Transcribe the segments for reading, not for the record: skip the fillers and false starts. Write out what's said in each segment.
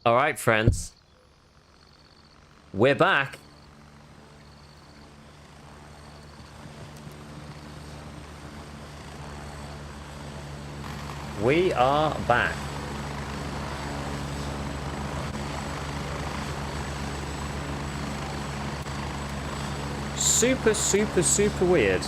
All right, friends. We're back. We are back. Super, super, super weird.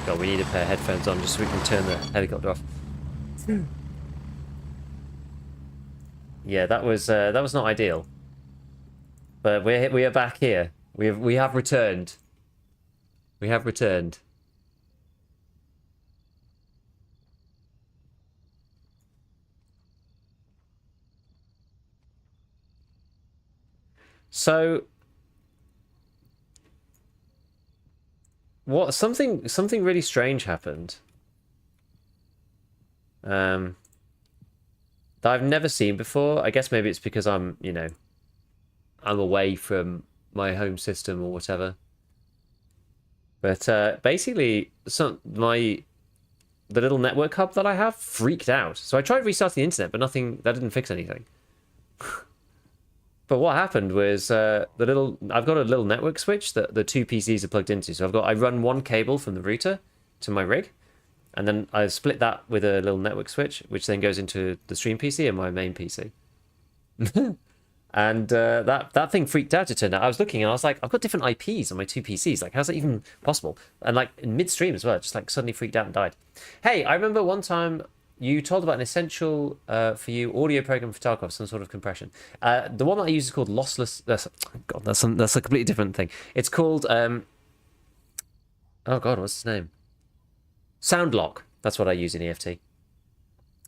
God, we need a pair of headphones on just so we can turn the helicopter off. Yeah, that was not ideal. But we are back here. We have returned. We have returned. So what something really strange happened. That I've never seen before. I guess maybe it's because I'm away from my home system or whatever. But basically, the little network hub that I have freaked out. So I tried restarting the internet, but that didn't fix anything. But what happened was I've got a little network switch that the two PCs are plugged into. So I run one cable from the router to my rig, and then I split that with a little network switch, which then goes into the stream PC and my main PC. And that thing freaked out, it turned out. I was looking and I was like, I've got different IPs on my two PCs. Like, how's that even possible? And like in midstream as well, just like suddenly freaked out and died. Hey, I remember one time you told about an essential for you audio program for Tarkov, some sort of compression. The one that I use is called lossless. That's a completely different thing. It's called oh god, what's its name? Soundlock. That's what I use in EFT.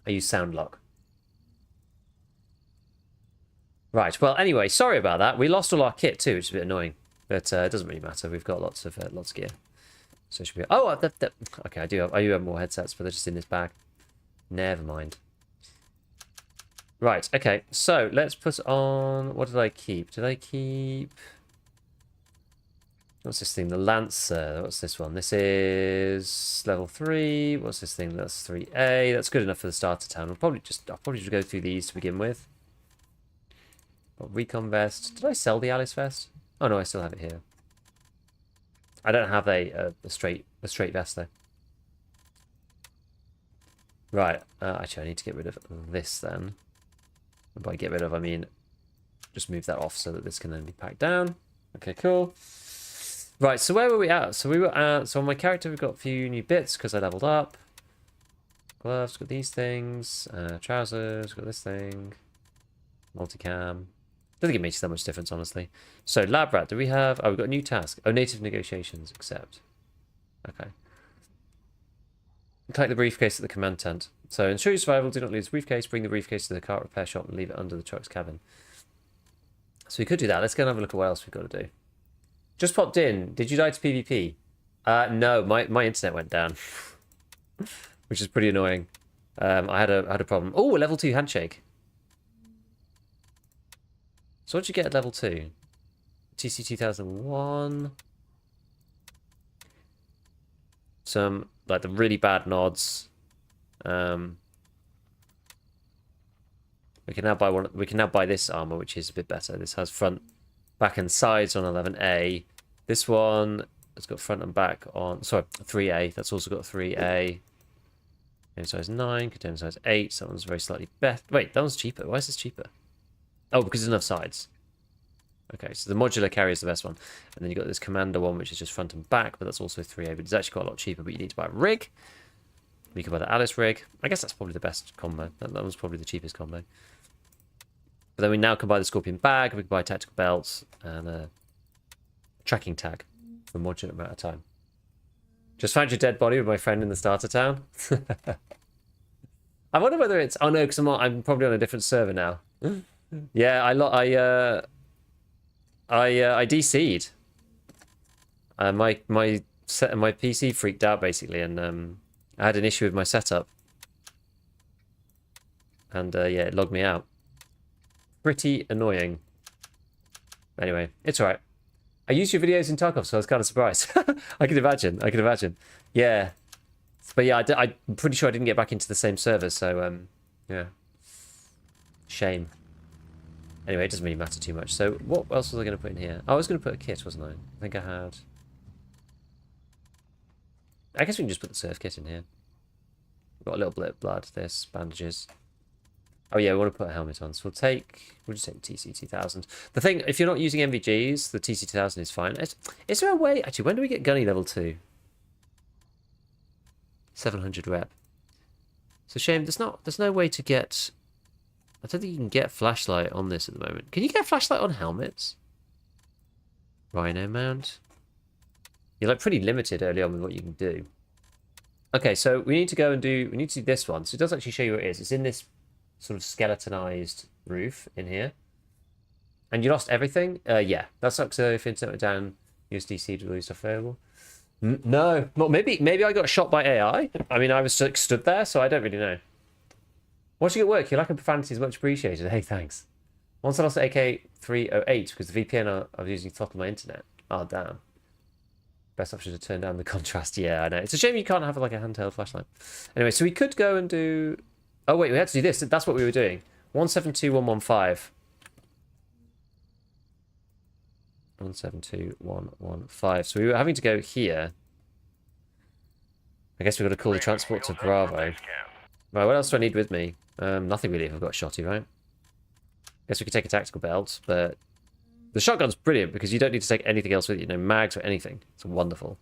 I use Soundlock. Right. Well, anyway, sorry about that. We lost all our kit too, which is a bit annoying, but it doesn't really matter. We've got lots of gear, so it should be. Oh, okay. I do have more headsets, but they're just in this bag. Never mind. Right. Okay. So let's put on. What did I keep? Did I keep? What's this thing? The Lancer. What's this one? This is level 3. What's this thing? That's 3A. That's good enough for the starter town. I'll probably just go through these to begin with. Got recon vest. Did I sell the Alice vest? Oh no, I still have it here. I don't have a straight vest though. Right. Actually, I need to get rid of this then. And by get rid of, I mean just move that off so that this can then be packed down. Okay, cool. Right. So where were we at? So we were at. So on my character, we've got a few new bits because I leveled up. Gloves. Got these things. Trousers. Got this thing. Multicam. I don't think it makes that much difference, honestly. So, lab rat, do we have... Oh, we've got a new task. Oh, native negotiations, accept. Okay. Collect the briefcase at the command tent. So, ensure your survival, do not lose the briefcase, bring the briefcase to the car repair shop and leave it under the truck's cabin. So, we could do that. Let's go and have a look at what else we've got to do. Just popped in. Did you die to PvP? No, my internet went down. Which is pretty annoying. I had a problem. Oh, a level 2 handshake. So what'd you get at level 2? TC 2001. Some like the really bad nods. We can now buy one. We can now buy this armor, which is a bit better. This has front, back, and sides on 11A. This one has got front and back on. Sorry, 3A. That's also got 3A. Container size 9. Container size 8. So that one's very slightly better. Wait, that one's cheaper. Why is this cheaper? Oh, because there's enough sides. Okay, so the modular carry is the best one. And then you've got this commander one, which is just front and back, but that's also 3A, but it's actually quite a lot cheaper, but you need to buy a rig. We can buy the Alice rig. I guess that's probably the best combo. That one's probably the cheapest combo. But then we now can buy the Scorpion bag, we can buy tactical belts, and a tracking tag for a modular amount of time. Just found your dead body with my friend in the starter town. I wonder whether it's... Oh no, because I'm probably on a different server now. Yeah, I DC'd. My PC freaked out basically, and I had an issue with my setup, and yeah, it logged me out. Pretty annoying. Anyway, it's alright. I used your videos in Tarkov, so I was kind of surprised. I can imagine. I can imagine. Yeah. But yeah, I'm pretty sure I didn't get back into the same server, so yeah. Shame. Anyway, it doesn't really matter too much. So what else was I going to put in here? Oh, I was going to put a kit, wasn't I? I think I had... I guess we can just put the surf kit in here. We've got a little bit of blood, this, bandages. Oh yeah, we want to put a helmet on. So we'll just take the TC2000. The thing, if you're not using MVGs, the TC2000 is fine. Is there a way... Actually, when do we get Gunny level 2? 700 rep. It's a shame, there's no way to get... I don't think you can get flashlight on this at the moment. Can you get flashlight on helmets? Rhino mount. You're like pretty limited early on with what you can do. Okay, so we need to go and do... We need to do this one. So it does actually show you where it is. It's in this sort of skeletonized roof in here. And you lost everything? Yeah. That sucks if internet went down, USDC to release stuff available. No. Well, maybe I got shot by AI. I mean, I was like, stood there, so I don't really know. Watching it work, your lack of profanity is much appreciated. Hey, thanks. Once I lost AK-308 because the VPN I was using throttled my internet. Oh, damn. Best option to turn down the contrast. Yeah, I know. It's a shame you can't have like a handheld flashlight. Anyway, so we could go and do... Oh, wait, we had to do this. That's what we were doing. 172115. 172115. So we were having to go here. I guess we've got to call the transport to Bravo. Right, what else do I need with me? Nothing really if I've got shotty, right? Guess we could take a tactical belt, but... The shotgun's brilliant because you don't need to take anything else with you. No mags or anything. It's wonderful.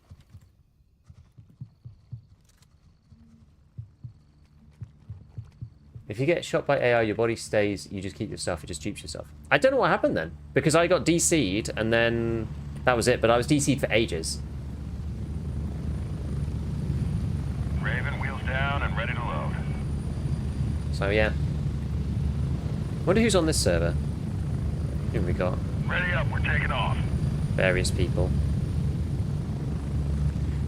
If you get shot by AI, your body stays, you just keep your stuff, it just dupes yourself. I don't know what happened then. Because I got DC'd and then that was it. But I was DC'd for ages. Raven, wheels down and ready to load. So yeah. Wonder who's on this server. Who have we got? Ready up, we're taking off. Various people.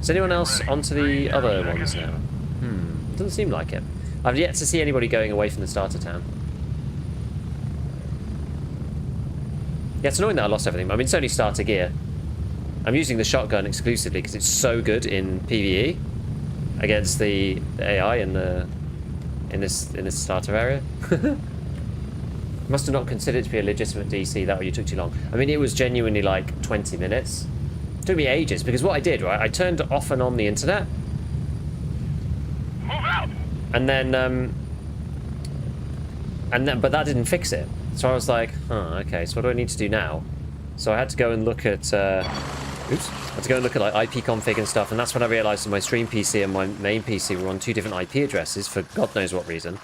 Is anyone else onto the other ones now? Doesn't seem like it. I've yet to see anybody going away from the starter town. Yeah, it's annoying that I lost everything. I mean, it's only starter gear. I'm using the shotgun exclusively because it's so good in PvE against the AI in this starter area. Must have not considered it to be a legitimate DC. That way you took too long. I mean, it was genuinely like 20 minutes. It took me ages because what I did, right? I turned off and on the internet. Move out. And then, but that didn't fix it. So I was like, huh, okay, so what do I need to do now? So I had to go and look at, I had to go and look at like IP config and stuff, and that's when I realized that my stream PC and my main PC were on 2 different IP addresses for God knows what reason.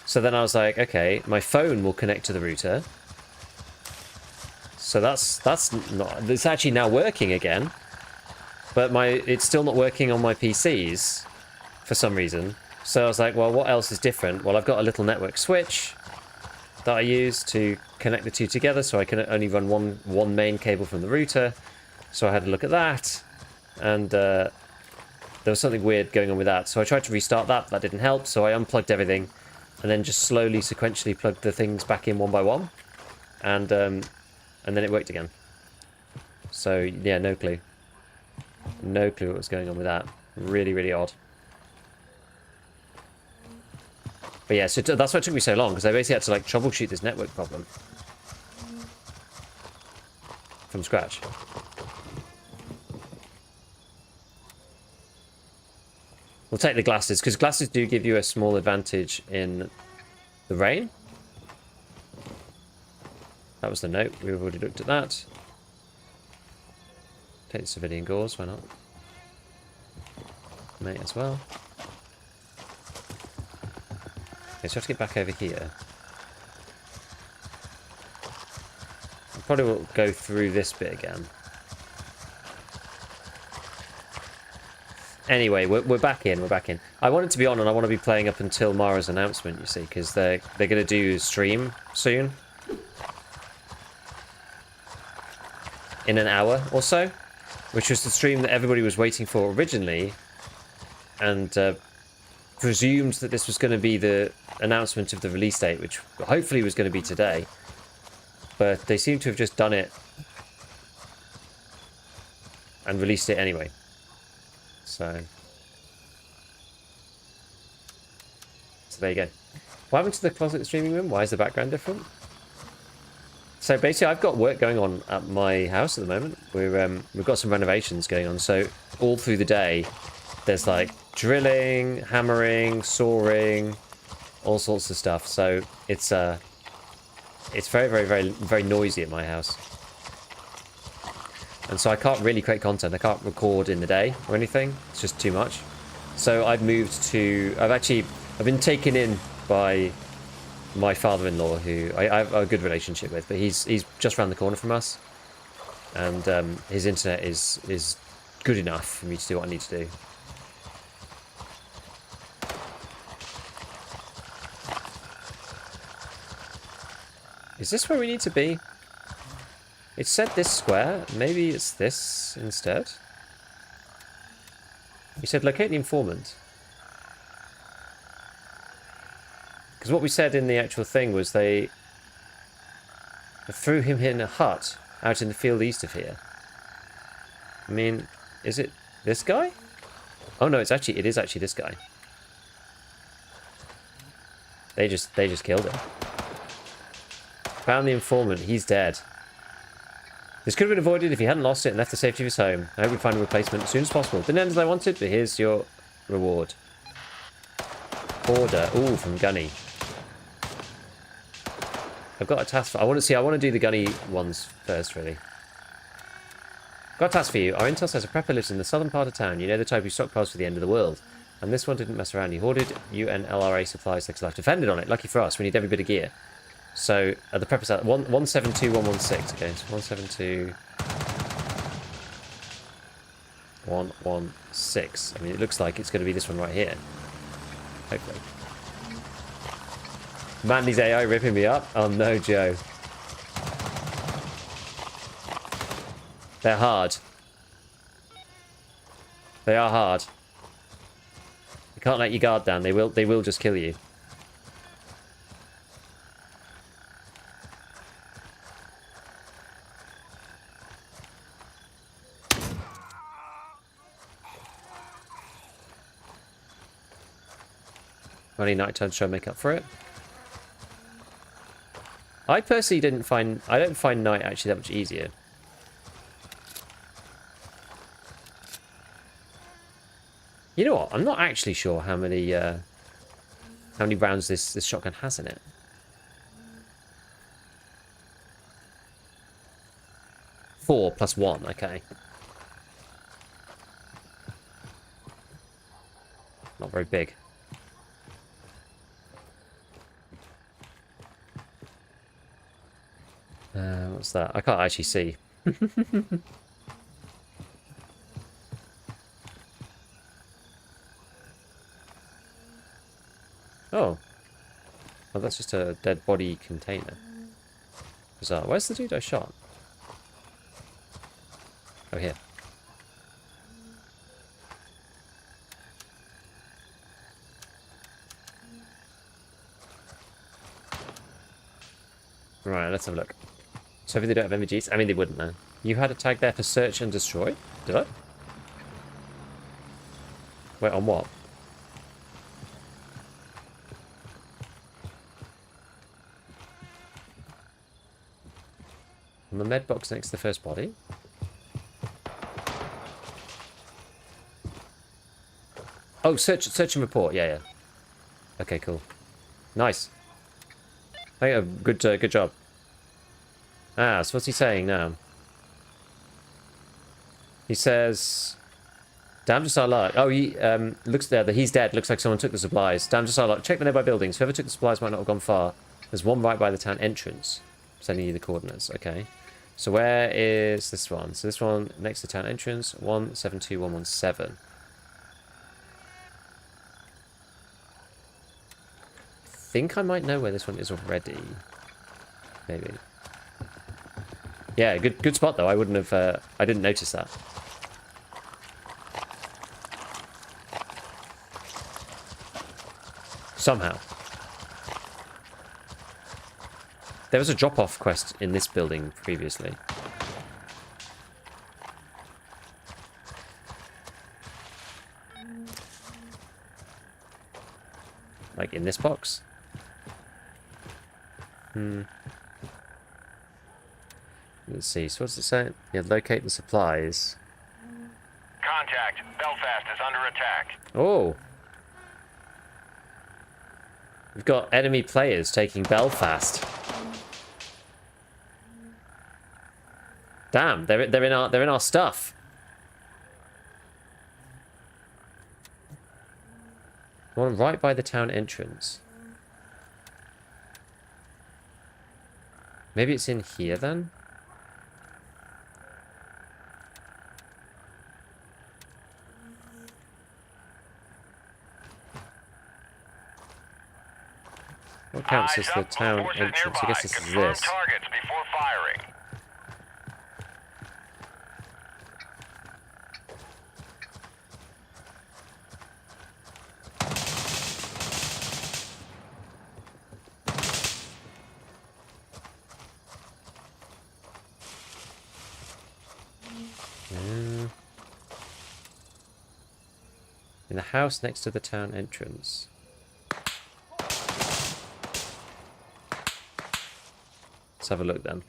So then I was like, okay, my phone will connect to the router. So that's not, it's actually now working again. But it's still not working on my PCs for some reason. So I was like, well, what else is different? Well, I've got a little network switch that I use to connect the two together, so I can only run one main cable from the router. So I had to look at that, and there was something weird going on with that. So I tried to restart that, but that didn't help, so I unplugged everything, and then just slowly, sequentially plugged the things back in one by one, and then it worked again. So yeah, no clue. No clue what was going on with that. Really, really odd. But yeah, so that's why it took me so long, because I basically had to like troubleshoot this network problem from scratch. We'll take the glasses, because glasses do give you a small advantage in the rain. That was the note. We've already looked at that. Take the civilian gauze, why not? Mate as well. Okay, so I have to get back over here. I probably will go through this bit again. Anyway, we're back in, we're back in. I wanted to be on, and I want to be playing up until Mara's announcement, you see, because they're going to do stream soon. In an hour or so, which was the stream that everybody was waiting for originally, and presumed that this was going to be the announcement of the release date, which hopefully was going to be today. But they seem to have just done it and released it anyway. So there you go. What happened to the closet streaming room? Why is the background different? So basically, I've got work going on at my house at the moment. We've got some renovations going on. So all through the day, there's like drilling, hammering, sawing, all sorts of stuff. So it's very, very, very, very noisy at my house. And so I can't really create content. I can't record in the day or anything. It's just too much. So I've moved to... I've been taken in by my father-in-law, who I have a good relationship with, but he's just around the corner from us. And his internet is good enough for me to do what I need to do. Is this where we need to be? It said this square. Maybe it's this instead. You said locate the informant. Because what we said in the actual thing was they threw him in a hut out in the field east of here. I mean, is it this guy? Oh no, it is actually this guy. They just killed him. Found the informant. He's dead. This could have been avoided if he hadn't lost it and left the safety of his home. I hope we find a replacement as soon as possible. Didn't end as I wanted, but here's your reward. Order. Ooh, from Gunny. I've got a task. I want to do the Gunny ones first, really. Got a task for you. Our intel says a prepper lives in the southern part of town. You know, the type who stockpiles for the end of the world. And this one didn't mess around. He hoarded UN LRA supplies like his life. Defended on it. Lucky for us. We need every bit of gear. So, the prepper's at 172.116. Okay, so 172... 116. I mean, it looks like it's going to be this one right here. Hopefully. Mandy's AI ripping me up? Oh no, Joe. They're hard. They are hard. You can't let your guard down. They will just kill you. Only night time to try and make up for it. I personally don't find night actually that much easier. You know what? I'm not actually sure how many rounds this shotgun has in it. 4 plus 1, okay. Not very big. What's that? I can't actually see. Oh. Oh, that's just a dead body container. Bizarre. Where's the dude I shot? Oh, here. Right, let's have a look. So if they don't have images, I mean they wouldn't know. You had a tag there for search and destroy? Did I? Wait, on what? On the med box next to the first body? Oh, search and report. Yeah, yeah. Okay, cool. Nice. Hey, good job. Ah, so what's he saying now? He says, damn just our luck. Oh, he looks there that he's dead. Looks like someone took the supplies. Damn just our luck. Check the nearby buildings. Whoever took the supplies might not have gone far. There's one right by the town entrance. Sending you the coordinates. Okay. So where is this one? So this one next to the town entrance. 172.117. I think I might know where this one is already. Maybe. Yeah, good spot though. I wouldn't have. I didn't notice that. Somehow. There was a drop-off quest in this building previously. Like in this box? Let's see. So what's it saying? Yeah, locate the supplies. Contact. Belfast is under attack. Oh. We've got enemy players taking Belfast. Damn, they're in our stuff. One right by the town entrance. Maybe it's in here then? What counts as the town entrance? I guess this is this. Targets before firing. In the house next to the town entrance. Let's have a look then.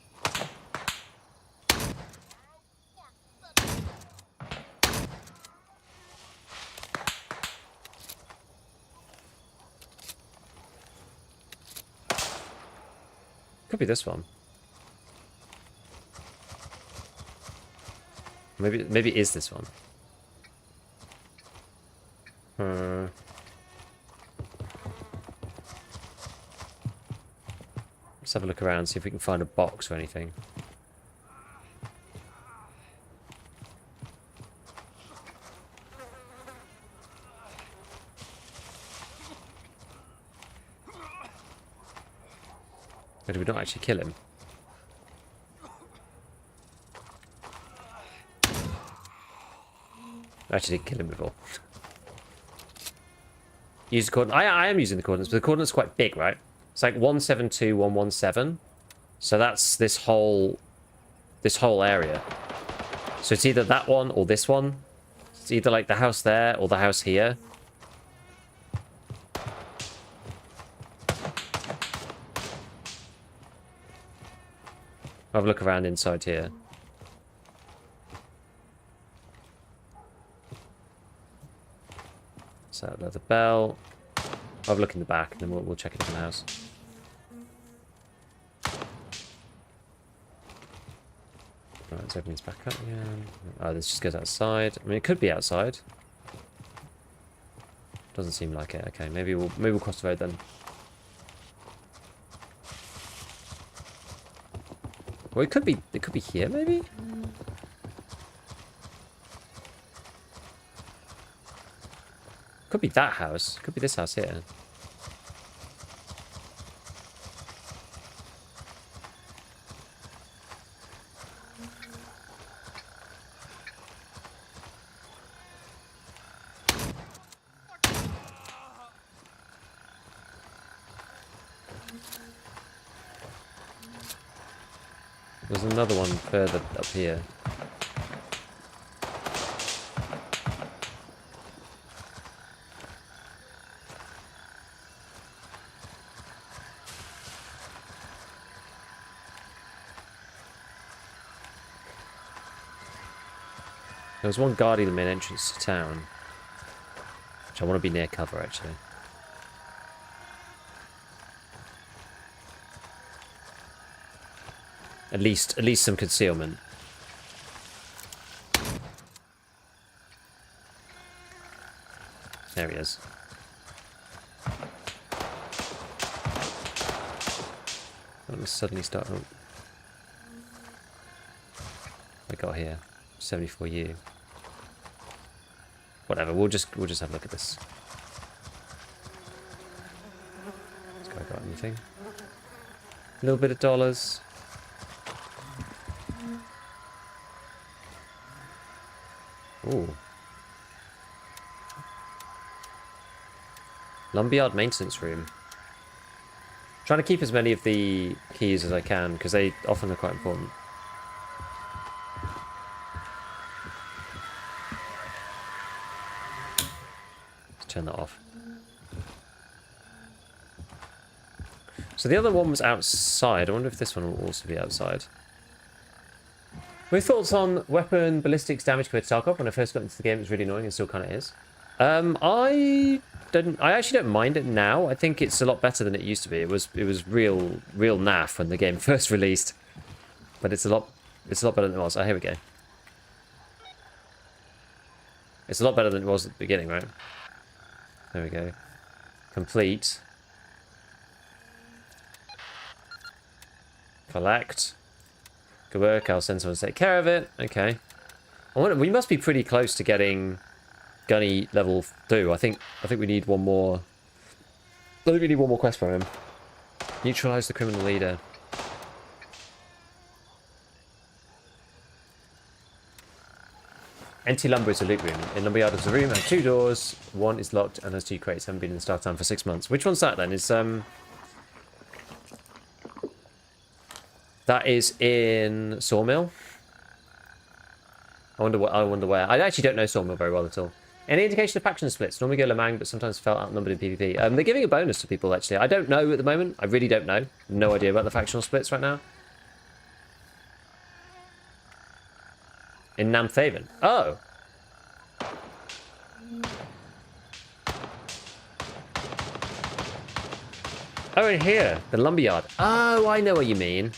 Could be this one. Maybe it is this one. Let's have a look around, see if we can find a box or anything. Or did we not actually kill him? I actually didn't kill him before. Use the coordinates. I am using the coordinates, but the coordinates are quite big, right? It's like 172117. So that's this whole area. So it's either that one or this one. It's either like the house there or the house here. I'll have a look around inside here. So leather bell. I'll have a look in the back and then we'll check it in the house. Right, let's open this back up again. Oh, this just goes outside. I mean, it could be outside. Doesn't seem like it. Okay, maybe we'll cross the road then. Well, it could be here, maybe. Could be that house. Could be this house here. There's another one further up here. There was one guarding the main entrance to town. Which I want to be near cover, actually. At least some concealment. There he is. Let me suddenly start. Oh. I got here 74U. Whatever. We'll just have a look at this. This guy got anything? A little bit of dollars. Ooh. Lumberyard maintenance room. Trying to keep as many of the keys as I can because they often are quite important. Let's turn that off. So the other one was outside. I wonder if this one will also be outside. My thoughts on weapon ballistics damage compared to Tarkov? When I first got into the game, it was really annoying and still kind of is. I actually don't mind it now. I think it's a lot better than it used to be. It was real naff when the game first released, but it's a lot better than it was. Oh, here we go. It's a lot better than it was at the beginning, right? There we go. Complete. Collect. Good work. I'll send someone to take care of it. Okay. I wonder, we must be pretty close to getting Gunny level 2. I think we need one more. I think we need one more quest from him. Neutralize the criminal leader. Empty lumber is a loot room. In lumberyard is a room has 2 doors. One is locked and has 2 crates. Haven't been in the start time for 6 months. Which one's that then? Is that is in Sawmill. I wonder where. I actually don't know Sawmill very well at all. Any indication of faction splits? Normally go Lamang, but sometimes felt outnumbered in PvP. They're giving a bonus to people, actually. I don't know at the moment. I really don't know. No idea about the factional splits right now. In Namthaven. Oh! Oh, in here. The lumberyard. Oh, I know what you mean.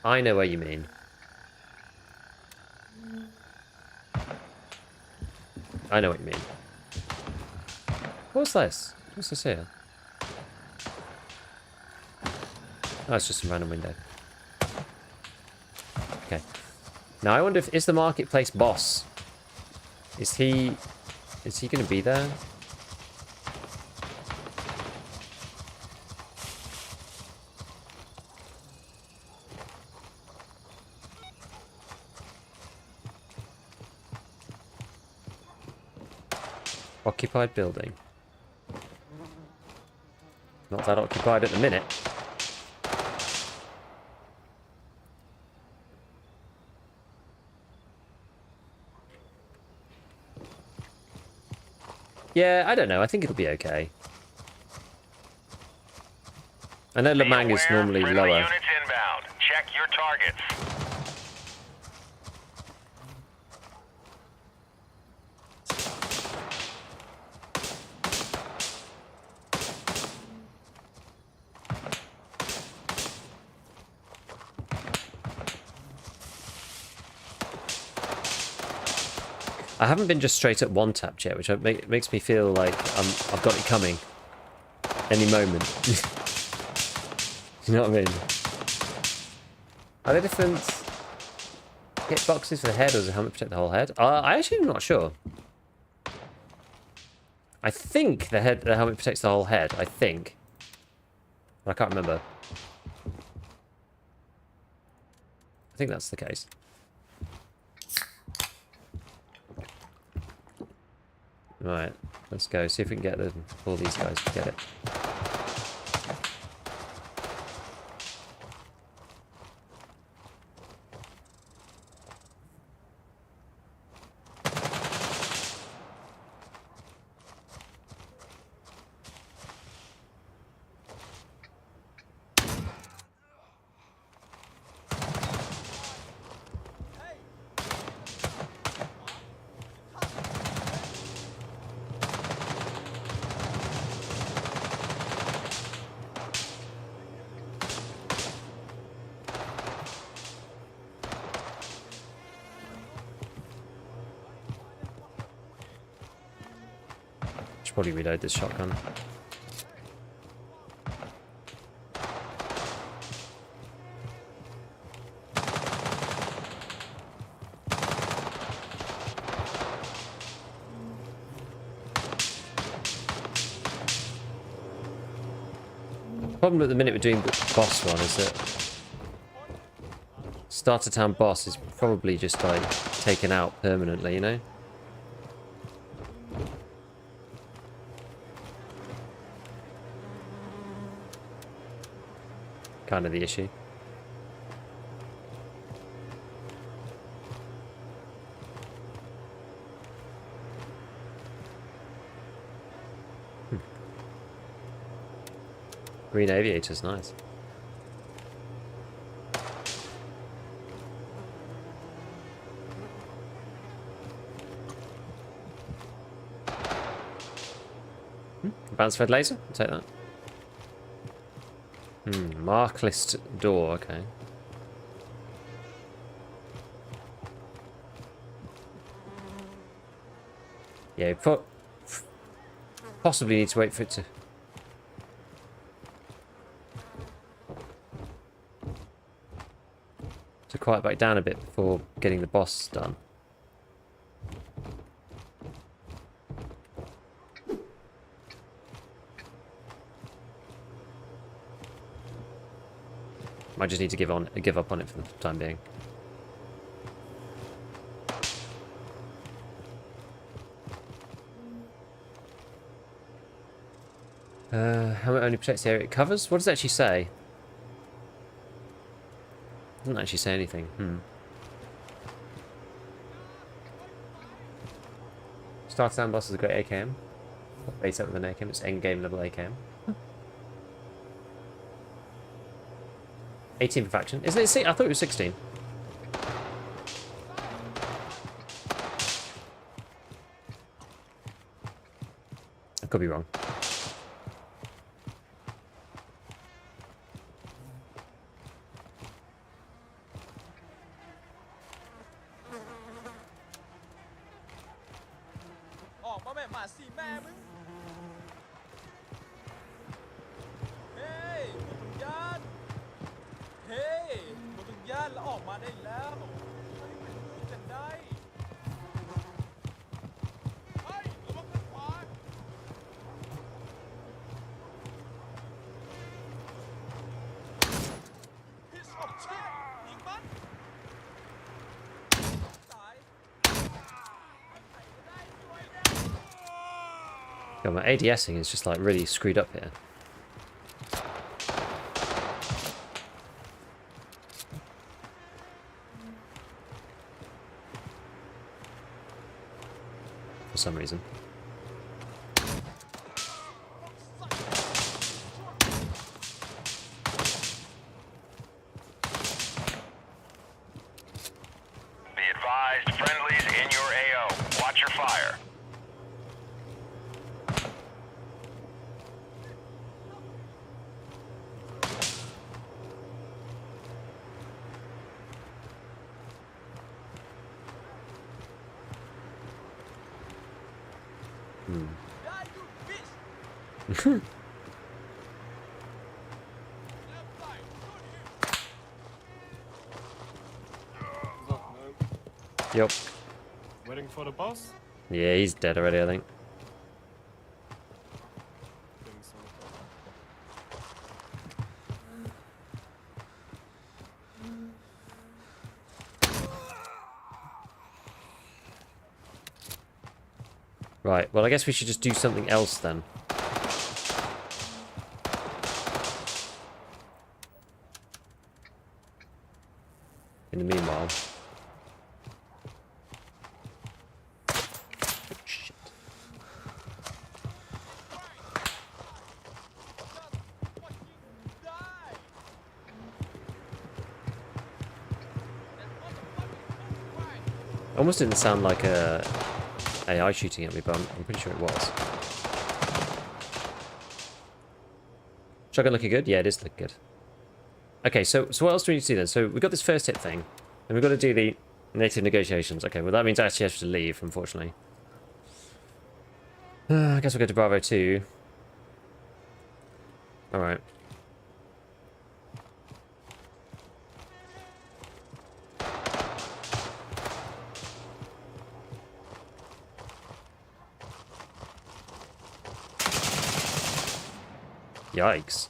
I know what you mean. I know what you mean. What's this? What's this here? Oh, it's just a random window. Okay. Now I wonder if is the marketplace boss? Is he going to be there? Occupied building. Not that occupied at the minute. Yeah, I don't know. I think it'll be okay. I know Lamang is normally lower. Units inbound. Check your targets. I haven't been just straight at one tap yet, which makes me feel like I've got it coming any moment. You know what I mean? Are there different hitboxes for the head, or does the helmet protect the whole head? I actually am not sure. I think the helmet protects the whole head. I think. But I can't remember. I think that's the case. Right, let's go. See if we can get all these guys to get it. Should probably reload this shotgun. The problem at the minute we're doing the boss one is that Starter Town boss is probably just like taken out permanently, you know? Kind of the issue. Green aviators, nice. Bounce red laser? I'll take that. Mark list door, okay. Yeah, possibly need to wait for it to quiet back down a bit before getting the boss done. I just need to give up on it for the time being. Helmet only protects the area it covers? What does it actually say? It doesn't actually say anything. Star Sandbox is a great AKM. Base up with an AKM, it's endgame level AKM. 18 for faction. Isn't it? I thought it was 16. I could be wrong. God, my ADSing is just like really screwed up here. For some reason. Be advised, friendlies in your AO. Watch your fire. Yep. Waiting for the boss? Yeah, he's dead already, I think. Think so. Right, well I guess we should just do something else then. In the meanwhile. Shit. Almost didn't sound like a AI shooting at me, but I'm pretty sure it was. Shotgun looking good? Yeah, it is looking good. Okay, so what else do we need to do then? So we've got this first hit thing, and we've got to do the native negotiations. Okay, well that means I actually have to leave, unfortunately. I guess we'll go to Bravo 2. Alright. Yikes.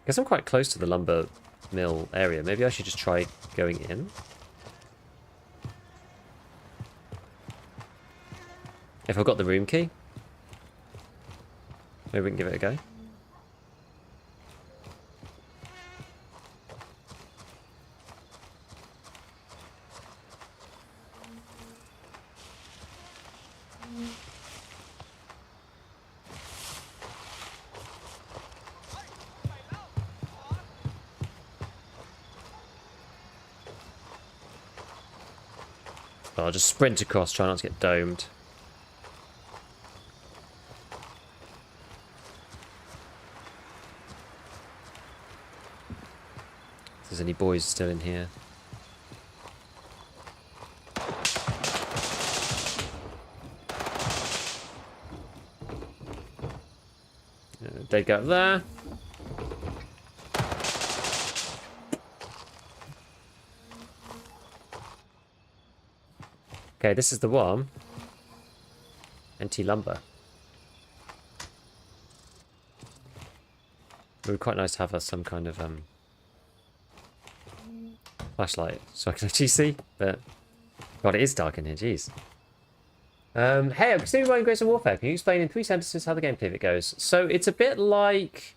Guess I'm quite close to the lumber mill area. Maybe I should just try going in. If I've got the room key. Maybe we can give it a go. So I'll just sprint across, try not to get domed. If there's any boys still in here. They go there. Okay, this is the one. Empty lumber. It would be quite nice to have some kind of flashlight so I can actually see, but God, it is dark in here, jeez. Hey, I'm considering running Grace and Warfare. Can you explain in 3 sentences how the gameplay of it goes? So it's a bit like,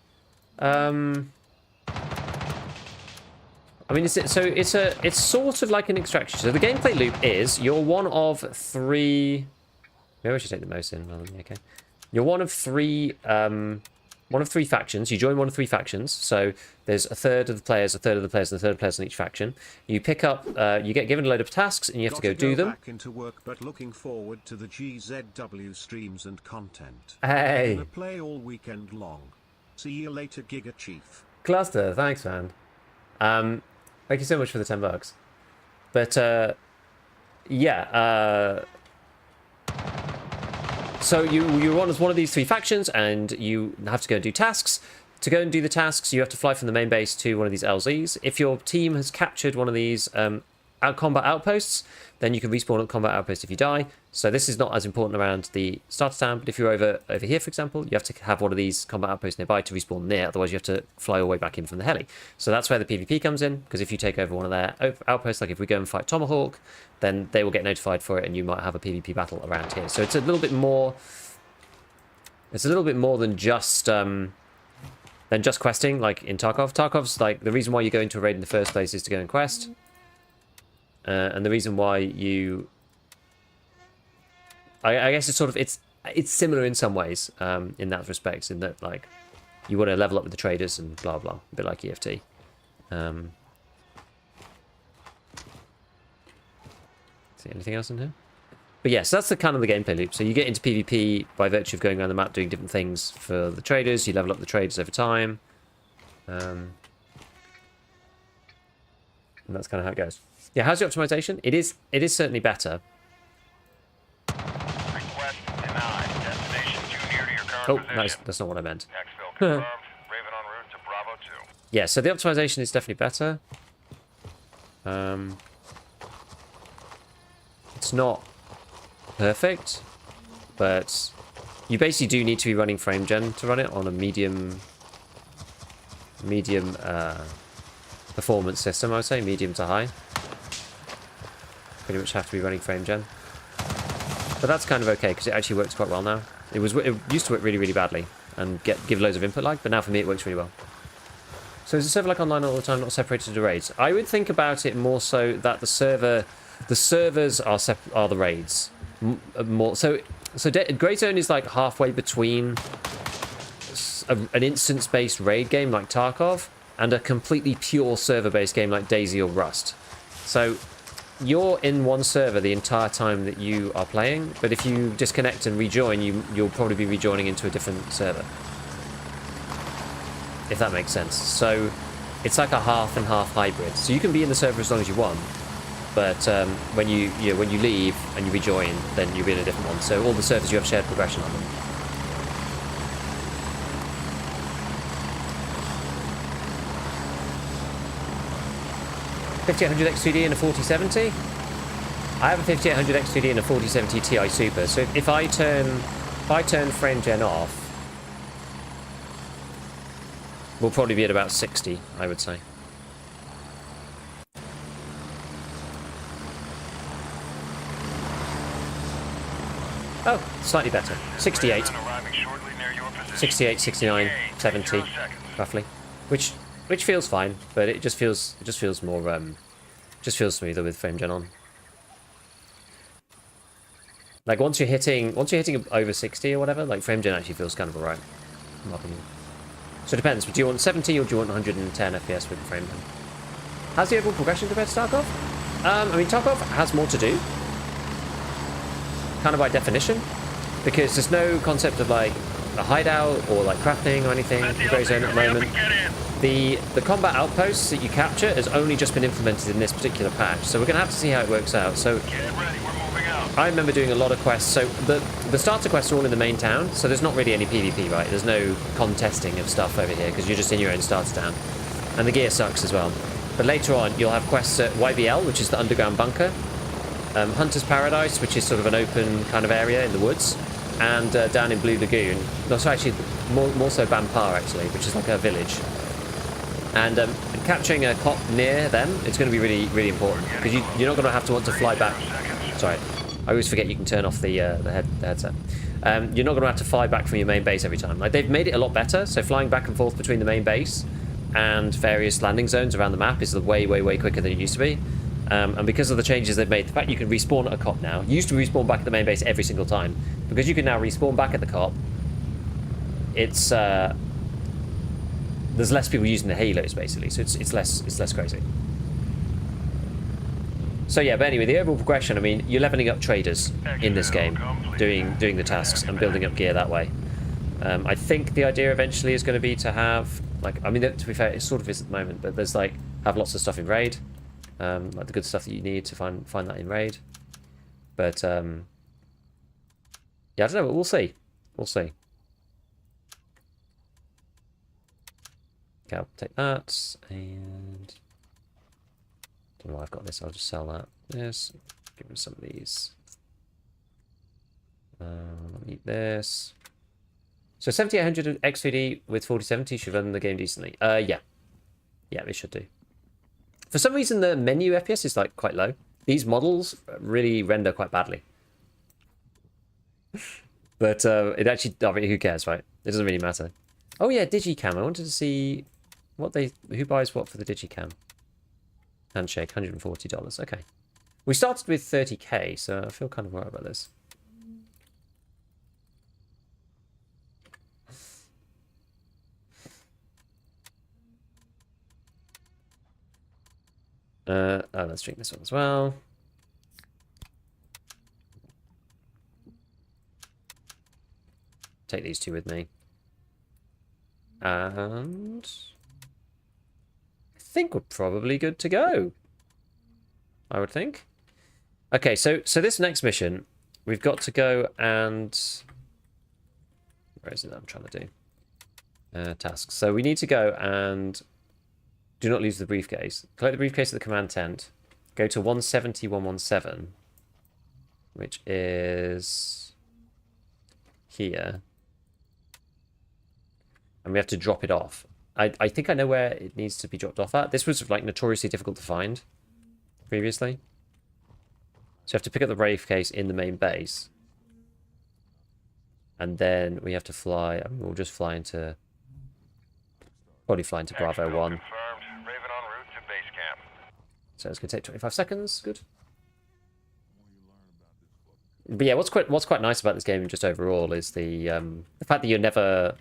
I mean, it's sort of like an extraction. So the gameplay loop is you're one of 3. Maybe I should take the mouse in rather than okay. You're one of 3 factions. You join one of 3 factions. So there's a third of the players, a third of the players, and a third of the players in each faction. You pick up, you get given a load of tasks, and you have to go do them. Back into work, but looking forward to the GZW streams and content. Hey. Gonna play all weekend long. See you later, Giga Chief. Cluster, thanks, man. Thank you so much for the $10. But yeah. So you're on as one of these 3 factions, and you have to go and do tasks. To go and do the tasks, you have to fly from the main base to one of these LZs. If your team has captured one of these combat outposts, then you can respawn at combat outpost if you die. So this is not as important around the starter town, but if you're over here, for example, you have to have one of these combat outposts nearby to respawn near, otherwise you have to fly all the way back in from the heli. So that's where the PvP comes in, because if you take over one of their outposts, like if we go and fight Tomahawk, then they will get notified for it, and you might have a PvP battle around here. So it's a little bit more... It's a little bit more than just questing, like in Tarkov. Tarkov's like, the reason why you go into a raid in the first place is to go and quest. And the reason why you... I guess it's sort of... It's similar in some ways, in that respect, in that, like, you want to level up with the traders and blah, blah. A bit like EFT. See anything else in here? But yes, that's the kind of the gameplay loop. So you get into PvP by virtue of going around the map doing different things for the traders. You level up the traders over time. And that's kind of how it goes. Yeah, how's the optimization? It is certainly better. Request denied. Destination too near to your current Oh, position. that's not what I meant. Exfil confirmed. Raven en route to Bravo 2. Yeah, so the optimization is definitely better. It's not perfect, but you basically do need to be running frame gen to run it on a medium performance system, I would say, medium to high. Pretty much have to be running frame gen. But that's kind of okay, because it actually works quite well now. It used to work really, really badly and give loads of input lag, but now for me it works really well. So is the server like online all the time, not separated to raids? I would think about it more so that the servers are the raids. More so Grey Zone is like halfway between an instance-based raid game like Tarkov and a completely pure server-based game like DayZ or Rust. So you're in one server the entire time that you are playing, but if you disconnect and rejoin, you'll probably be rejoining into a different server, if that makes sense. So it's like a half and half hybrid. So you can be in the server as long as you want, but when you leave and you rejoin, then you'll be in a different one. So all the servers, you have shared progression on them. $5800 X2D and a 4070. I have a 5800 X2D and a 4070 Ti Super. So if I turn frame gen off, we'll probably be at about 60, I would say. Oh, slightly better. 68. 68, 69, 70, roughly. Which feels fine, but it just feels more just feels smoother with frame gen on. Like once you're hitting over 60 or whatever, like frame gen actually feels kind of alright. So it depends. Do you want 70 or do you want 110 FPS with frame gen? How's the overall progression compared to Tarkov? I mean, Tarkov has more to do. kind of by definition, because there's no concept of like a hideout or like crafting or anything in the Grey Zone at the moment. The combat outposts that you capture has only just been implemented in this particular patch, so we're going to have to see how it works out. So Get ready, we're moving out. I remember doing a lot of quests. So the starter quests are all in the main town, so there's not really any PvP, right? There's no contesting of stuff over here because you're just in your own starter town, and the gear sucks as well. But later on, you'll have quests at YBL, which is the underground bunker, Hunter's Paradise, which is sort of an open kind of area in the woods, and down in Blue Lagoon. No, so actually, more so Bampar, actually, which is like a village. And capturing a cop near them, it's going to be really, really important, because you're not going to have to want to fly back. Sorry, I always forget you can turn off the headset. You're not going to have to fly back from your main base every time. Like, they've made it a lot better, so flying back and forth between the main base and various landing zones around the map is way, way, way quicker than it used to be. And because of the changes they've made, the fact you can respawn at a cop now, you used to respawn back at the main base every single time. Because you can now respawn back at the cop, it's there's less people using the halos basically, so it's less crazy. So yeah, but anyway, the overall progression, I mean, you're leveling up traders in this game, doing the tasks and building up gear that way. I think the idea eventually is going to be to have, like, I mean, to be fair, it sort of is at the moment, but there's like, have lots of stuff in raid, like the good stuff that you need to find that in raid. But yeah, I don't know, but we'll see. We'll see. Okay, I'll take that, and don't know why I've got this. I'll just sell that. Yes, give me some of these. I'll eat this. So 7800 XVD with 4070 should run the game decently. Yeah, it should do. For some reason, the menu FPS is like quite low. These models really render quite badly. But it actually, I mean, who cares, right? It doesn't really matter. Oh yeah, Digicam. I wanted to see who buys what for the Digicam. Handshake, $140. Okay. We started with 30k, so I feel kind of worried about this. Let's drink this one as well. Take these two with me. And I think we're probably good to go. I would think. Okay, so this next mission, we've got to go and... Where is it that I'm trying to do? Tasks. So we need to go and do not lose the briefcase. Collect the briefcase at the command tent. Go to 170-117, which is here. And we have to drop it off. I think I know where it needs to be dropped off at. This was like notoriously difficult to find previously. So you have to pick up the briefcase in the main base. And then we have to fly. I mean, we'll just fly into... Probably fly into Bravo 1. Confirmed. Raven en route to base camp. So it's going to take 25 seconds. Good. But yeah, what's quite nice about this game just overall is the fact that you're never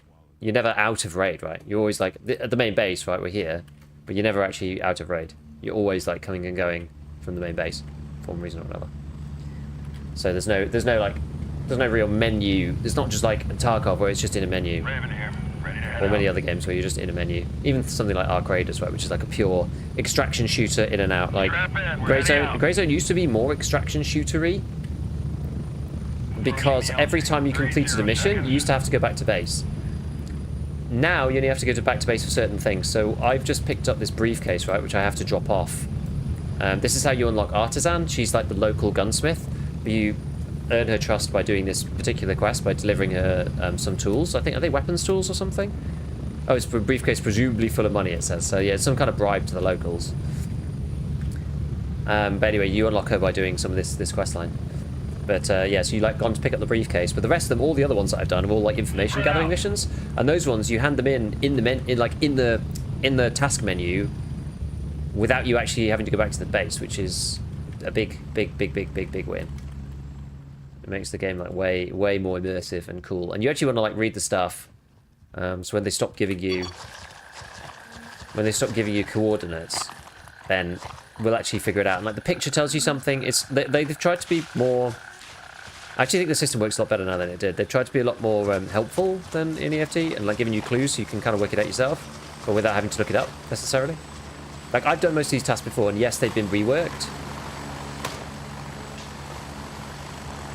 out of raid, right? You're always like at the main base, right? We're here, but you're never actually out of raid. You're always like coming and going from the main base for one reason or another. So there's no real menu. It's not just like Tarkov where it's just in a menu. Raven here. Ready to head Or many out. other games where you're just in a menu. Even something like Arc Raiders, right, which is like a pure extraction shooter in and out. Like Grey Zone used to be more extraction shootery because every time you completed a mission, you used to have to go back to base. Now you only have to go back to base for certain things. So I've just picked up this briefcase, right, which I have to drop off. This is how you unlock Artisan. She's like the local gunsmith. You earn her trust by doing this particular quest by delivering her some tools. I think, are they weapons tools or something? Oh, it's a briefcase presumably full of money, it says. So yeah, it's some kind of bribe to the locals. But anyway, you unlock her by doing some of this quest line. But yeah, so you like gone to pick up the briefcase. But the rest of them, all the other ones that I've done, are all like information gathering missions. And those ones you hand them in the task menu, without you actually having to go back to the base, which is a big win. It makes the game like way more immersive and cool. And you actually want to like read the stuff. So when they stop giving you coordinates, then we'll actually figure it out. And like the picture tells you something. They've tried to be more I actually think the system works a lot better now than it did. They've tried to be a lot more helpful than in EFT and like giving you clues so you can kind of work it out yourself, but without having to look it up necessarily. Like I've done most of these tasks before, and yes, they've been reworked.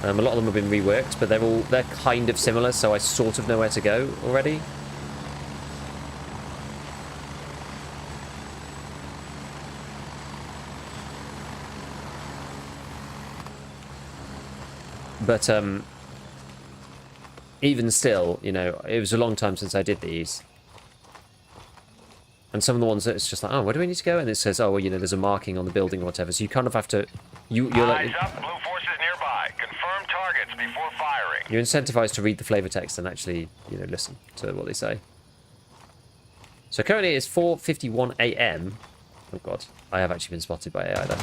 A lot of them have been reworked, but they're kind of similar, so I sort of know where to go already. But even still, you know, it was a long time since I did these. And some of the ones that it's just like, oh, where do we need to go? And it says, oh, well, you know, there's a marking on the building or whatever. So you kind of have to... You're like... Eyes up, blue forces nearby. Confirm targets before firing. You're incentivized to read the flavor text and actually, you know, listen to what they say. So currently it's 4:51 a.m. Oh, God. I have actually been spotted by AI, though.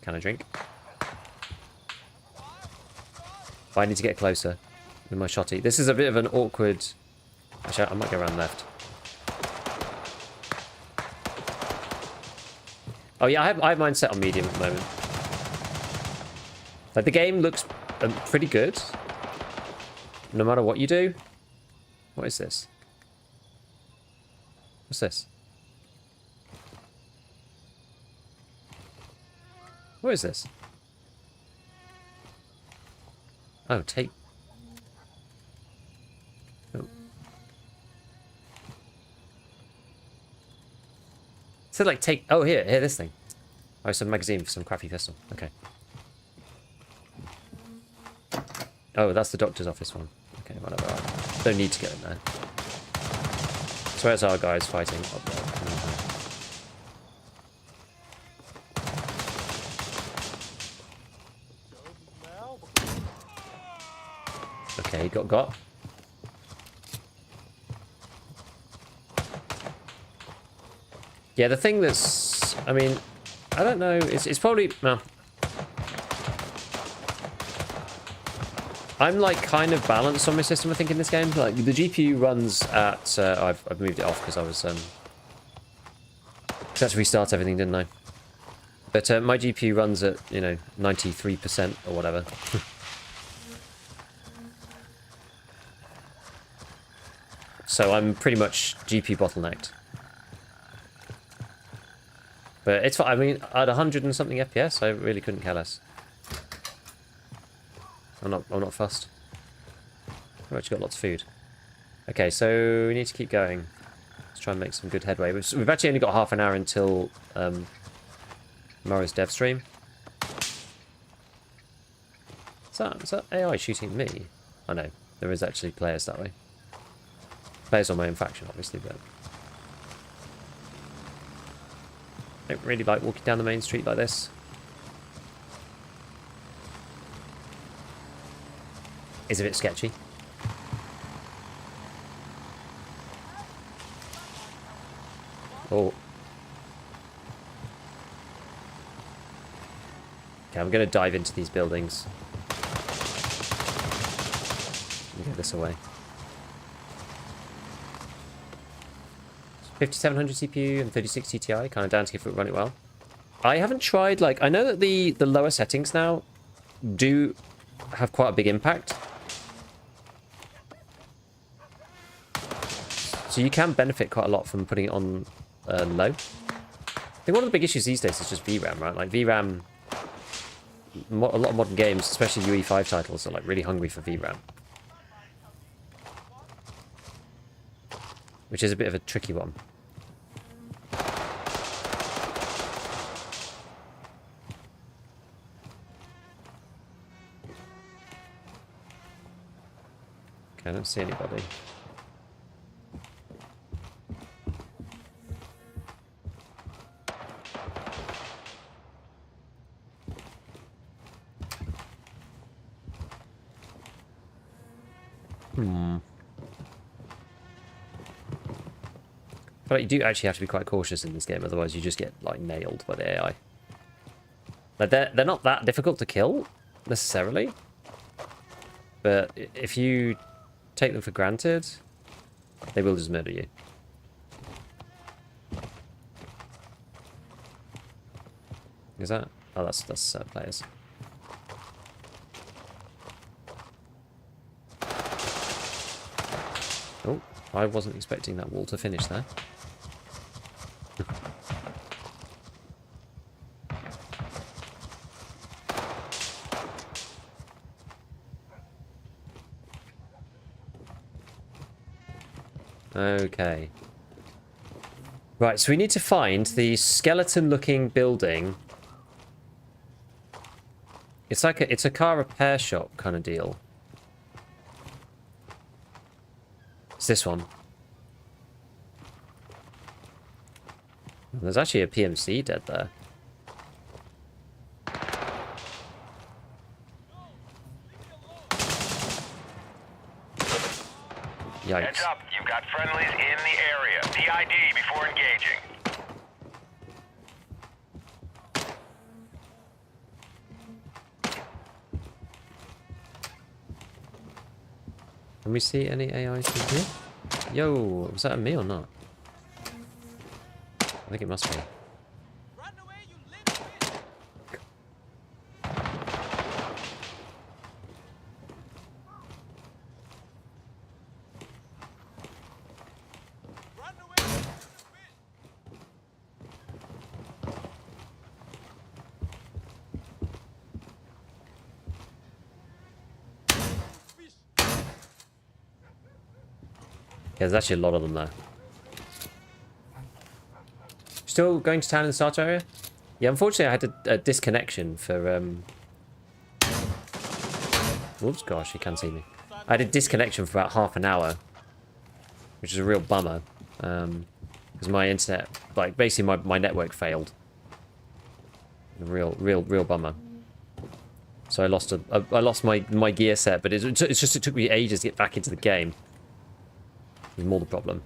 Can I drink? But I need to get closer with my shotty. This is a bit of an awkward... Actually, I might go around left. Oh yeah, I have mine set on medium at the moment. Like the game looks pretty good, no matter what you do. What is this? What's this? What is this? Oh, take... Oh. So like take... Oh, here, this thing. Oh, some magazine for some crappy pistol. Okay. Oh, that's the doctor's office one. Okay, whatever. I don't need to get in there. So where's our guys fighting? Up there. Okay, got. Yeah, the thing that's... I mean, I don't know. It's probably... No. I'm like kind of balanced on my system, I think, in this game. Like the GPU runs at... I've moved it off because I was... I had to restart everything, didn't I? But my GPU runs at, you know, 93% or whatever. So I'm pretty much GPU bottlenecked. But it's fine. I mean, at 100 and something FPS, I really couldn't care less. I'm not fussed. I've actually got lots of food. Okay, so we need to keep going. Let's try and make some good headway. We've actually only got half an hour until tomorrow's dev stream. Is that AI shooting me? I know, there is actually players that way. Players on my own faction, obviously, but... I don't really like walking down the main street like this. It's a bit sketchy. Oh. Okay, I'm going to dive into these buildings. Get this away. 5700 CPU and 3060 Ti, kind of down to if it run it well. I haven't tried, like, I know that the lower settings now do have quite a big impact. So you can benefit quite a lot from putting it on low. I think one of the big issues these days is just VRAM, right? Like VRAM, a lot of modern games, especially UE5 titles, are like really hungry for VRAM. Which is a bit of a tricky one. Okay, I don't see anybody. But you do actually have to be quite cautious in this game, otherwise you just get like nailed by the AI. Like they're not that difficult to kill necessarily, but if you take them for granted, they will just murder you. Is that? Oh, that's players. Oh, I wasn't expecting that wall to finish there. Okay. Right, so we need to find the skeleton-looking building. It's like it's a car repair shop kind of deal. It's this one. There's actually a PMC dead there. Yikes. Heads up, you've got friendlies in the area. PID before engaging. Can we see any AIs in here? Yo, was that a me or not? I think it must be. Yeah, there's actually a lot of them there. Still going to town in the starter area? Yeah, unfortunately I had a disconnection for... Whoops, gosh, he can see me. I had a disconnection for about half an hour. Which is a real bummer. Because my internet... Like, basically my network failed. A real bummer. So I lost my gear set, but it took me ages to get back into the game. Is more the problem.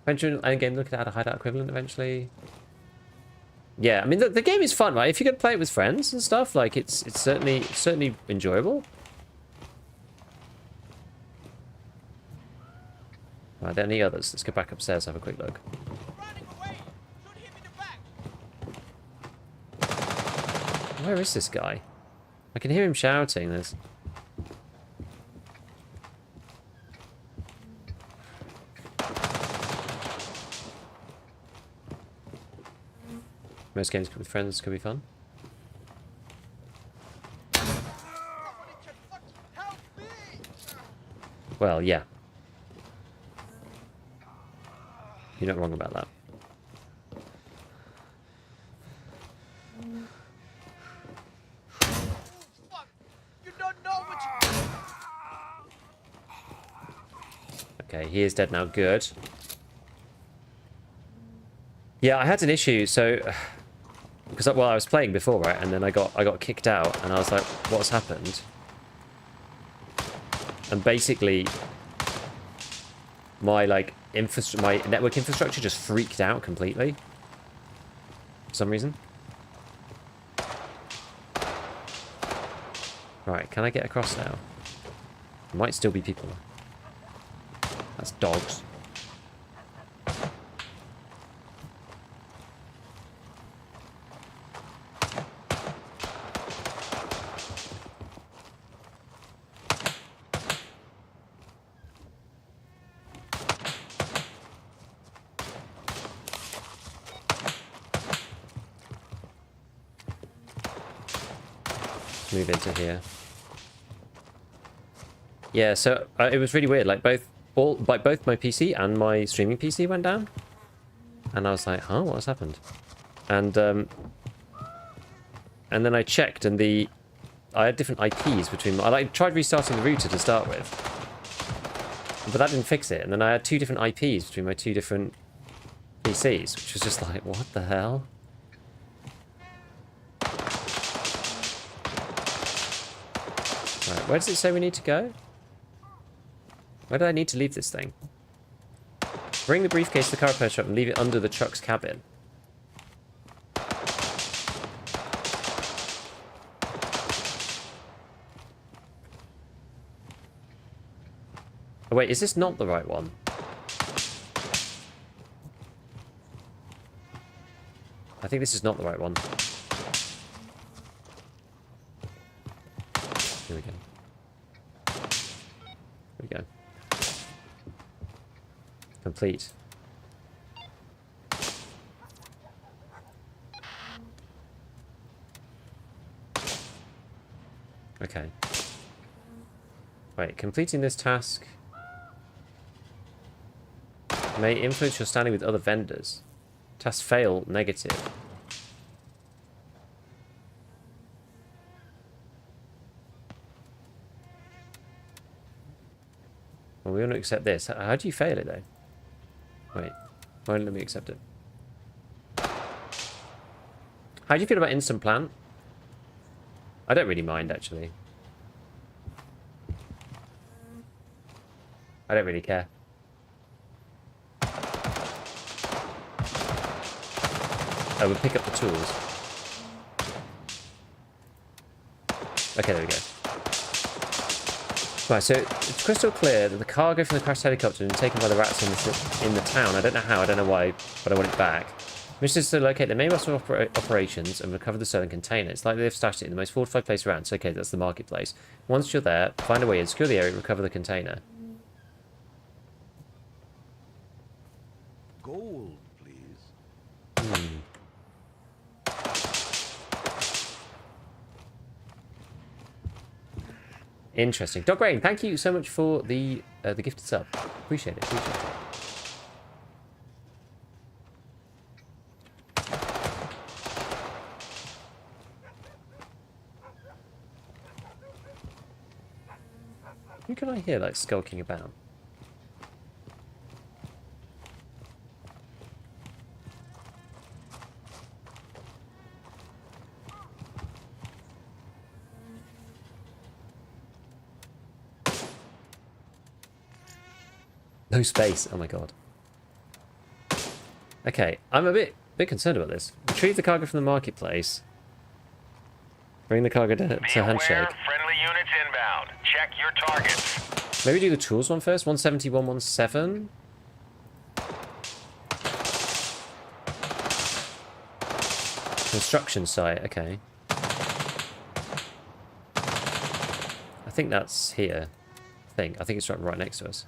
Eventually, endgame looking at a hideout equivalent eventually. Yeah, I mean the game is fun, right? If you could play it with friends and stuff, like it's certainly enjoyable. Right, are there any others? Let's go back upstairs, have a quick look. Where is this guy? I can hear him shouting. There's... Most games with friends could be fun. Well, yeah. You're not wrong about that. Okay, he is dead now. Good. Yeah, I had an issue. So, because well, I was playing before, right, and then I got kicked out, and I was like, "What's happened?" And basically, my my network infrastructure just freaked out completely for some reason. Right, can I get across now? There might still be people. That's dogs. Move into here. Yeah, so it was really weird. Like both my PC and my streaming PC went down, and I was like, "Huh, what has happened?" And then I checked, and I had different IPs between. I tried restarting the router to start with, but that didn't fix it. And then I had two different IPs between my two different PCs, which was just like, what the hell? Right, where does it say we need to go? Where do I need to leave this thing? Bring the briefcase to the car repair shop and leave it under the truck's cabin. Oh wait, is this not the right one? think this is not the right one. Here we go. Here we go. Complete. Okay. Wait, completing this task may influence your standing with other vendors. Task fail, negative. Well, we want to accept this. How do you fail it, though? Wait, why don't let me accept it? How do you feel about instant plant? I don't really mind, actually. I don't really care. Oh, we'll pick up the tools. Okay, there we go. Right, so it's crystal clear that the cargo from the crashed helicopter has been taken by the rats in the town. I don't know how, I don't know why, but I want it back. Mission is to locate the main muscle operations and recover the stolen container. It's likely they've stashed it in the most fortified place around, so okay, that's the marketplace. Once you're there, find a way in, secure the area, and recover the container. Gold, please. Interesting. Doc Rain, thank you so much for the gifted sub. Appreciate it. Appreciate it. Who can I hear like skulking about? No space. Oh my god. Okay, I'm a bit concerned about this. Retrieve the cargo from the marketplace. Bring the cargo to handshake. Friendly units inbound. Check your targets. Maybe do the tools one first. 170, 117. Construction site. Okay. I think that's here. I think it's right next to us.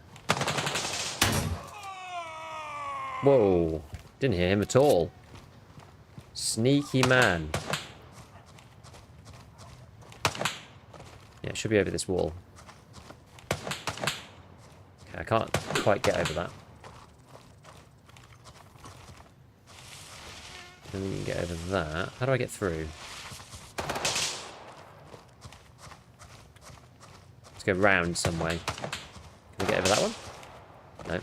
Whoa. Didn't hear him at all. Sneaky man. Yeah, it should be over this wall. Okay, I can't quite get over that. And then you can get over that. How do I get through? Let's go round some way. Can we get over that one? No.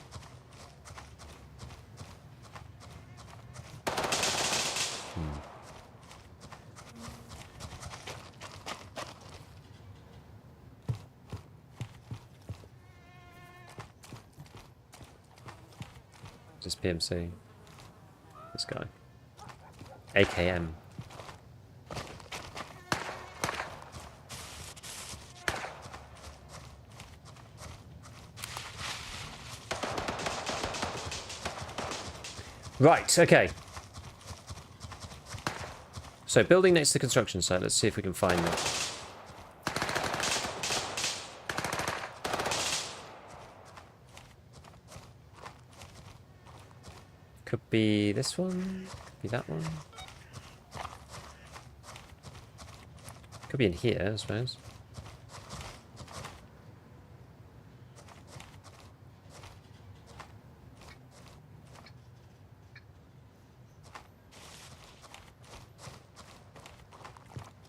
Just PMC. This guy. AKM. Right, okay. So, building next to the construction site. Let's see if we can find that. Could be this one. Could be that one. Could be in here, I suppose.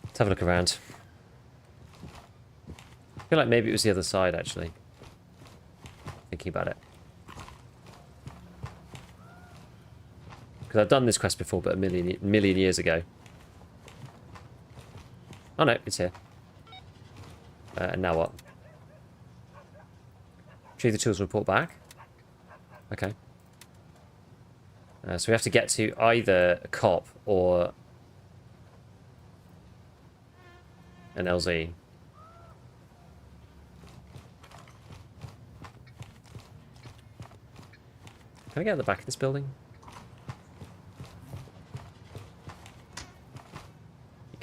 Let's have a look around. I feel like maybe it was the other side, actually. Thinking about it. Because I've done this quest before, but a million years ago. Oh no, it's here. And now what? Retrieve the tools and report back. Okay. So we have to get to either a cop or an LZ. Can I get at the back of this building?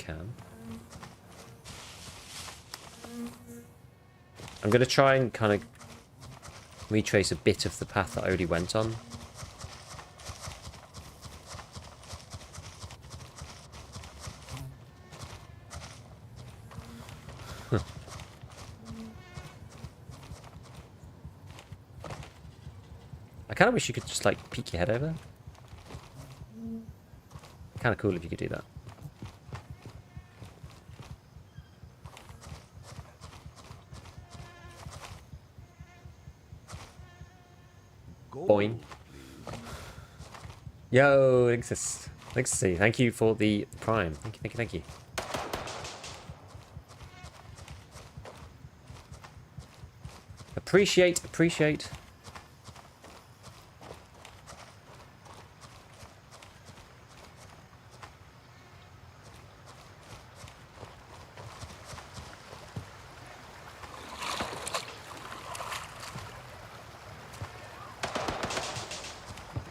can. I'm going to try and kind of retrace a bit of the path that I already went on. I kind of wish you could just, like, peek your head over. Kind of cool if you could do that. Boing. Yo, Exist. Thank you for the prime. Thank you. Appreciate.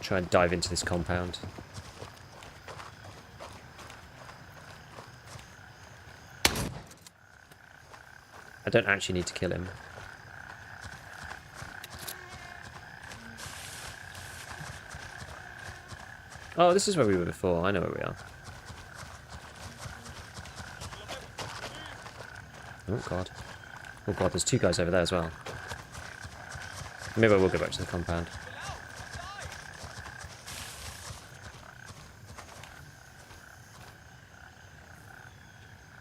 Try and dive into this compound. I don't actually need to kill him. Oh, this is where we were before. I know where we are. Oh god. Oh god, there's two guys over there as well. Maybe I will go back to the compound.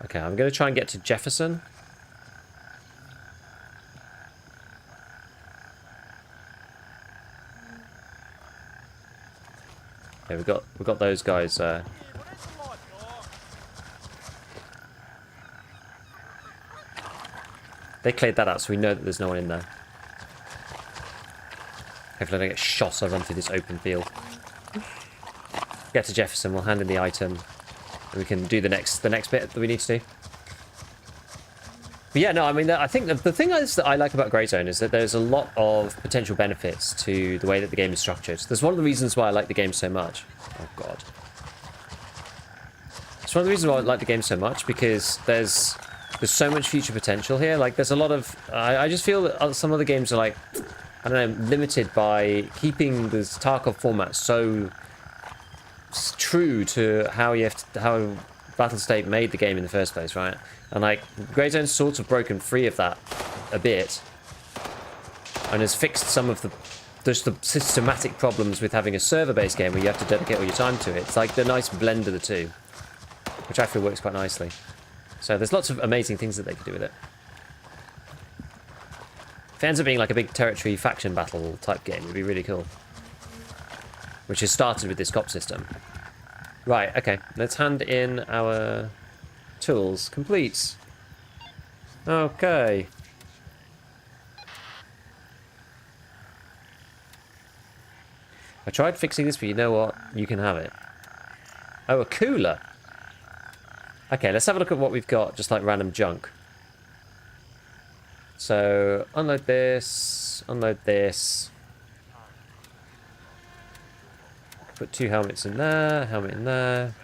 Okay, I'm going to try and get to Jefferson. Okay, we've got those guys. They cleared that out, so we know that there's no one in there. Hopefully I don't get shot as I run through this open field. Get to Jefferson, we'll hand in the item. And we can do the next bit that we need to do. But yeah, no, I mean, I think the thing is that I like about Grey Zone is that there's a lot of potential benefits to the way that the game is structured. That's one of the reasons why I like the game so much. Oh, God. It's one of the reasons why I like the game so much, because there's so much future potential here. Like, there's a lot of... I just feel that some other games are, like, I don't know, limited by keeping this Tarkov format so true to how Battlestate made the game in the first place, right? And like Grey Zone's sort of broken free of that a bit, and has fixed some of the systematic problems with having a server-based game where you have to dedicate all your time to it. It's like the nice blend of the two, which I feel works quite nicely. So there's lots of amazing things that they could do with it. If it ends up being like a big territory faction battle type game, it would be really cool. Which has started with this cop system. Right, okay. Let's hand in our tools. Complete. Okay. I tried fixing this, but you know what? You can have it. Oh, a cooler. Okay, let's have a look at what we've got. Just like random junk. So, unload this. Unload this. Put 2 helmets in there, helmet in there,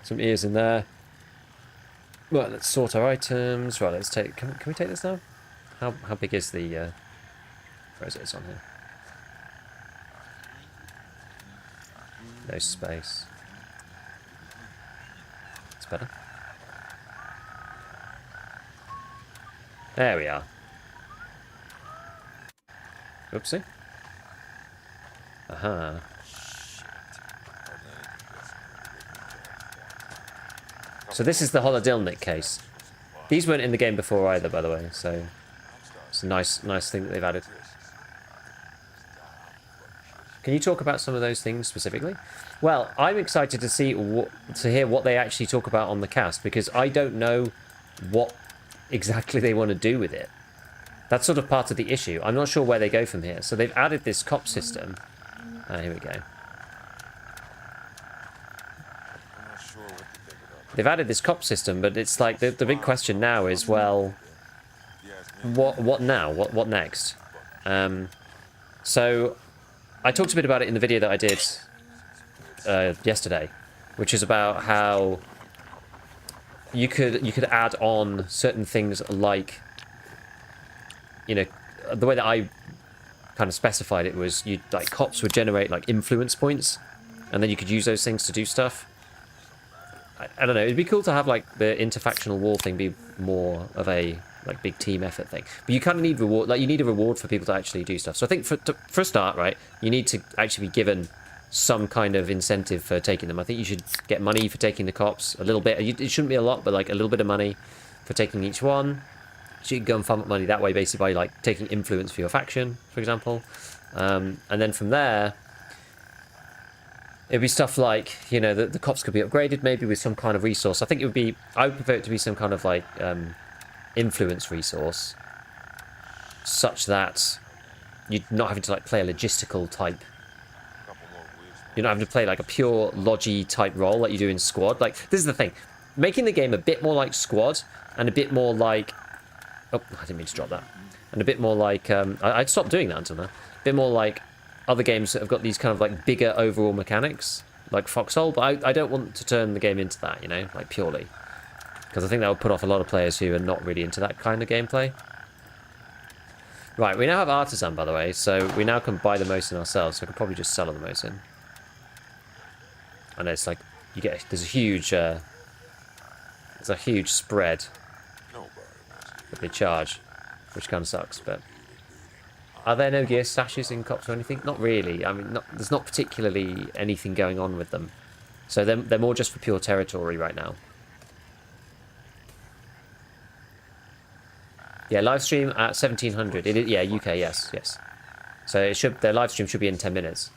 some ears in there. Right, let's sort our items. Right, let's take... Can we take this now? How big is the... where is it? On here. No space. It's better. There we are. Oopsie. Aha. So this is the Holodilnik case. These weren't in the game before either, by the way, so it's a nice thing that they've added. Can you talk about some of those things specifically? Well, I'm excited to see to hear what they actually talk about on the cast, because I don't know what exactly they want to do with it. That's sort of part of the issue. I'm not sure where they go from here. So they've added this cop system. Here we go. They've added this cop system, but it's like the big question now is, well, what now? What next? So I talked a bit about it in the video that I did yesterday, which is about how you could add on certain things like, you know, the way that I kind of specified it was you like cops would generate like influence points, and then you could use those things to do stuff. I don't know. It'd be cool to have like the interfactional war thing be more of a like big team effort thing. But you kind of need reward. Like you need a reward for people to actually do stuff. So I think for a start, right, you need to actually be given some kind of incentive for taking them. I think you should get money for taking the cops, a little bit. It shouldn't be a lot, but like a little bit of money for taking each one. So you can go and farm up money that way, basically by like taking influence for your faction, for example. And then from there, it'd be stuff like, you know, the cops could be upgraded maybe with some kind of resource. I think it would be, I would prefer it to be some kind of like influence resource, such that you're not having to like play a logistical type. You're not having to play like a pure logi type role like you do in Squad. Like, this is the thing. Making the game a bit more like Squad and a bit more like... Oh, I didn't mean to drop that. And a bit more like... I'd stopped doing that until now. A bit more like other games that have got these kind of like bigger overall mechanics, like Foxhole, but I don't want to turn the game into that, you know, like purely. Because I think that would put off a lot of players who are not really into that kind of gameplay. Right, we now have Artisan, by the way, so we now can buy the Mosin ourselves, so I could probably just sell on the Mosin. I know it's like, you get, there's a huge spread that they charge, which kind of sucks, but... Are there no gear stashes in cops or anything? Not really. I mean, there's not particularly anything going on with them. So they're more just for pure territory right now. Yeah, live stream at 1700. Yeah, UK, yes. So it should, their live stream should be in 10 minutes.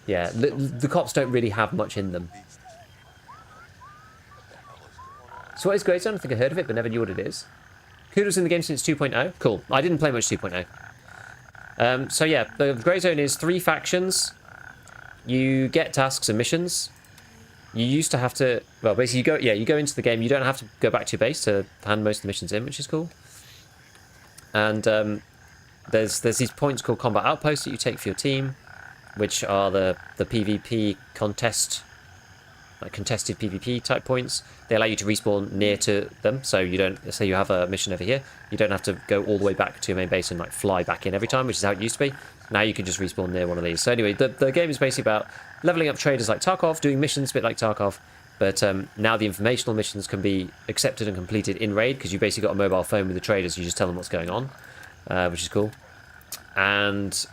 Yeah, the cops don't really have much in them. So what is Grey Zone? I think I heard of it, but never knew what it is. Kudos in the game since 2.0. Cool. I didn't play much 2.0. So yeah, the Grey Zone is 3 factions. You get tasks and missions. You used to have to... Well, basically, you go into the game. You don't have to go back to your base to hand most of the missions in, which is cool. And there's these points called combat outposts that you take for your team, which are the PvP contest... like contested PvP type points. They allow you to respawn near to them, so you don't, say you have a mission over here, you don't have to go all the way back to your main base and like fly back in every time, which is how it used to be. Now you can just respawn near one of these. So anyway, the game is basically about leveling up traders like Tarkov, doing missions a bit like Tarkov, but now the informational missions can be accepted and completed in raid, because you basically got a mobile phone with the traders, you just tell them what's going on, which is cool. And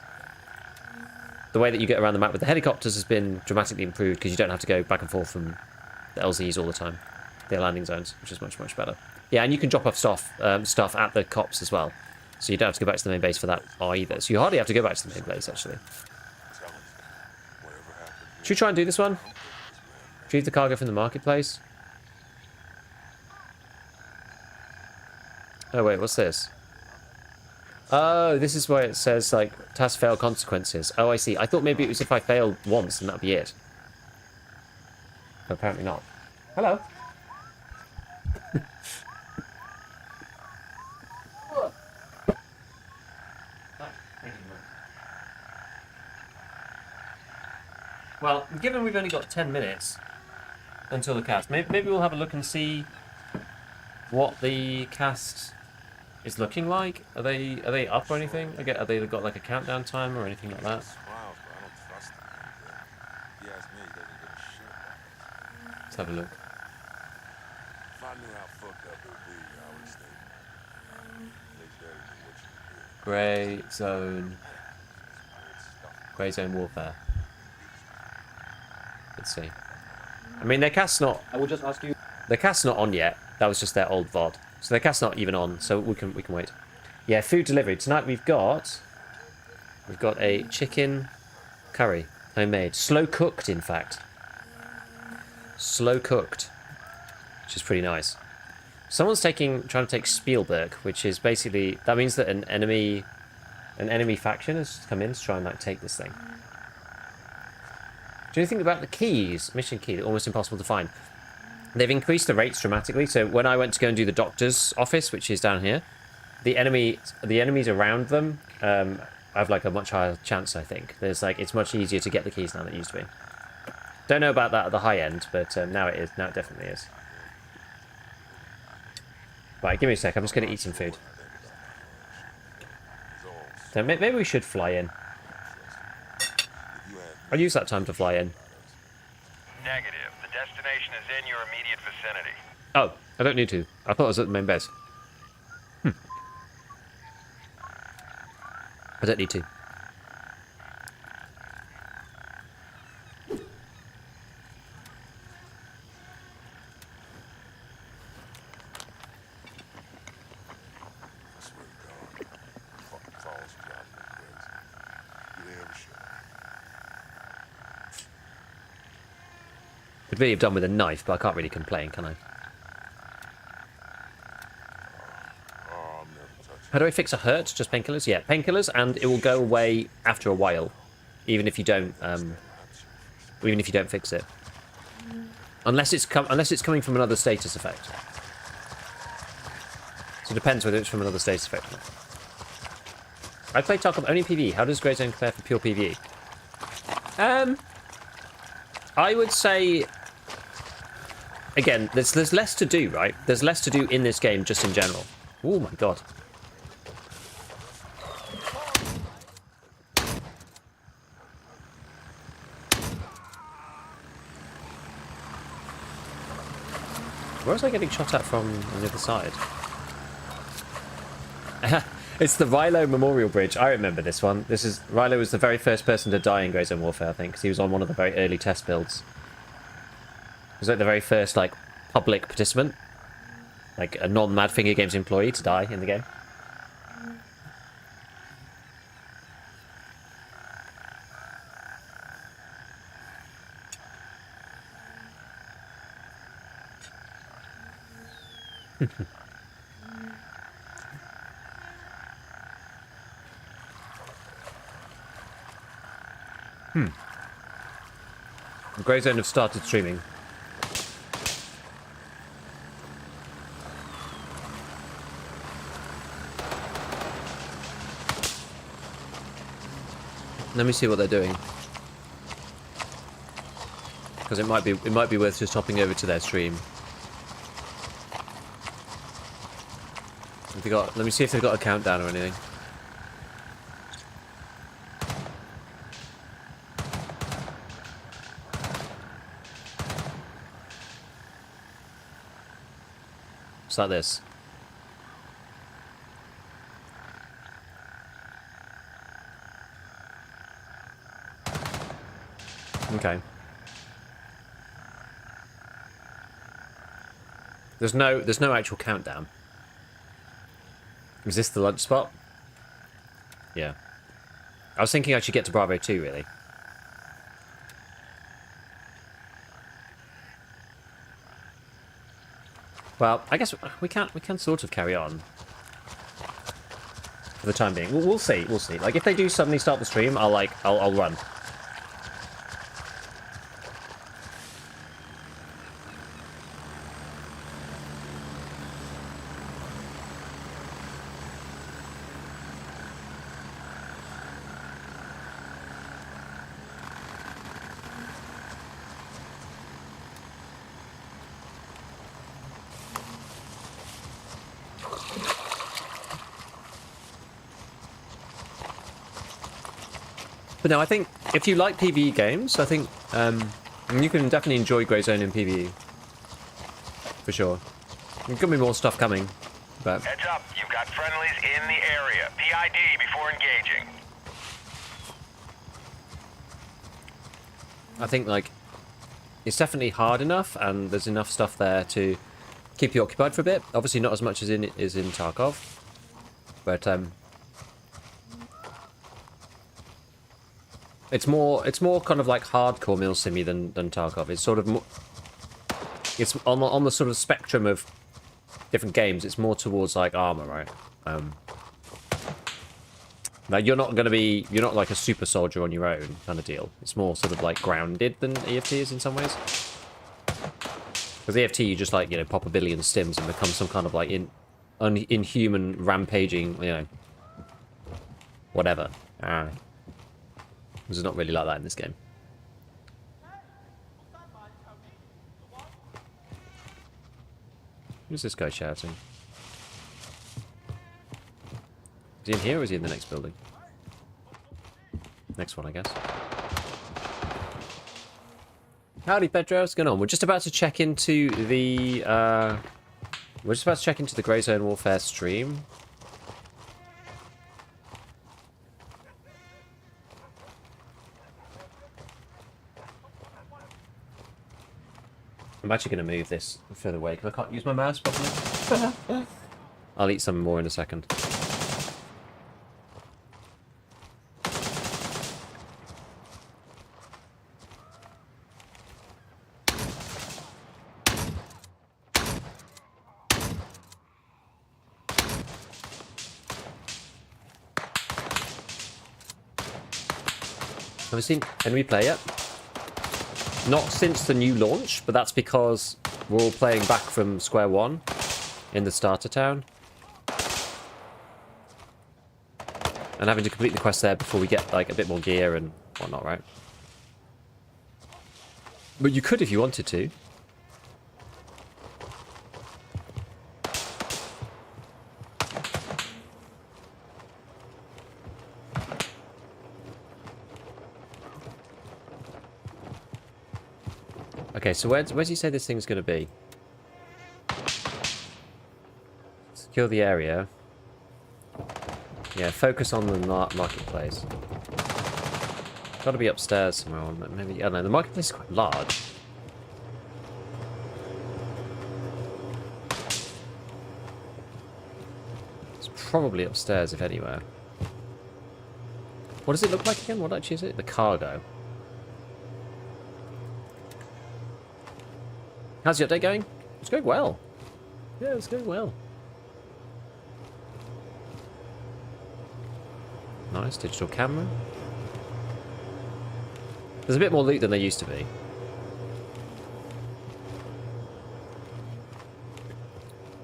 the way that you get around the map with the helicopters has been dramatically improved, because you don't have to go back and forth from the LZs all the time, their landing zones, which is much, much better. Yeah, and you can drop off stuff at the cops as well, so you don't have to go back to the main base for that either. So you hardly have to go back to the main base, actually. Should we try and do this one? Retrieve the cargo from the marketplace. Oh wait, what's this? Oh, this is where it says, like, task fail consequences. Oh, I see. I thought maybe it was if I failed once and that'd be it. But apparently not. Hello. Well, given we've only got 10 minutes until the cast, maybe we'll have a look and see what the cast is looking like. Are they up or anything? Have they got like a countdown timer or anything like that? Let's have a look. Grey Zone Warfare. Let's see. I mean, their cast's not... I will just ask you... Their cast's not on yet. That was just their old VOD. So their cast's not even on, so we can wait. Yeah, food delivery. Tonight we've got a chicken curry, homemade. Slow cooked, in fact. Slow cooked. Which is pretty nice. Someone's trying to take Spielberg, which is basically... That means that an enemy faction has come in to try and like take this thing. Do you think about the keys? Mission key, almost impossible to find. They've increased the rates dramatically. So when I went to go and do the doctor's office, which is down here, the enemies around them have like a much higher chance. I think it's much easier to get the keys now than it used to be. Don't know about that at the high end, but now it is. Now it definitely is. Right, give me a sec. I'm just going to eat some food. So maybe we should fly in. I'll use that time to fly in. Negative. The destination is in your immediate vicinity. Oh, I don't need to. I thought I was at the main base. I don't need to. Could really have done with a knife, but I can't really complain, can I? How do I fix a hurt? Just painkillers? Yeah, painkillers, and it will go away after a while, even if you don't fix it. Unless it's coming from another status effect. So it depends whether it's from another status effect or not. I play Tarkov only PvE. How does Grey Zone compare for pure PvE? I would say, again, there's less to do, right? There's less to do in this game just in general. Oh my god. Where was I getting shot at from on the other side? It's the Rilo Memorial Bridge. I remember this one. Rilo was the very first person to die in Grey Zone Warfare, I think, because he was on one of the very early test builds. He was like the very first, like, public participant. Like, a non-Mad Finger Games employee to die in the game. Grey Zone have started streaming. Let me see what they're doing, because it might be worth just hopping over to their stream. Let me see if they've got a countdown or anything. It's like this. Okay. There's no actual countdown. Is this the lunch spot? Yeah. I was thinking I should get to Bravo 2, really. Well, I guess we can sort of carry on for the time being. We'll see. We'll see. Like, if they do suddenly start the stream, I'll run. But no, I think if you like PvE games, I think you can definitely enjoy Grey Zone in PvE. For sure. There's going to be more stuff coming, but... Heads up, you've got friendlies in the area. PID before engaging. I think, like, it's definitely hard enough, and there's enough stuff there to keep you occupied for a bit. Obviously not as much as in Tarkov, but it's more kind of like hardcore mill simmy than Tarkov. It's sort of more, it's on the sort of spectrum of different games. It's more towards like armor, right? Now you're not like a super soldier on your own kind of deal. It's more sort of like grounded than EFT is in some ways. Because EFT, you just like, you know, pop a billion stims and become some kind of like inhuman rampaging, you know, whatever. This is not really like that in this game. Who's this guy shouting? Is he in here or is he in the next building? Next one, I guess. Howdy, Pedro. What's going on? We're just about to check into the Grey Zone Warfare stream. I'm actually going to move this further away because I can't use my mouse properly. I'll eat some more in a second. Have you seen enemy play yet? Not since the new launch, but that's because we're all playing back from square one in the starter town. And having to complete the quest there before we get like a bit more gear and whatnot, right? But you could if you wanted to. Okay, so where's he say this thing's going to be? Secure the area. Yeah, focus on the marketplace. Got to be upstairs somewhere. Maybe, I don't know. The marketplace is quite large. It's probably upstairs, if anywhere. What does it look like again? What actually is it? The cargo. How's the update going? It's going well. Yeah, it's going well. Nice digital camera. There's a bit more loot than there used to be.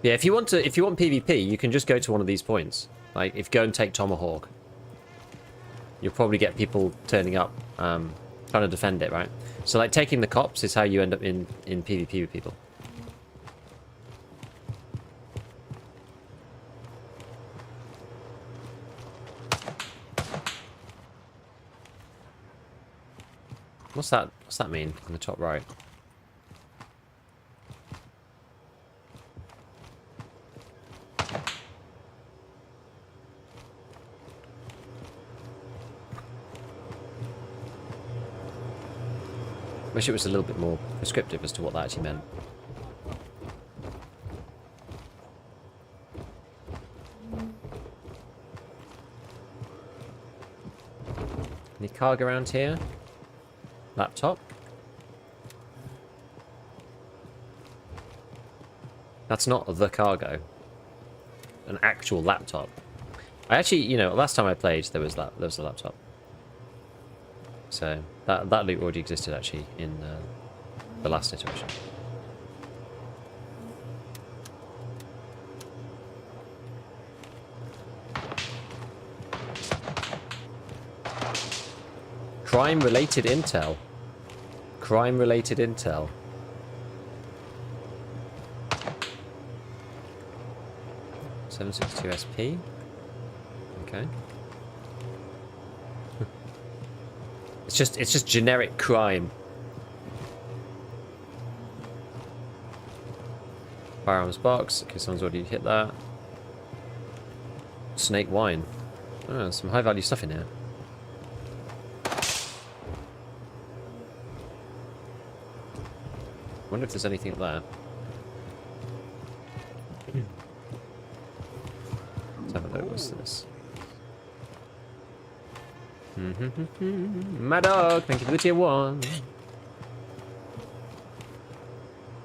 Yeah, if you want PvP, you can just go to one of these points. Like, if you go and take Tomahawk, you'll probably get people turning up, trying to defend it, right? So, like, taking the cops is how you end up in PvP with people. What's that mean in the top right? Wish it was a little bit more prescriptive as to what that actually meant. Any cargo around here? Laptop? That's not the cargo. An actual laptop. I actually, you know, last time I played, there was a laptop. So that loot already existed actually in the last iteration. Crime-related intel. Crime-related intel. .762 SP. Okay. It's just generic crime. Firearms box. Okay, someone's already hit that. Snake wine. Oh, some high value stuff in here. Wonder if there's anything up there. Let's have a look. What's this? My dog, thank you for the tier 1.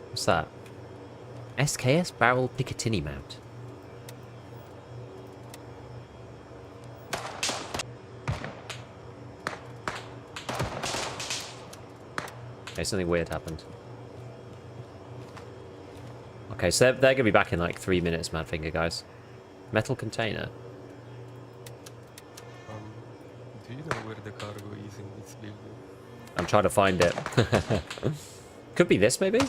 What's that? SKS barrel Picatinny mount. Okay, something weird happened. Okay, so they're going to be back in like 3 minutes, Madfinger, guys. Metal container. Do you know where the cargo is in this building? I'm trying to find it. Could be this, maybe?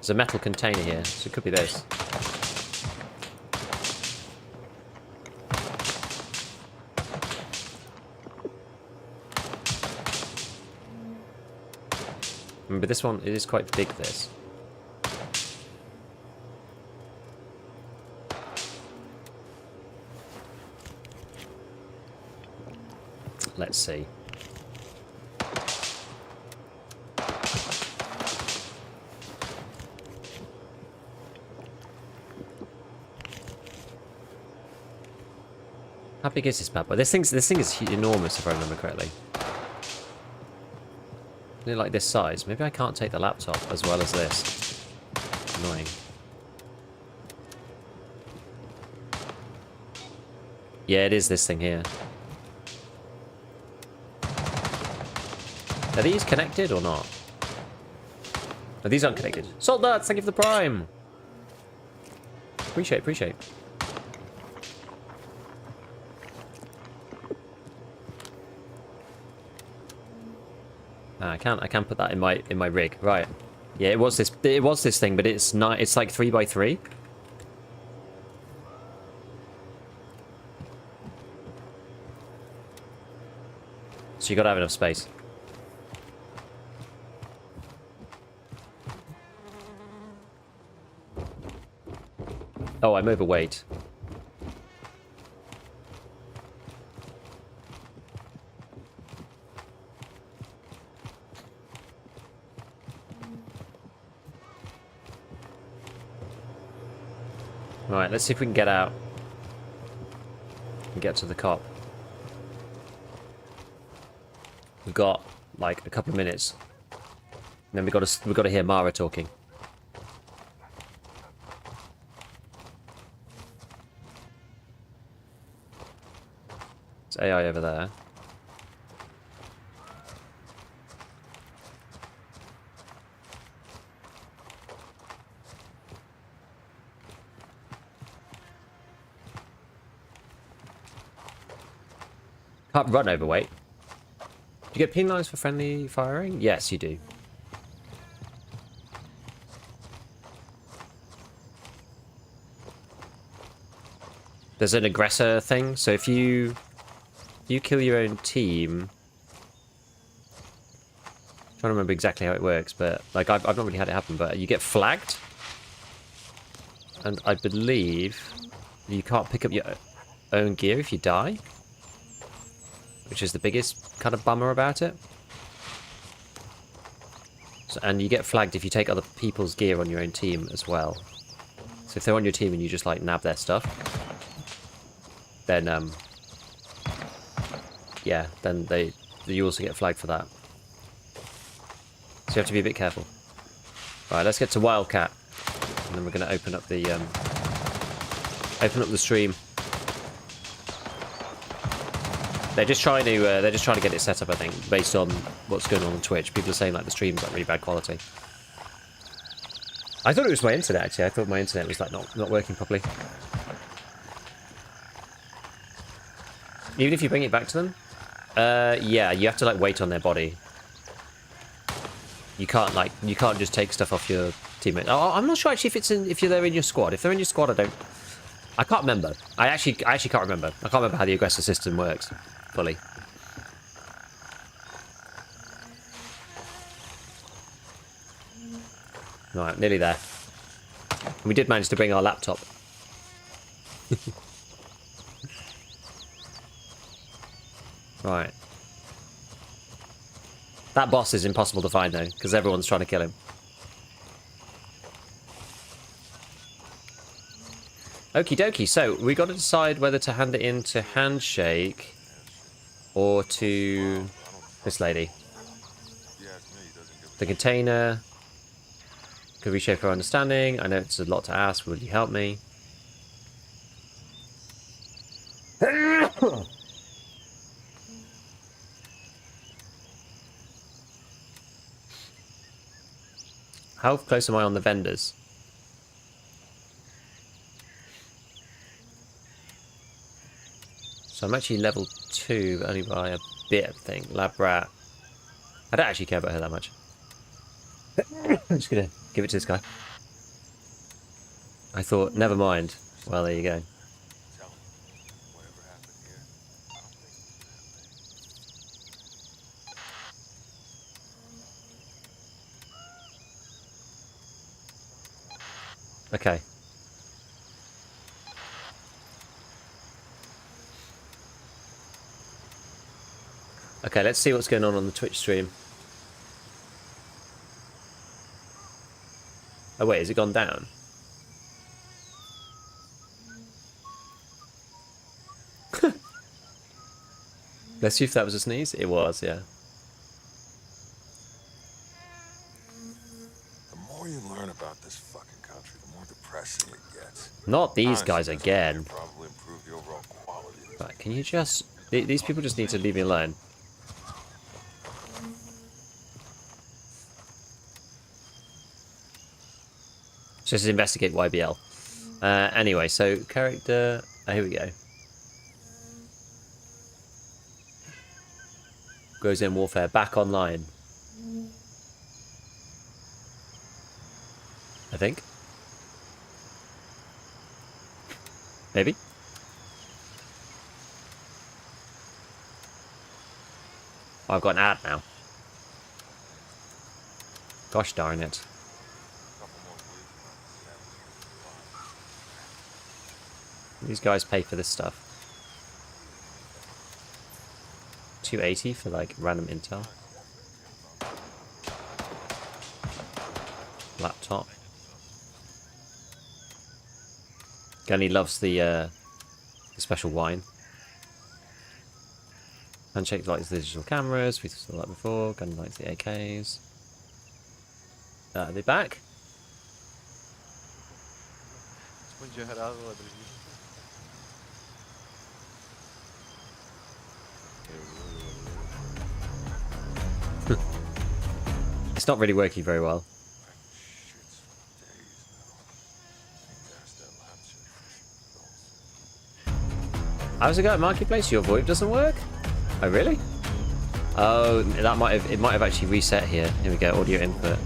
There's a metal container here, so it could be this. Remember, this one, it is quite big, this. Let's see. How big is this bad boy? This thing is enormous, if I remember correctly. Near like this size. Maybe I can't take the laptop as well as this. Annoying. Yeah, it is this thing here. Are these connected or not? No, these aren't connected. Salt nuts, thank you for the prime. Appreciate. I can't put that in my rig. Right. Yeah, it was this thing, but it's not. It's like 3x3. So you gotta have enough space. Oh, I'm overweight. Right, let's see if we can get out and get to the cop. We've got like a couple of minutes, and then we've got to hear Mara talking. There's AI over there. Can't run overweight. Do you get penalised for friendly firing? Yes, you do. There's an aggressor thing, so if you kill your own team... I'm trying to remember exactly how it works, but like I've not really had it happen, but you get flagged. And I believe you can't pick up your own gear if you die. Which is the biggest kind of bummer about it. So, and you get flagged if you take other people's gear on your own team as well. So if they're on your team and you just like nab their stuff, then yeah, then you also get flagged for that. So you have to be a bit careful. Right, let's get to Wildcat, and then we're going to open up the stream. They're just trying to get it set up, I think, based on what's going on Twitch. People are saying like the stream's like really bad quality. I thought it was my internet actually. I thought my internet was like not working properly. Even if you bring it back to them, yeah, you have to like wait on their body. You can't just take stuff off your teammate. Oh, I'm not sure actually if they're in your squad. If they're in your squad, I can't remember. I actually can't remember. I can't remember how the aggressor system works fully. Right, nearly there. And we did manage to bring our laptop. Right. That boss is impossible to find though, because everyone's trying to kill him. Okie dokie, so we got to decide whether to hand it in to Handshake or to this lady. The container could reshape her understanding. I know it's a lot to ask. Will you help me? How close am I on the vendors? So I'm actually level 2, but only by a bit, I think. Lab rat. I don't actually care about her that much. I'm just gonna give it to this guy. I thought, never mind. Well, there you go. Tell me, whatever happened here, I don't think it was that Okay. bad. Okay, let's see what's going on the Twitch stream. Oh wait, has it gone down? Let's see if that was a sneeze. It was, yeah. The more you learn about this fucking country, the more depressing it gets. Not these Honestly, guys this again. would probably improve the overall quality of this. Right, can you just... These people just need to leave me alone. So this is investigate YBL. Anyway, so character... Oh, here we go. Grows in Warfare, back online. I think. Maybe. Oh, I've got an ad now. Gosh darn it. These guys pay for this stuff. 280 for like random intel. Laptop. Gunny loves the special wine. Handshake likes the digital cameras. We saw that before. Gunny likes the AKs. Are they back? It's not really working very well. How's it go at Marketplace? Your VoIP doesn't work? Oh really? Oh, that might have actually reset here. Here we go, audio input.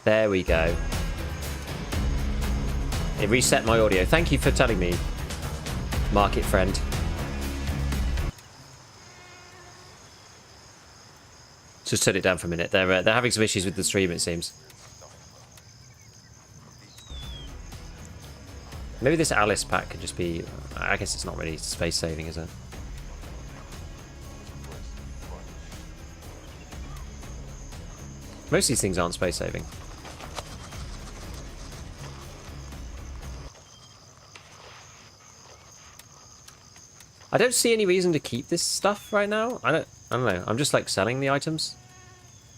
There we go. It reset my audio. Thank you for telling me, market friend. Just turn it down for a minute. They're having some issues with the stream, it seems. Maybe this Alice pack could just be... I guess it's not really space saving, is it? Most of these things aren't space saving. I don't see any reason to keep this stuff right now. I don't know. I'm just like selling the items.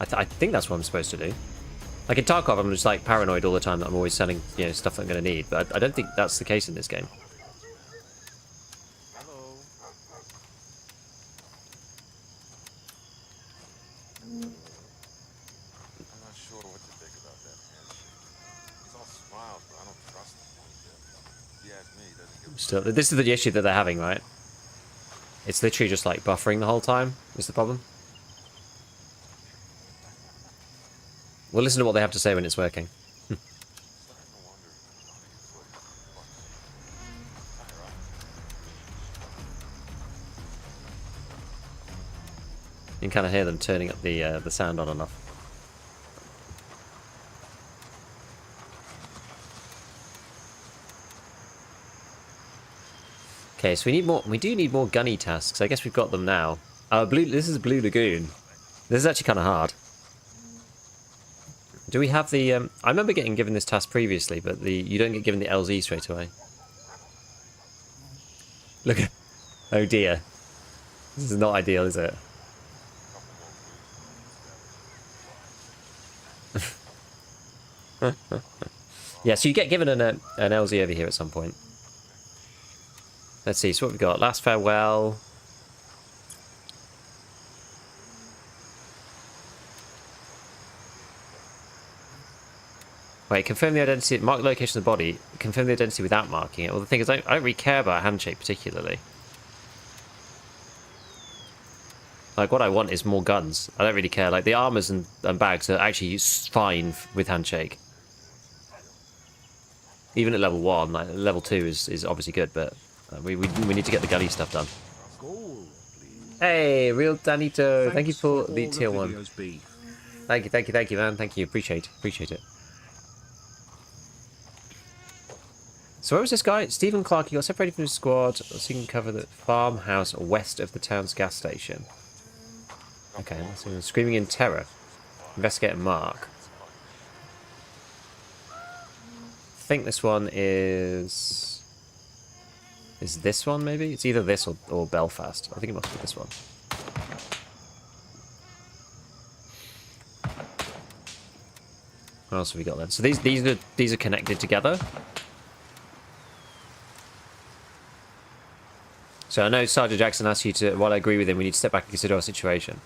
I think that's what I'm supposed to do. Like in Tarkov, I'm just like paranoid all the time that I'm always selling, you know, stuff that I'm going to need. But I don't think that's the case in this game. Hello. I'm not sure what to think about that handshake. He's all smiles, but I don't trust him. If you ask me, he doesn't give a Still, this is the issue that they're having, right? It's literally just like buffering the whole time. Is the problem? We'll listen to what they have to say when it's working. You can kind of hear them turning up the sound on and off. Okay, so we need more. We do need more gunny tasks. I guess we've got them now. This is Blue Lagoon. This is actually kind of hard. Do we have the... I remember getting given this task previously, but you don't get given the LZ straight away. Look at... Oh dear. This is not ideal, is it? Yeah, so you get given an LZ over here at some point. Let's see, so what we've got? Last Farewell... Wait, confirm the identity, mark the location of the body, confirm the identity without marking it. Well, the thing is, I don't really care about handshake particularly. Like, what I want is more guns. I don't really care. Like, the armors and bags are actually fine with handshake. Even at level 1, like, level 2 is obviously good, but we need to get the gunny stuff done. Gold, please. Hey, real Danito, thank you Thanks for for the all tier the 1. videos, Beef. Thank you, man. Thank you. Appreciate it. So where was this guy? Stephen Clark, he got separated from his squad so he can cover the farmhouse west of the town's gas station. Okay, so screaming in terror. Investigate and mark. I think this one is this one, maybe? It's either this or Belfast. I think it must be this one. What else have we got then? So these are connected together. So I know Sergeant Jackson asked you to, while I agree with him, we need to step back and consider our situation.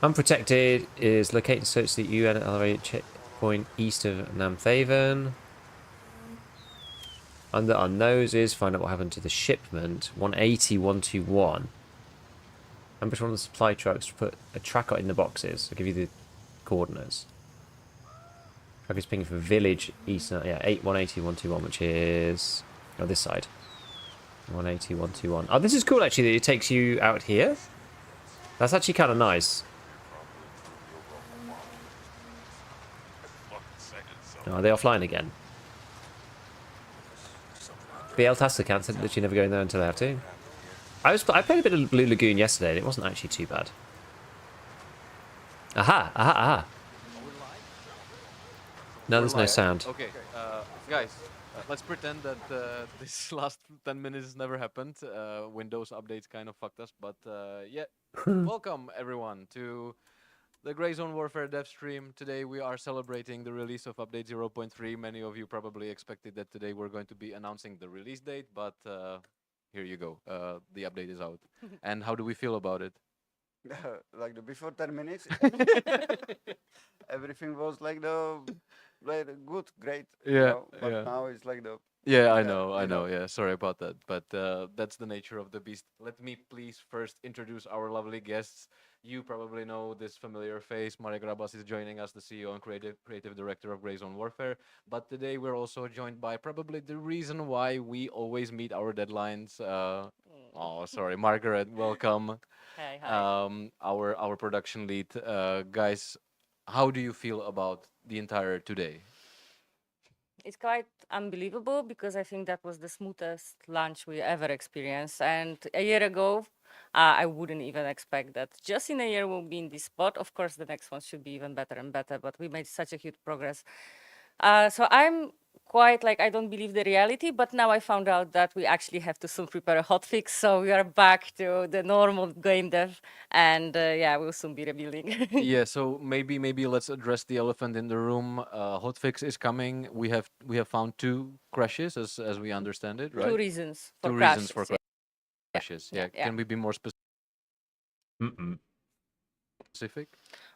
Unprotected is locate and search the UN elevated checkpoint east of Namthaven. Under our noses, find out what happened to the shipment. 180, 121. Ambush one of the supply trucks to put a tracker in the boxes. I'll give you the coordinates. Track is pinging for village east, yeah, 180, 121, which is this side. 180, 121. Oh, this is cool actually that it takes you out here. That's actually kind of nice. Oh, are they offline again? BL Tasker cancelled, literally never going there until they have to. I played a bit of Blue Lagoon yesterday and it wasn't actually too bad. Aha. No, there's no sound. Okay, guys, let's pretend that this last 10 minutes never happened. Windows updates kind of fucked us, but yeah. Welcome everyone to the Grey Zone Warfare dev stream. Today we are celebrating the release of update 0.3. Many of you probably expected that today we're going to be announcing the release date, but here you go. The update is out. And how do we feel about it? Like the before 10 minutes, everything was like good, great. But now it's like the I know. Yeah, sorry about that. But that's the nature of the beast. Let me please first introduce our lovely guests. You probably know this familiar face. Marek Grabas is joining us, the CEO and creative director of Grey Zone Warfare. But today we're also joined by probably the reason why we always meet our deadlines. Sorry, Margaret, welcome. Hi. Our production lead. Guys, how do you feel about the entire today? It's quite unbelievable because I think that was the smoothest launch we ever experienced. And a year ago, I wouldn't even expect that. Just in a year, we'll be in this spot. Of course, the next one should be even better and better, but we made such a huge progress. So I'm quite like, I don't believe the reality, but now I found out that we actually have to soon prepare a hotfix. So we are back to the normal game dev, and we'll soon be rebuilding. Yeah, so maybe let's address the elephant in the room. Hotfix is coming. We have found 2 crashes as we understand it, right? 2 reasons for Two crashes. reasons for crashes. Yeah. Can we be more specific?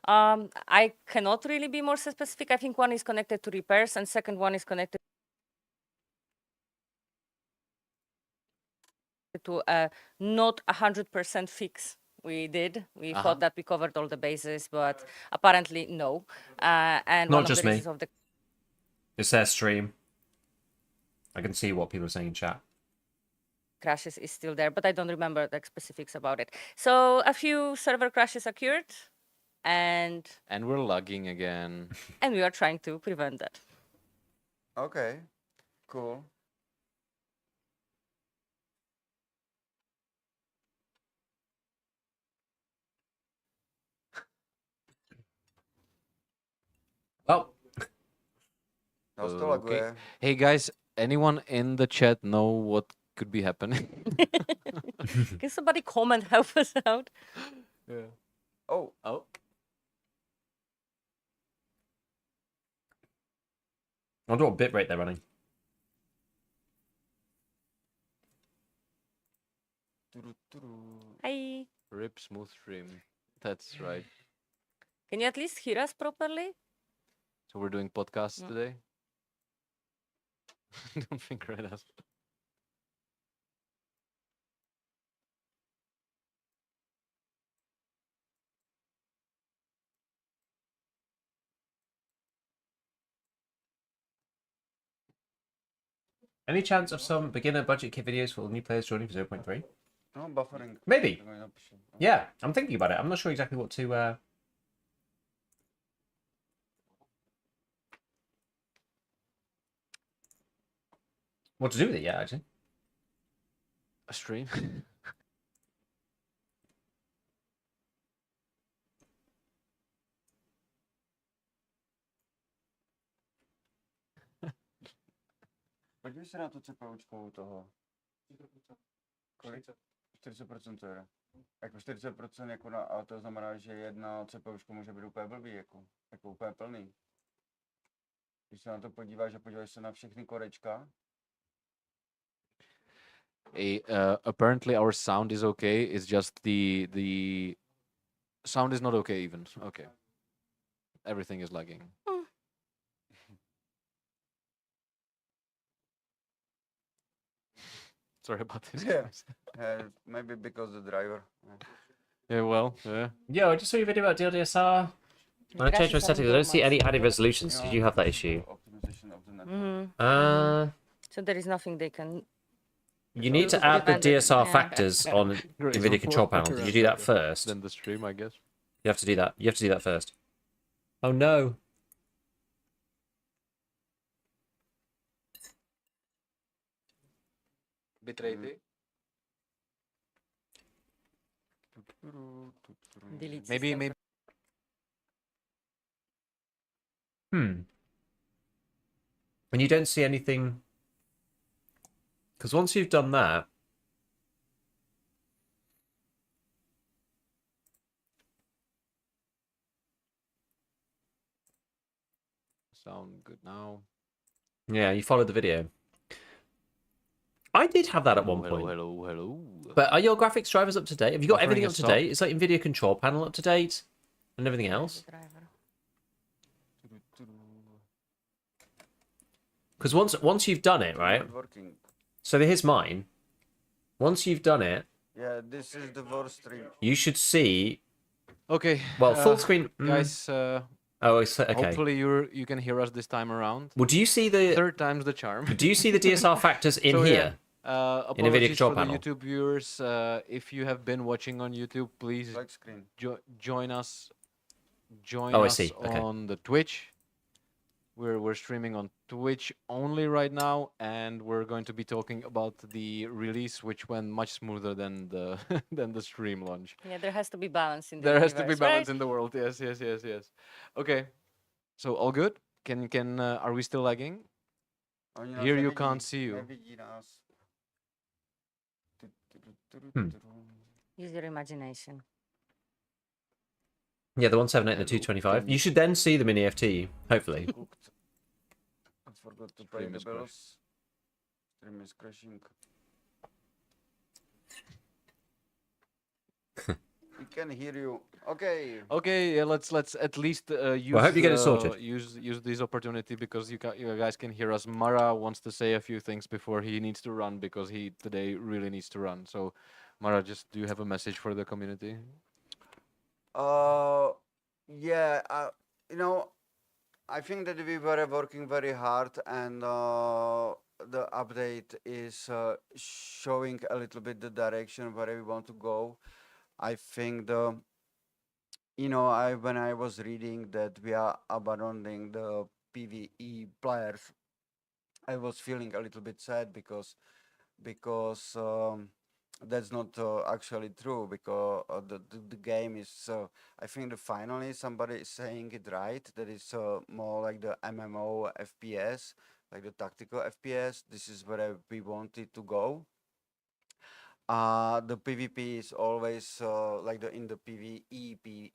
I cannot really be more specific. I think one is connected to repairs and second one is connected to a not 100% fix we did. We thought that we covered all the bases, but apparently no. And Not one just of the me. reasons of the It's their stream. I can see what people are saying in chat. crashes is still there, but I don't remember the specifics about it. So a few server crashes occurred, and we're lagging again. and we are trying to prevent that. okay, cool. Oh. No, still Okay. Hey guys, anyone in the chat know what could be happening? Can somebody comment, help us out? Yeah. Oh, I wonder what bitrate they're running. Hi. Rip smooth stream. That's right. Can you at least hear us properly? So we're doing podcasts today? Don't think right us. Any chance of some beginner budget kit videos for new players joining for 0.3? No, buffering. Maybe. Tego nie napiszę. No. Yeah, I'm thinking about it. I'm not sure exactly what to. What to do with it yet, actually. A stream. Podívej se na to CPUčko u toho. Kolik? 40% to je. Jako 40% jako na, ale to znamená, že jedna CPUčko může být úplně blbý, jako úplně plný. Když se na to podíváš a podíváš se na všechny korečka. Apparently our sound is okay. It's just the sound is not okay even. Okay. Everything is lagging. Sorry about this. Yeah. guys. Maybe because the driver. Yeah, well, yeah. Yo, I just saw your video about DLSR. When I changed my settings, I don't see any added resolutions. Did you have that issue? Optimization of the network. So there is nothing they can. You need to add the DSR factors on Great. NVIDIA control panel. Did you do that first? Then the stream, I guess. You have to do that. You have to do that first. Oh no. Bitrate. Delete Maybe system. maybe And you don't see anything. Because once you've done that. sound good now. Yeah, you followed the video. I did have that at one point. Hello. But are your graphics drivers up to date? Have you got Buffering everything up is to stopped. date? It's like NVIDIA control panel up to date and everything else? Driver. Because once you've done it, right? Not working. So here's mine. Once you've done it, Yeah, this is the worst stream. you should see. Okay. Well, full screen. Guys, Oh, okay. hopefully you can hear us this time around. Well, do you see the? Third time's the charm. Do you see the DSR factors in So, yeah, here? apologies NVIDIA control for panel. the YouTube viewers. If you have been watching on YouTube, please Black screen. join us. Join Oh, I us see. Okay. on the Twitch. We're streaming on Twitch only right now, and we're going to be talking about the release, which went much smoother than the than the stream launch. Yeah, there has to be balance in the There has to be universe, balance right? in the world. Yes. Okay, so all good. Can are we still lagging? Oni nás Here you nevidí, can't see you. Nevidí nás. Use your imagination. Yeah, the 178 and the 225. You should then see them in EFT, hopefully. Cooked. I forgot to pay Stream the is crashing. bills. Stream is crashing. We can hear you. Okay. Okay, yeah, let's at least use. Well, I hope you get it sorted. Use this opportunity because you guys can hear us. Mara wants to say a few things before he needs to run because he today really needs to run. So, Mara, just do you have a message for the community? Yeah, you know, I think that we were working very hard, and the update is showing a little bit the direction where we want to go. I think when I was reading that we are abandoning the PvE players, I was feeling a little bit sad because that's not actually true, because the game is I think that finally somebody is saying it right, that it's more like the MMO FPS, like the tactical FPS. This is where we wanted to go. The PvP is always like in the PvE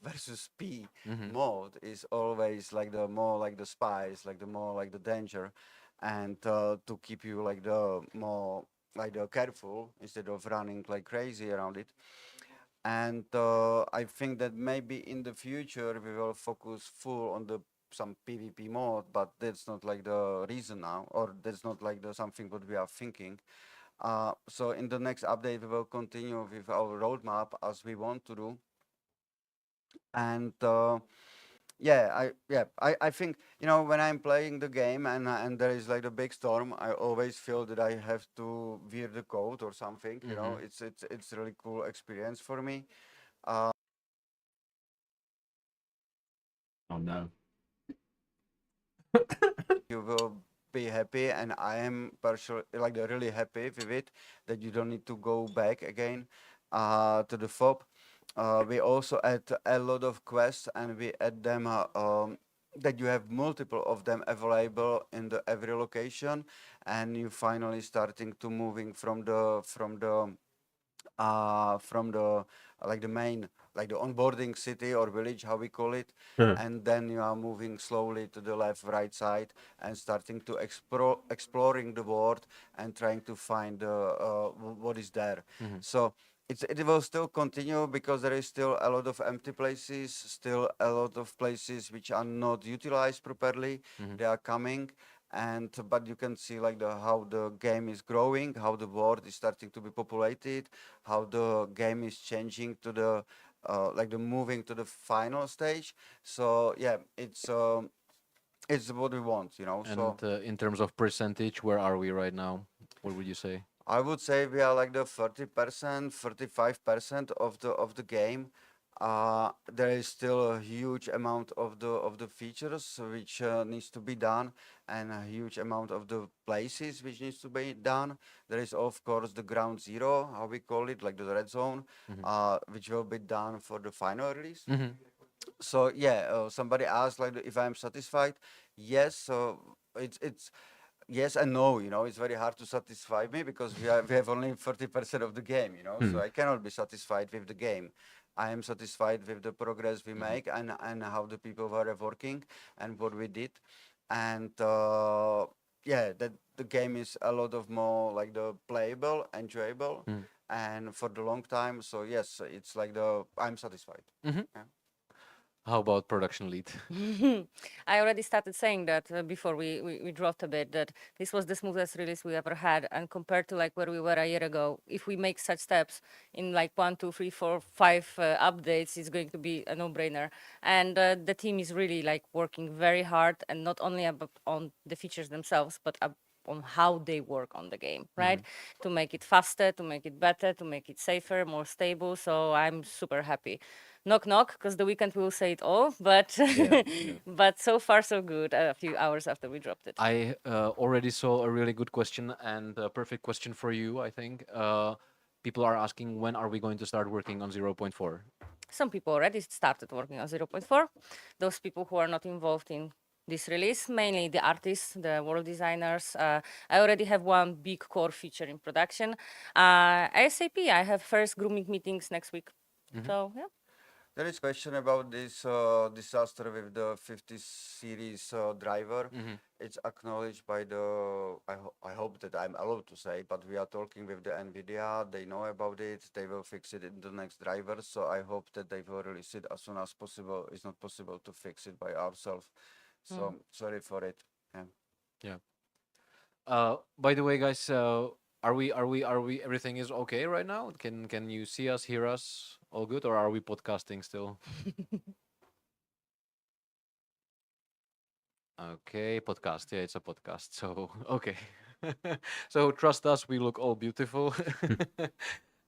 versus P mode is always like the more like the spies, like the more like the danger, and to keep you like the more like the careful instead of running like crazy around it. And I think that maybe in the future we will focus full on some PvP mode, but that's not like the reason now, or that's not like the something what we are thinking. So in the next update we will continue with our roadmap as we want to do, and I think when I'm playing the game and there is like a big storm, I always feel that I have to veer the code or something. It's really cool experience for me. Oh no. You will be happy, and I am personally like really happy with it that you don't need to go back again to the FOB. We also add a lot of quests, and we add them that you have multiple of them available in the every location, and you finally starting to moving from the like the main like the onboarding city or village, how we call it, and then you are moving slowly to the left right side and starting to exploring the world and trying to find what is there. So it will still continue because there is still a lot of empty places, still a lot of places which are not utilized properly. They are coming, and but you can see like how the game is growing, how the world is starting to be populated, how the game is changing to the like the moving to the final stage. So yeah, it's what we want. So And in terms of percentage, where are we right now? What would you say? I would say we are like the 30%, 35% of the game. There is still a huge amount of the features which needs to be done, and a huge amount of the places which needs to be done. There is of course the ground zero, how we call it, like the red zone, which will be done for the final release. So yeah, somebody asked like if I'm satisfied. Yes, so it's yes and no. It's very hard to satisfy me because we have only 30% of the game. So I cannot be satisfied with the game. I am satisfied with the progress we make and how the people were working and what we did, and yeah, that the game is a lot of more like the playable, enjoyable, and for the long time. So yes, it's like I'm satisfied. Yeah. How about production lead? I already started saying that before we dropped a bit, that this was the smoothest release we ever had, and compared to like where we were a year ago, if we make such steps in like 1, 2, 3, 4, 5 updates, it's going to be a no-brainer. And the team is really like working very hard, and not only on the features themselves, but on how they work on the game, right? To make it faster, to make it better, to make it safer, more stable. So I'm super happy. Knock knock, because the weekend will say it all. But but so far so good. A few hours after we dropped it. I already saw a really good question and a perfect question for you, I think. People are asking, when are we going to start working on 0.4? Some people already started working on 0.4. Those people who are not involved in this release, mainly the artists, the world designers. I already have one big core feature in production. ASAP, I have first grooming meetings next week. So yeah. There is question about this disaster with the 50 series driver. It's acknowledged by I hope that I'm allowed to say, but we are talking with the NVIDIA. They know about it. They will fix it in the next driver. So I hope that they will release it as soon as possible. It's not possible to fix it by ourselves. So sorry for it. Yeah. By the way, guys, are we everything is okay right now? Can you see us, hear us, all good, or are we podcasting still? Okay, podcast. Yeah, it's a podcast. So okay. So trust us, we look all beautiful.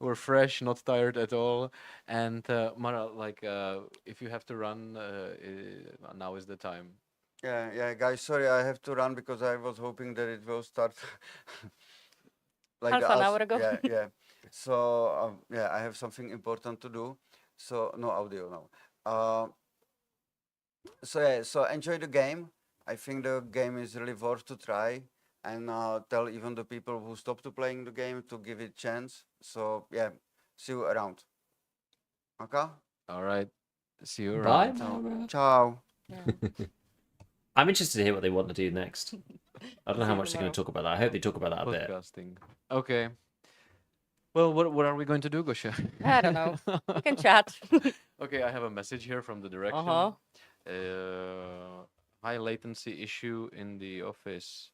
We're fresh, not tired at all. And Mara, like, if you have to run, now is the time. Yeah, guys. Sorry, I have to run because I was hoping that it will start like Half an hour ago. Yeah. So yeah, I have something important to do. So no audio now. So yeah, so enjoy the game. I think the game is really worth to try, and tell even the people who stopped to playing the game to give it a chance. So yeah, see you around. Okay. All right. See you Bye, around. Mara. Ciao. I'm interested to hear what they want to do next. I don't know how See you much they're going tomorrow. to talk about that. I hope they talk about that a bit. Podcasting. Okay. Well, what are we going to do, Gosha? I don't know. We can chat. Okay, I have a message here from the direction. High latency issue in the office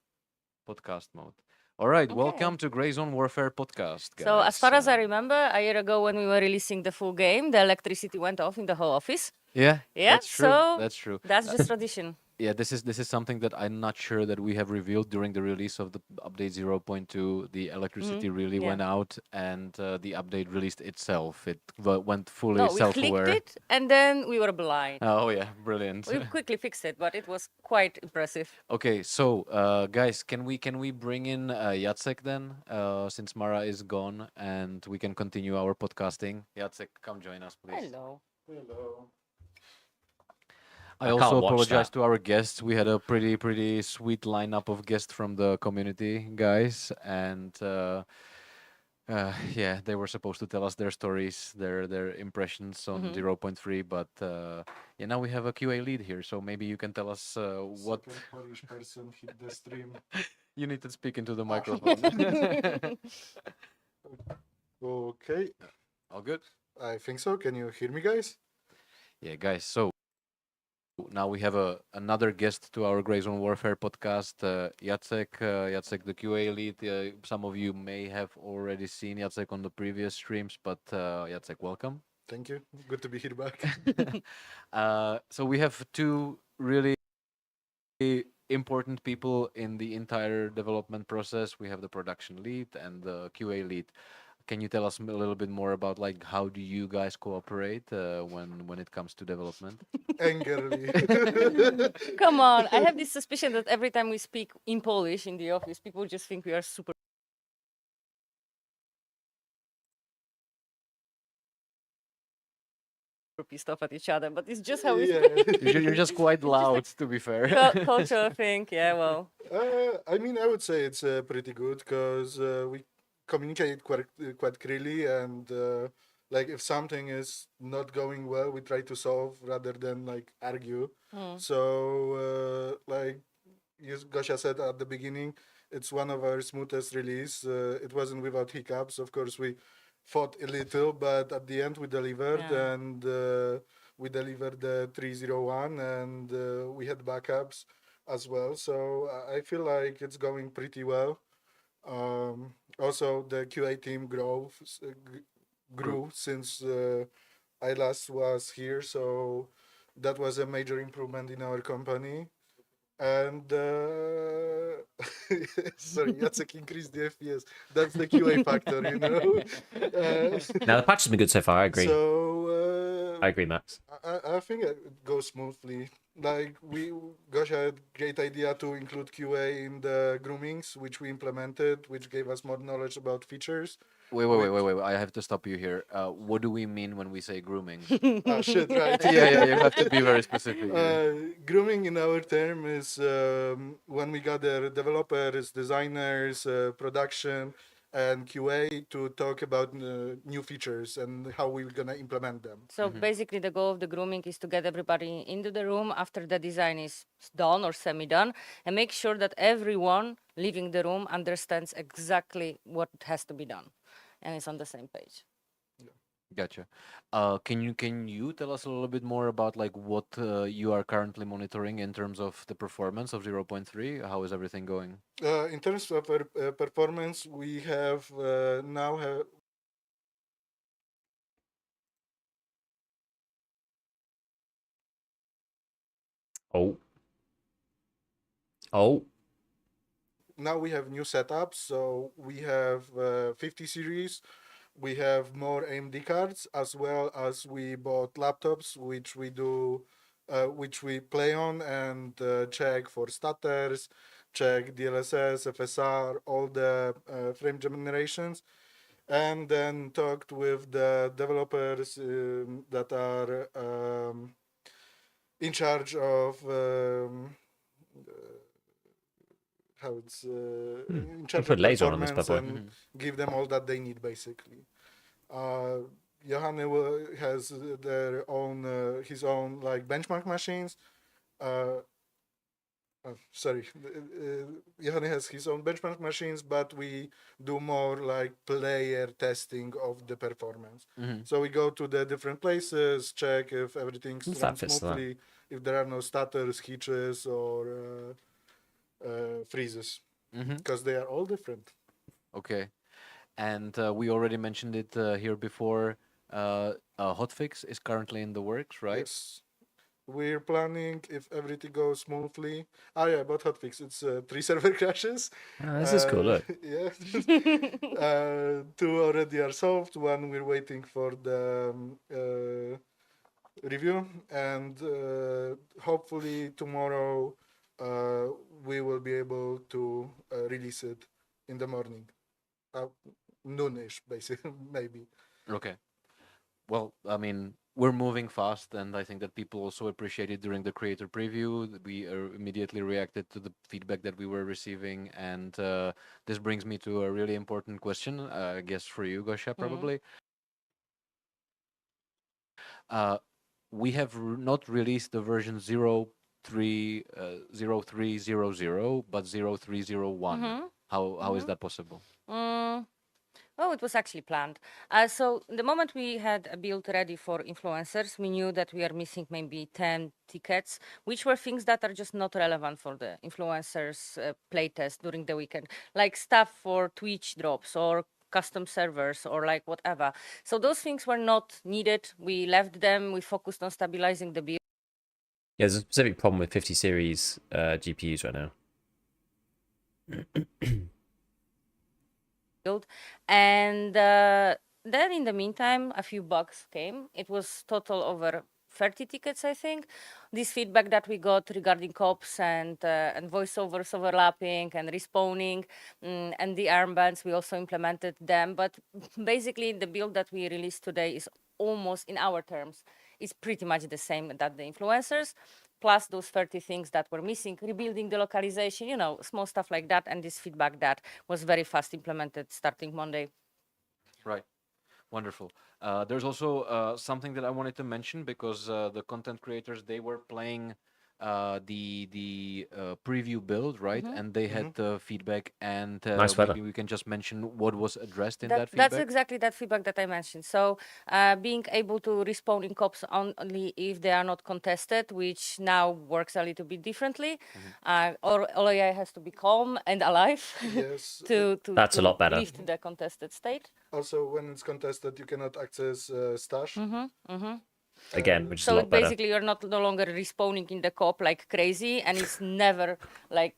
podcast mode. All right, welcome to Grey Zone Warfare podcast, guys. So as far as I remember, a year ago when we were releasing the full game, the electricity went off in the whole office. Yeah, Yeah, that's true. so That's true. that's just tradition. Yeah, this is something that I'm not sure that we have revealed during the release of the update 0.2. The electricity really Yeah. went out, and the update released itself. It went fully No, we clicked self-aware. it and then we were blind. Oh yeah, brilliant. We quickly fixed it, but it was quite impressive. Okay, so guys, can we bring in Jacek then, since Mara is gone, and we can continue our podcasting. Jacek, come join us, please. Hello. Hello. I I can't also watch apologize that. to our guests. We had a pretty sweet lineup of guests from the community, guys, and yeah, they were supposed to tell us their stories, their impressions on 0.3, but yeah, now we have a QA lead here, so maybe you can tell us what Second Polish person hit the stream. you need to speak into the microphone. Okay, All good? I think so. Can you hear me, guys? Yeah, guys. So now we have another guest to our Grey Zone Warfare podcast, Jacek. Jacek, the QA lead. Some of you may have already seen Jacek on the previous streams, but Jacek, welcome. Thank you. Good to be here back. So we have two really important people in the entire development process. We have the production lead and the QA lead. Can you tell us a little bit more about like how do you guys cooperate when it comes to development? Angrily. Come on, I have this suspicion that every time we speak in Polish in the office, people just think we are super pissed off at each other, but it's just how we speak. You're just quite loud, to be fair. Cultural thing, yeah, well. I mean, I would say it's pretty good because we communicate quite clearly, and like if something is not going well, we try to solve rather than like argue. So like Gosia said at the beginning, it's one of our smoothest release. It wasn't without hiccups. Of course, we fought a little, but at the end we delivered, Yeah. and we delivered the 301, and we had backups as well. So I feel like it's going pretty well. Also, the QA team grew since I last was here, so that was a major improvement in our company. And sorry, Jacek increased the FPS. That's the QA factor, you know. Now the patch has been good so far. I agree. So I agree, Max. I think it goes smoothly. Like Gosh had great idea to include QA in the groomings, which we implemented, which gave us more knowledge about features. Wait. I have to stop you here. What do we mean when we say grooming? Ah, shit, right. yeah, you have to be very specific. here. Grooming in our term is when we gather developers, designers, production, and QA to talk about new features and how we're gonna implement them. So basically, the goal of the grooming is to get everybody into the room after the design is done or semi-done, and make sure that everyone leaving the room understands exactly what has to be done, and is on the same page. Gotcha. Can you tell us a little bit more about like what you are currently monitoring in terms of the performance of 0.3? How is everything going? In terms of performance, we have now have now we have new setups. So we have 50 series. We have more AMD cards, as well as we bought laptops, which we play on and check for stutters, check DLSS, FSR, all the frame generations, and then talked with the developers that are in charge of how it's in charge put of laser on this performance bad boy. and give them all that they need, basically. Johanne has their own his own like benchmark machines. Sorry, Johanne has his own benchmark machines, but we do more like player testing of the performance. So we go to the different places, check if everything's What's run that fist like? smoothly, if there are no stutters, hitches, or freezes, because they are all different. Okay. And we already mentioned it here before. A hotfix is currently in the works, right? Yes. we're planning, if everything goes smoothly. Oh yeah, about hotfix, it's 3 server crashes. Oh, this is cool. Look. Yeah. Two already are solved. One we're waiting for the review, and hopefully tomorrow we will be able to release it in the morning, noonish, basically, maybe. Okay. Well, I mean, we're moving fast, and I think that people also appreciate it during the creator preview. We immediately reacted to the feedback that we were receiving, and this brings me to a really important question, I guess for you, Gosha, probably. We have not released the version 0300, but 0301. How is that possible? Oh, it was actually planned. So the moment we had a build ready for influencers, we knew that we are missing maybe 10 tickets, which were things that are just not relevant for the influencers playtest during the weekend, like stuff for Twitch drops or custom servers or like whatever. So those things were not needed. We left them. We focused on stabilizing the build. Yeah, there's a specific problem with 50 series GPUs right now. And then in the meantime, a few bugs came. It was total over 30 tickets, I think. This feedback that we got regarding cops and voiceovers overlapping and respawning and the armbands, we also implemented them. But basically, the build that we released today is almost, in our terms, is pretty much the same that the influencers, plus those 30 things that were missing, rebuilding the localization, small stuff like that, and this feedback that was very fast implemented starting Monday. Right. Wonderful. There's also something that I wanted to mention because the content creators, they were playing the preview build, right? And they had feedback, and Nice weather. maybe we can just mention what was addressed in that feedback. That's exactly that feedback that I mentioned. So being able to respawn in cops only if they are not contested, which now works a little bit differently. All AI has to be calm and alive Yes. That's a lot better. Lift the contested state. Also, when it's contested, you cannot access stash. Again, which is a So lot better. basically, you're no longer respawning in the cop like crazy, and it's never like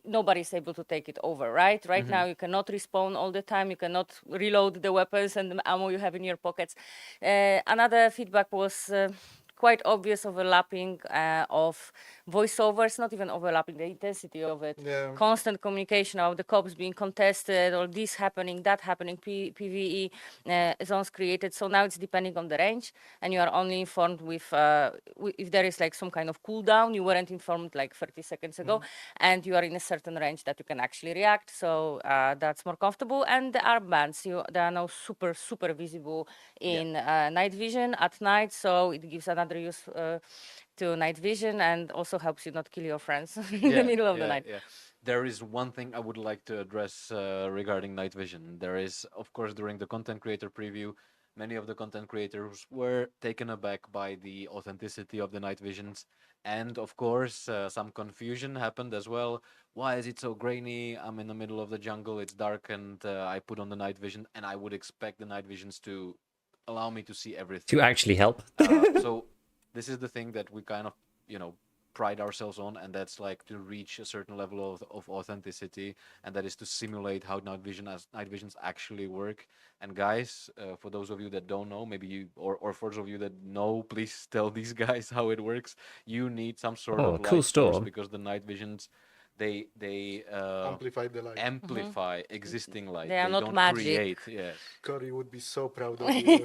nobody's able to take it over, right? Right now, you cannot respawn all the time. You cannot reload the weapons and the ammo you have in your pockets. Another feedback was quite obvious overlapping of voiceovers, not even overlapping, the intensity of it. Yeah. Constant communication of the cops being contested or this happening, that happening, PvE zones created. So now it's depending on the range, and you are only informed with if there is like some kind of cooldown. You weren't informed like 30 seconds ago, and you are in a certain range that you can actually react. So that's more comfortable. And the armbands, they are now super visible in night vision at night. So it gives another use to night vision and also helps you not kill your friends in the middle of the night. Yeah. There is one thing I would like to address regarding night vision. There is, of course, during the content creator preview, many of the content creators were taken aback by the authenticity of the night visions. And of course, some confusion happened as well. Why is it so grainy? I'm in the middle of the jungle, it's dark, and I put on the night vision, and I would expect the night visions to allow me to see everything. To actually help. So this is the thing that we kind of, pride ourselves on, and that's like to reach a certain level of authenticity, and that is to simulate how night visions actually work. And guys, for those of you that don't know, maybe you or for those of you that know, please tell these guys how it works. You need some sort of cool light source storm. because the night visions, they Amplify the light. amplify existing light. They are not don't magic. create. Yes. Cory would be so proud of you.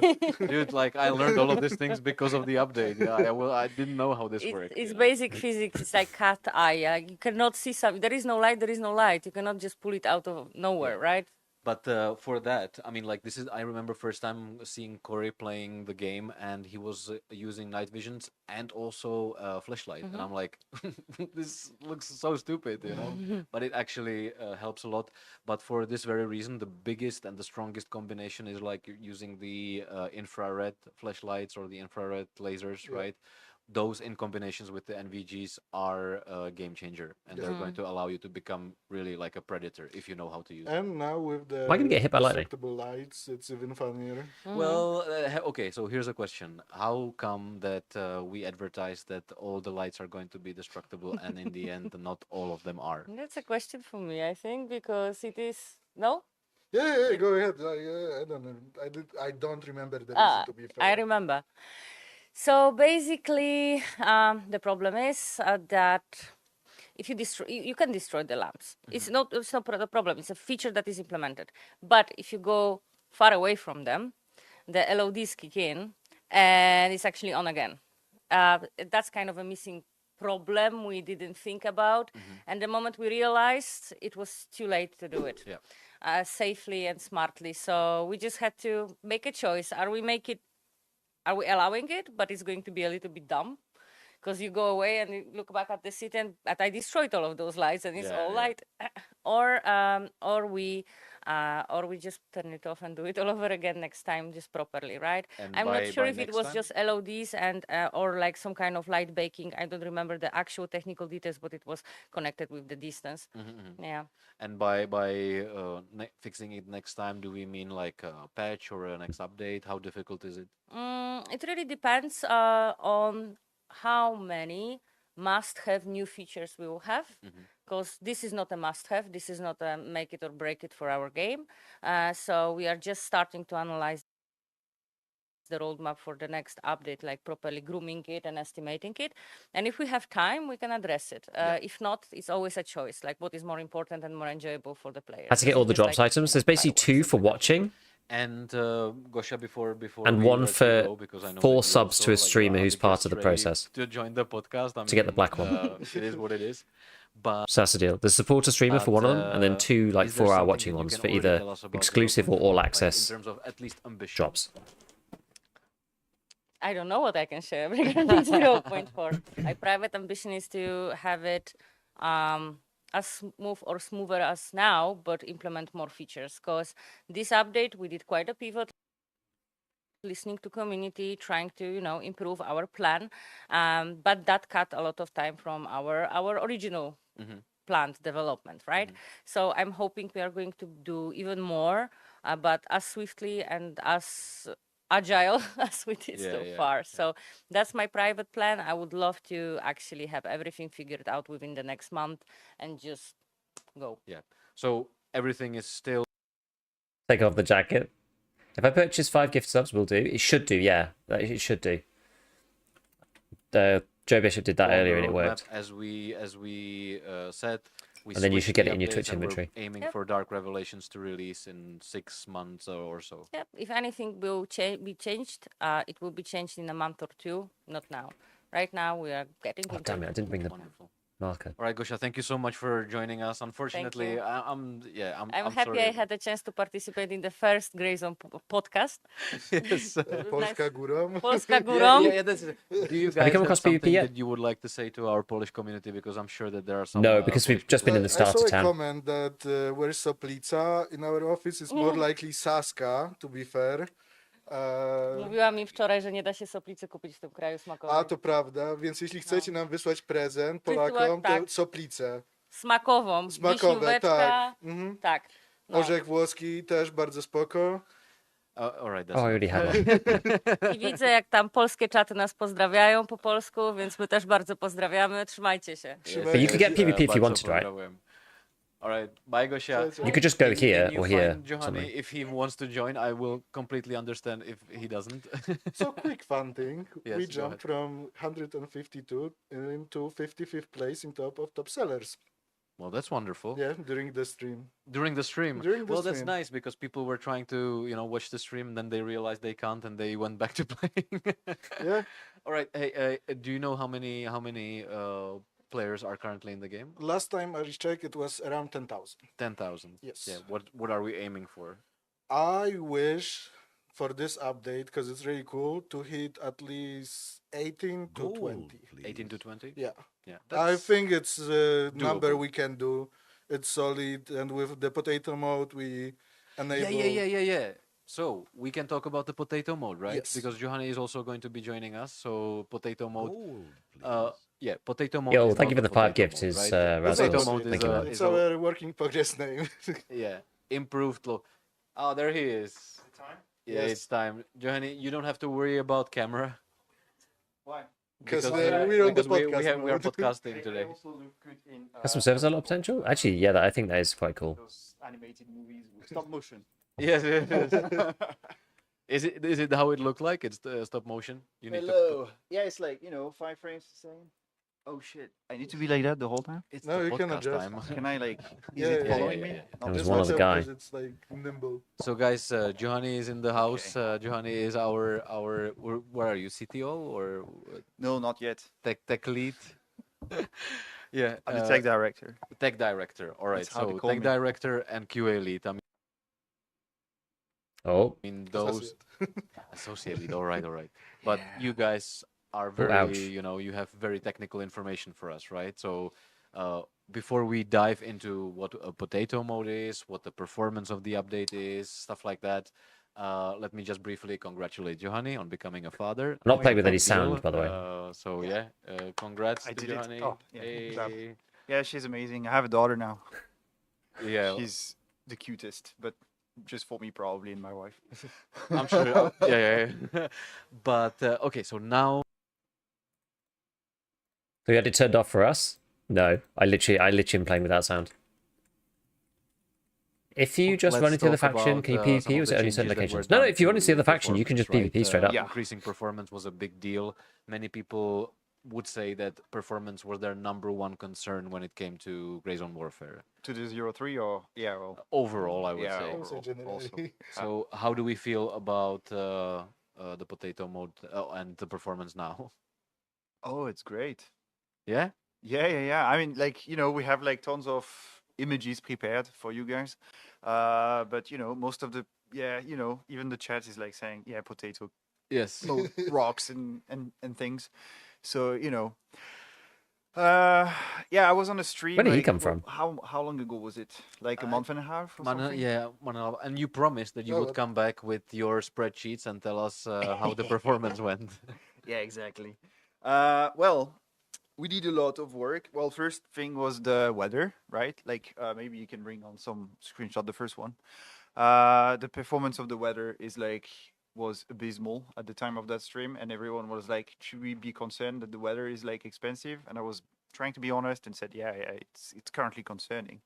Dude, like I learned all of these things because of the update. Yeah, I didn't know how this worked. It's basic physics. It's like cat eye. You cannot see something. There is no light. There is no light. You cannot just pull it out of nowhere, right? But for that, I mean, like I remember first time seeing Cory playing the game, and he was using night visions and also flashlight, and I'm like, this looks so stupid, But it actually helps a lot. But for this very reason, the biggest and the strongest combination is like using the infrared flashlights or the infrared lasers, right? those in combinations with the NVGs are a game changer, and they're going to allow you to become really like a predator if you know how to use it. And now with the Am I gonna get hit by lightning? destructible lights, it's even funnier. Well, okay, so here's a question. How come that we advertise that all the lights are going to be destructible and in the end not all of them are? That's a question for me, I think, because it is no. Yeah, go ahead. I don't know. I don't remember the reason, to be fair. I remember. So basically, the problem is that if you destroy, you can destroy the lamps. It's not the problem. It's a feature that is implemented. But if you go far away from them, the LODs kick in, and it's actually on again. That's kind of a missing problem we didn't think about. And the moment we realized, it was too late to do it safely and smartly. So we just had to make a choice. Are we allowing it? But it's going to be a little bit dumb, because you go away and you look back at the city and I destroyed all of those lights and it's all light. Or we just turn it off and do it all over again next time, just properly, right? And I'm not sure by if it next was time? just LODs and or like some kind of light baking. I don't remember the actual technical details, but it was connected with the distance. Yeah. And by fixing it next time, do we mean like a patch or a next update? How difficult is it? It really depends on how many must-have new features we will have, because this is not a must-have. This is not a make it or break it for our game. So we are just starting to analyze the roadmap for the next update, like properly grooming it and estimating it. And if we have time, we can address it. If not, it's always a choice, like what is more important and more enjoyable for the players. Had to get all the drops items. There's basically 2 for watching. And Gosha, before And we 1 let you for go, because I know that 4 you subs also, to a like, streamer are who's the part of the guest ready process. to join the podcast. I To get the black one. It is what it is. But So that's the deal. There's supporter streamer for one of them, and then 2 like is there 4-hour something watching that you ones can for already either tell us about exclusive or 0.4, all like, access in terms of at least ambition? drops. I don't know what I can share regarding 0.4. My private ambition is to have it as smooth or smoother as now, but implement more features. Because this update, we did quite a pivot, listening to community, trying to improve our plan, but that cut a lot of time from our original planned development, right? So I'm hoping we are going to do even more, but as swiftly and as agile as we did so far. So that's my private plan. I would love to actually have everything figured out within the next month and just go. Yeah. So everything is still Take off the jacket. If I purchase 5 gift subs, will do. It should do, yeah. It should do. Joe Bishop did that on the earlier and it roadmap, worked. as we said. We And then you switched should get the it in your updates Twitch and we're inventory. aiming Yep. for Dark Revelations to release in 6 months or so. Yep. If anything will be changed, it will be changed in a month or 2, not now. Right now we are getting Oh, into damn it. I didn't bring the Wonderful. marker. All right, Gosha, thank you so much for joining us. Unfortunately, you. I'm happy sorry. I had a chance to participate in the first Grayzone podcast. Yes. Polska górą. Polska górą. That's it. Do you you guys come have across something PvP yet? that you would like to say to our Polish community? Because I'm sure that there are some. No, because we've Polish just been in the I saw starter a town. comment that where's Soplica in our office is more likely Saska, to be fair. Mówiła mi wczoraj, że nie da się soplicy kupić w tym kraju smakowej. A to prawda, więc jeśli chcecie nam wysłać prezent Wysyłać, Polakom, to tak. Soplicę. Smakową, Smakowe, wiśnióweczka. tak. Mhm. Tak. No. Orzech włoski też bardzo spoko. all right, that's Oh, I already had one. I widzę, jak tam polskie czaty nas pozdrawiają po polsku, więc my też bardzo pozdrawiamy. Trzymajcie się. But you could get PvP if you wanted, right? All right, bye, Gosia. You could just go here Can you or here. find Johanny something. if he wants to join. I will completely understand if he doesn't. So quick fun thing, Yes, we go jumped from 152 into 55th place in top sellers. Well, that's wonderful. Yeah, during the stream. During the stream. During the Well, that's stream. nice because people were trying to, watch the stream, and then they realized they can't, and they went back to playing. Yeah. All right. Hey, do you know how many players are currently in the game? Last time I checked, it was around 10,000. 10,000. Yes. Yeah. What are we aiming for? I wish for this update, because it's really cool, to hit at least 18 to 20. 18 to 20. Yeah. Yeah. I think it's a number doable. we can do. It's solid, and with the potato mode, we enable. Yeah. So we can talk about the potato mode, right? Yes. Because Johanny is also going to be joining us. So potato mode. Gold, Yeah, potato mode. Yo, is thank not you for the the 5 potato gifts, mode, is right? Potato Razos. mode Thank is you, a, man. is It's a our work in progress name. yeah improved look. Oh, there he is. Yeah, Yes. it's time. Johanny, you don't have to worry about camera. Why? Because Because, we're on the because we podcast are mode. podcasting today. also look good in Customer service has a lot of potential. Actually, yeah, I think that is quite cool. those animated movies with stop motion. Yes, it is. Is it how it looked like? It's the stop motion. You need to. Yeah, it's like 5 frames a second. Oh shit! I need to be like that the whole time. It's No, the you can podcast adjust. time. Can I like? Is Yeah, it yeah, following yeah, me? yeah, yeah. That was Just one watch other out guy. because it's like nimble. So guys, Johanny is in the house. Johanny is our where are you, CTO or No, not yet. tech lead? Yeah, I'm the tech director. tech director. All right, That's how they so call tech me. director and QA lead. I Oh, mean those associate lead. All right, all right. But Yeah. you guys are ouch. very, you have very technical information for us, right? So before we dive into what a potato mode is, what the performance of the update is, stuff like that, let me just briefly congratulate Johanny on becoming a father. I'm not playing with Big any deal. sound, by the way. So yeah, congrats I to did it. Johanny. Oh, yeah, clap. Hey. Yeah, she's amazing. I have a daughter now. Yeah, She's the cutest, but just for me probably and my wife. I'm sure. Yeah. But okay, so now So you had it turned off for us? No, I literally am playing without sound. If you just let's run into the talk faction, about, can you some PvP of or is the it only changes certain that were locations? No, no, done if you run into the other to faction, you can just performance, PvP straight up. Yeah. Increasing performance was a big deal. Many people would say that performance was their number one concern when it came to Grey Zone Warfare. To the 03 or well, Overall, I would yeah, say. Also overall, generally. also. So, how do we feel about the potato mode and the performance now? Oh, it's great. Yeah. Yeah. I mean, like, we have like tons of images prepared for you guys. But most of the even the chat is like saying, yeah, potato Yes. mode rocks and things. So, yeah, I was on a stream. Where did he like, come from? How long ago was it? Like a month and a half or something? Yeah, and you promised that you would come back with your spreadsheets and tell us how the performance went. Yeah, exactly. Well, we did a lot of work. Well, first thing was the weather, right? Like, maybe you can bring on some screenshot, the first one. The performance of the weather was abysmal at the time of that stream, and everyone was like, should we be concerned that the weather is like expensive? And I was trying to be honest and said, yeah, it's currently concerning.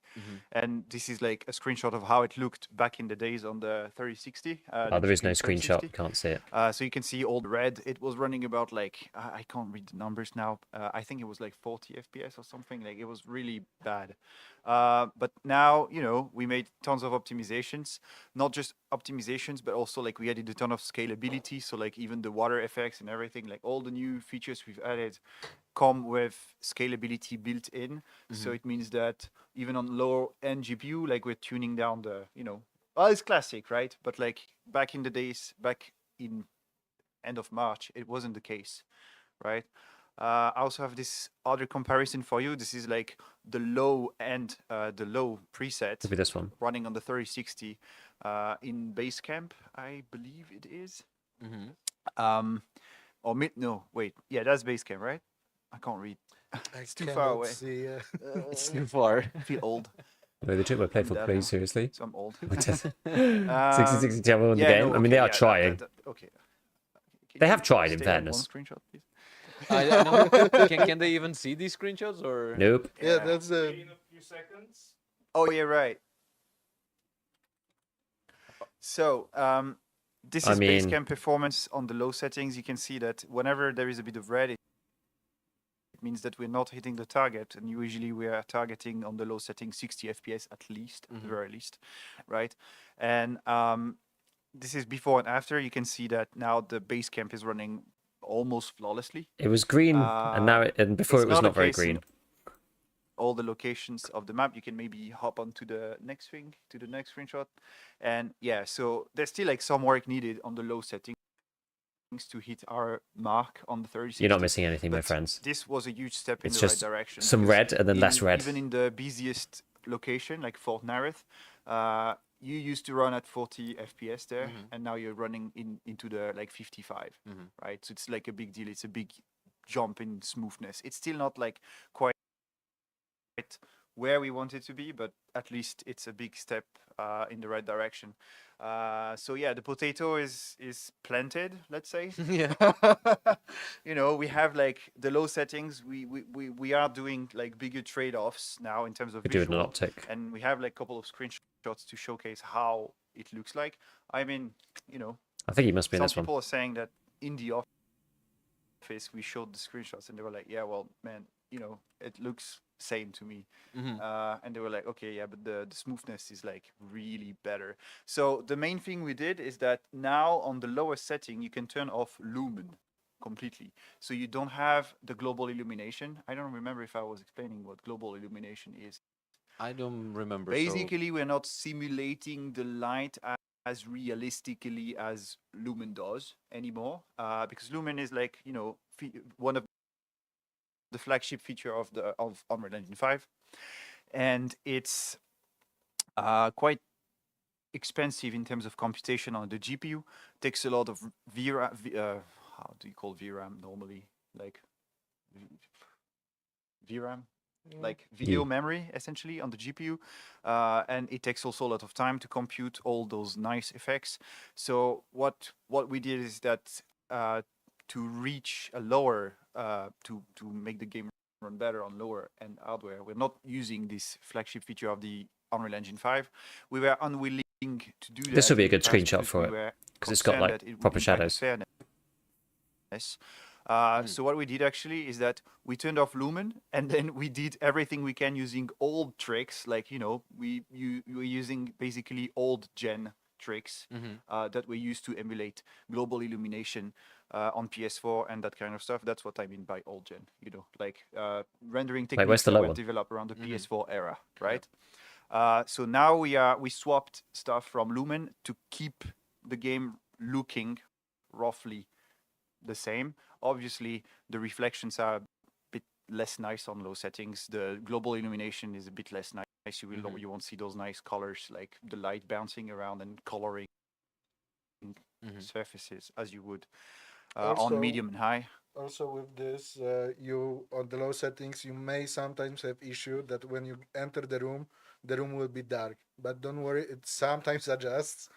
And this is like a screenshot of how it looked back in the days on the 3060. Oh, there is no GPU screenshot. 3060. Can't see it. So you can see all the red. It was running about like, I can't read the numbers now. I think it was like 40 FPS or something. Like, it was really bad. But now, we made tons of optimizations, not just optimizations, but also like we added a ton of scalability. So like even the water effects and everything, like all the new features we've added come with scalability built in. So it means that even on lower end GPU, like we're tuning down the, well, it's classic, right? But like back in the days, back in end of March, it wasn't the case, right? I also have this other comparison for you. This is like the low end, the low preset Could be this one. running on the 3060 in Basecamp, I believe it is. Or yeah, that's Basecamp, right? I can't read. It's too far away. It's too far. I feel old. No, they took my playful that pretty now. seriously. So I'm old. 60 channel in the game. I mean, they are trying. Okay. They have tried, in stay on one fairness. screenshot, please? I know. Can they even see these screenshots or? Nope. Yeah, that's In a few seconds. Oh yeah, right. So this I is mean- Basecamp performance on the low settings. You can see that whenever there is a bit of red, it means that we're not hitting the target, and usually we are targeting on the low setting 60 FPS at least, at the very least, right? And this is before and after. You can see that now the Basecamp is running almost flawlessly. It was green, and now and before It's it was not not the very case in green. all the locations of the map. You can maybe hop on to the next thing, to the next screenshot. And yeah, so there's still like some work needed on the low settings to hit our mark on the 3060. You're not missing anything, my But friends. This was a huge step in It's the right just direction. some because red and then less red. Even in the busiest location, like Fort Nareth, you used to run at 40 FPS there, and now you're running into the like 55, right? So it's like a big deal. It's a big jump in smoothness. It's still not like quite where we want it to be, but at least it's a big step in the right direction. So yeah, the potato is planted, let's say. Yeah. You know, we have like the low settings. We are doing like bigger trade-offs now in terms of We're doing an visual, optic. and we have like a couple of screenshots to showcase how it looks like. I mean, you know, I think he must be in some this one. people are saying that in the office we showed the screenshots and they were like, yeah, well, man, you know, it looks same to me. And they were like, okay, yeah, but the smoothness is like really better. So the main thing we did is that now on the lower setting you can turn off Lumen completely, so you don't have the global illumination. I don't remember if I was explaining what global illumination is. I don't remember. Basically, we're not simulating the light as realistically as Lumen does anymore, because Lumen is like, you know, one of the flagship feature of Unreal Engine 5, and it's quite expensive in terms of computation on the GPU. Takes a lot of VRAM. How do you call VRAM normally? Like VRAM, like video memory essentially on the GPU, and it takes also a lot of time to compute all those nice effects. So what we did is that to reach a lower to make the game run better on lower end hardware, we're not using this flagship feature of the Unreal Engine 5. We were unwilling to do that. This would be a in the good past screenshot because for we it, were because it's got concerned like that it would proper impact the shadows. fairness. So what we did actually is that we turned off Lumen, and then we did everything we can using old tricks, like, you know, we were using basically old gen tricks that we used to emulate global illumination on PS4 and that kind of stuff. That's what I mean by old gen, you know, like rendering Wait, where's techniques the that low were one? developed around the PS4 era, right? So now we swapped stuff from Lumen to keep the game looking roughly the same. Obviously, the reflections are a bit less nice on low settings. The global illumination is a bit less nice. You won't see those nice colors, like the light bouncing around and coloring surfaces as you would on medium and high. Also with this, you on the low settings, you may sometimes have issue that when you enter the room will be dark. But don't worry, it sometimes adjusts.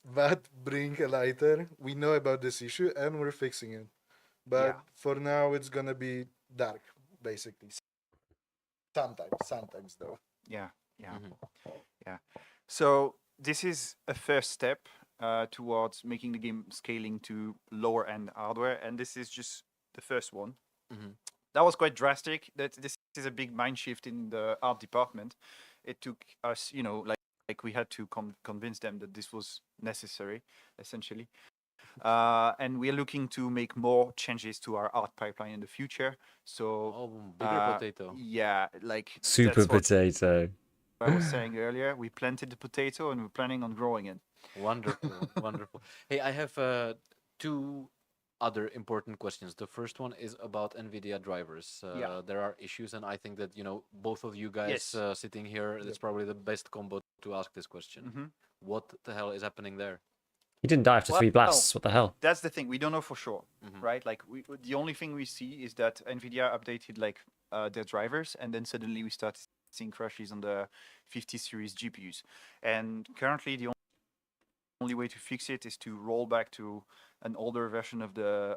But bring a lighter. We know about this issue and we're fixing it. But for now, it's gonna be dark, basically. Sometimes though. Yeah. So this is a first step towards making the game scaling to lower end hardware, and this is just the first one. That was quite drastic. This is a big mind shift in the art department. It took us, you know, like we had to convince them that this was necessary, essentially. And we're looking to make more changes to our art pipeline in the future. So bigger potato. Yeah, like Super that's what potato. I was saying earlier. We planted the potato and we're planning on growing it. Wonderful, wonderful. Hey, I have two other important questions. The first one is about NVIDIA drivers. There are issues, and I think that, you know, both of you guys sitting here, it's probably the best combo to ask this question. What the hell is happening there? He didn't die after 3 blasts. What the hell? That's the thing. We don't know for sure, right? Like, the only thing we see is that NVIDIA updated like their drivers, and then suddenly we start seeing crashes on the 50 series GPUs. And currently, the only way to fix it is to roll back to an older version of the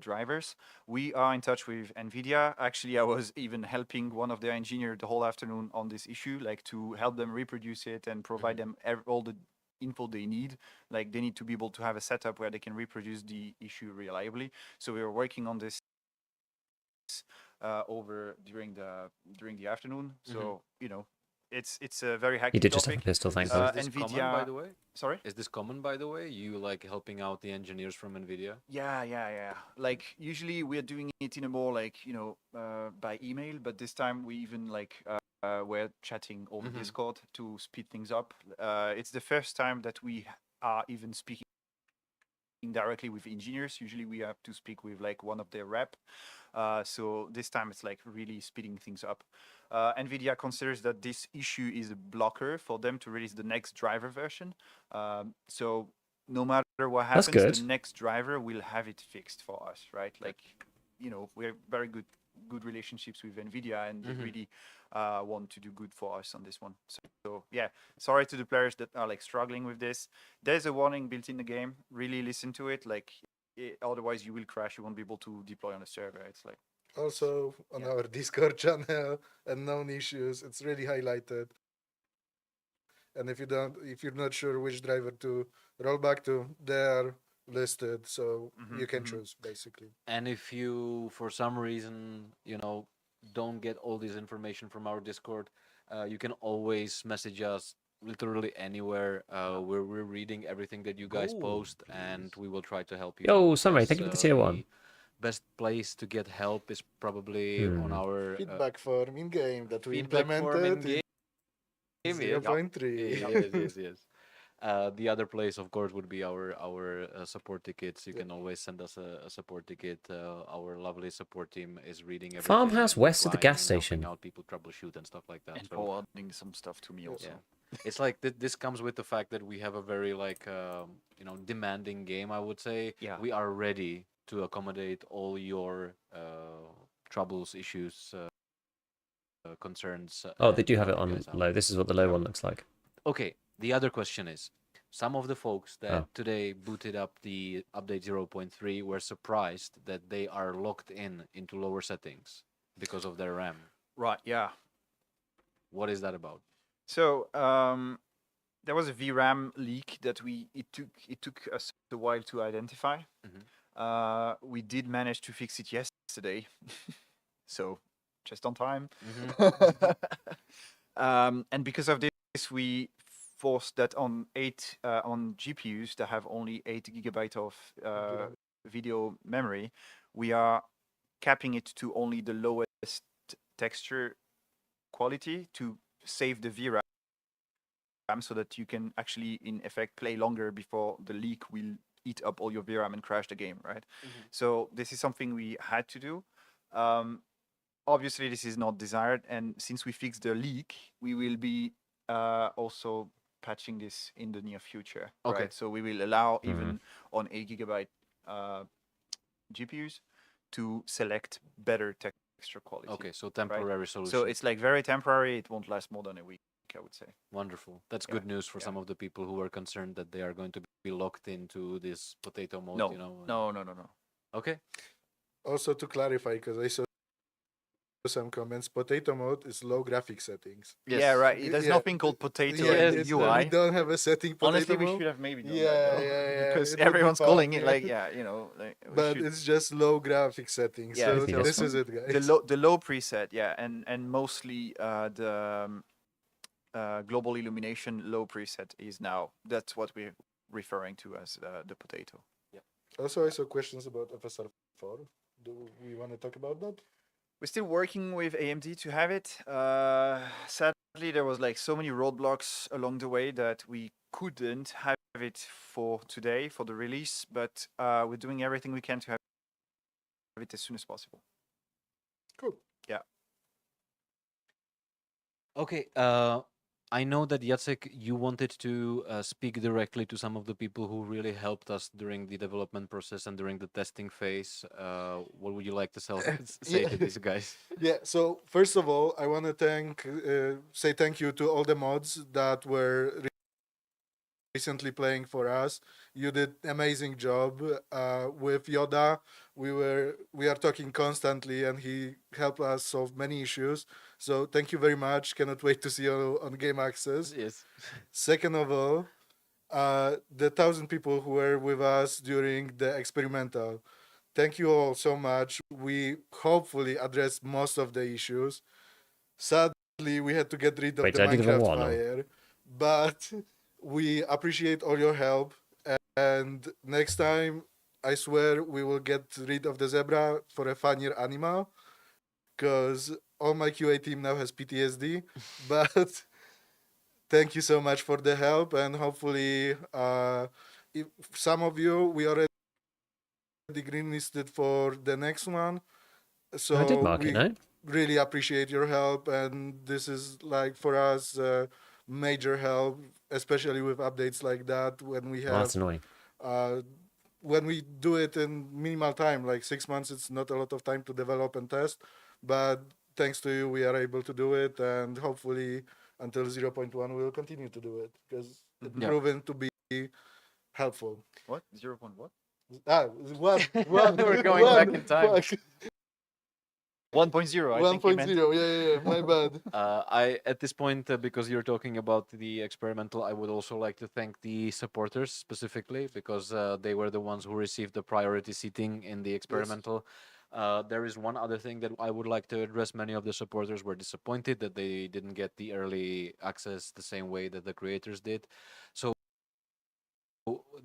drivers. We are in touch with NVIDIA. Actually, I was even helping one of their engineers the whole afternoon on this issue, like to help them reproduce it and provide them all the info they need. Like, they need to be able to have a setup where they can reproduce the issue reliably. So we were working on this over during the afternoon. So, you know, it's a very hectic He did just have a topic. pistol, thank Is God. this NVIDIA, common, by the way? Sorry? Is this common, by the way? You like helping out the engineers from NVIDIA? Yeah. Like, usually we're doing it in a more like, you know, by email, but this time we even like we're chatting over Discord to speed things up. It's the first time that we are even speaking directly with engineers. Usually we have to speak with like one of their rep. So this time it's like really speeding things up. NVIDIA considers that this issue is a blocker for them to release the next driver version. So no matter what That's happens, good. the next driver will have it fixed for us, right? Like, you know, we have very good relationships with NVIDIA, and they really want to do good for us on this one. So yeah, sorry to the players that are like struggling with this. There's a warning built in the game. Really listen to it. Like, otherwise you will crash. You won't be able to deploy on a server. It's like, Also on our Discord channel and known issues, it's really highlighted. And if you're not sure which driver to roll back to, they are listed, so you can choose basically. And if you, for some reason, you know, don't get all this information from our Discord, you can always message us literally anywhere. We're reading everything that you guys post, and we will try to help you. Yo, out. Samurai, Yes, thank you for the tier 1. the best place to get help is probably on our Feedback form in game that we feedback form in implemented game. in 0.3. Yes. The other place, of course, would be our support tickets. You can always send us a support ticket. Our lovely support team is reading everything. Farmhouse and west of the gas replying and station. helping out people troubleshoot and stuff like that. and So, forwarding some stuff to me also. yeah, it's like this comes with the fact that we have a very like you know, demanding game. I would say. Yeah. We are ready to accommodate all your troubles, issues, concerns. Oh, they do and have it help you on guys out. low. This is what the low one looks like. Okay, the other question is, some of the folks that Oh. today booted up the update 0.3 were surprised that they are locked into lower settings because of their RAM. Right. Yeah. What is that about? So there was a VRAM leak that it took us a while to identify. We did manage to fix it yesterday, so just on time. And because of this, we forced that on on GPUs that have only 8 GB of video memory. We are capping it to only the lowest texture quality to save the VRAM, so that you can actually, in effect, play longer before the leak will eat up all your VRAM and crash the game, right? So this is something we had to do. Obviously, this is not desired, and since we fixed the leak, we will be also patching this in the near future. Okay. Right? So we will allow even on 8 GB GPUs to select better texture quality. Okay, so temporary solution. So it's like very temporary. It won't last more than a week, I would say. Wonderful. That's good news for some of the people who are concerned that they are going to be locked into this potato mode. No, you know. no. Okay. Also to clarify, because I saw some comments, potato mode is low graphic settings. Yes. Yeah, right. There's Yeah. nothing called potato Yeah, in it's the we UI. don't have a setting potato Honestly, we mode. should have maybe done Yeah, that. though, yeah, because it would be everyone's calling it fun, like, yeah. you know, like. we But should- it's just low graphic settings. Yeah, so so this is it, guys. the low preset, yeah, and mostly the global illumination low preset is now. That's what we're referring to as the potato. Also, I saw questions about FSR4. Do we want to talk about that? We're still working with AMD to have it. Sadly, there was like so many roadblocks along the way that we couldn't have it for today for the release. But we're doing everything we can to have it as soon as possible. Cool. Yeah. Okay. I know that Jacek, you wanted to speak directly to some of the people who really helped us during the development process and during the testing phase. What would you like to say to these guys? Yeah, so first of all, I want to say thank you to all the mods that were recently playing for us. You did amazing job with Yoda. We are talking constantly, and he helped us solve many issues. So thank you very much. Cannot wait to see you on Game Access. Yes. Second of all, the 1,000 people who were with us during the experimental. Thank you all so much. We hopefully addressed most of the issues. Sadly, we had to get rid of Wait, the did I do the Minecraft one? fire, but we appreciate all your help. And next time, I swear we will get rid of the zebra for a funnier animal, because all my QA team now has PTSD. But thank you so much for the help, and hopefully, if some of you we already greenlisted for the next one. So I did mark it, no? really appreciate your help, and this is like for us major help, especially with updates like that when we Oh, have that's annoying. when we do it in minimal time, like 6 months. It's not a lot of time to develop and test, but thanks to you, we are able to do it, and hopefully until 0.1 we will continue to do it because it's Yeah. proven to be helpful. What? 0. What? One. We're going back in time. Fuck. 1.0. I think he meant. 1.0. Yeah. My bad. I at this point, because you're talking about the experimental, I would also like to thank the supporters specifically because they were the ones who received the priority seating in the experimental. There is one other thing that I would like to address. Many of the supporters were disappointed that they didn't get the early access the same way that the creators did. So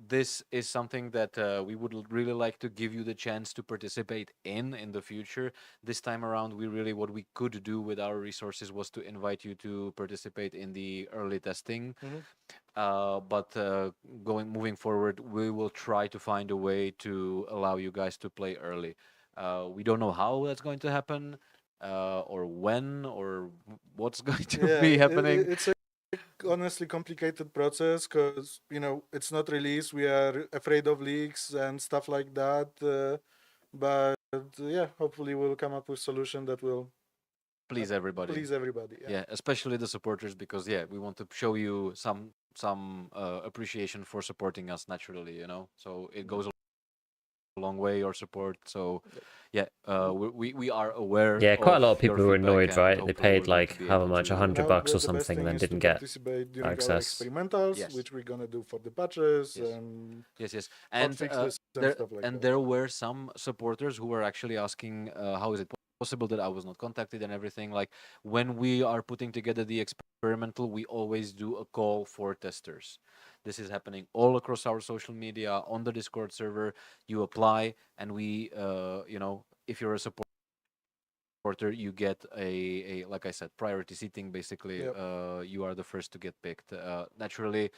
this is something that we would really like to give you the chance to participate in the future. This time around, what we could do with our resources was to invite you to participate in the early testing. But moving forward, we will try to find a way to allow you guys to play early. We don't know how that's going to happen, or when, or what's going to be happening. It's a honestly complicated process because it's not released. We are afraid of leaks and stuff like that. But yeah, hopefully we'll come up with solution that will Please everybody. please everybody. Yeah, especially the supporters, because we want to show you some appreciation for supporting us naturally. So it goes a long way, your support. So we are aware. Yeah, quite a lot of your people were feedback, annoyed, and right? They hopefully paid we're going to like be however able much, to- $100 Now, or the best something, thing and then is to didn't get participate during access. our experimentals, Yes. which we're gonna do for the patches Yes. and Yes, and fixes and there stuff like and that. there were some supporters who were actually asking, how is it possible that I was not contacted and everything. Like when we are putting together the experimental, we always do a call for testers. This is happening all across our social media, on the Discord server. You apply, and we, if you're a supporter, you get a like I said, priority seating. Basically, Yep. you are the first to get picked. Naturally,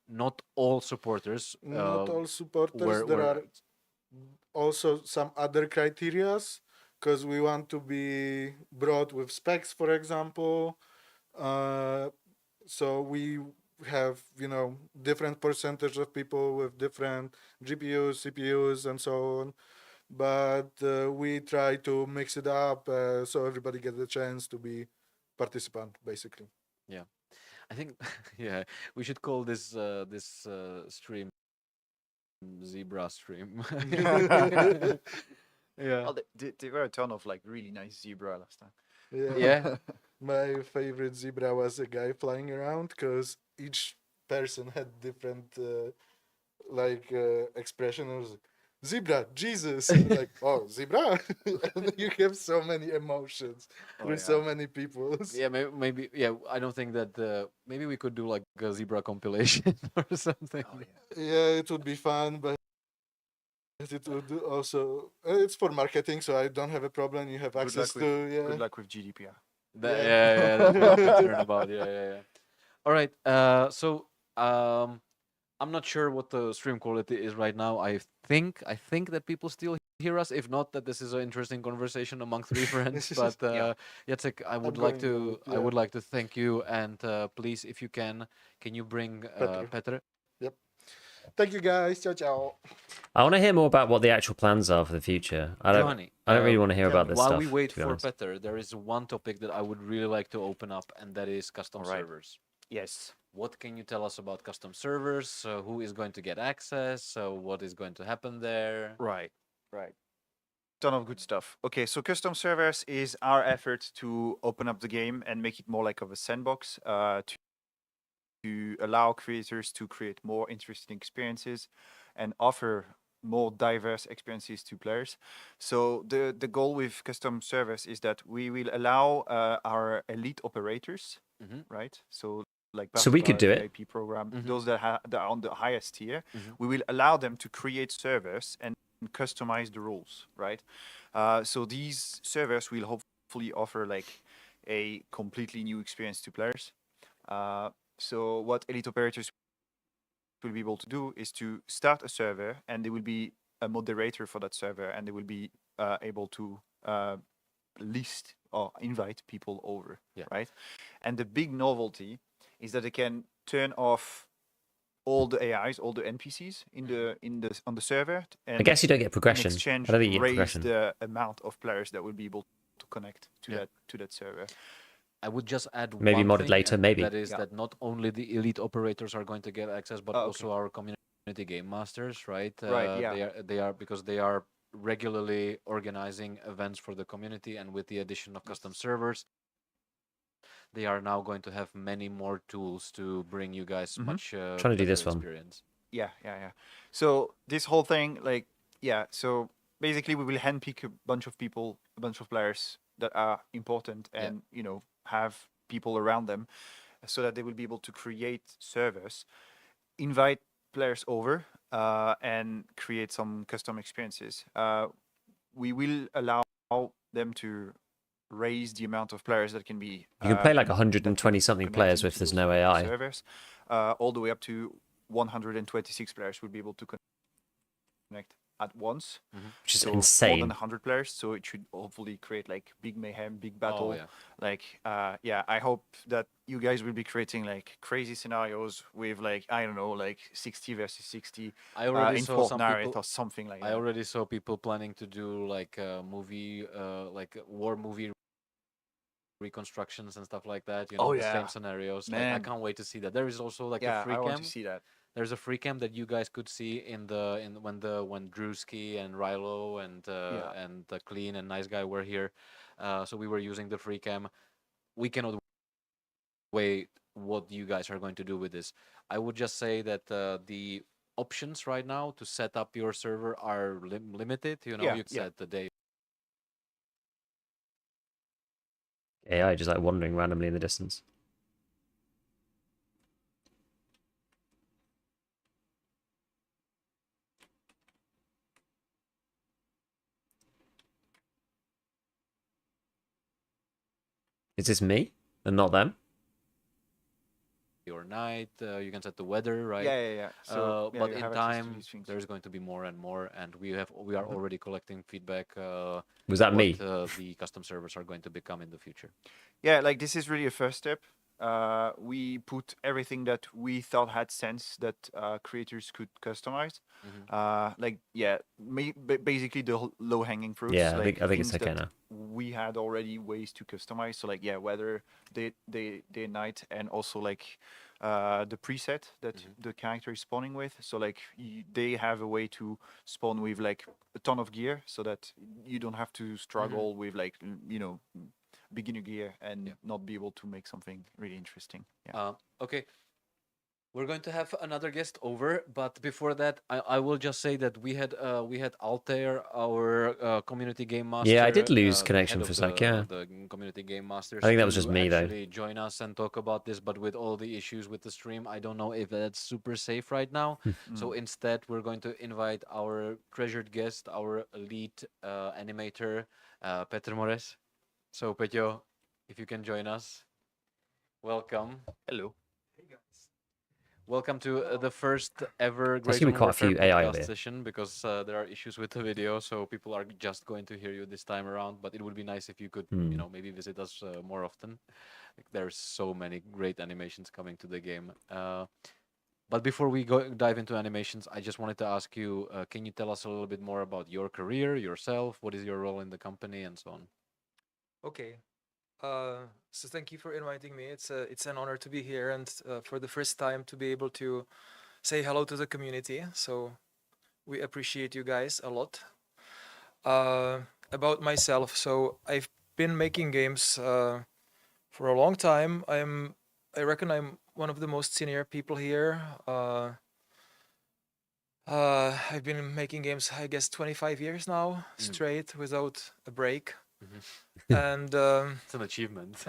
not all supporters. Not all supporters. were- There were- are also some other criterias because we want to be brought with specs, for example. So we have different percentage of people with different GPUs, CPUs, and so on. But we try to mix it up so everybody gets a chance to be participant, basically. Yeah, I think we should call this stream Zebra stream. Yeah. Oh, there were a ton of like really nice zebra last time. Yeah. My favorite zebra was a guy flying around because each person had different expression. It was like, zebra, Jesus, like, oh, zebra. And you have so many emotions with so many people. Yeah, maybe. Yeah, I don't think that. Maybe we could do like a zebra compilation or something. Yeah, it would be fun, but it would also it's for marketing, so I don't have a problem. You have access to Good luck with GDPR. Yeah, that's what I'm concerned about. Yeah. All right. So I'm not sure what the stream quality is right now. I think that people still hear us. If not, that this is an interesting conversation among three friends. But Jacek, I would like to thank you, and please, if you can you bring Petr? Yep. Thank you, guys. Ciao, ciao. I want to hear more about what the actual plans are for the future. I don't Johnny, really want to hear about this while stuff. we wait to be for honest. Petr, there is one topic that I would really like to open up, and that is custom servers. Yes. What can you tell us about custom servers? Who is going to get access? What is going to happen there? Right. Ton of good stuff. Okay, so custom servers is our effort to open up the game and make it more like of a sandbox, to allow creators to create more interesting experiences and offer more diverse experiences to players. So the goal with custom servers is that we will allow our elite operators, right? So like So we could do it. VIP program, those that are on the highest tier, we will allow them to create servers and customize the rules, right? So these servers will hopefully offer like a completely new experience to players. So what elite operators will be able to do is to start a server, and they will be a moderator for that server, and they will be able to list or invite people over, Yeah. right? And the big novelty is that they can turn off all the AIs, all the NPCs on the server, and I guess you don't get in progression. exchange I don't think you get raise progression. the amount of players that will be able to connect to Yeah. that server. I would just add Maybe one modded thing, later, and maybe. that is Yeah. that not only the elite operators are going to get access, but Oh, okay. also our community game masters, right? Right, yeah. They are because they are regularly organizing events for the community, and with the addition of custom servers, they are now going to have many more tools to bring you guys much Trying to do better this one. experience. Yeah. So this whole thing, like, yeah. So basically, we will handpick a bunch of people, a bunch of players that are important, and have people around them, so that they will be able to create servers, invite players over, and create some custom experiences. We will allow them to raise the amount of players that can be. You can play like that 120 something players connecting if to there's those no AI. servers, all the way up to 126 players will be able to connect at once, Which is so more insane. than 100 players. So it should hopefully create like big mayhem, big battle. Oh, yeah. Like, I hope that you guys will be creating like crazy scenarios with like, I don't know, like 60 versus 60 I already in saw some Fortnite people. or something like I that. already saw people planning to do like a movie, like a war movie reconstructions and stuff like that. You know, Oh, the yeah. same scenarios. Like, I Man. can't wait to see that. There is also like Yeah, a free I want cam. to see that. There's a free cam that you guys could see when Drewski and Rilo and the Clean and Nice Guy were here. So we were using the free cam. We cannot wait what you guys are going to do with this. I would just say that the options right now to set up your server are limited. You know, Yeah, you can yeah. set the day. AI just like wandering randomly in the distance. Is this me and not them? Or night. You can set the weather, right? Yeah. So, but you in have access to time, these things. there's going to be more and more, and we are already collecting feedback. Was that what, me? The custom servers are going to become in the future. Yeah, like this is really a first step. We put everything that we thought had sense that creators could customize. Basically the low hanging fruits. Yeah, I like think it's things okay that now. we had already ways to customize. So like, weather, day and night, and also like the preset that the character is spawning with. So like they have a way to spawn with like a ton of gear, so that you don't have to struggle with like beginner gear and not be able to make something really interesting. Yeah. Okay. We're going to have another guest over, but before that, I will just say that we had Altair, our community game master. Yeah, I did lose the connection head for a of sec, yeah. the community game masters. I think that was just to me, though. actually join us and talk about this, but with all the issues with the stream, I don't know if that's super safe right now. So instead, we're going to invite our treasured guest, our elite animator, Petr Mores. So, Peťo, if you can join us, welcome. Hello. Welcome to the first ever There's Great gonna be on quite a few Warfare AI podcast over here. session, because there are issues with the video, so people are just going to hear you this time around. But it would be nice if you could, maybe visit us more often. Like, there's so many great animations coming to the game. But before we dive into animations, I just wanted to ask you, can you tell us a little bit more about your career, yourself? What is your role in the company, and so on? Okay. So thank you for inviting me. It's an honor to be here, and for the first time to be able to say hello to the community. So we appreciate you guys a lot. About myself, so I've been making games for a long time. I reckon I'm one of the most senior people here. I've been making games, I guess, 25 years now, straight, without a break. And It's an achievement.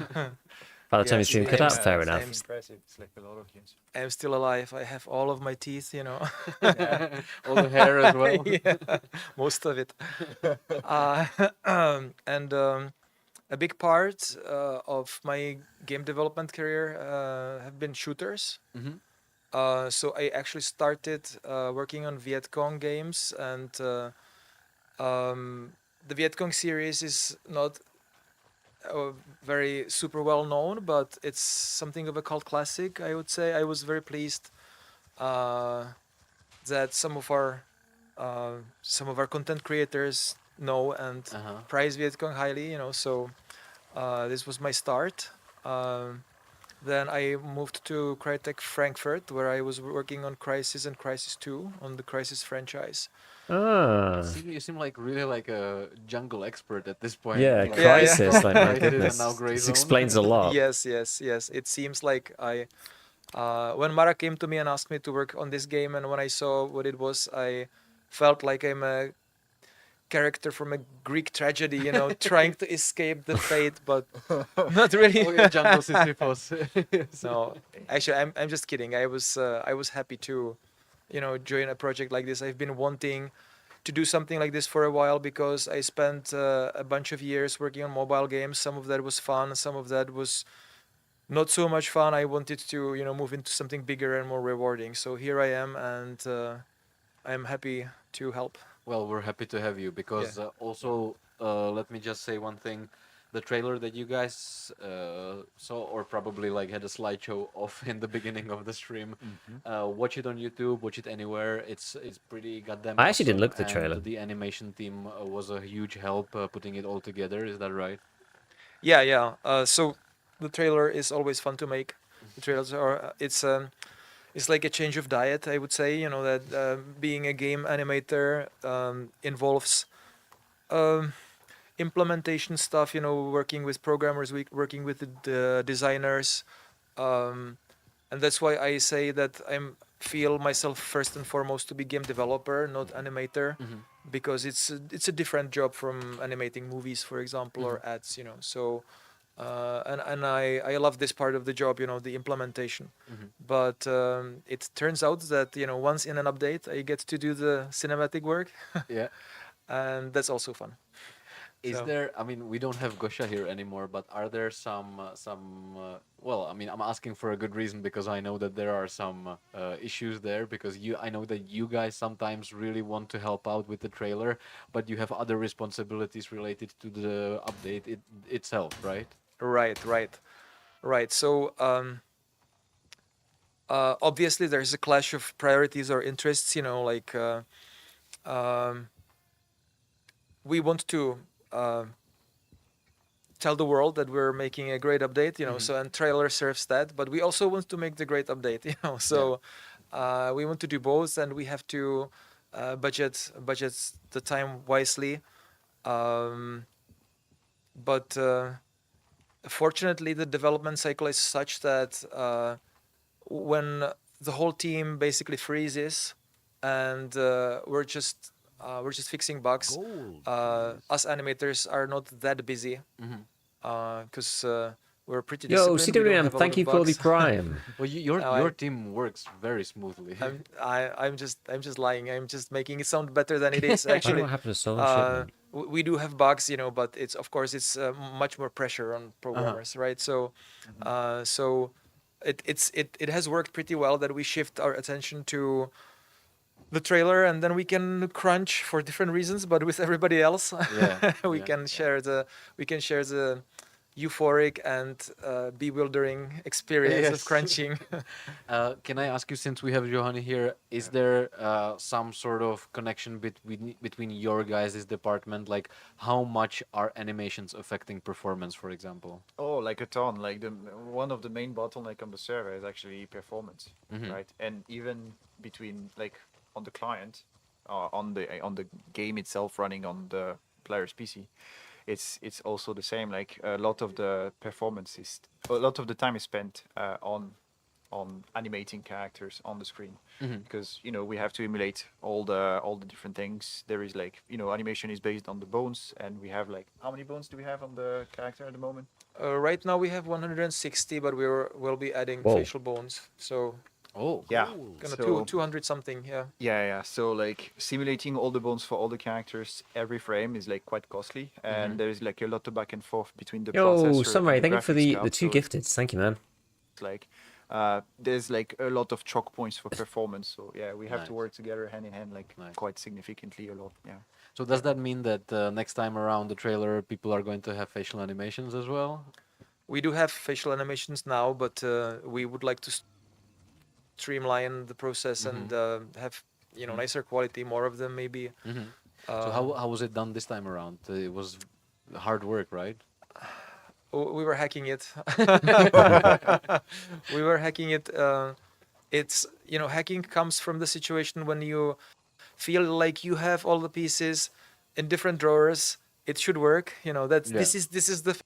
By the time you yes, stream cut out, I'm- fair That's enough. impressive. It's like a lot of years. I'm still alive. I have all of my teeth, All the hair as well. Yeah, most of it. And a big part of my game development career have been shooters. So I actually started working on Viet Cong games, and the Viet Cong series is not very super well known, but it's something of a cult classic, I would say. I was very pleased that some of our content creators know and prize Vietcong highly, you know. So this was my start. Then I moved to Crytek Frankfurt, where I was working on Crysis and Crysis 2 on the Crysis franchise. Ah. You seem like really like a jungle expert at this point. Yeah, like, Crisis. Like, my Crisis and goodness. now Grey This Zone. explains a lot. Yes. It seems like when Mara came to me and asked me to work on this game, and when I saw what it was, I felt like I'm a character from a Greek tragedy, you know, trying to escape the fate, but not really. Oh, yeah, jungle Sisyphus. No, actually, I'm just kidding. I was happy to, you know, join a project like this. I've been wanting to do something like this for a while because I spent a bunch of years working on mobile games. Some of that was fun, some of that was not so much fun. I wanted to, you know, move into something bigger and more rewarding. So here I am, and I'm happy to help. Well, we're happy to have you because also let me just say one thing. The trailer that you guys saw, or probably like had a slideshow of in the beginning of the stream, watch it on YouTube, watch it anywhere. It's pretty goddamn. I actually didn't awesome, look at the and trailer. The animation team was a huge help putting it all together. Is that right? Yeah. So the trailer is always fun to make. The trailers are it's like a change of diet, I would say. You know that being a game animator involves implementation stuff. You know, working with programmers, working with the designers, and that's why I say that I feel myself first and foremost to be game developer, not animator, because it's a different job from animating movies, for example, or ads. You know, so. And I love this part of the job, you know, the implementation. But it turns out that, you know, once in an update, I get to do the cinematic work. Yeah. And that's also fun. Is there? I mean, we don't have Gosha here anymore, but are there some? Well, I mean, I'm asking for a good reason because I know that there are some issues there. Because I know that you guys sometimes really want to help out with the trailer, but you have other responsibilities related to the update itself, right? Right. So obviously there's a clash of priorities or interests. You know, like we want to tell the world that we're making a great update. You know, so and trailer serves that, but we also want to make the great update. You know, so we want to do both, and we have to budget the time wisely. But fortunately, the development cycle is such that when the whole team basically freezes and we're just fixing bugs, us animators are not that busy because we're pretty disciplined. Yo, CWM, thank you for the prime. Well, your team works very smoothly. I'm just lying. I'm just making it sound better than it is. Actually, what happened to solo shipment? We do have bugs, you know, but it's of course it's much more pressure on programmers, right? So, so it has worked pretty well that we shift our attention to the trailer, and then we can crunch for different reasons, but with everybody else, we can share the euphoric and bewildering experience of crunching. Can I ask you, since we have Johanny here, is there some sort of connection between your guys' department? Like, how much are animations affecting performance, for example? Oh, like a ton. Like one of the main bottleneck on the server is actually performance, right? And even between like on the client, on the game itself running on the player's PC. It's also the same. Like a lot of the time is spent on animating characters on the screen, because you know we have to emulate all the different things. There is like, you know, animation is based on the bones, and we have like, how many bones do we have on the character at the moment? Right now we have 160, but we'll be adding facial bones. So. Oh, yeah, so 200 something, yeah. Yeah. So like simulating all the bones for all the characters every frame is like quite costly, and there is like a lot of back and forth between the processor. Yo, Sunray, and the thank you for graphics the card, two so gifteds. Thank you, man. like there's like a lot of choke points for performance. So yeah, we have to Nice. work together hand in hand, like Nice. quite significantly a lot. Yeah. So does that mean that next time around the trailer, people are going to have facial animations as well? We do have facial animations now, but we would like to streamline the process and have nicer quality, more of them maybe. So how was it done this time around? It was hard work, right? We were hacking it. We were hacking it. It's hacking comes from the situation when you feel like you have all the pieces in different drawers. It should work. This is the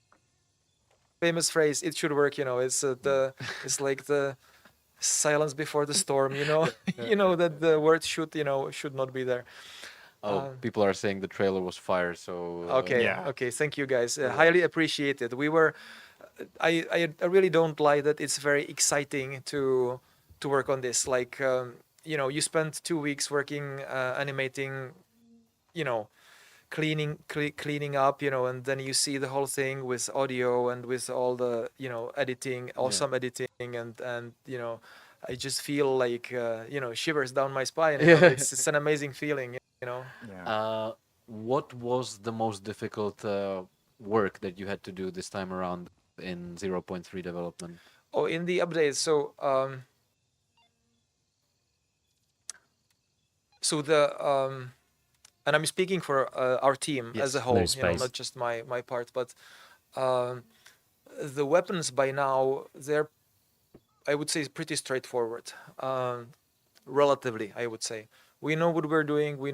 famous phrase. It should work. It's like the silence before the storm. That the word should not be there. People are saying the trailer was fire. So Okay. Okay. Thank you, guys. Highly appreciate it. We were. I really don't lie that it's very exciting to work on this. Like you spend 2 weeks working animating, cleaning up, and then you see the whole thing with audio and with all the editing, awesome editing, and I just feel like shivers down my spine. It's an amazing feeling. Yeah. What was the most difficult work that you had to do this time around in 0.3 development? Oh, in the updates. So the and I'm speaking for our team as a whole, No space. not just my part, but the weapons by now, they're, I would say, pretty straightforward, relatively, I would say. We know what we're doing. We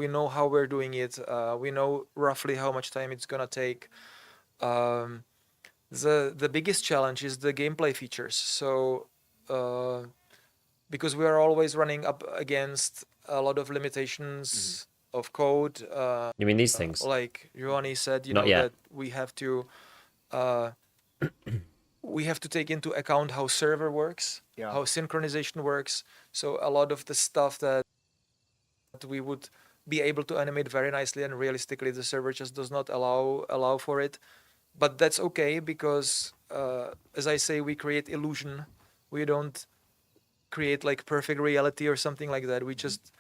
know how we're doing it. We know roughly how much time it's gonna take. The biggest challenge is the gameplay features. So because we are always running up against a lot of limitations of code. You mean these things? Like Ioanni said, Not yet. that we have to take into account how server works, Yeah. how synchronization works. So a lot of the stuff that we would be able to animate very nicely and realistically, the server just does not allow for it. But that's okay because, as I say, we create illusion. We don't create like perfect reality or something like that. We just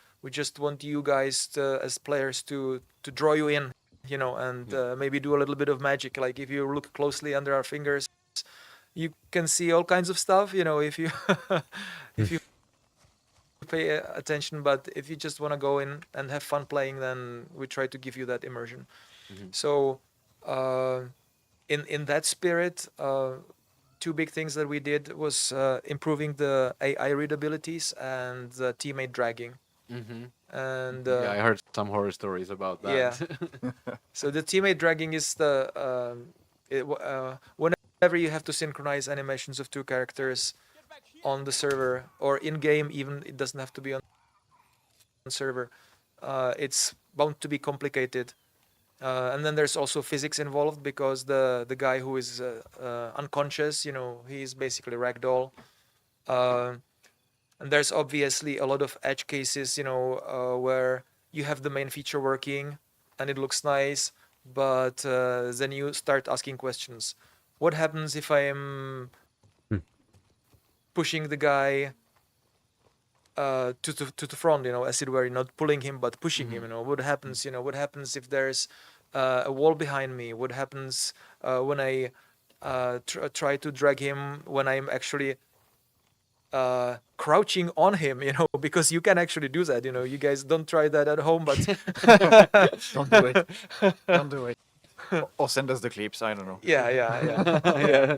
want you guys as players to draw you in, and maybe do a little bit of magic. Like if you look closely under our fingers, you can see all kinds of stuff. If you if you pay attention. But if you just want to go in and have fun playing, then we try to give you that immersion. So in that spirit, two big things that we did was improving the AI readabilities and the teammate dragging. And I heard some horror stories about that. Yeah. So the teammate dragging is the whenever you have to synchronize animations of two characters on the server or in game, even it doesn't have to be on server. It's bound to be complicated. And then there's also physics involved because the guy who is unconscious, he's basically ragdoll. And there's obviously a lot of edge cases, where you have the main feature working and it looks nice, but then you start asking questions. What happens if I'm pushing the guy to the front, as it were, not pulling him but pushing him? What happens? What happens if there's a wall behind me? What happens when I try to drag him when I'm actually crouching on him, because you can actually do that. You guys don't try that at home, but Don't do it. Don't do it. Or send us the clips. I don't know. yeah.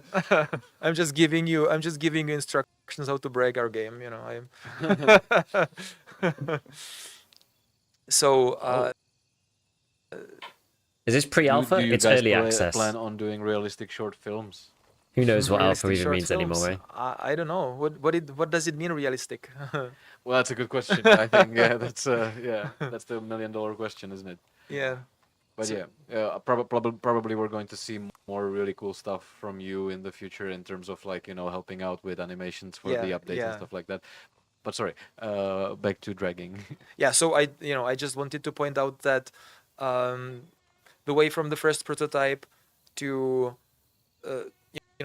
I'm just giving you instructions how to break our game. So Is this pre-alpha? Do you It's guys early access. plan on doing realistic short films? Who knows what alpha realistic even short means films, anymore? I don't know. What does it mean, realistic? Well, that's a good question. I think that's the $1 million question, isn't it? Yeah. But probably we're going to see more really cool stuff from you in the future in terms of helping out with animations for the updates and stuff like that. But sorry, back to dragging. Yeah. So I just wanted to point out that the way from the first prototype to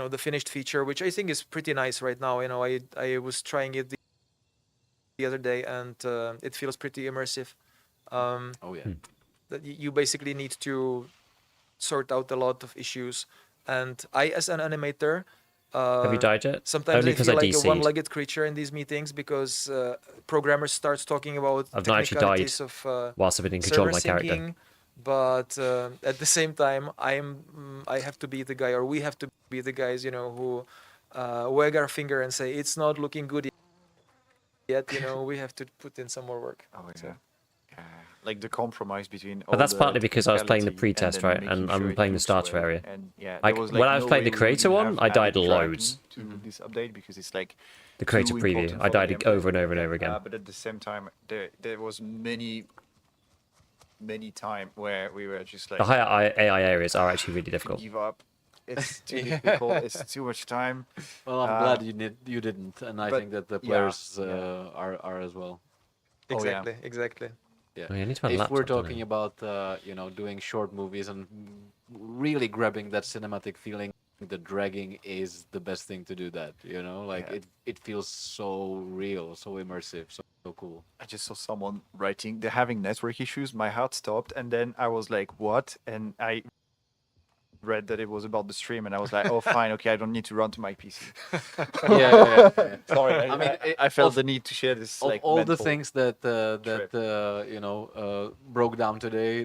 the finished feature, which I think is pretty nice right now. I was trying it the other day, and it feels pretty immersive. Oh yeah. That you basically need to sort out a lot of issues, and I, as an animator, Have you died yet? sometimes Only I 'cause feel I like a DC'd. one-legged creature in these meetings because programmers starts talking about I've not actually died technicalities of whilst I've been in control server of my character. syncing, but at the same time, I have to be the guy, or we have to be the guys, who wag our finger and say it's not looking good yet. We have to put in some more work. Oh yeah. So- Like the compromise between. But that's partly because I was playing the technicality pre-test, and then right? making And sure I'm it playing the looks starter well. area. And yeah, Like, there was, when I was no playing way the we creator would one, have I died added tracking loads. to this update because it's like The creator too preview, important I for the died gameplay. over and over and over again. But at the same time, there was many time where we were just like The higher AI areas are actually really difficult. give up. It's too difficult. It's too much time. Well, I'm glad you didn't, and I but think that the yeah, players yeah. are as well. Oh, yeah. Exactly. Yeah. Oh, yeah, I need to have a If we're laptop, don't talking I? about doing short movies and really grabbing that cinematic feeling, the dragging is the best thing to do that. Like Yeah. it feels so real, so immersive, so cool. I just saw someone writing they're having network issues. My heart stopped, and then I was like, "What?" And I read that it was about the stream, and I was like, "Oh, fine, okay, I don't need to run to my PC." Yeah. Sorry, I mean, I felt the need to share this. Of Like all the mental things that trip. broke down today,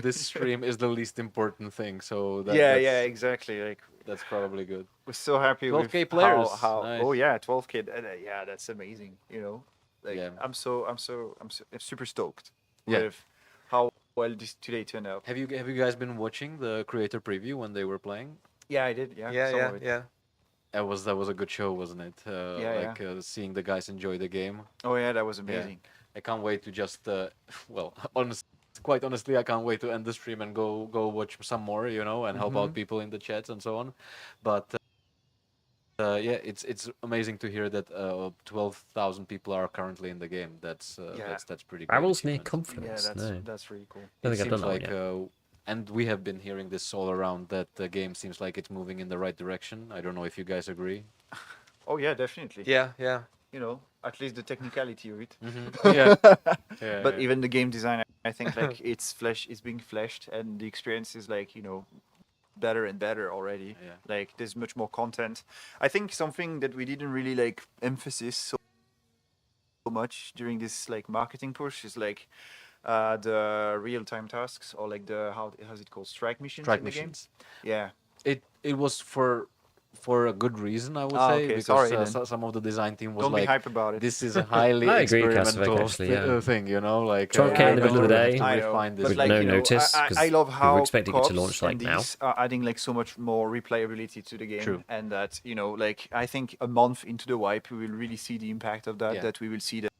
this stream is the least important thing. So Yeah, exactly. Like that's probably good. we're so happy 12K with players, how nice. oh yeah, 12K. Yeah, that's amazing. Like Yeah. I'm super stoked Yeah. with how well this today turned out. Have you guys been watching the creator preview when they were playing? Yeah, I did. Yeah, some of it. Yeah. That was a good show, wasn't it? Yeah. Seeing the guys enjoy the game. Oh yeah, that was amazing. I can't wait to just quite honestly, I can't wait to end the stream and go watch some more, and help out people in the chats and so on. But yeah, it's amazing to hear that 12,000 people are currently in the game. That's pretty. Great Barrels near achievement. Yeah, confluence. No. that's really cool. I don't It think I've done seems that one yet. and we have been hearing this all around that the game seems like it's moving in the right direction. I don't know if you guys agree. Oh yeah, definitely. Yeah. At least the technicality of it. Yeah. But even the game design, I think like it's being fleshed, and the experience is like better and better already. Yeah. Like there's much more content. I think something that we didn't really like emphasize so much during this like marketing push is like the real-time tasks, or like the how's it called, strike missions Strike in the game? missions. Yeah. It was for a good reason, I would Ah, say, okay, because sorry then. some of the design team was Don't be like, hype about it. this is a highly I agree, Kasper, experimental actually, yeah. thing, like 12K in the middle of the day. I know, refine this. but With like, no notice, I 'cause love we were how expecting it to co-ops launch, like, and now. these are adding like so much more replayability to the game. True. And that like I think a month into the wipe, we will really see the impact of that. Yeah. That we will see that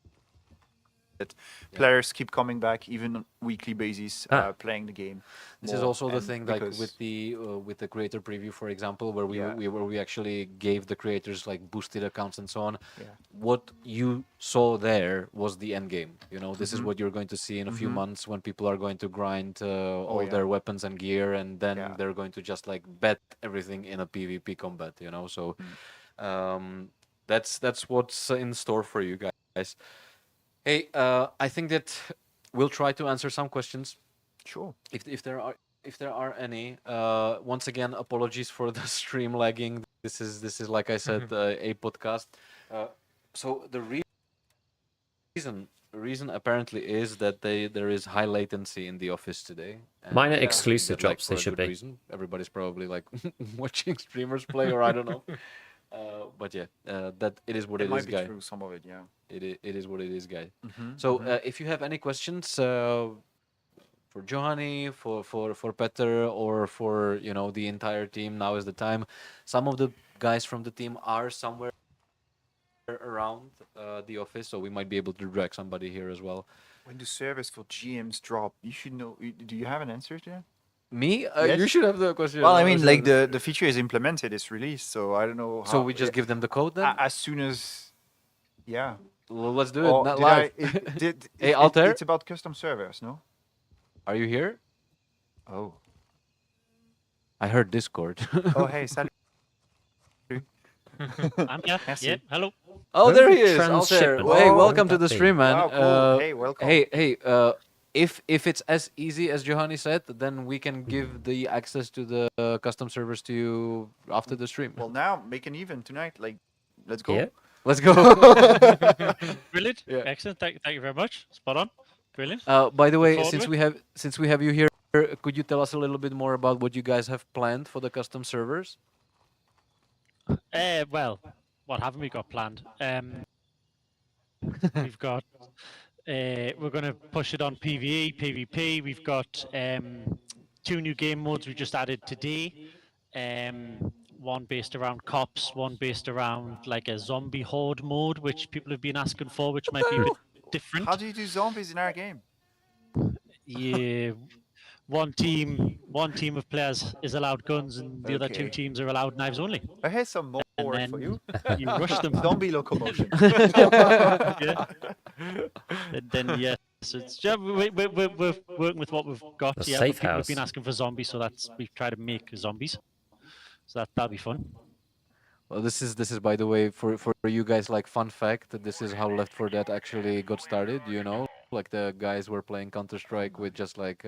players keep coming back even on weekly basis, playing the game. This is more, also the and thing, like because- with the creator preview, for example, where Yeah. we actually gave the creators like boosted accounts and so on. Yeah. What you saw there was the end game. This is Mhm. what you're going to see in a few Mhm. months when people are going to grind all yeah. their weapons and gear, and then Yeah. they're going to just like bet everything in a PvP combat. So that's what's in store for you guys. Hey, I think that we'll try to answer some questions. Sure. If there are any. Once again, apologies for the stream lagging. This is like I said, a podcast. So the reason apparently is that there is high latency in the office today. And Mine are I exclusive think that, like, drops, for they a should good be. reason. Everybody's probably like watching streamers play, or I don't know. But yeah, that it is what It it might is, be guy. true, some of it, yeah. It is what it is, guy. Mhm, So mhm. if you have any questions for Johanny, for Petter, or for the entire team, now is the time. Some of the guys from the team are somewhere around the office, so we might be able to drag somebody here as well. When the service for GMs drop, you should know. Do you have an answer to that? Me? Yes. You should have the question. Well, I mean, like the feature is implemented, it's released, so I don't know. So how, we just give them the code then? as soon as, yeah. Well, let's do Or it. Not did live. Hey, Alter? It's about custom servers, no? Are you here? Oh. I heard Discord. Oh, hey, salut. I'm here. Merci. Yeah, hello. Oh, Where there is he the is, Altair. transshipment? Hey, Oh, welcome to where would the that be? stream, man. Wow, cool. Hey, welcome. Hey, if it's as easy as Johanny said, then we can give the access to the custom servers to you after the stream. Well, now make an event tonight. Like, let's go. Yeah. Let's go. Brilliant. Yeah. Excellent. Thank you very much. Spot on. Brilliant. By the way, forward to since we have you here, could you tell us a little bit more about what you guys have planned for the custom servers? Well, what haven't we got planned? We've got. We're going to push it on PvE, PvP. We've got 2 new game modes we just added today. One based around cops, one based around like a zombie horde mode, which people have been asking for, which might be a bit different. How do you do zombies in our game? Yeah, one team of players is allowed guns, and the other 2 Okay. teams are allowed knives only. I have some more And work then for you. you rush them. Zombie locomotion. Yeah. And then yes, it's we're working with what we've got. The Yeah, safe people have house. been asking for zombies, so we've tried to make zombies. So that'll be fun. Well, this is by the way for you guys, like, fun fact that this is how Left 4 Dead actually got started. You know, like the guys were playing Counter-Strike with just like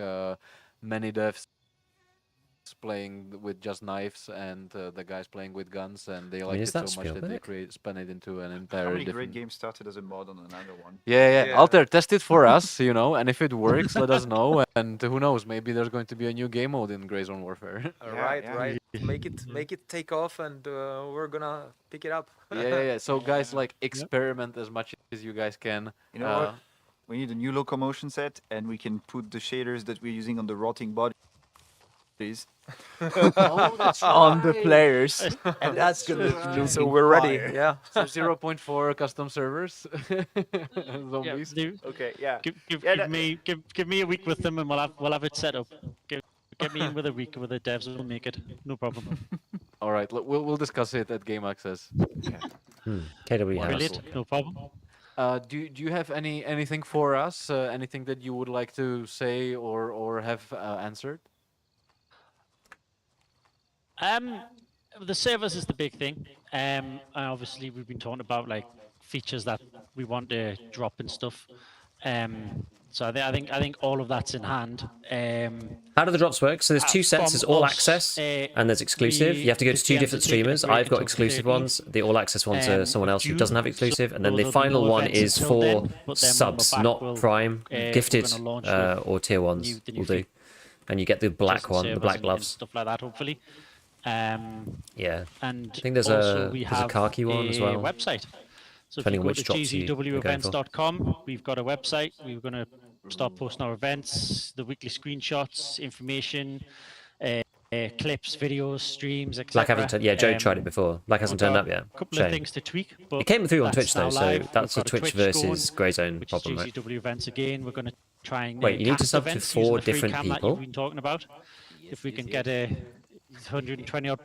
many devs playing with just knives, and the guys playing with guns, and they liked is it so that much that they Spielberg? spun it into an How entire many different. great games started as a mod on another one? Yeah. Yeah. Altair, test it for us, you know, and if it works, let us know. And who knows, maybe there's going to be a new game mode in Grey Zone Warfare. Right, yeah. right. Make it take off, and we're gonna pick it up. yeah. So guys, like, experiment as much as you guys can. You know what? We need a new locomotion set, and we can put the shaders that we're using on the rotting bodies Oh, that's on the right. players, and that's gonna look So we're ready. fire. Yeah. So 0.4 custom servers. Zombies. Okay, yeah. Give me a week with them, and we'll have it set up. Get me in with a week with the devs, we'll make it. No problem. All right, we'll discuss it at Game Access. KW house. Brilliant. No problem. Do you have anything for us? Anything that you would like to say or have answered? The servers is the big thing. And obviously we've been talking about like features that we want to drop and stuff. So I think all of that's in hand. How do the drops work? So there's 2 sets. There's from all us, access and there's exclusive. we- You have to go to the 2 DMs different are taking a streamers. break I've got until exclusive 13th. ones. The all access ones are someone else who June, doesn't have exclusive. And then the there'll be final no one events is until for then, but then when we're subs, back, not we'll, prime, we're gifted gonna launch with or tier ones the new will do. feature. And you get the black Just one, the servers black and gloves. stuff like that, hopefully. Yeah. And I think there's also a we there's a have khaki one as well. website. So Depending if you on go which to drops you're going for. gzwevents.com, we've got a website. We're going to start posting our events, the weekly screenshots, information, clips, videos, streams, etc. Black hasn't turned. Yeah, Joe tried it before. Black hasn't turned up yet. A couple of Shame. things to tweak. But It came through on Twitch that's now though, so live. that's We've a got Twitch going, versus Grey Zone which problem, is right? GZW events again. We're going to try and Wait, you need to cast sub to events using 4 the free different cam that people? you've been talking about. If we can get a 120 odd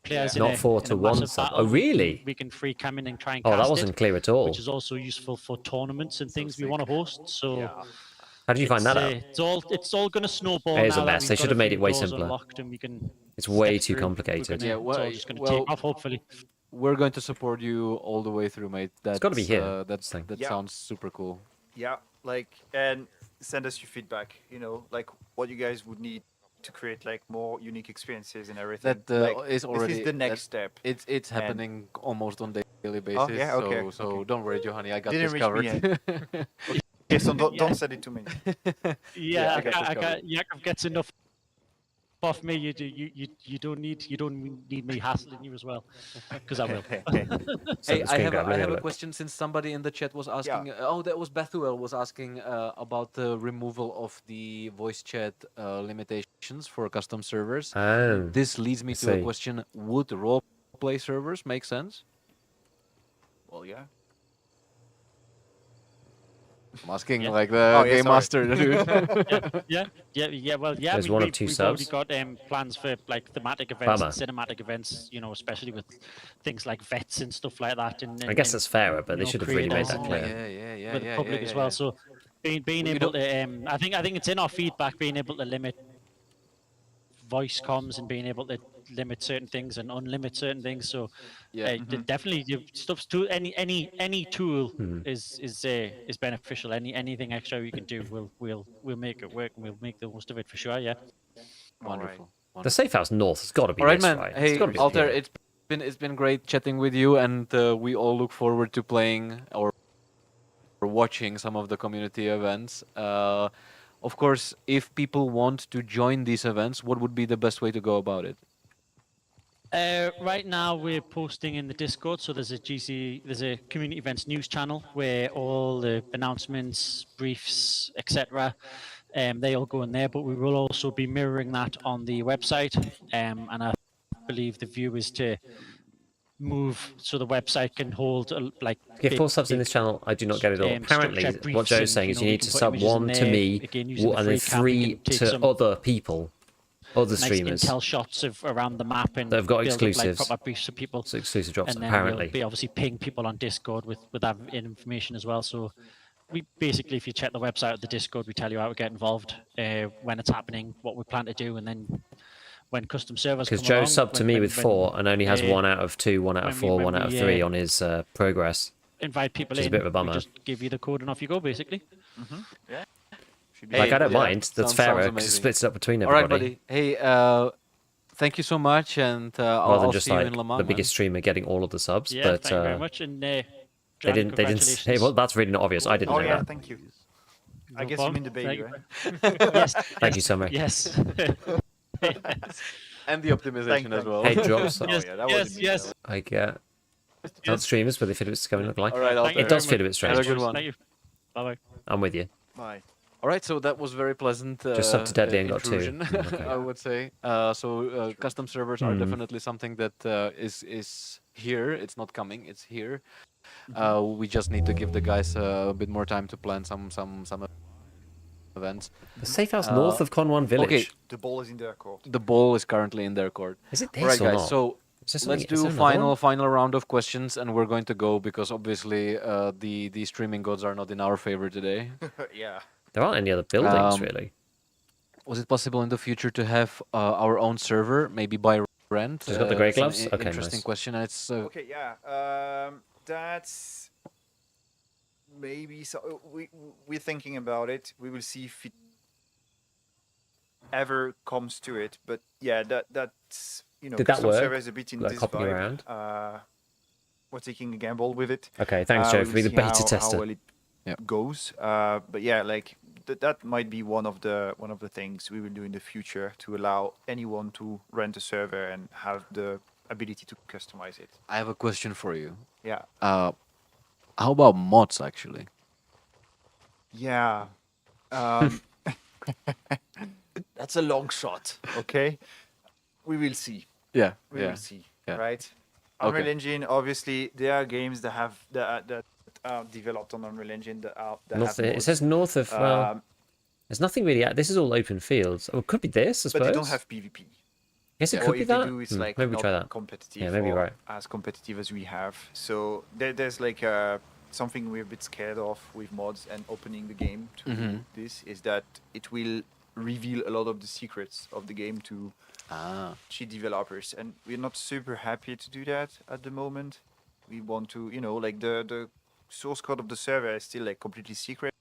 players in Not a, 4 in to a 1 massive sub. battle, Oh, really? we can free cam in and try and Oh, cast that it, wasn't clear at all. which is also useful for tournaments and things we want to host. So How did you find that out? it's all going to snowball. It is now a that mess. we've They got should a have made few it way doors simpler. unlocked and we can It's way step too through. complicated. Yeah, It's all just going to well, take off, hopefully. We're going to support you all the way through, mate. That's gotta be here, that this thing. Yeah. sounds super cool. Yeah, like, and send us your feedback. You know, like what you guys would need to create like more unique experiences and everything. That like, is already this is the next that- step. It's And- happening almost on daily basis. yeah? Okay, So okay. don't worry, Johanny, I got Didn't this reach me covered. Okay, so don't send it to me. Yeah, I got this covered. Yakov gets enough off me. You don't need me hassling you as well, because I will. Send Hey, the I screen have, grab, I let me have have a a look. question since somebody in the chat was asking. Oh, that was Bethuel was asking about the removal of the voice chat limitations for custom servers. Oh. This leads me to a see. question: would roleplay servers make sense? Well, yeah. I'm asking Yeah. like the Oh, yeah, game sorry. master, dude. Yeah. Well, yeah. There's I mean, one of two we've already subs. got plans for like thematic events, and Farmer. cinematic events. You know, especially with things like vets and stuff like that. And, I guess that's fairer, but you they know, should have really made creators that and, clear. yeah, with the public as well. So being We able to, I think it's in our feedback being able to limit voice comms and being able to limit certain things and unlimit certain things. So Yeah. definitely stuff's to any tool is beneficial. Anything extra we can do, we'll make it work and we'll make the most of it for sure. Yeah. Wonderful. The safe house north has got to be All right, this, man. right? Hey, got to be Alter, here. it's been great chatting with you, and we all look forward to playing or watching some of the community events. Of course, if people want to join these events, what would be the best way to go about it? Right now we're posting in the Discord, so there's a community events news channel where all the announcements, briefs, etc. They all go in there. But we will also be mirroring that on the website, and I believe the view is to move so the website can hold like Give 4 subs in this channel. I do not get it all. Apparently, structured what briefs Joe's and, saying is you we need can to put sub images in 1 to there, me, again, using the and then free cam, we 3 can take to some other people, other nice streamers. intel shots of around the map and They've got build up, like exclusives. proper briefs for people. So exclusive drops, And then apparently. we'll be obviously ping people on Discord with that information as well. So we basically, if you check the website of the Discord, we tell you how to get involved, when it's happening, what we plan to do, and then when custom servers come Because Joe along, subbed to me with 4 and only has 1 out of 2, 1 out of 4, 1 out of 3 on his progress. invite people Which is in, a bit of a we bummer. just give you the code and off you go, basically. Yeah. Like, I don't mind. That's sounds fairer because it amazing. splits it up between All right, everybody. buddy. Hey, thank you so much, and Rather than I'll just see you like in Le Mans, the man. biggest streamer getting all of the subs. Yeah, but thank you very much. And they Jan, didn't say, congratulations. well, that's really not obvious. I didn't Oh know yeah, that. thank you. No I guess problem. you mean the baby, Thank right? you. Yes. Thank you so much. Yes. And the optimization as well. Hey, drops. Oh, Yes, yeah, that yes, wasn't me, yes. that I get. Not streamers, but they feel it's going to look like. All right, Thank you It does very feel a bit much. strange. Have a good one. Thank you. Bye-bye. I'm with you. Bye. All right, so that was very pleasant. Just up to Deadly and got 2. intrusion, Okay. I would say. So custom servers are definitely something that is here. It's not coming. It's here. We just need to give the guys a bit more time to plan some events. The safe house north of Conwan Village. Okay, The ball is in their court. the ball is currently in their court. Is it this All right, or guys. not? So Is there let's something- is do there another final round of questions, and we're going to go because obviously the streaming gods are not in our favor today. Yeah. There aren't any other buildings, Um, really. Was it possible in the future to have our own server, maybe by rent? Just got the grey It's an gloves? Okay, interesting nice. question. And it's Okay, yeah. That's maybe so. We're thinking about it. We will see if it ever comes to it. But yeah, that's Did that custom work? server is a bit in Like this copying vibe. around? We're taking a gamble with it. Okay, thanks, Joe, We'll for being the see beta how tester. well it goes. But yeah, like that might be one of the things we will do in the future to allow anyone to rent a server and have the ability to customize it. I have a question for you. Yeah. How about mods, actually? Yeah. That's a long shot. Okay. We will see. Yeah. We will see. Yeah. Right. Okay. Unreal Engine. Obviously, there are games that have that are developed on Unreal Engine that North, have it mods. says north of. Well, there's nothing really. This is all open fields. Oh, it could be this, I but suppose. they don't have PvP. Yes, it Or could be if they that. do, it's Hmm, like maybe not try that. competitive. Yeah, maybe you're or right. as competitive as we have. So there's like something we're a bit scared of with mods and opening the game to this is that it will reveal a lot of the secrets of the game to cheat developers, and we're not super happy to do that at the moment. We want to, like the source code of the server is still like completely secret.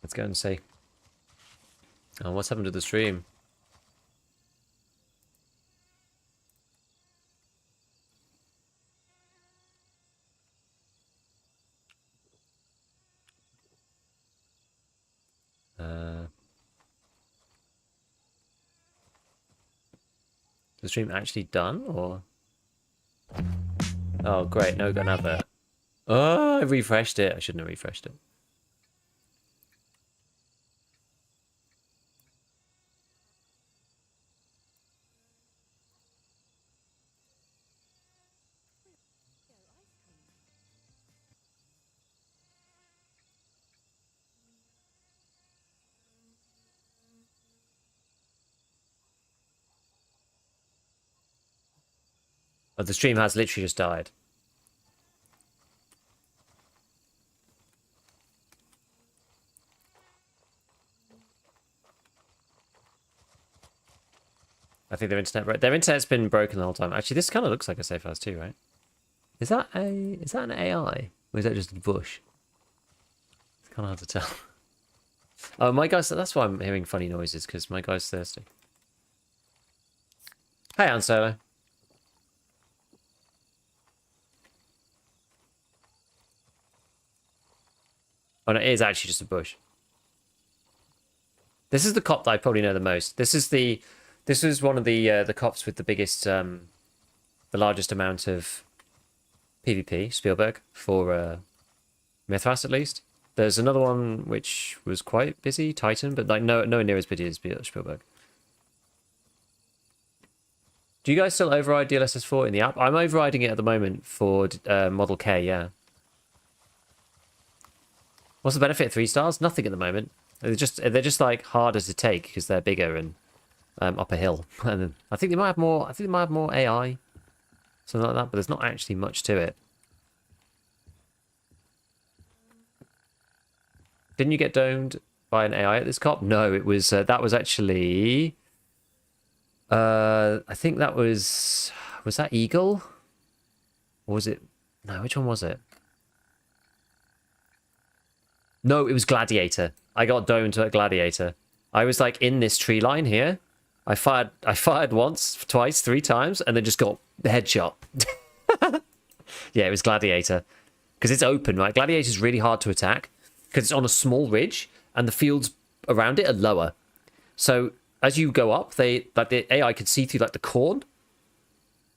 Let's go and see. Oh, what's happened to the stream? The stream actually done, or? Oh, great! No, got an advert. Oh, I refreshed it. I shouldn't have refreshed it. Oh, the stream has literally just died. I think their internet's been broken the whole time. Actually, this kind of looks like a safe house too, right? Is that an AI? Or is that just a bush? It's kind of hard to tell. Oh, my guy's... That's why I'm hearing funny noises, because my guy's thirsty. Hey, Han Solo. Oh, no, it is actually just a bush. This is the cop that I probably know the most. This is one of the cops with the biggest, the largest amount of PvP, Spielberg, for Mythras at least. There's another one which was quite busy, Titan, but like nowhere near as busy as Spielberg. Do you guys still override DLSS4 in the app? I'm overriding it at the moment for Model K, yeah. What's the benefit of 3 stars? Nothing at the moment. They're just like harder to take because they're bigger and up a hill. And I think they might have more. I think they might have more AI, something like that. But there's not actually much to it. Didn't you get domed by an AI at this cop? No, it was that was actually. I think that was that Eagle, or was it? No, which one was it? No, it was Gladiator. I got domed at Gladiator. I was like in this tree line here. I fired once, twice, 3 times, and then just got headshot. Yeah, it was Gladiator. Because it's open, right? Gladiator is really hard to attack because it's on a small ridge and the fields around it are lower. So as you go up, the AI could see through like the corn,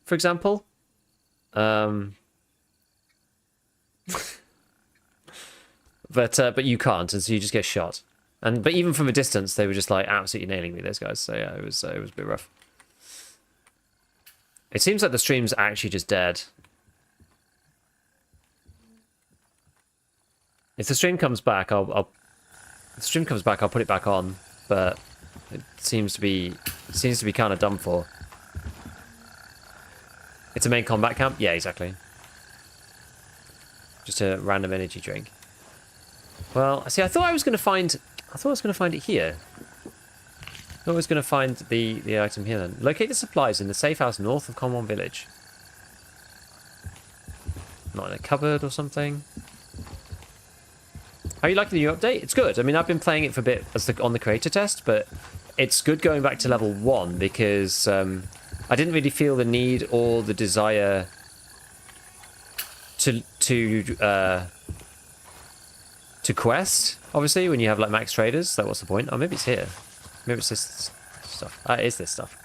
for example. But you can't, and so you just get shot. But even from a distance, they were just like absolutely nailing me, those guys. So yeah, it was a bit rough. It seems like the stream's actually just dead. If the stream comes back, I'll put it back on. But it seems to be kind of done for. It's a main combat camp. Yeah, exactly. Just a random energy drink. Well, see, I thought I was going to find it here. I thought I was going to find the item here then. Locate the supplies in the safe house north of Conwan village. Not in a cupboard or something. How are you liking the new update? It's good. I mean, I've been playing it for a bit on the creator test, but it's good going back to level 1 because I didn't really feel the need or the desire to quest, obviously, when you have like max traders. So what's the point? Oh, maybe it's here. Maybe it's this stuff. It is this stuff.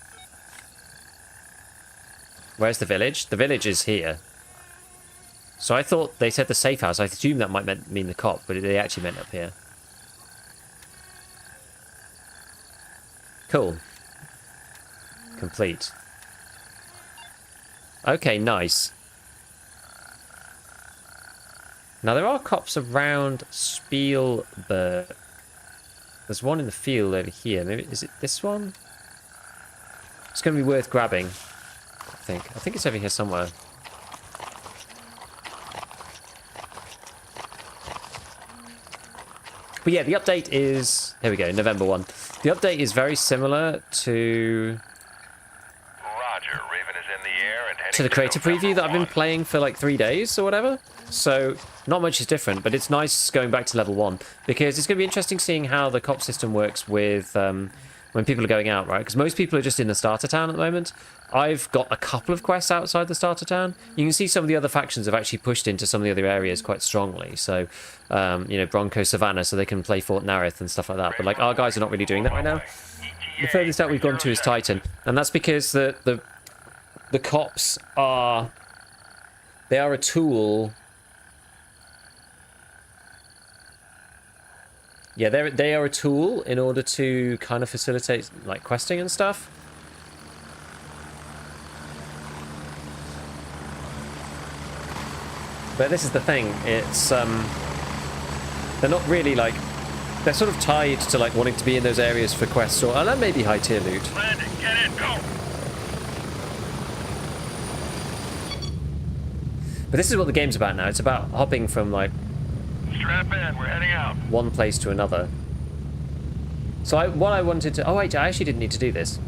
Where's the village? The village is here. So I thought they said the safe house. I assumed that might mean the cop, but they actually meant up here. Cool. Complete. Okay, nice. Now, there are cops around Spielberg. There's one in the field over here. Maybe, is it this one? It's going to be worth grabbing, I think. I think it's over here somewhere. But yeah, the update is... Here we go, November 1. The update is very similar to... Roger, Raven is in the air and to the creator preview that I've been playing for like 3 days or whatever. So not much is different, but it's nice going back to level 1 because it's going to be interesting seeing how the cop system works with when people are going out, right? Because most people are just in the starter town at the moment. I've got a couple of quests outside the starter town. You can see some of the other factions have actually pushed into some of the other areas quite strongly. So, you know, Bronco Savannah, so they can play Fort Narith and stuff like that. But like our guys are not really doing that right now. The furthest out we've gone to is Titan, and that's because the cops are a tool. Yeah, they are a tool in order to kind of facilitate like questing and stuff. But this is the thing, it's they're not really like, they're sort of tied to like wanting to be in those areas for quests or maybe high tier loot. Landing, get in, go! But this is what the game's about now. It's about hopping from like Strap in, we're heading out. one place to another. So what I wanted to... Oh wait, I actually didn't need to do this.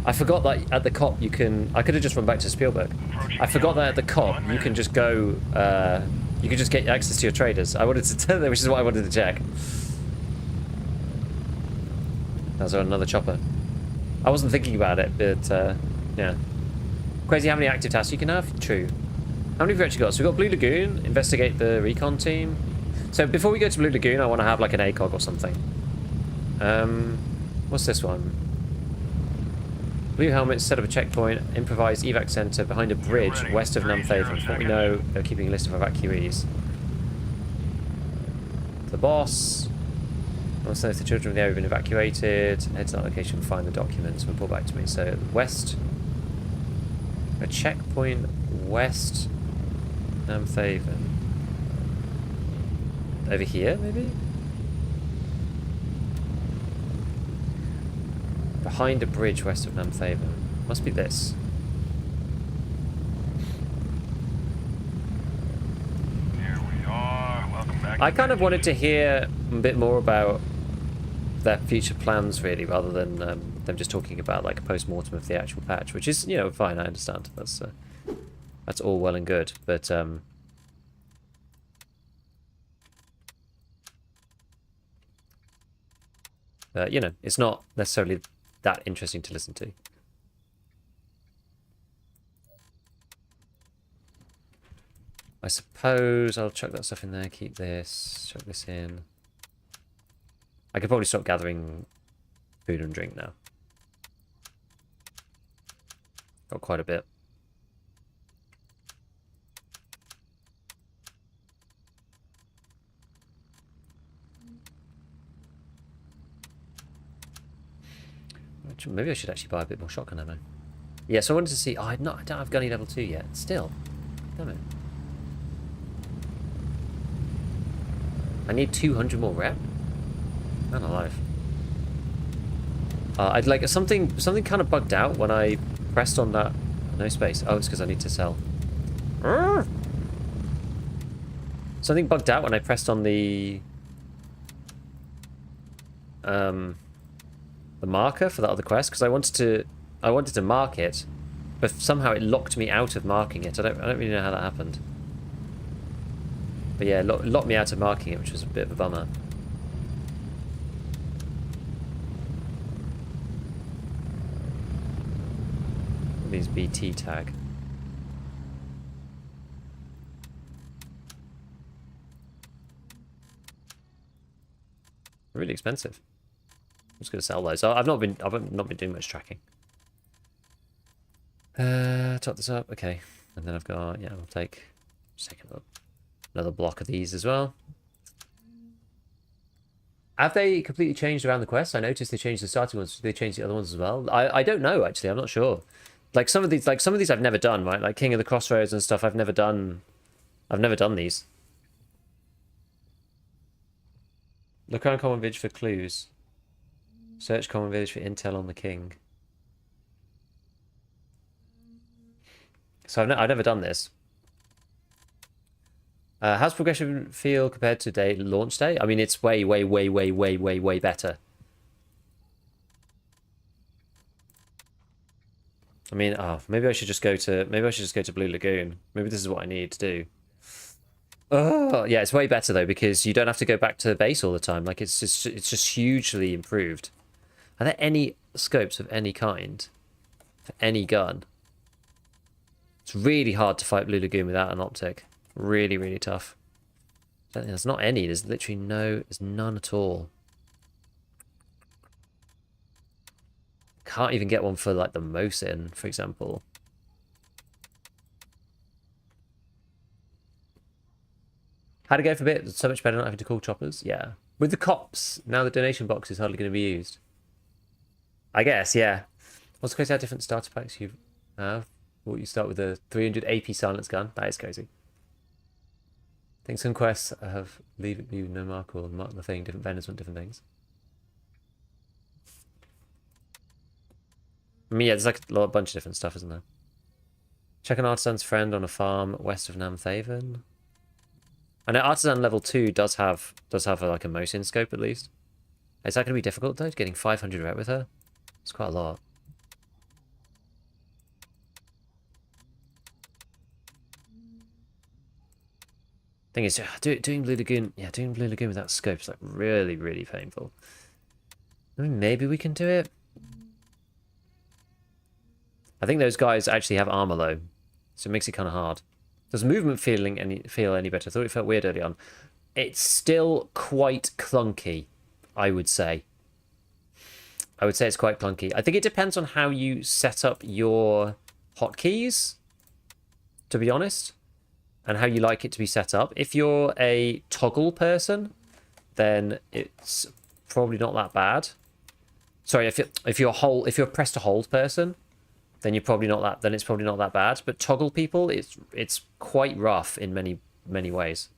I forgot that at the COP you can... I could have just run back to Spielberg. I forgot that at the COP you can just go... you can just get access to your traders. I wanted to tell them, which is what I wanted to check. That's another chopper. I wasn't thinking about it, but yeah. Crazy how many active tasks you can have? True. How many have we actually got? So we've got Blue Lagoon, investigate the recon team. So before we go to Blue Lagoon, I want to have like an ACOG or something. What's this one? Blue helmets, set up a checkpoint, improvised evac center behind a bridge west of Namthaven. From what we know, they're keeping a list of evacuees. The boss. Also, if the children of the area have been evacuated, head to that location, find the documents, and report back to me. So west, a checkpoint west Namthaven. Over here, maybe? Behind a bridge west of Namthaven. Must be this. Here we are. Welcome back. I kind of wanted to hear a bit more about their future plans, really, rather than them just talking about like a post-mortem of the actual patch, which is, you know, fine. I understand. That's all well and good, but you know, it's not necessarily that interesting to listen to. I suppose I'll chuck that stuff in there, keep this, chuck this in. I could probably stop gathering food and drink now. Got quite a bit. Maybe I should actually buy a bit more shotgun ammo. Yeah, so I wanted to see... Oh, I don't have Gunny level 2 yet. Still. Damn it. I need 200 more rep? Man alive. I'd like... Something kind of bugged out when I pressed on that... No space. Oh, it's because I need to sell. Something bugged out when I pressed on the marker for that other quest, because I wanted to mark it, but somehow it locked me out of marking it. I don't really know how that happened. But yeah, it locked me out of marking it, which was a bit of a bummer. These BT tag. Really expensive. I'm just gonna sell those. I've not been doing much tracking. Top this up, okay. And then I've got, yeah, I'll take another block of these as well. Have they completely changed around the quests? I noticed they changed the starting ones. Did they change the other ones as well? I don't know actually. I'm not sure. Like some of these I've never done, right? Like King of the Crossroads and stuff. I've never done these. Look around Common Village for clues. Search Common Village for intel on the king. So I've never done this. How's progression feel compared to launch day? I mean, it's way better. I mean, maybe I should just go to Blue Lagoon. Maybe this is what I need to do. Oh, yeah, it's way better though, because you don't have to go back to the base all the time. Like it's just hugely improved. Are there any scopes of any kind for any gun? It's really hard to fight Blue Lagoon without an optic. Really, really tough. There's not any. There's literally there's none at all. Can't even get one for like the Mosin, for example. How'd it go for a bit? So much better not having to call choppers. Yeah. With the cops, now the donation box is hardly going to be used. I guess, yeah. What's crazy how different starter packs you have? Well, you start with a 300 AP silence gun. That is crazy. I think some quests have leave no mark or mark the thing. Different vendors want different things. I mean, yeah, there's like a bunch of different stuff, isn't there? Check an Artisan's friend on a farm west of Namthaven. I know Artisan level 2 does have like a Mosin scope at least. Is that going to be difficult though? Getting 500 rep with her? It's quite a lot. Thing is, doing Blue Lagoon, doing Blue Lagoon without scope is like really, really painful. I mean, maybe we can do it. I think those guys actually have armor though, so it makes it kind of hard. Does movement feel any better? I thought it felt weird early on. It's still quite clunky, I would say. I would say it's quite clunky. I think it depends on how you set up your hotkeys, to be honest, and how you like it to be set up. If you're a toggle person, then it's probably not that bad. Sorry, if you're a press to hold person, then it's probably not that bad. But toggle people, it's quite rough in many ways.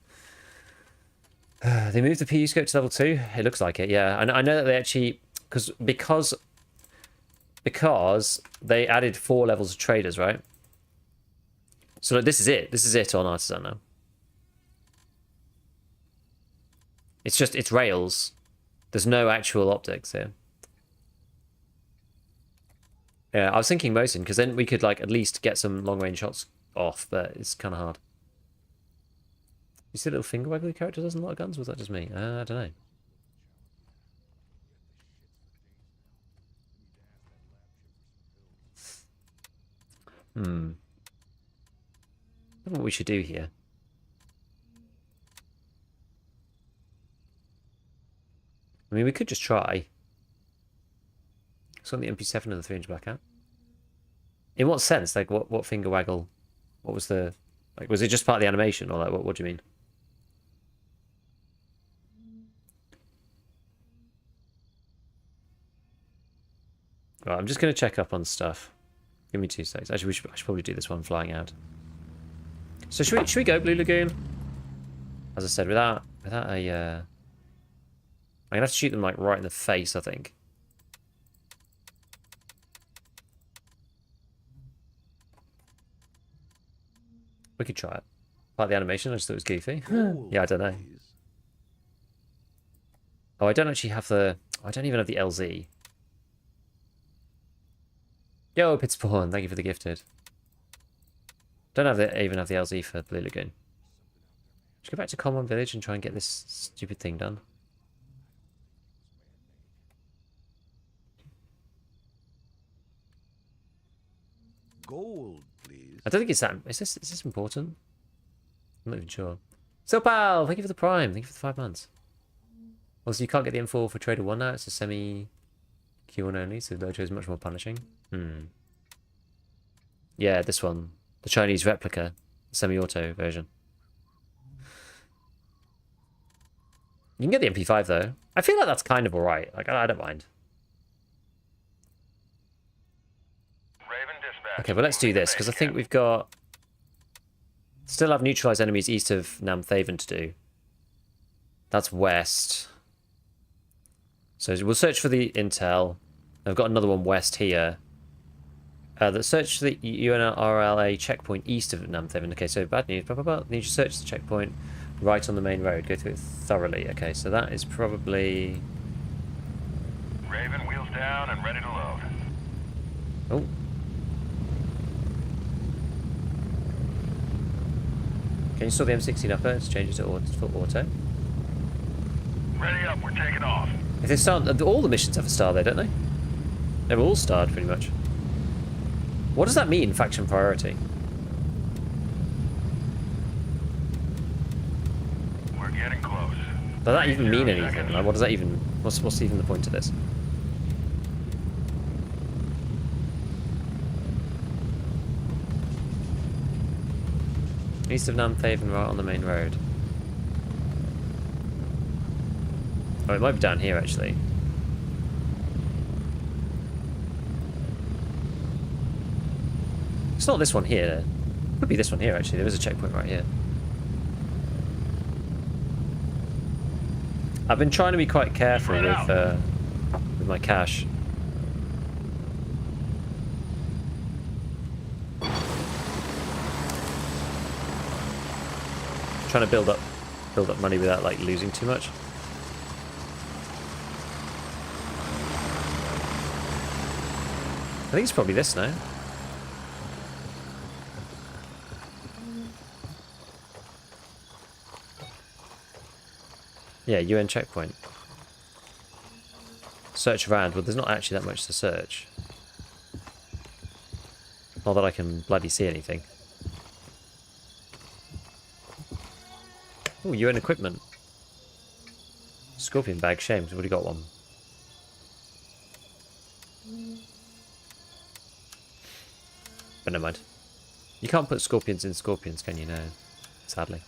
They moved the PU scope to level 2. It looks like it, yeah. I know that they actually because they added 4 levels of traders, right? So like, this is it. This is it on Artisan now. It's rails. There's no actual optics here. Yeah, I was thinking Mosin, because then we could like at least get some long range shots off, but it's kind of hard. You see a little finger waggly character doesn't a lot of guns? Was that just me? I don't know. I don't know what we should do here. I mean, we could just try. It's on the MP7 and the 3-inch blackout. In what sense? Like, what finger waggle? What was the... Like, was it just part of the animation? Or, like, what do you mean? Right, I'm just going to check up on stuff. Give me 2 seconds. Actually, I should probably do this one flying out. So, should we go Blue Lagoon? As I said, without a... I'm going to have to shoot them, like, right in the face, I think. We could try it. Part of the animation, I just thought it was goofy. Yeah, I don't know. Oh, I don't actually have the... I don't even have the LZ. Yo, Pitspawn, thank you for the gifted. Don't even have the LZ for Blue Lagoon. Let's go back to Conwan Village and try and get this stupid thing done. Gold, please. I don't think it's that... Is this important? I'm not even sure. So, pal, thank you for the Prime. Thank you for the 5 months. Also, you can't get the M4 for Trader 1 now. It's a semi Q1 only, so Lojo is much more punishing. Yeah, this one. The Chinese replica. Semi-auto version. You can get the MP5, though. I feel like that's kind of alright. Like, I don't mind. Okay, but let's do this, because I think we've got... Still have neutralized enemies east of Namthaven to do. That's west. So we'll search for the intel. I've got another one west here. Let's search for the UNRLA checkpoint east of Namthaven. Okay, so bad news. Need to search the checkpoint right on the main road. Go through it thoroughly. Okay, so that is probably... Raven, wheels down and ready to load. Oh. Can you store the M16 upper? Let's change it to auto. Ready up, we're taking off. If they start, all the missions have a star there, don't they? They're all starred, pretty much. What does that mean, faction priority? We're getting close. Does that even mean anything? Like, what does that even... What's even the point of this? East of Namthaven, right on the main road. Oh, it might be down here, actually. It's not this one here. It could be this one here, actually. There is a checkpoint right here. I've been trying to be quite careful with my cash. Trying to build up money without like losing too much. I think it's probably this now. Yeah, UN checkpoint. Search around. Well, there's not actually that much to search. Not that I can bloody see anything. Oh, UN equipment. Scorpion bag. Shame, we've already got one. But never mind. You can't put scorpions in scorpions, can you? No. Sadly.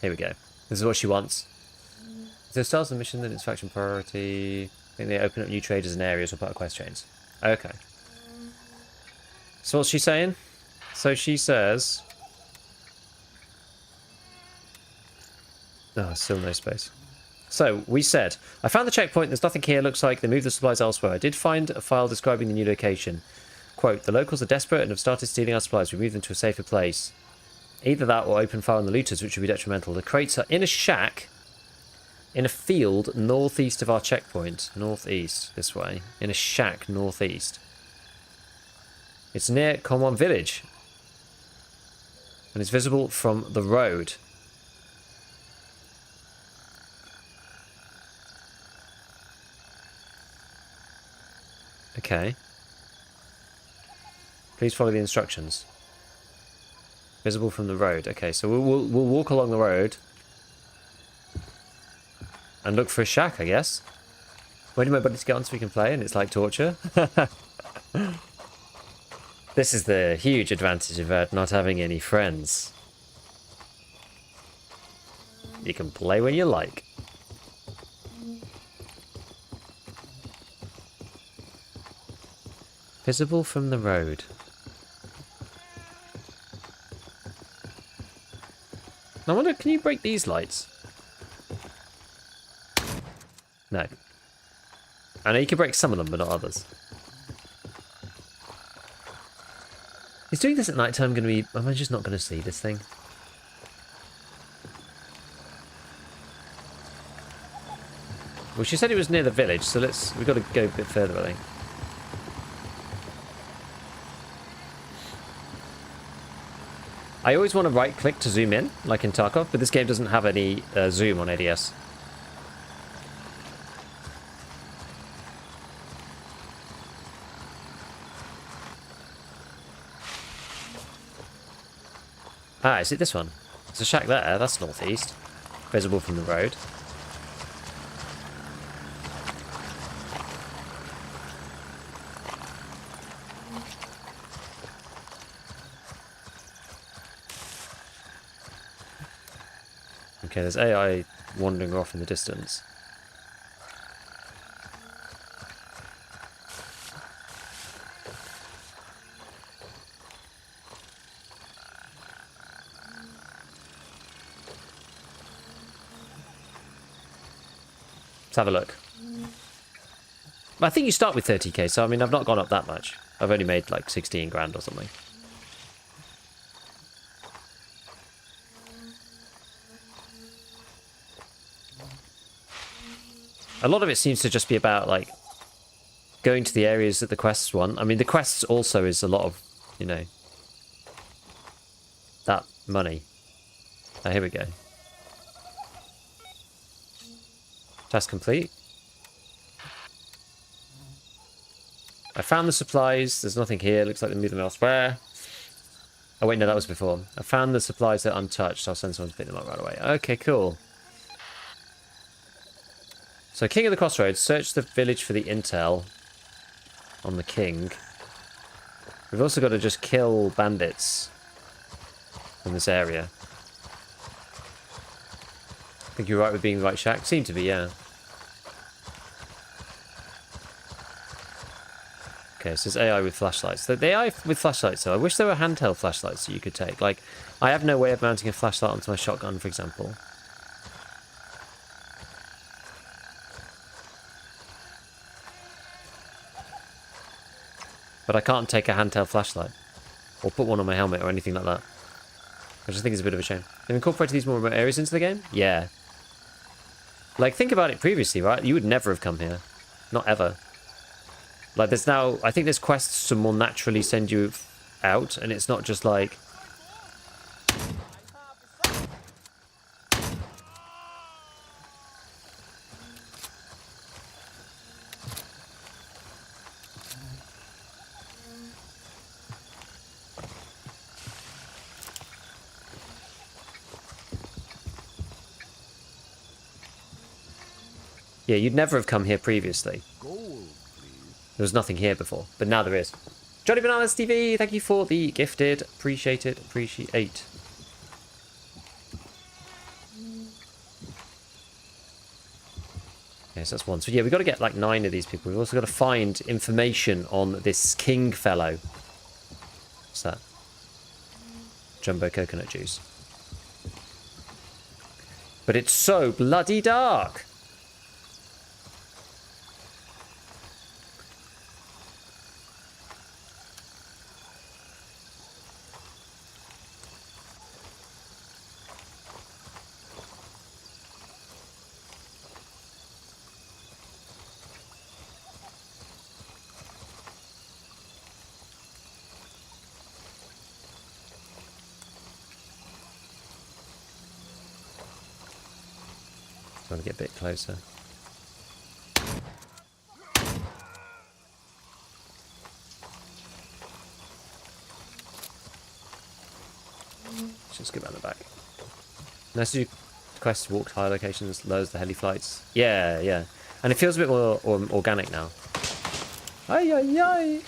Here we go. This is what she wants. If there starts the mission, then it's faction priority. I think they open up new traders and areas or part of quest chains. Okay. So what's she saying? So she says... Oh, still no space. So, we said, I found the checkpoint, there's nothing here, looks like they moved the supplies elsewhere. I did find a file describing the new location. Quote, the locals are desperate and have started stealing our supplies. We moved them to a safer place. Either that or open fire on the looters, which would be detrimental. The crates are in a shack, in a field northeast of our checkpoint. Northeast, this way. In a shack northeast. It's near Conwan village. And it's visible from the road. Okay. Please follow the instructions. Visible from the road. Okay, so we'll walk along the road and look for a shack, I guess. Where do my buddies get on so we can play? And it's like torture. This is the huge advantage of not having any friends. You can play when you like. Visible from the road. I wonder, can you break these lights? No. I know you can break some of them, but not others. Is doing this at night time going to be... Am I just not going to see this thing? Well, she said it was near the village, so we've got to go a bit further, I think. I always want to right-click to zoom in, like in Tarkov, but this game doesn't have any zoom on ADS. Ah, is it this one? There's a shack there, that's northeast. Visible from the road. Okay, there's AI wandering off in the distance. Let's have a look. I think you start with 30k, so I mean, I've not gone up that much. I've only made like 16 grand or something. A lot of it seems to just be about, like, going to the areas that the quests want. I mean, the quests also is a lot of, you know, that money. Oh, here we go. Task complete. I found the supplies. There's nothing here. Looks like they moved them elsewhere. Oh, wait, no, that was before. I found the supplies that are untouched. I'll send someone to pick them up right away. Okay, cool. So, King of the Crossroads, search the village for the intel on the king. We've also got to just kill bandits in this area. I think you're right with being the right shack. Seem to be, yeah. Okay, so it's AI with flashlights. The AI with flashlights, though, I wish there were handheld flashlights that you could take. Like, I have no way of mounting a flashlight onto my shotgun, for example. But I can't take a handheld flashlight. Or put one on my helmet or anything like that. I just think it's a bit of a shame. They've incorporated these more remote areas into the game? Yeah. Like, think about it previously, right? You would never have come here. Not ever. Like, there's now... I think there's quests to more naturally send you out, and it's not just like... Yeah, you'd never have come here previously. There was nothing here before, but now there is. Johnny Bananas TV, thank you for the gifted. Appreciate it. Appreciate. Yes, that's one. So yeah, we've got to get like 9 of these people. We've also got to find information on this king fellow. What's that? Jumbo coconut juice. But it's so bloody dark. Trying to get a bit closer. Just get around the back. Nice to do quests, walk to higher locations, lowers the heli flights. Yeah, yeah. And it feels a bit more organic now. Ay, ay, ay.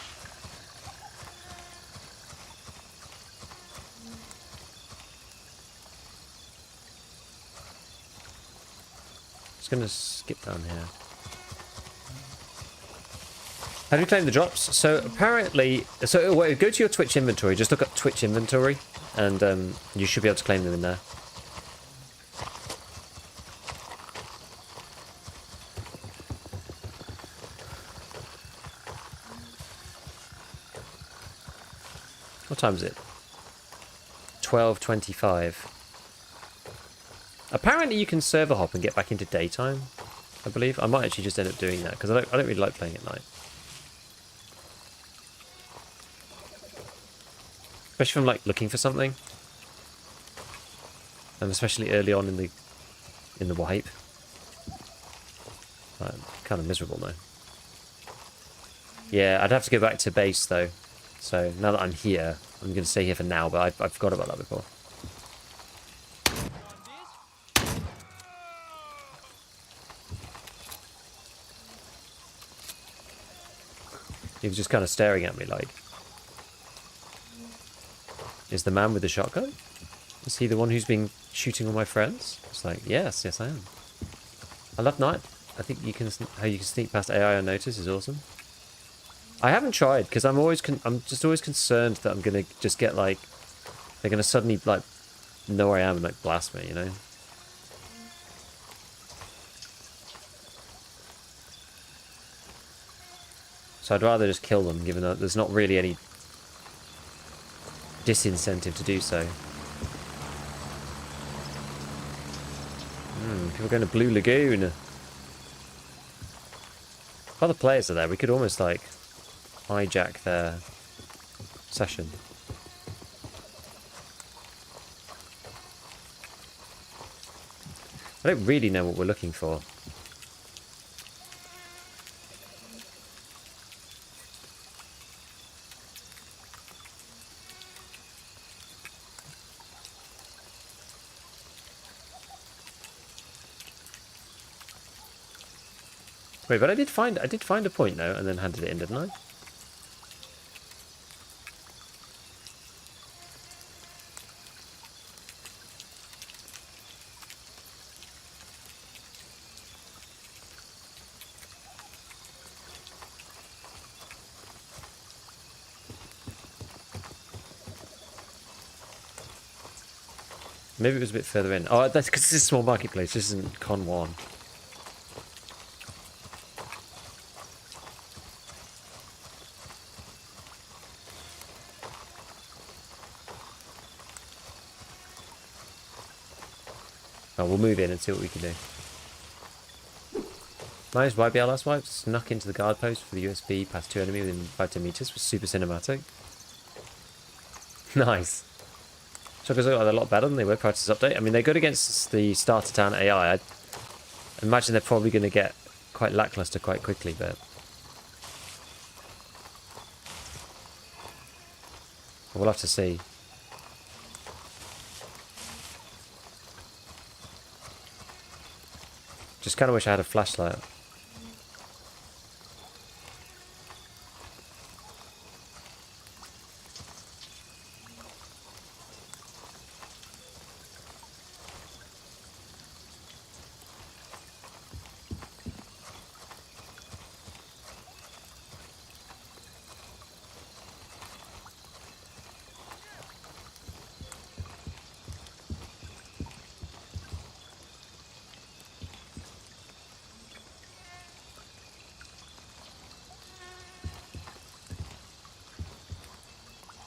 Just gonna skip down here. How do you claim the drops? So apparently, go to your Twitch inventory. Just look up Twitch inventory, and you should be able to claim them in there. What time is it? 12:25. Apparently you can server hop and get back into daytime, I believe. I might actually just end up doing that, because I don't really like playing at night. Especially if I'm like looking for something. And especially early on in the wipe. I'm kind of miserable now. Yeah, I'd have to go back to base though. So now that I'm here, I'm going to stay here for now, but I forgot about that before. He was just kind of staring at me like, is the man with the shotgun? Is he the one who's been shooting all my friends? It's like, yes, I am. I love night. I think how you can sneak past AI unnoticed is awesome. I haven't tried because I'm just always concerned that I'm gonna just get like, they're gonna suddenly like know where I am and like blast me, you know? So I'd rather just kill them, given that there's not really any disincentive to do so. People are going to Blue Lagoon. If other players are there, we could almost like hijack their session. I don't really know what we're looking for. Wait, but I did find a point though, and then handed it in, didn't I? Maybe it was a bit further in. Oh, that's because it's a small marketplace. This isn't Conwan. Oh, we'll move in and see what we can do. Nice YBL swipe. Snuck into the guard post for the USB. Past 2 enemy within 5-10 meters. Was super cinematic. Nice. Shockers look like they're a lot better than they were prior to this update. I mean, they're good against the starter town AI. I imagine they're probably going to get quite lackluster quite quickly, but we'll have to see. Just kind of wish I had a flashlight.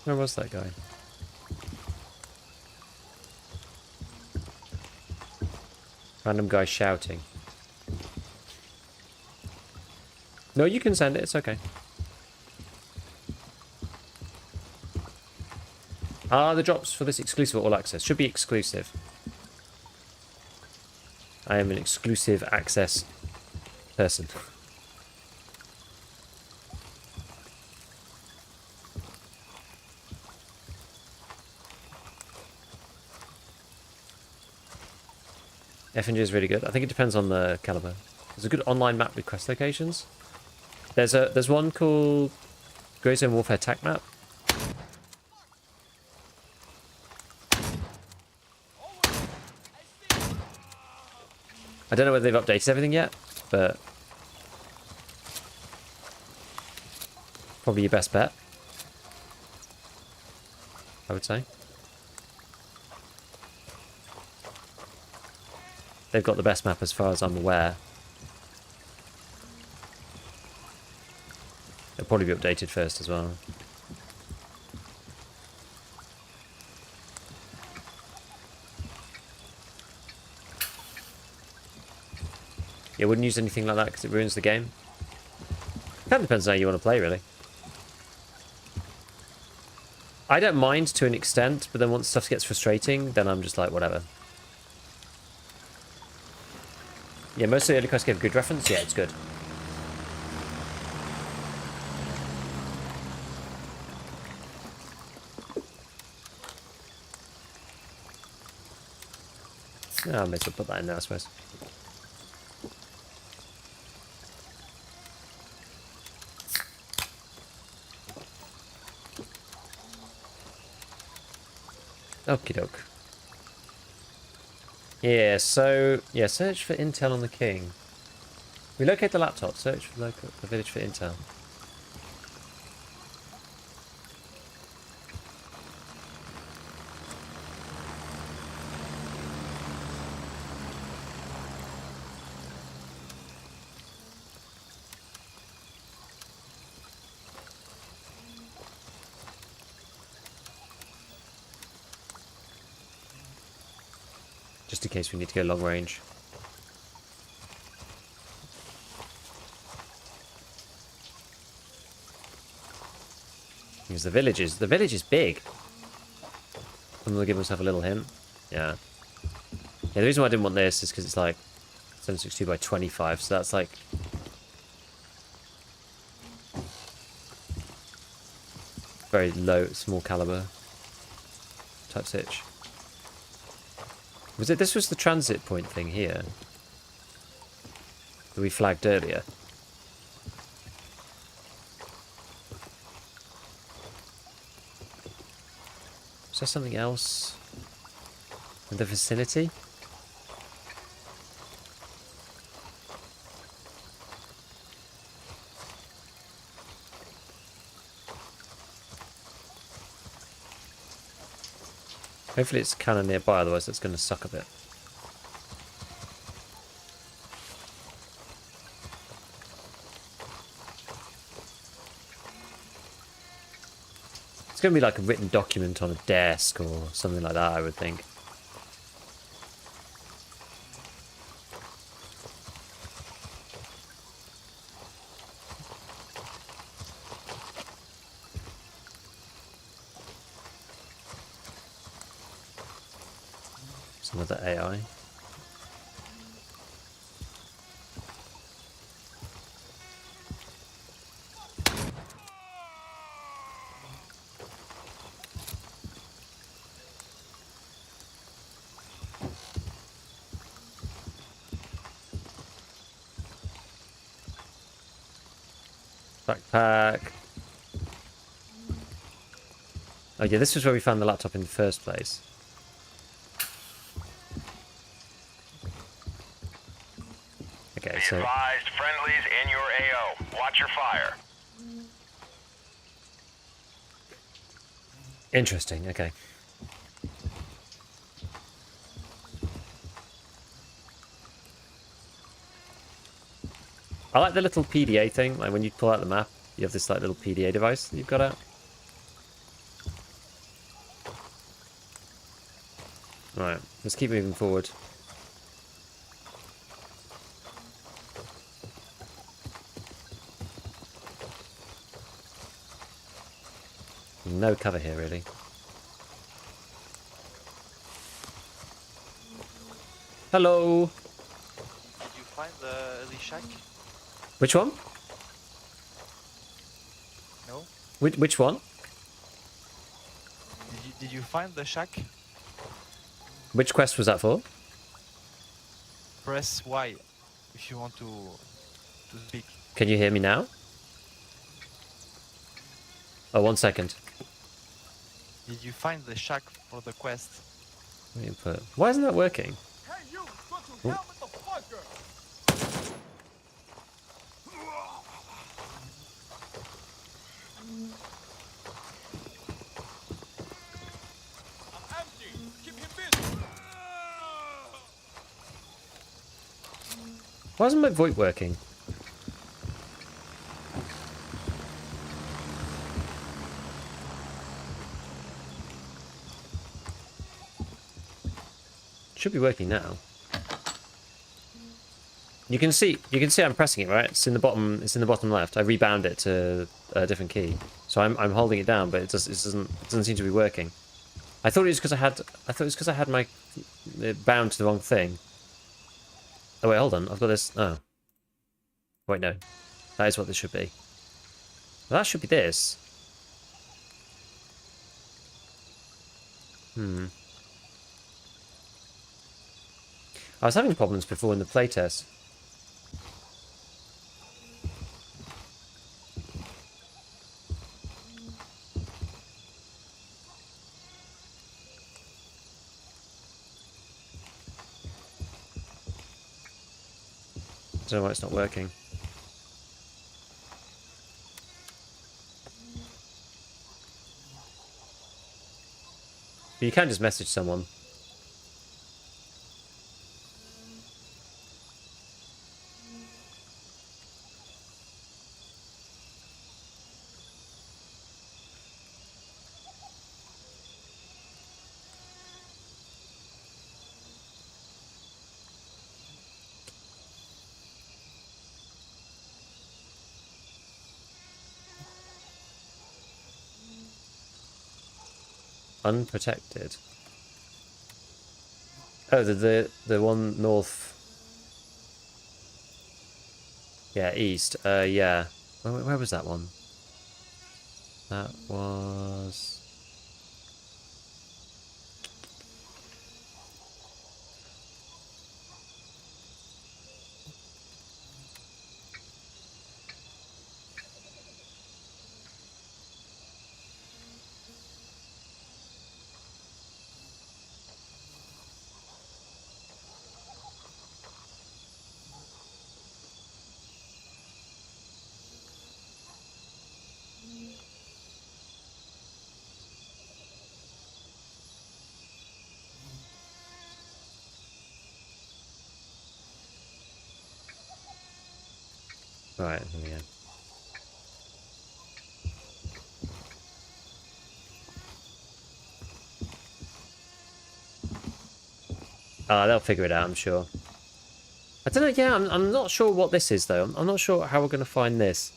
Where was that guy? Random guy shouting. No, you can send it. It's okay. The drops for this exclusive all access? Should be exclusive. I am an exclusive access person. FNG is really good. I think it depends on the caliber. There's a good online map with quest locations. There's one called Grey Zone Warfare TAC map. I don't know whether they've updated everything yet, but probably your best bet, I would say. They've got the best map as far as I'm aware. They'll probably be updated first as well. Yeah, wouldn't use anything like that because it ruins the game. Kind of depends on how you want to play, really. I don't mind to an extent, but then once stuff gets frustrating, then I'm just like, whatever. Yeah, most of the early quests give good reference. Yeah, it's good. I may as well put that in there, I suppose. Okie doke. Yeah, so, yeah, search for intel on the king. Relocate the laptop, search for the village for intel. Just in case we need to go long range. Because the village is big. I'm gonna give myself a little hint. Yeah. Yeah, the reason why I didn't want this is because it's like 762 by 25, so that's like very low, small caliber type sitch. Was it? This was the transit point thing here that we flagged earlier. Is there something else in the vicinity? Hopefully it's kind of nearby, otherwise that's going to suck a bit. It's going to be like a written document on a desk or something like that, I would think. It's another AI. Backpack. Oh yeah, this was where we found the laptop in the first place. Okay, so... Advised, friendlies in your AO. Watch your fire. Interesting, okay. I like the little PDA thing, like when you pull out the map, you have this like little PDA device that you've got out. Right, let's keep moving forward. No cover here, really. Hello! Did you find the shack? Which one? No? Which one? Did you find the shack? Which quest was that for? Press Y if you want to speak. Can you hear me now? Oh, 1 second. Did you find the shack for the quest? Input. Why isn't that working? Oh. Why isn't my VoIP working? Should be working now. You can see I'm pressing it, right? It's in the bottom left. I rebound it to a different key. So I'm holding it down, but it doesn't seem to be working. I thought it was because I had my it bound to the wrong thing. Oh wait, hold on. I've got this. Oh. Wait, no. That is what this should be. Well, that should be this. I was having problems before in the playtest. I don't know why it's not working. But you can just message someone. Unprotected. Oh, the one north. Yeah, east. Yeah. Where was that one? That was. Right, here we go. They'll figure it out, I'm sure. I don't know, yeah, I'm not sure what this is, though. I'm not sure how we're going to find this.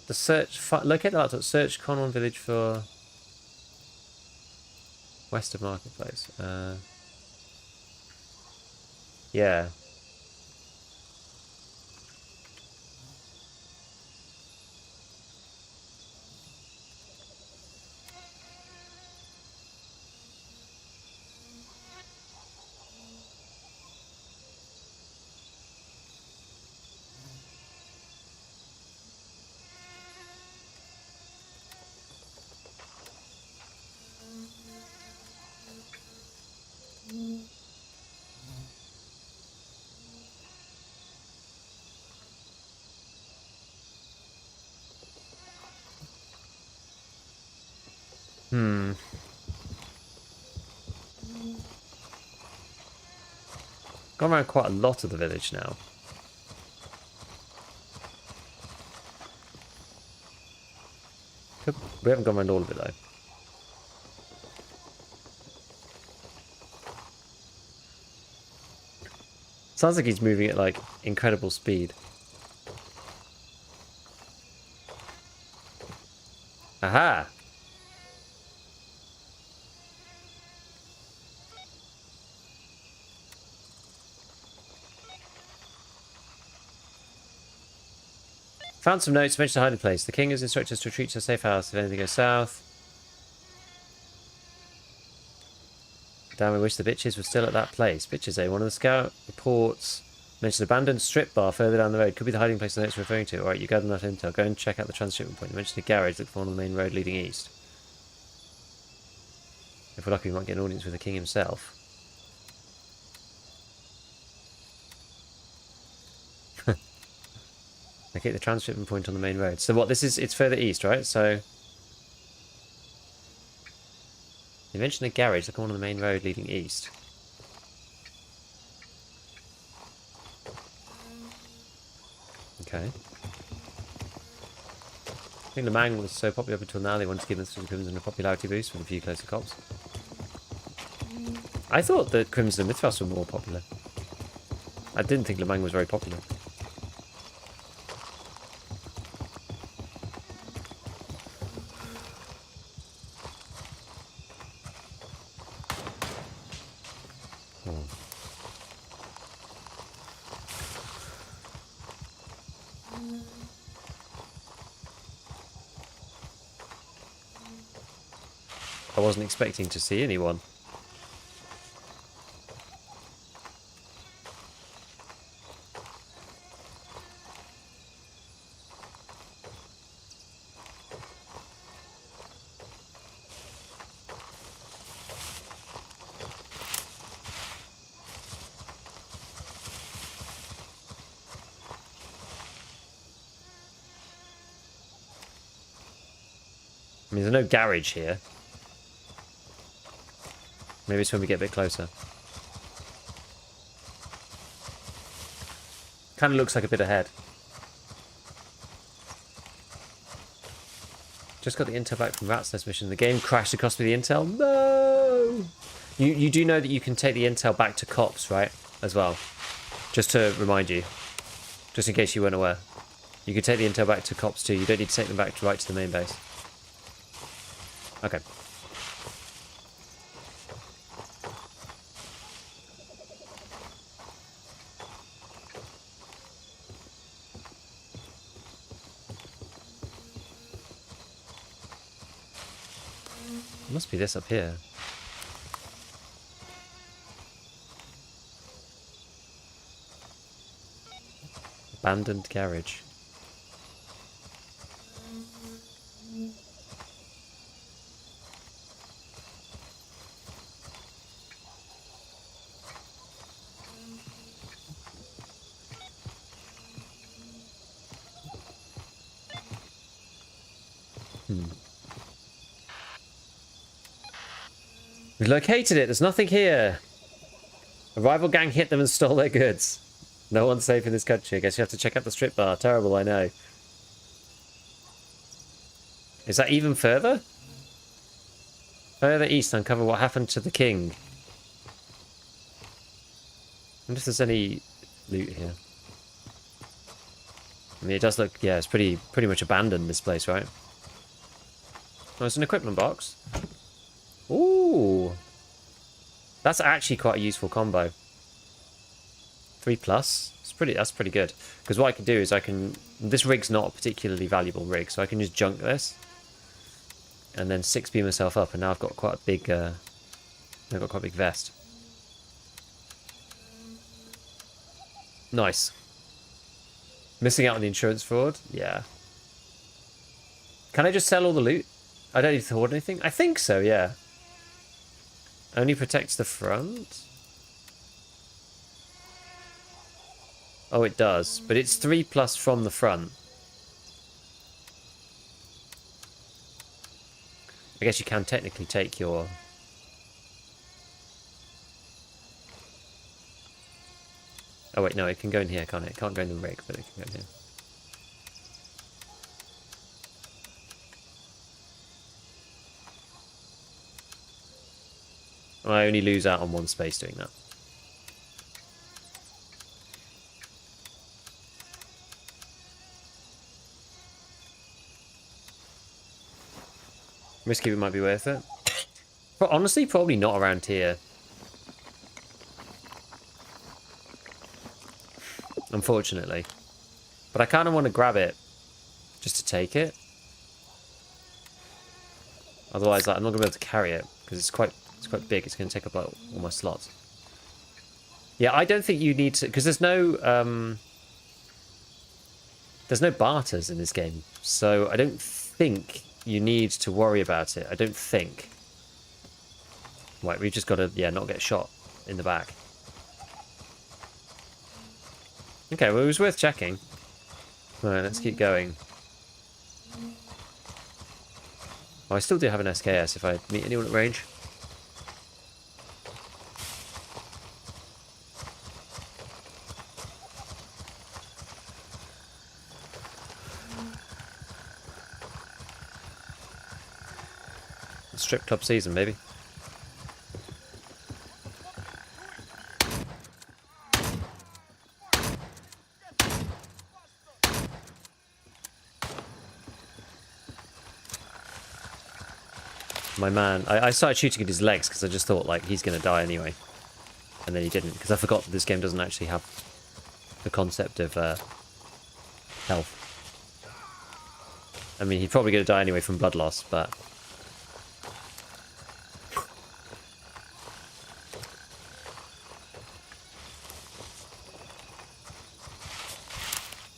The search... Locate the laptop. Search Conwan village for... West of Marketplace. Yeah. Hmm. Gone around quite a lot of the village now. We haven't gone around all of it though. Sounds like he's moving at like incredible speed. Aha! Found some notes, mentioned a hiding place. The king has instructed us to retreat to a safe house if anything goes south. Damn, I wish the bitches were still at that place. Bitches, eh? One of the scout reports mentioned an abandoned strip bar further down the road. Could be the hiding place the notes are referring to. Alright, you gather enough intel. Go and check out the transshipment point. You mentioned a garage. Look for one on the main road leading east. If we're lucky, we might get an audience with the king himself. Okay, the transshipment point on the main road. So what, this is, it's further east, right? So... You mentioned a garage, look on the main road leading east. Okay. I think Lumen was so popular up until now they wanted to give them some Crimson a popularity boost with a few closer cops. I thought that Crimson and Mythras were more popular. I didn't think Lumen was very popular. I wasn't expecting to see anyone. I mean, there's no garage here. Maybe it's when we get a bit closer. Kind of looks like a bit ahead. Just got the intel back from Rat's Nest mission. The game crashed across with the intel. No! You do know that you can take the intel back to cops, right? As well. Just to remind you. Just in case you weren't aware. You can take the intel back to cops too. You don't need to take them back right to the main base. Okay. Must be this up here. Abandoned garage. We located it. There's nothing here. A rival gang hit them and stole their goods. No one's safe in this country. I guess you have to check out the strip bar. Terrible, I know. Is that even further? Further east, uncover what happened to the king. I wonder if there's any loot here. I mean, it does look, yeah, it's pretty much abandoned, this place, right? Oh, it's an equipment box. Ooh, That's actually quite a useful combo. 3+. That's pretty good. Because what I can do is this rig's not a particularly valuable rig, so I can just junk this and then 6B myself up, and now I've got quite a big vest. Nice. Missing out on the insurance fraud? Yeah. Can I just sell all the loot? I don't need to hoard anything? I think so, yeah. Only protects the front? Oh, it does. But it's 3+ from the front. I guess you can technically take your... Oh wait, no, it can go in here, can't it? It can't go in the rig, but it can go in here. I only lose out on one space doing that. Risky, it might be worth it. But honestly, probably not around here. Unfortunately. But I kind of want to grab it just to take it. Otherwise, like, I'm not going to be able to carry it because it's quite big. It's going to take up like all my slots. Yeah, I don't think you need to, because there's no barters in this game, so I don't think you need to worry about it. I don't think. Right, we've just got to, yeah, not get shot in the back. Okay, well, it was worth checking. Alright, let's keep going. Oh, I still do have an SKS if I meet anyone at range. Strip club season, maybe. My man, I started shooting at his legs because I just thought, like, he's going to die anyway. And then he didn't, because I forgot that this game doesn't actually have the concept of health. I mean, he's probably going to die anyway from blood loss, but...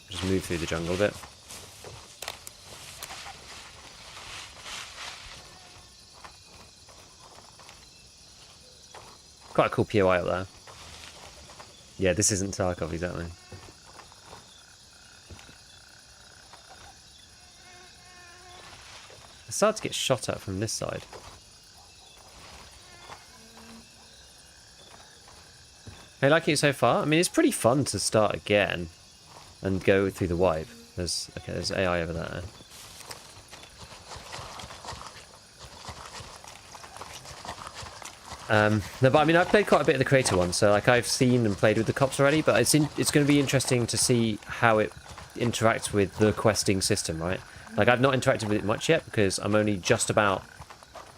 just move through the jungle a bit. Quite a cool POI up there. Yeah, this isn't Tarkov, exactly. It's hard to get shot at from this side. Hey, liking it so far? I mean, it's pretty fun to start again and go through the wipe. There's AI over there. No, but I mean, I've played quite a bit of the creator one, so like I've seen and played with the cops already, but it's going to be interesting to see how it interacts with the questing system, right? Like, I've not interacted with it much yet because I'm only just about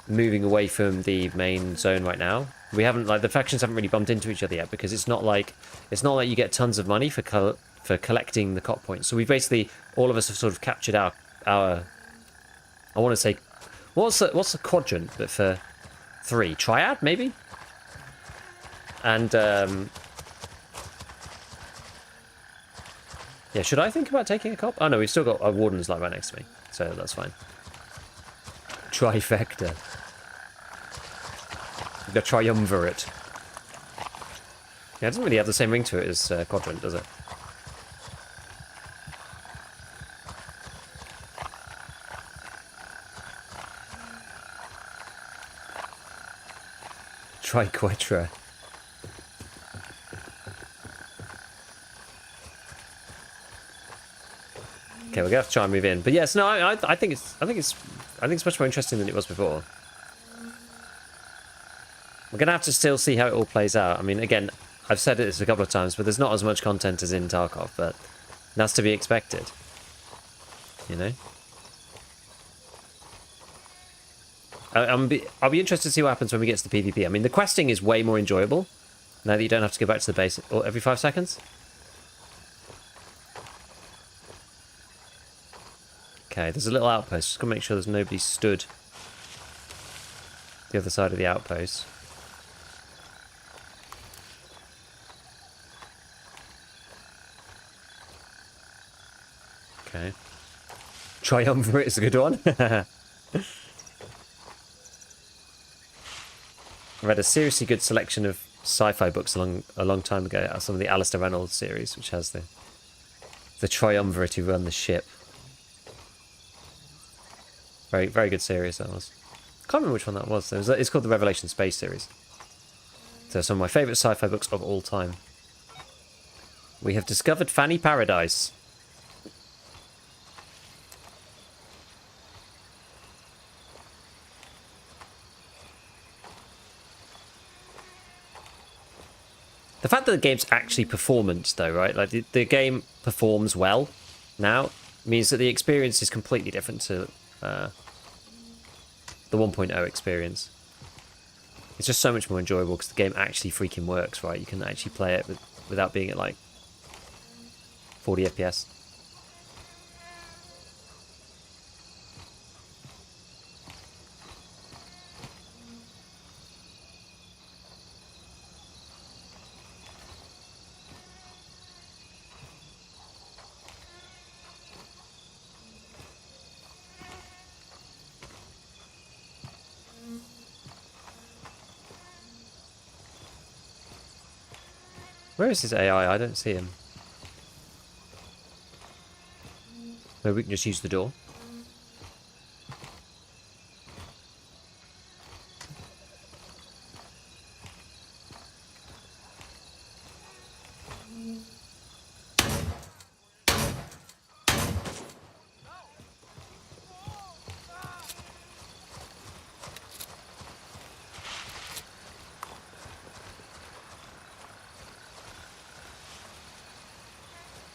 moving away from the main zone right now. We haven't, like, the factions haven't really bumped into each other yet because it's not like you get tons of money for collecting the cop points. So we basically, all of us have sort of captured our I want to say, what's the quadrant but for 3? Triad, maybe? And, yeah, should I think about taking a cop? Oh, no, we've still got our wardens, like, right next to me, so that's fine. Trifecta. The triumvirate. Yeah, it doesn't really have the same ring to it as quadrant, does it? Triquetra. Okay, we're gonna have to try and move in, but yes, no, I think it's much more interesting than it was before. We're gonna have to still see how it all plays out. I mean, again, I've said this a couple of times, but there's not as much content as in Tarkov, but that's to be expected. You know. I'll be interested to see what happens when we get to the PvP. I mean, the questing is way more enjoyable now that you don't have to go back to the base every 5 seconds. Okay, there's a little outpost. Just gotta make sure there's nobody stood the other side of the outpost. Okay. Triumvirate is a good one. I read a seriously good selection of sci-fi books a long time ago. Some of the Alistair Reynolds series, which has the triumvirate who run the ship. Very, very good series that was. Can't remember which one that was. It's called the Revelation Space series. So some of my favourite sci-fi books of all time. We have discovered Fanny Paradise. The fact that the game's actually performance, though, right? Like the game performs well now means that the experience is completely different to the 1.0 experience. It's just so much more enjoyable because the game actually freaking works, right? You can actually play it without being at like 40 FPS. Where is his AI? I don't see him. Maybe we can just use the door.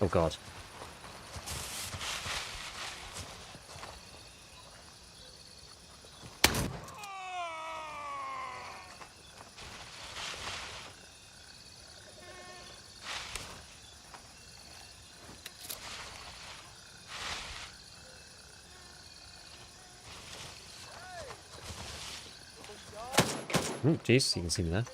Oh god. Oh, jeez, you can see me there.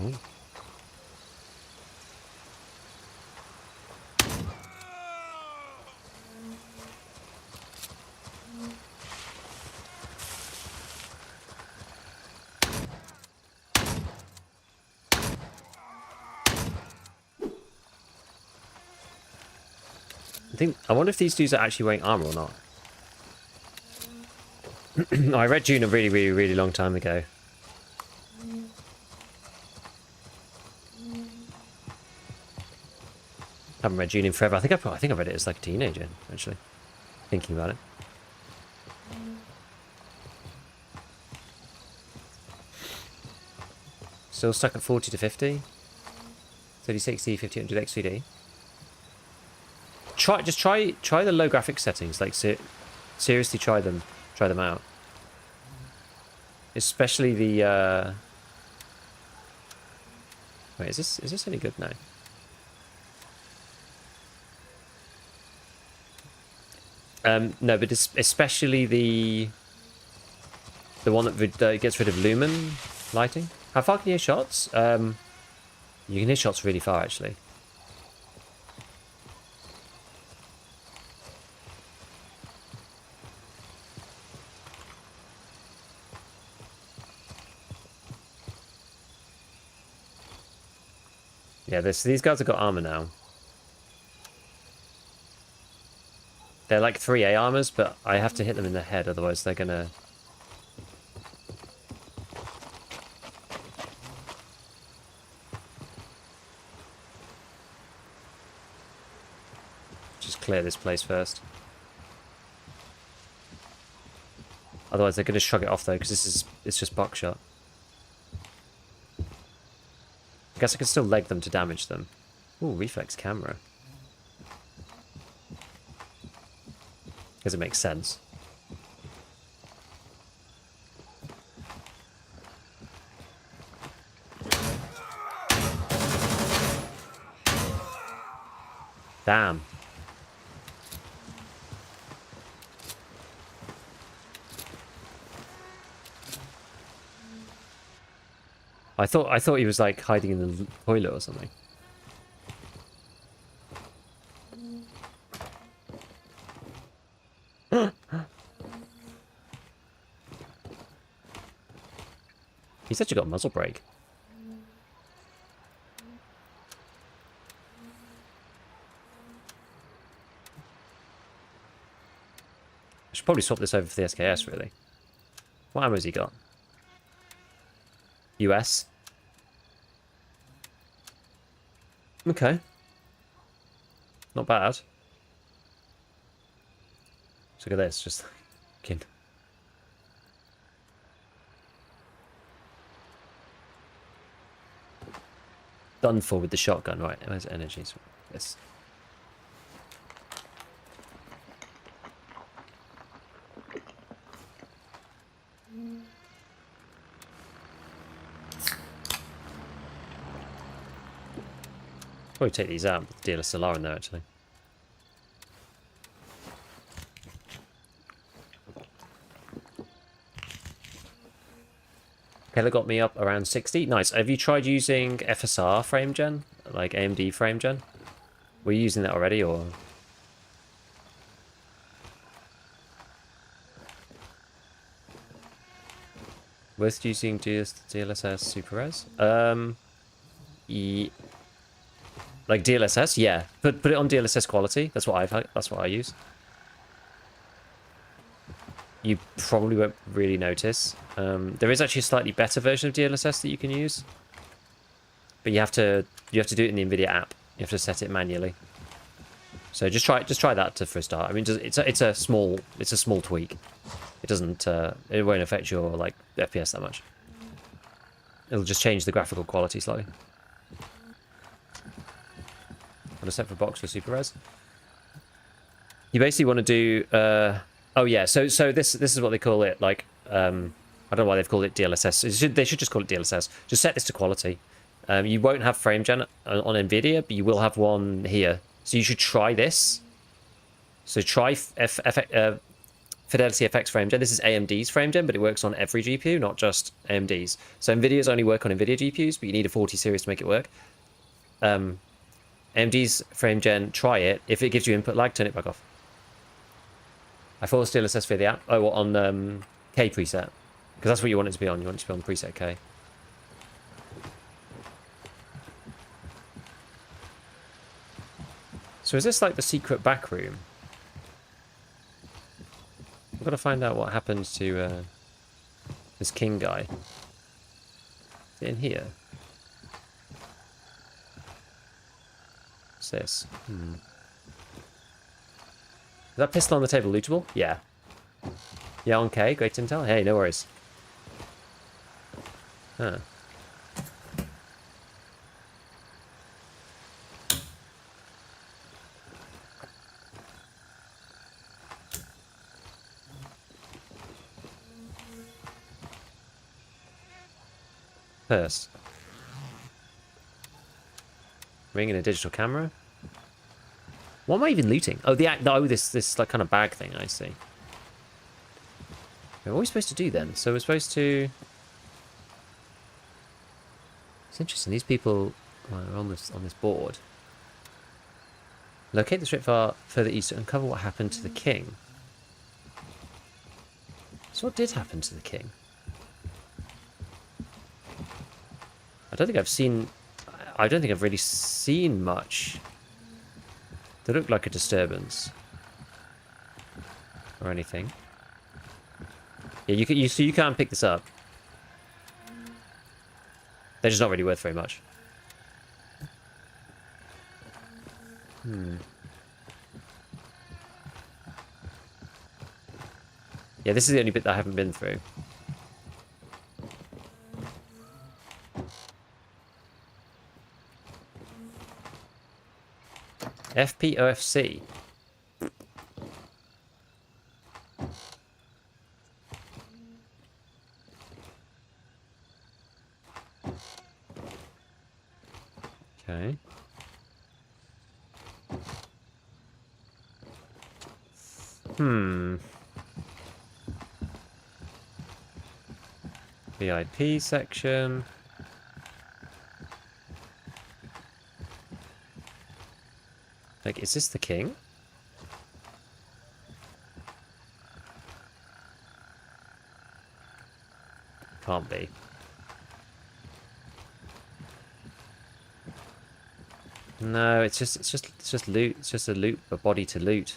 Oh. I wonder if these dudes are actually wearing armor or not. I read Dune a really, really, really long time ago. Haven't read Dune in forever. I think I read it as like a teenager, actually. Thinking about it. Still stuck at 40 to 50. 3060, 5000 XVD. Just try the low graphics settings. Like seriously, try them out. Especially the. Wait, is this any good now? No, but especially the one that gets rid of Lumen lighting. How far can you hear shots? You can hear shots really far, actually. Yeah, these guys have got armor now. They're like 3A armors, but I have to hit them in the head, otherwise they're gonna... just clear this place first. Otherwise, they're going to shrug it off though, because it's just buckshot. I guess I can still leg them to damage them. Ooh, reflex camera. Because it makes sense. Damn. I thought he was like hiding in the toilet or something. He's actually got a muzzle brake. I should probably swap this over for the SKS, really. What ammo has he got? US. Okay. Not bad. Look at this, just fucking. Done for with the shotgun, right? Where's energy? This. Probably take these out, but the DLSLR in there actually. Keller got me up around 60. Nice. Have you tried using FSR frame gen? Like AMD frame gen? Were you using that already or? Worth using DLSS Super Res? Like DLSS, yeah. Put it on DLSS quality. That's what I use. You probably won't really notice. There is actually a slightly better version of DLSS that you can use, but you have to do it in the NVIDIA app. You have to set it manually. So just try that for a start. I mean, it's a small tweak. It doesn't it won't affect your like FPS that much. It'll just change the graphical quality slightly. Got a separate box for Super Res. You basically want to do oh yeah, so this is what they call it, like I don't know why they've called it DLSS. They should just call it DLSS. Just set this to quality. You won't have frame gen on NVIDIA, but you will have one here. So you should try this. So try Fidelity FX frame gen. This is AMD's frame gen, but it works on every GPU, not just AMD's. So NVIDIA's only work on NVIDIA GPUs, but you need a 40 series to make it work. AMD's frame gen, try it. If it gives you input lag, turn it back off. I forced DLSS for the app. Oh, well, on K preset. Because that's what you want it to be on. You want it to be on preset K. So is this like the secret back room? I've got to find out what happened to this king guy. Is it in here? What's this? Is that pistol on the table lootable? Yeah. Yeah, on K. Great intel. Hey, no worries. Huh. Purse. Ring and a digital camera. What am I even looting? Oh, this like kind of bag thing. I see. What are we supposed to do then? So we're supposed to. It's interesting. These people are on this board. Locate the strip further east to uncover what happened to the king. So what did happen to the king? I don't think I've really seen much. They look like a disturbance or anything. Yeah, you can't pick this up. They're just not really worth very much. Yeah, this is the only bit that I haven't been through. FPOFC. Okay. VIP section. Like, is this the king? Can't be. No, it's just loot. It's just a body to loot.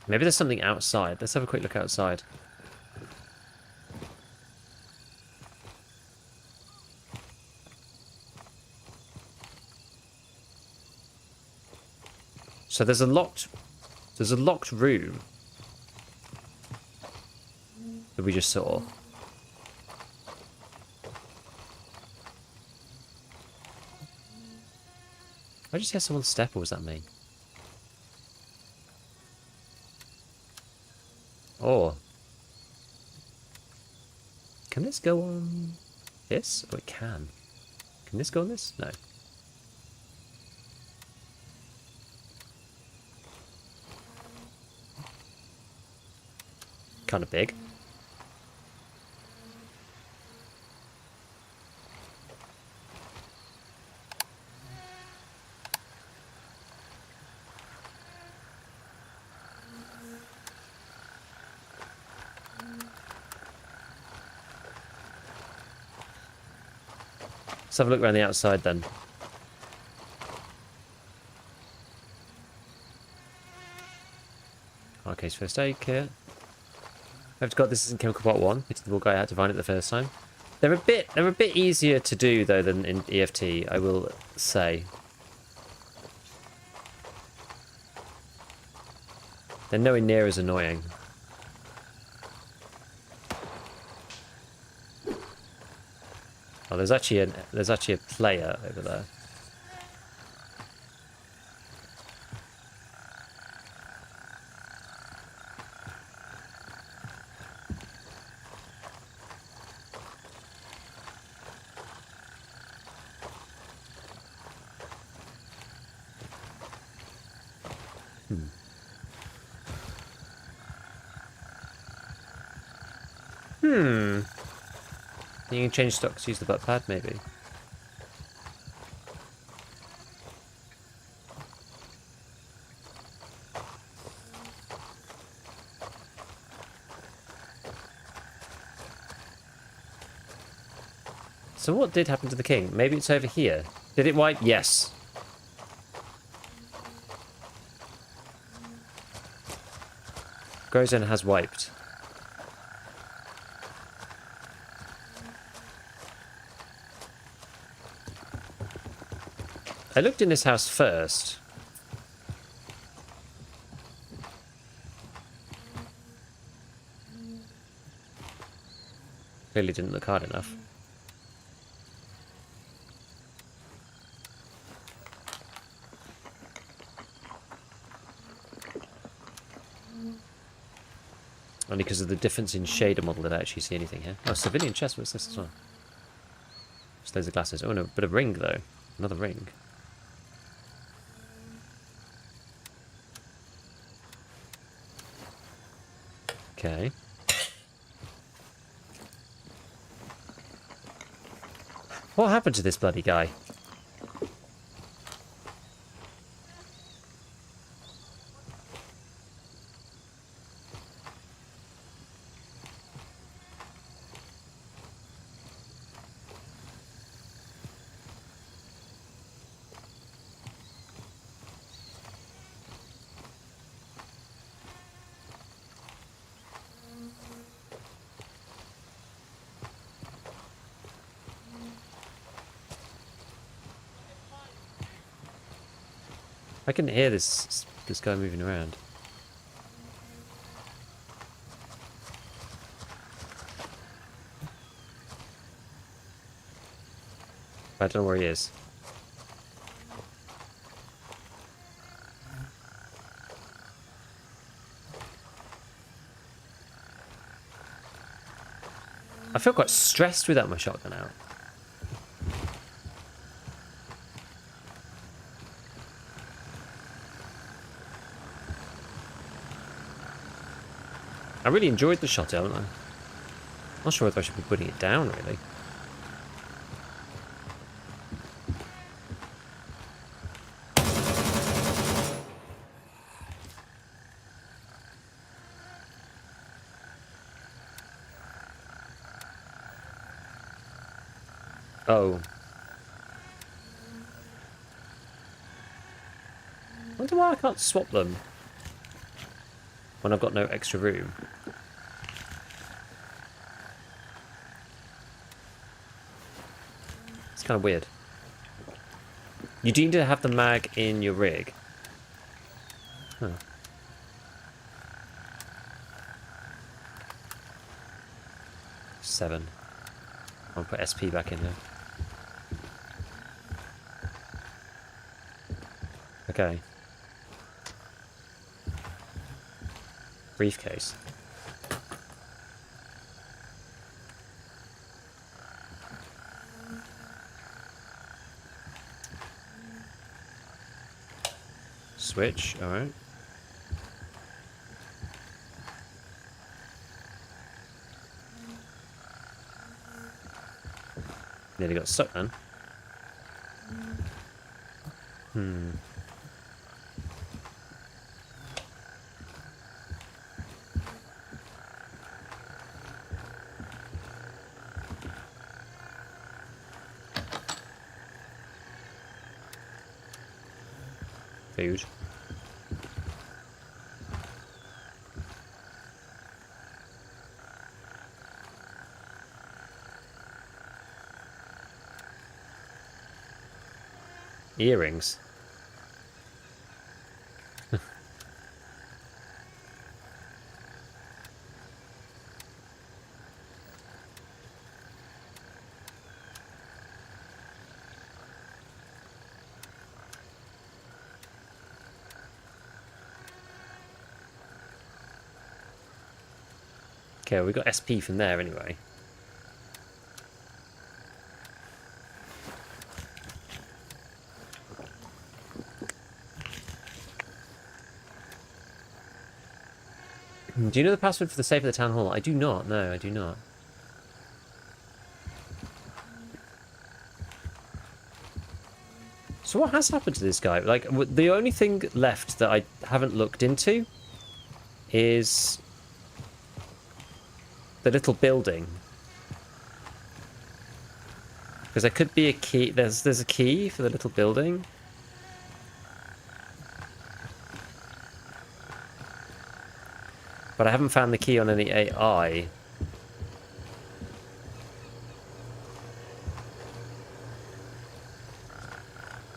Maybe there's something outside. Let's have a quick look outside. So there's a locked room that we just saw. I just hear someone step, or was that me? Oh. Can this go on this? Oh, it can. Can this go on this? No. Kind of big. Let's have a look around the outside then. Arcade's first aid kit. I've got this in Chemical Part 1. It's the ball guy I had to find it the first time. They're a bit easier to do though than in EFT, I will say. They're nowhere near as annoying. Oh, there's actually a player over there. You can change stocks, use the butt pad, maybe. So what did happen to the king? Maybe it's over here. Did it wipe? Yes. Grozone has wiped. I looked in this house first. Clearly didn't look hard enough. Only because of the difference in shader model did I actually see anything here. Oh, civilian chest, what's this as well? Just loads of glasses. Oh, no, but a ring though. Another ring. Okay. What happened to this bloody guy? I can hear this guy moving around. I don't know where he is. I feel quite stressed without my shotgun out. I really enjoyed the shot, haven't I? I'm not sure whether I should be putting it down, really. Oh. I wonder why I can't swap them when I've got no extra room. It's kind of weird. You do need to have the mag in your rig. Huh. Seven. I'll put SP back in here. Okay. Briefcase. Switch, alright. Nearly got stuck then. Food. Earrings. Okay, we got SP from there anyway. Do you know the password for the safe at the town hall? I do not. No, I do not. So what has happened to this guy? Like, the only thing left that I haven't looked into is the little building. Because there could be a key. There's a key for the little building. But I haven't found the key on any AI.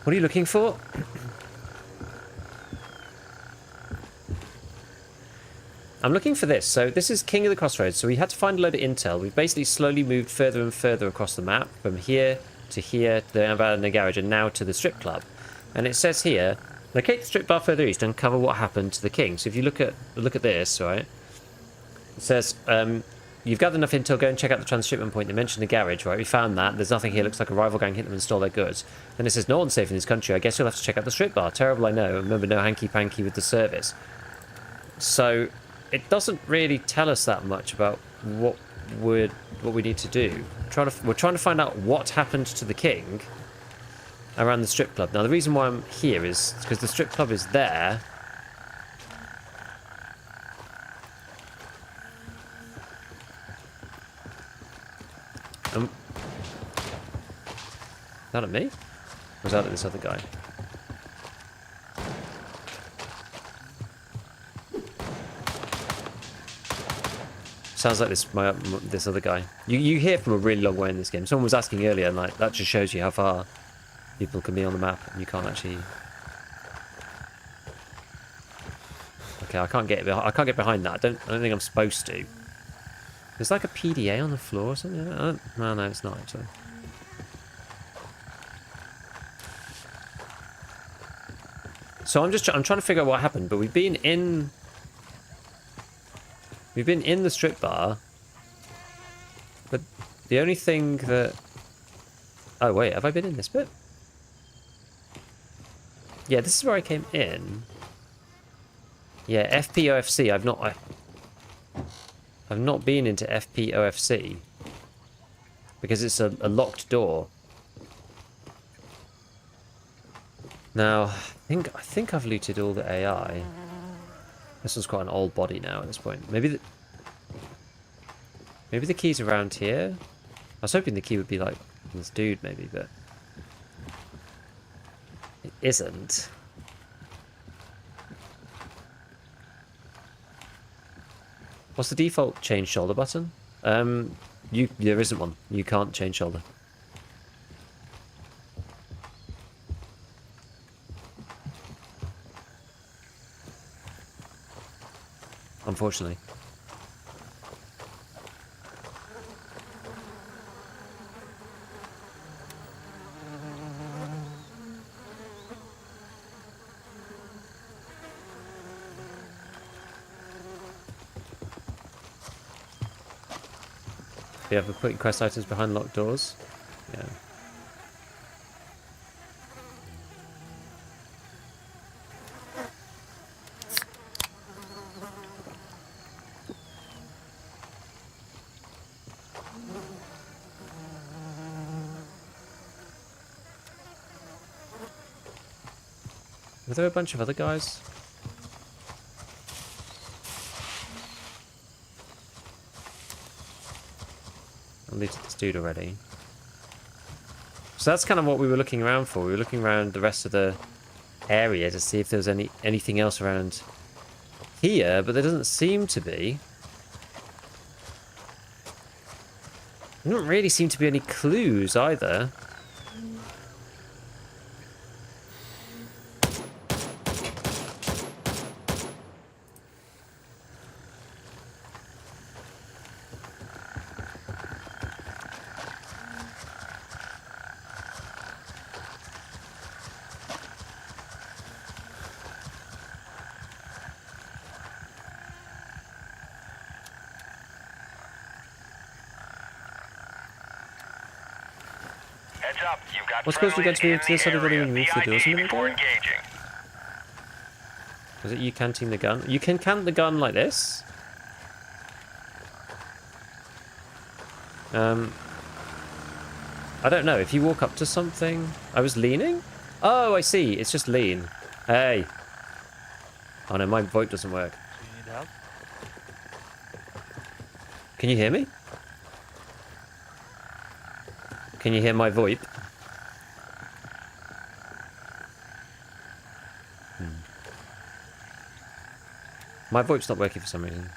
What are you looking for? I'm looking for this. So this is King of the Crossroads. So we had to find a load of intel. We've basically slowly moved further and further across the map. From here, to the abandoned garage, and now to the strip club. And it says here, locate the strip bar further east and cover what happened to the king. So if you look at this, right? It says, you've gathered enough intel, go and check out the transshipment point. They mentioned the garage, right? We found that. There's nothing here. Looks like a rival gang hit them and stole their goods. Then it says, no one's safe in this country. I guess you'll have to check out the strip bar. Terrible, I know. Remember, no hanky-panky with the service. So it doesn't really tell us that much about what we need to do. We're trying to find out what happened to the king around the strip club. Now, the reason why I'm here is because the strip club is there. Is that at me? Or was that at this other guy? Sounds like this other guy. You hear from a really long way in this game. Someone was asking earlier, and like that just shows you how far people can be on the map, and you can't actually. Okay, I can't get behind that. I don't think I'm supposed to. There's like a PDA on the floor or something. No, it's not actually. So I'm trying to figure out what happened, but we've been in the strip bar, but the only thing that... Oh wait, have I been in this bit? Yeah, this is where I came in. Yeah, FPOFC. I've not been into FPOFC because it's a locked door. Now, I think I've looted all the AI. This one's quite an old body now at this point. Maybe the key's around here. I was hoping the key would be like this dude, maybe, but it isn't. What's the default change shoulder button? There isn't one. You can't change shoulder. Unfortunately. Do you ever put quest items behind locked doors? Yeah. Were there a bunch of other guys? I looted this dude already. So that's kind of what we were looking around for. We were looking around the rest of the area to see if there was anything else around here, but there doesn't seem to be. There don't really seem to be any clues either. What's supposed to get to the other side of the room and move the door something like that? Was it you canting the gun? You can cant the gun like this? I don't know. If you walk up to something... I was leaning? Oh, I see. It's just lean. Hey. Oh no, my VoIP doesn't work. Do you need help? Can you hear me? Can you hear my VoIP? My VoIP's not working for some reason.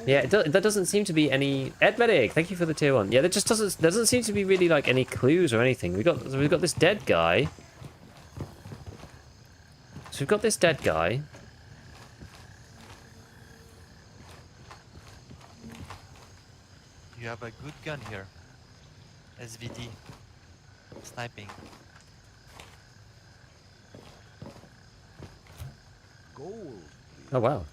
Yeah, there doesn't seem to be any... Ed Medic, thank you for the tier 1. Yeah, there just doesn't seem to be really like any clues or anything. We've got this dead guy. So we've got this dead guy. You have a good gun here. SVD. Sniping. Gold. Oh wow.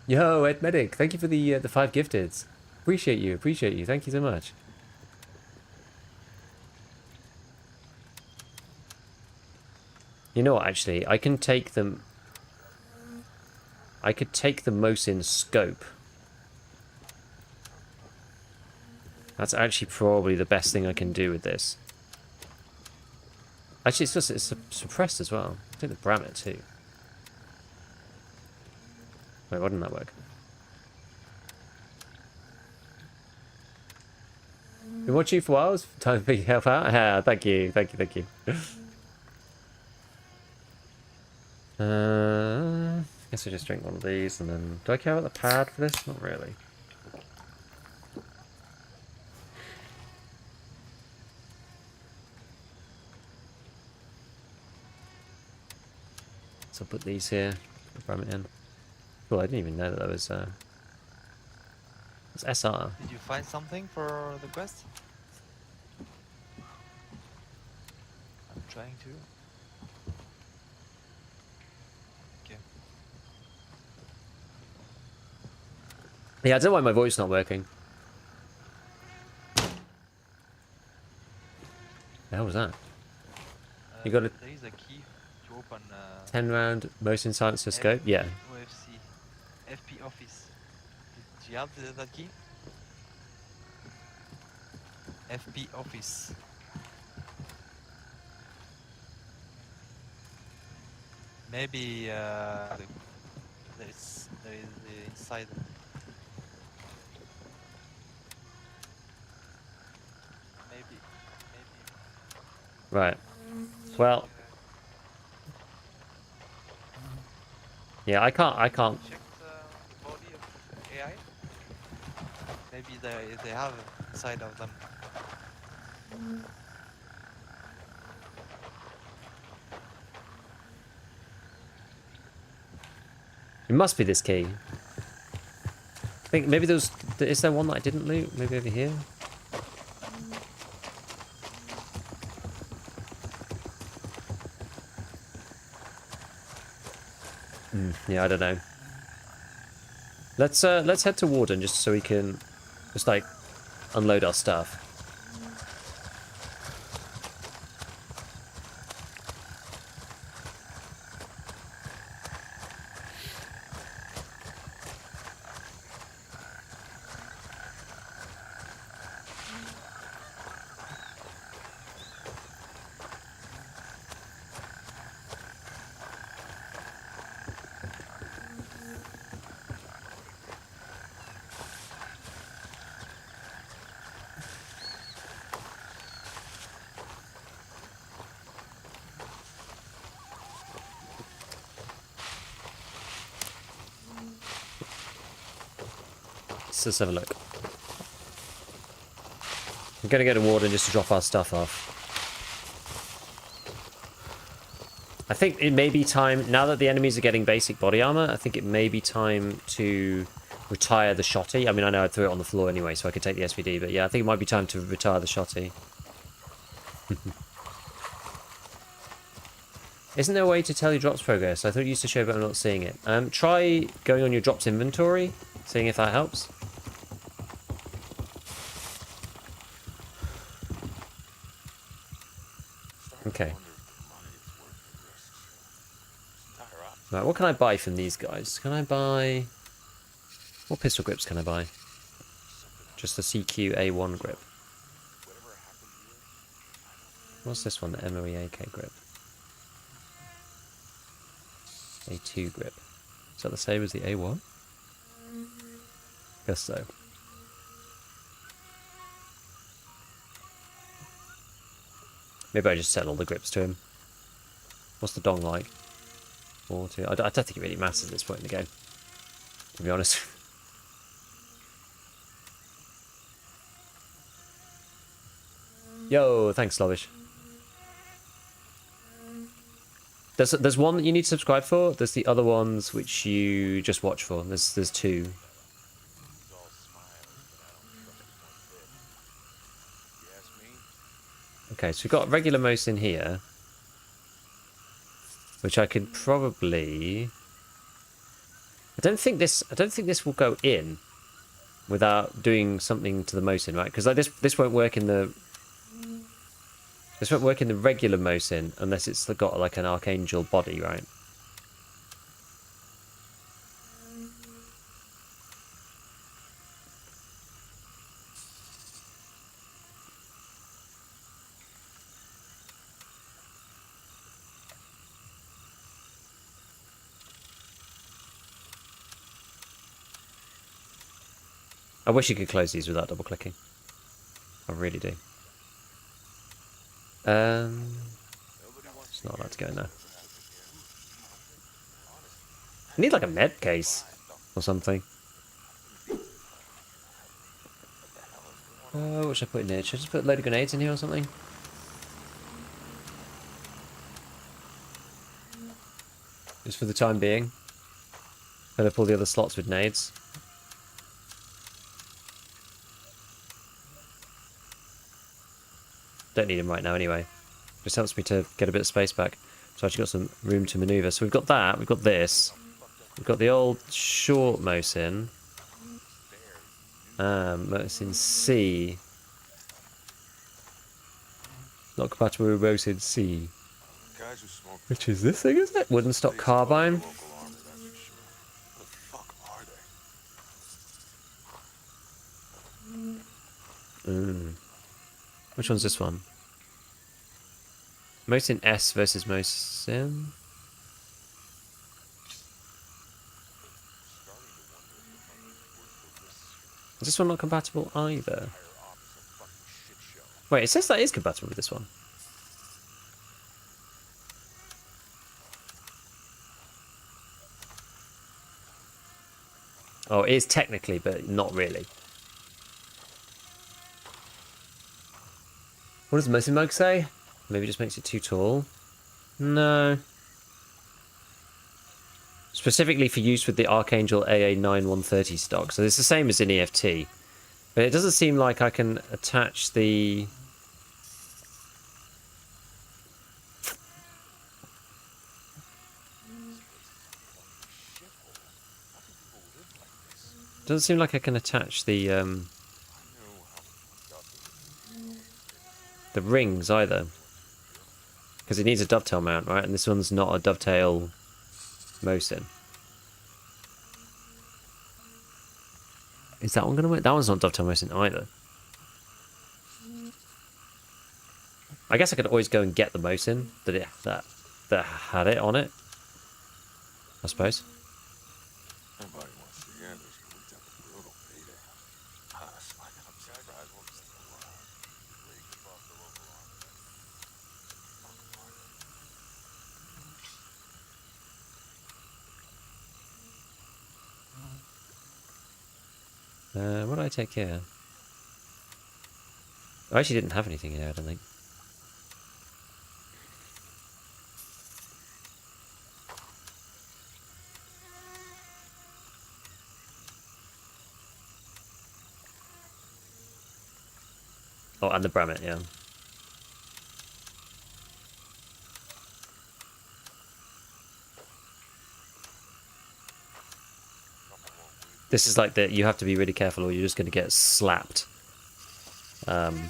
Yo, Ed Medic, thank you for the 5 gifteds. Appreciate you. Thank you so much. You know what, actually, I can take them... I could take the Mosin scope. That's actually probably the best thing I can do with this. Actually, it's suppressed as well. I think the Brammet too. Wait, why didn't that work? Been watching you for a while. It's time for you to help out. Ah, thank you. I guess I just drink one of these and then... Do I care about the pad for this? Not really. So I'll put these here. Ram it in. Cool, I didn't even know that there was... It's SR. Did you find something for the quest? I'm trying to. Okay. Yeah, I don't know why my voice is not working. The hell was that? You got a There is a key to open 10 round motion silencer scope? Yeah. OFC FP office. Do you have that key? FP office. Maybe there is the inside. Maybe. Right. Well. Yeah, I can't. Check the body of AI. Maybe they have inside of them. It must be this key. I think maybe there's... Is there one that I didn't loot? Maybe over here? Yeah, I don't know. Let's head to Warden just so we can just like unload our stuff. Let's have a look. I'm gonna get a warden just to drop our stuff off. I think it may be time, now that the enemies are getting basic body armor, I think it may be time to retire the shotty. I mean, I know I threw it on the floor anyway, so I could take the SVD, but yeah, I think it might be time to retire the shotty. Isn't there a way to tell your drops progress? I thought it used to show, but I'm not seeing it. Try going on your drops inventory, seeing if that helps. Okay. Right, what can I buy from these guys? Can I buy... What pistol grips can I buy? Just the CQ A1 grip. What's this one? The MOE AK grip. A2 grip. Is that the same as the A1? Guess so. Maybe I just sell all the grips to him. What's the dong like? 4, 2. I don't think it really matters at this point in the game, to be honest. Yo, thanks, Slavish. There's one that you need to subscribe for. There's the other ones which you just watch for. There's 2. Okay, so we've got regular most in here, which I could probably... I don't think this will go in without doing something to the Mosin, right? Because like this won't work in the... This won't work in the regular Mosin unless it's got like an Archangel body, right? I wish you could close these without double clicking. I really do. It's not allowed to go in there. I need like a med case or something. What should I put in here? Should I just put a load of grenades in here or something? Just for the time being. Fill up all the other slots with nades. Don't need them right now anyway. Just helps me to get a bit of space back. So I've actually got some room to maneuver. So we've got that, we've got this. We've got the old short Mosin. Mosin C. Not compatible with Mosin C. Guys who smoke Which is this thing, isn't it? Wooden stock carbine. local armor, that's for sure. What the fuck are they? Which one's this one? Mosin S versus Mosin. Is this one not compatible either? Wait, it says that is compatible with this one. Oh, it is technically, but not really. What does Mosin Mug say? Maybe it just makes it too tall. No. Specifically for use with the Archangel AA9130 stock. So it's the same as in EFT. But it doesn't seem like I can attach the... Doesn't seem like I can attach the rings either. Because it needs a dovetail mount, right? And this one's not a dovetail Mosin. Is that one going to work? That one's not dovetail Mosin either. I guess I could always go and get the Mosin that had it on it. I suppose. Nobody wants to hear this, but we took a brutal beating. Honestly, I'm surprised we're still alive. We keep off the local armor. What did I take here? I actually didn't have anything here, I don't think. Oh, and the Brammet, yeah. This is like the, you have to be really careful or you're just going to get slapped. Armor,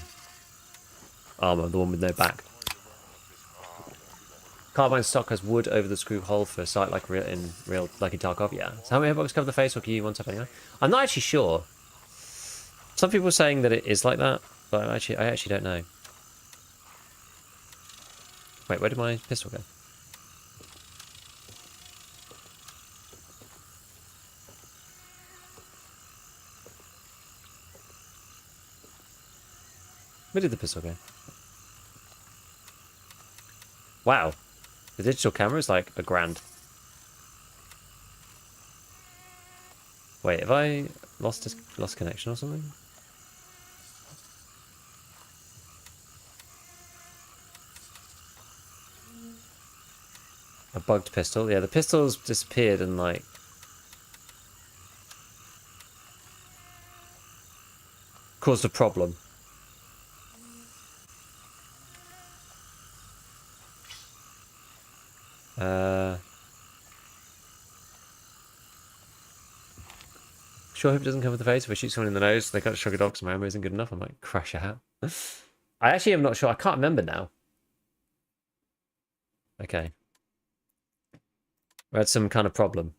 the one with no back. Carbine stock has wood over the screw hole for a sight like in Tarkov, yeah. So how many hitboxes cover the face or can you one tap anyway? I'm not actually sure. Some people are saying that it is like that, but I actually don't know. Wait, where did my pistol go? Where did the pistol go? Wow. The digital camera is like $1,000. Wait, have I lost connection or something? A bugged pistol? Yeah, the pistol's disappeared and like... caused a problem. Sure hope it doesn't come with the face. If I shoot someone in the nose, they can't shrug it off because my ammo isn't good enough. I might crash out. I actually am not sure. I can't remember now. Okay. We had some kind of problem.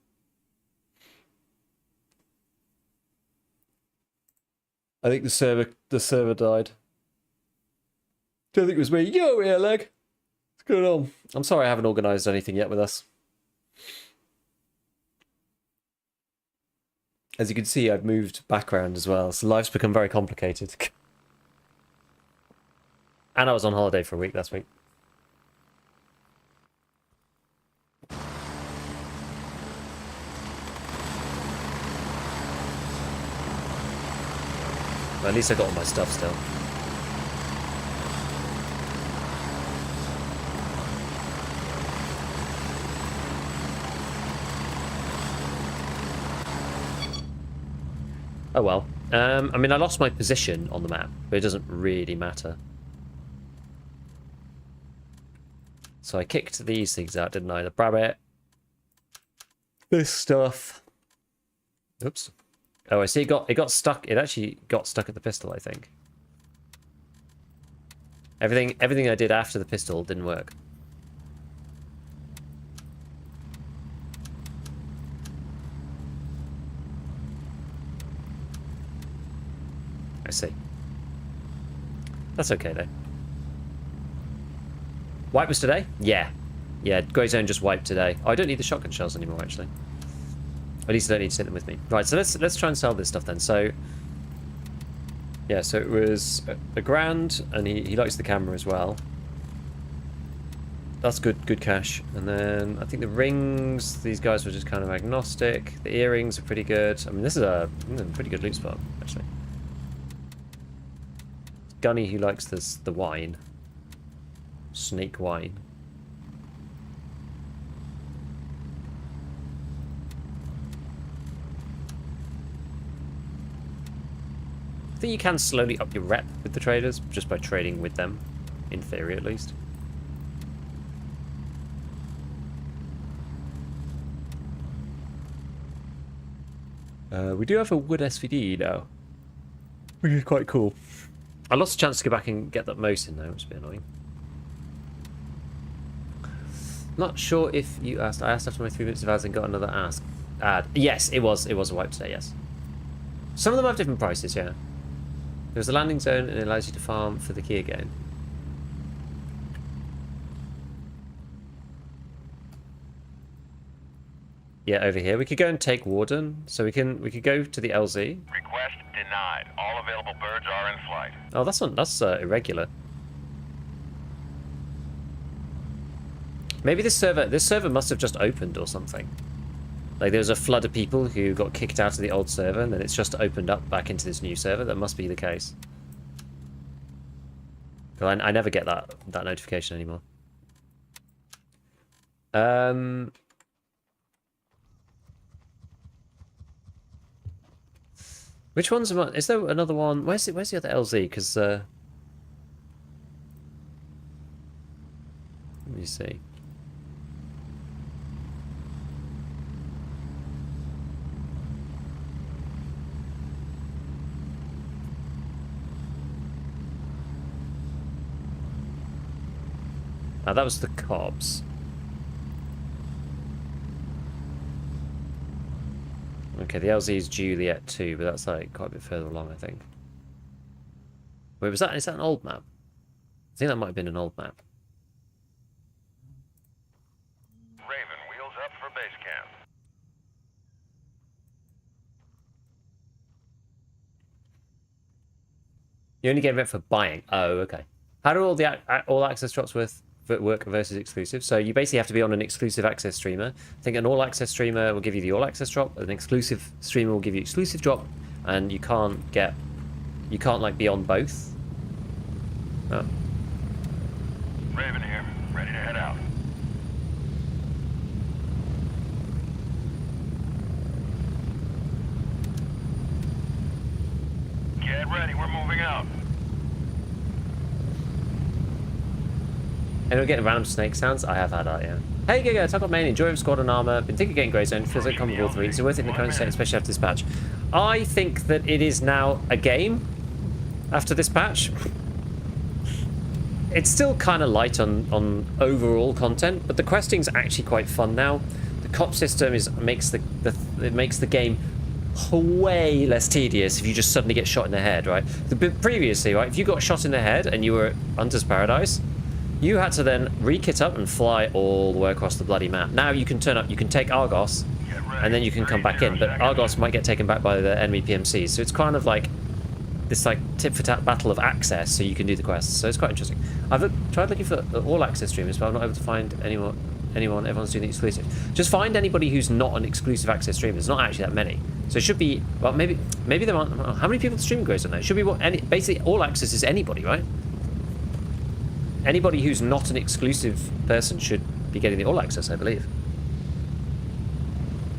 I think the server died. Don't think it was me. Yo, here, leg. What's going on? I'm sorry I haven't organised anything yet with us. As you can see, I've moved background as well, so life's become very complicated. And I was on holiday for a week last week. But at least I got all my stuff still. Oh well. I mean, I lost my position on the map, but it doesn't really matter. So I kicked these things out, didn't I? The rabbit. This stuff. Oops. Oh, I see. It got stuck. It actually got stuck at the pistol, I think. Everything I did after the pistol didn't work. I see. That's okay though. Wipe was today? Yeah. Yeah, Grey Zone just wiped today. Oh, I don't need the shotgun shells anymore, actually. At least I don't need to take them with me. Right, so let's try and sell this stuff then. So, yeah, so it was a grand, and he likes the camera as well. That's good cash. And then I think the rings, these guys were just kind of agnostic. The earrings are pretty good. I mean, this is a pretty good loot spot, actually. Gunny, who likes the wine. Snake wine. I think you can slowly up your rep with the traders just by trading with them, in theory at least. We do have a wood SVD now, which is quite cool. I lost a chance to go back and get that most in though, which is a bit annoying. Not sure if you asked. I asked after my 3 minutes of ads and got another ad. Yes, it was a wipe today, yes. Some of them have different prices, yeah. There's a landing zone and it allows you to farm for the key again. Yeah, over here. We could go and take Warden. So we could go to the LZ. Request denied. All available birds are in flight. Oh, that's irregular. Maybe this server must have just opened or something. Like there was a flood of people who got kicked out of the old server and then it's just opened up back into this new server. That must be the case. But I never get that notification anymore. Which one's is there another one? Where's the other LZ? Because let me see. That was the cops. Okay, the LZ is Juliet 2, but that's like quite a bit further along, I think. Wait, is that an old map? I think that might have been an old map. Raven, wheels up for base camp. You only get rent for buying. Oh, okay. How do all the all access drops work versus exclusive? So you basically have to be on an exclusive access streamer. I think an all access streamer will give you the all access drop, an exclusive streamer will give you exclusive drop, and you can't like be on both. Oh. Raven here, ready to head out. Get ready, we're moving out. And we're getting random snake sounds. I have had that, yeah. Hey, Giga, talk about main. Enjoy with squad and armor. Been thinking of getting Grey Zone. Feels like combo all 3. Is it worth it in the current state, especially after this patch? I think that it is now a game after this patch. It's still kind of light on overall content, but the questing's actually quite fun now. The cop system makes the game way less tedious if you just suddenly get shot in the head, right? Previously, right, if you got shot in the head and you were at Hunter's Paradise, you had to then re-kit up and fly all the way across the bloody map. Now you can turn up, you can take Argos, and then you can come back in, but Argos might get taken back by the enemy PMCs, so it's kind of like this like tit for tat battle of access, so you can do the quests. So it's quite interesting. I've tried looking for all access streamers, but I'm not able to find anyone. Everyone's doing the exclusive. Just find anybody who's not an exclusive access streamer. There's not actually that many. So it should be, well, maybe there aren't. How many people stream goes on there? It should be basically all access is anybody, right? Anybody who's not an exclusive person should be getting the all access, I believe.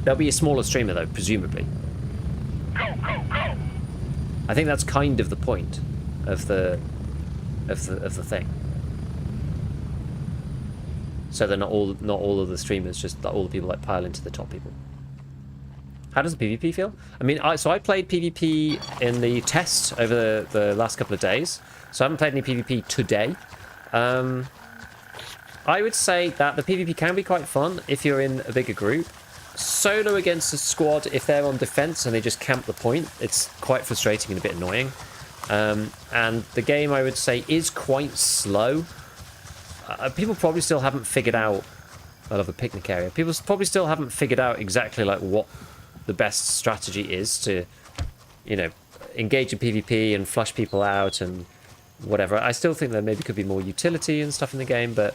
There'll be a smaller streamer though, presumably. Go, go, go! I think that's kind of the point of the thing. So they're not all of the streamers, just all the people like pile into the top people. How does the PvP feel? I mean, so I played PvP in the test over the last couple of days. So I haven't played any PvP today. I would say that the PvP can be quite fun if you're in a bigger group. Solo against a squad, if they're on defense and they just camp the point, it's quite frustrating and a bit annoying. And the game, I would say, is quite slow. People probably still haven't figured out... I love a picnic area. People probably still haven't figured out exactly like what the best strategy is to, you know, engage in PvP and flush people out and whatever. I still think there maybe could be more utility and stuff in the game, but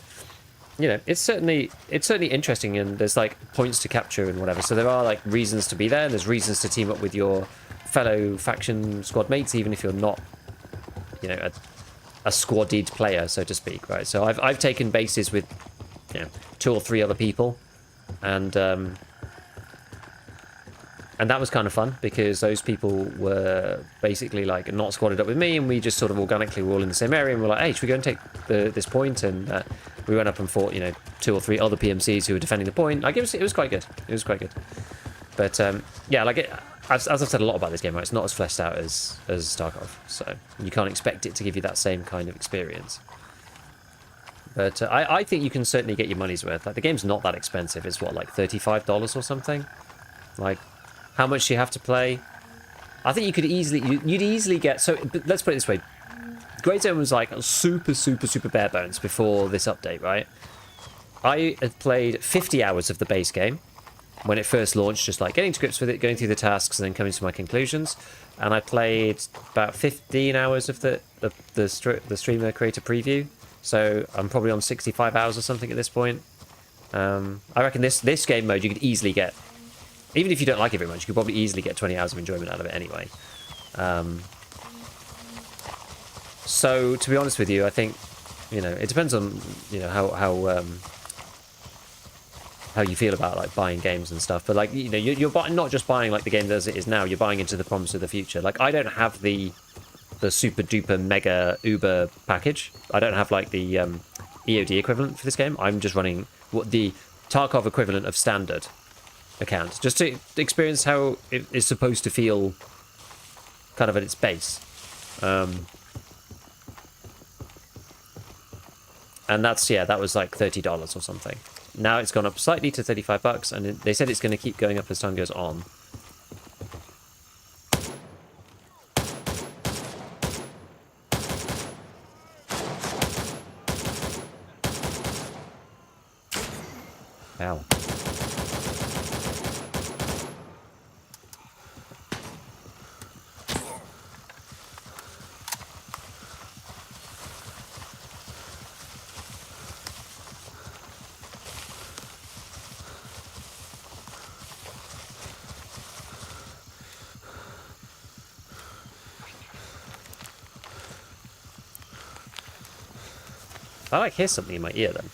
you know, it's certainly interesting, and there's like points to capture and whatever. So there are like reasons to be there, and there's reasons to team up with your fellow faction squad mates, even if you're not, you know, a squadded player, so to speak, right? So I've taken bases with, you know, 2 or 3 other people, and that was kind of fun because those people were basically like not squadded up with me, and we just sort of organically were all in the same area, and we're like, hey, should we go and take this point? And we went up and fought, you know, 2 or 3 other PMCs who were defending the point. Like it was quite good. It was quite good. But yeah, like as I've said a lot about this game, right? It's not as fleshed out as Tarkov, so you can't expect it to give you that same kind of experience. But I think you can certainly get your money's worth. Like the game's not that expensive. It's what, like $35 or something. Like, how much do you have to play? I think you could you'd easily get. So let's put it this way: Grey Zone was like super bare bones before this update, right? I had played 50 hours of the base game when it first launched, just like getting to grips with it, going through the tasks, and then coming to my conclusions. And I played about 15 hours of the streamer creator preview. So I'm probably on 65 hours or something at this point. I reckon this game mode you could easily get, even if you don't like it very much, you could probably easily get 20 hours of enjoyment out of it anyway. So to be honest with you, I think, you know, it depends on, you know, how you feel about like buying games and stuff. But like, you know, you're not just buying like the game as it is now. You're buying into the promise of the future. Like I don't have the super duper mega uber package. I don't have like the EOD equivalent for this game. I'm just running what the Tarkov equivalent of standard account, just to experience how it is supposed to feel kind of at its base. And that's, yeah, that was like $30 or something. Now it's gone up slightly to $35, and they said it's going to keep going up as time goes on. Ow. I like hear something in my ear then.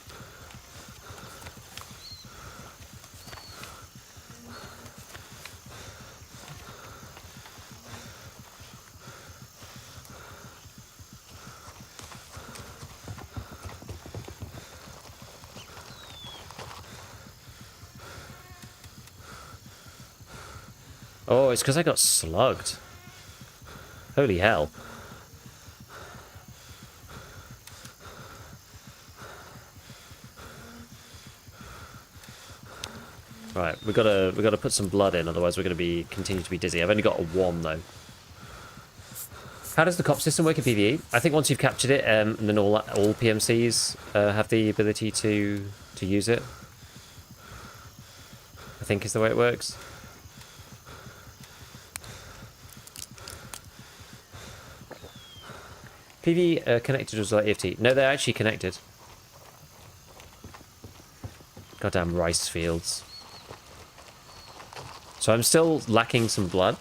Oh, it's because I got slugged. Holy hell. Right, we gotta put some blood in, otherwise we're gonna continue to be dizzy. I've only got a 1 though. How does the cop system work in PvE? I think once you've captured it, and then all PMCs have the ability to use it. I think is the way it works. PV connected was like EFT. No, they're actually connected. Goddamn rice fields. So I'm still lacking some blood,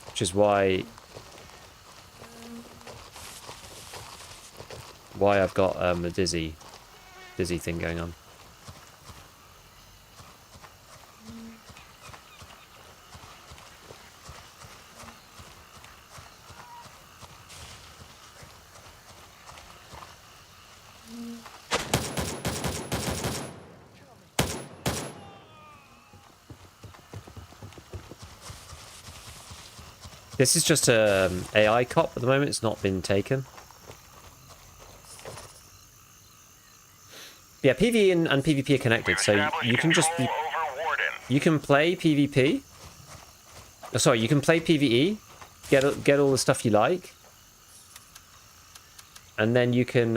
which is why I've got a dizzy thing going on. This is just a AI cop at the moment. It's not been taken. Yeah, PvE and PvP are connected, so you can just you can play PvP. Oh, sorry, you can play PvE, get all the stuff you like, and then you can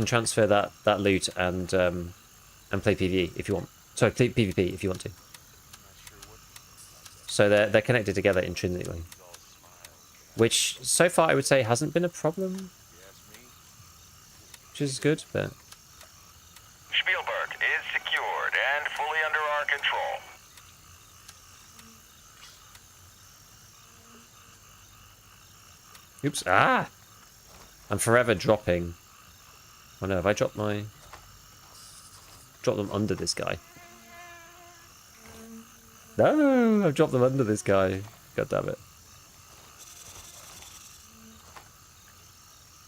transfer that loot and play PvE if you want. Sorry, play PvP if you want to. So they're connected together intrinsically, which so far I would say hasn't been a problem, which is good. But Spielberg is secured and fully under our control. oops, I'm forever dropping. Oh no, have I dropped them under this guy? No, I've dropped them under this guy. God damn it.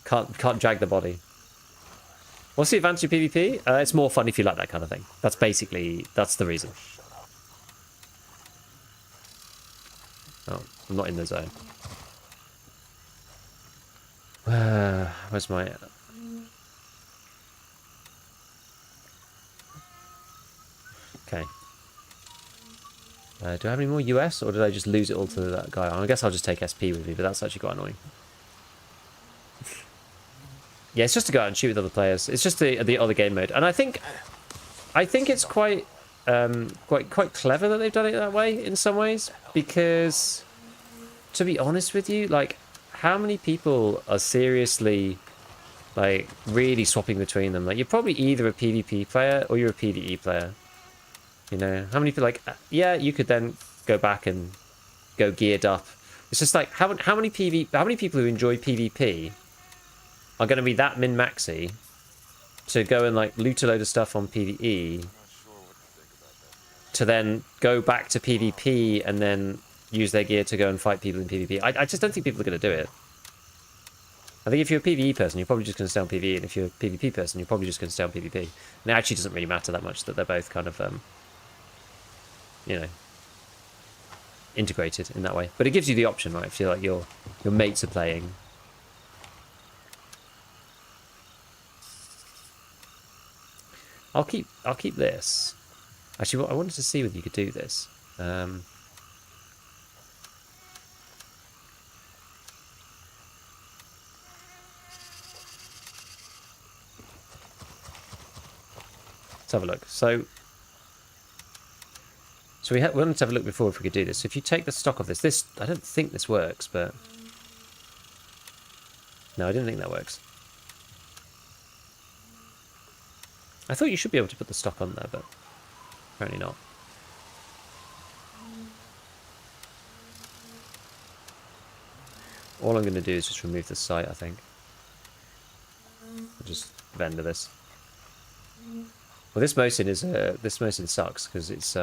Can't drag the body. What's the advantage of PvP? It's more fun if you like that kind of thing. That's the reason. Oh, I'm not in the zone. Where's my... Okay. Do I have any more US, or did I just lose it all to that guy? I guess I'll just take SP with me, but that's actually quite annoying. Yeah, it's just to go out and shoot with other players. It's just the other game mode, and I think it's quite clever that they've done it that way in some ways, because to be honest with you, like, how many people are seriously like really swapping between them? Like, you're probably either a PvP player or you're a PvE player. You know, how many people, like, yeah, you could then go back and go geared up. It's just like, how many people who enjoy PvP are going to be that min-maxy to go and, like, loot a load of stuff on PvE to then go back to PvP and then use their gear to go and fight people in PvP. I just don't think people are going to do it. I think if you're a PvE person, you're probably just going to stay on PvE, and if you're a PvP person, you're probably just going to stay on PvP. And it actually doesn't really matter that much that they're both kind of... you know, integrated in that way. But it gives you the option, right? If you're like your mates are playing. I'll keep this. Actually, I wanted to see whether you could do this. Let's have a look. So we wanted to have a look before if we could do this. So if you take the stock of this, I don't think this works, but... No, I didn't think that works. I thought you should be able to put the stock on there, but apparently not. All I'm going to do is just remove the site, I think. I'll just vendor this. Well, this Mosin sucks because it's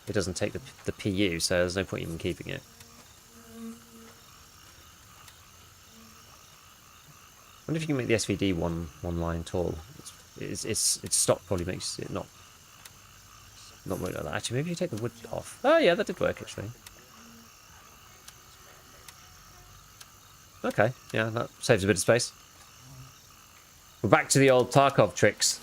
it doesn't take the PU, so there's no point even keeping it. I wonder if you can make the SVD one line tall. Its stock probably makes it not work like that. Actually, maybe you take the wood off. Oh yeah, that did work actually. Okay, yeah, that saves a bit of space. We're back to the old Tarkov tricks.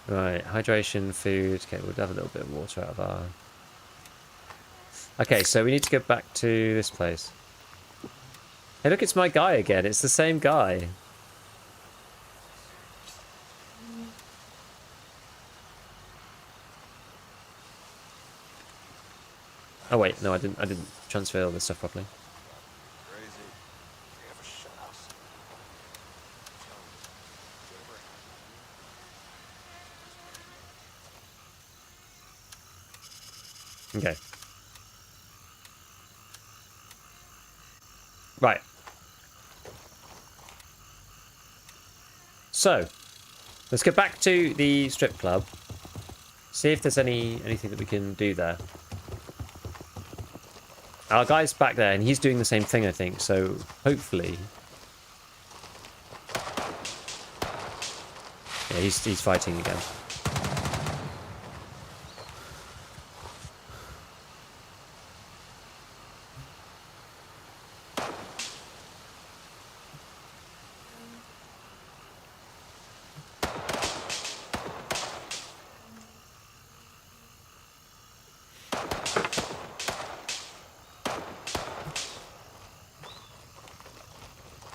Right, hydration, food. Okay, we'll have a little bit of water out of our... Okay, so we need to go back to this place. Hey, look, it's my guy again. It's the same guy. Oh wait, no, I didn't transfer all this stuff properly. Crazy. We have a shut house. Okay. Right. So, let's get back to the strip club. See if there's anything that we can do there. Our guy's back there, and he's doing the same thing, I think. So, hopefully... Yeah, he's fighting again.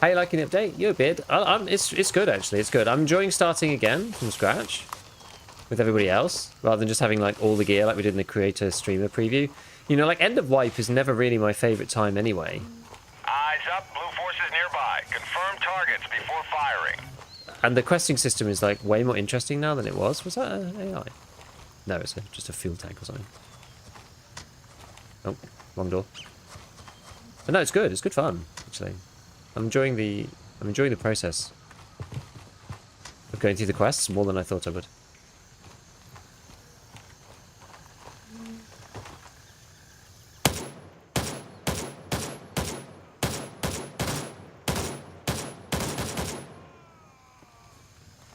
How you liking the update? You're a bit. It's good actually. It's good. I'm enjoying starting again from scratch with everybody else, rather than just having like all the gear like we did in the creator streamer preview. You know, like end of wipe is never really my favorite time anyway. Eyes up, blue forces nearby. Confirm targets before firing. And the questing system is like way more interesting now than it was. Was that an AI? No, it's just a fuel tank or something. Oh, wrong door. But no, it's good. It's good fun actually. I'm enjoying the process of going through the quests more than I thought I would.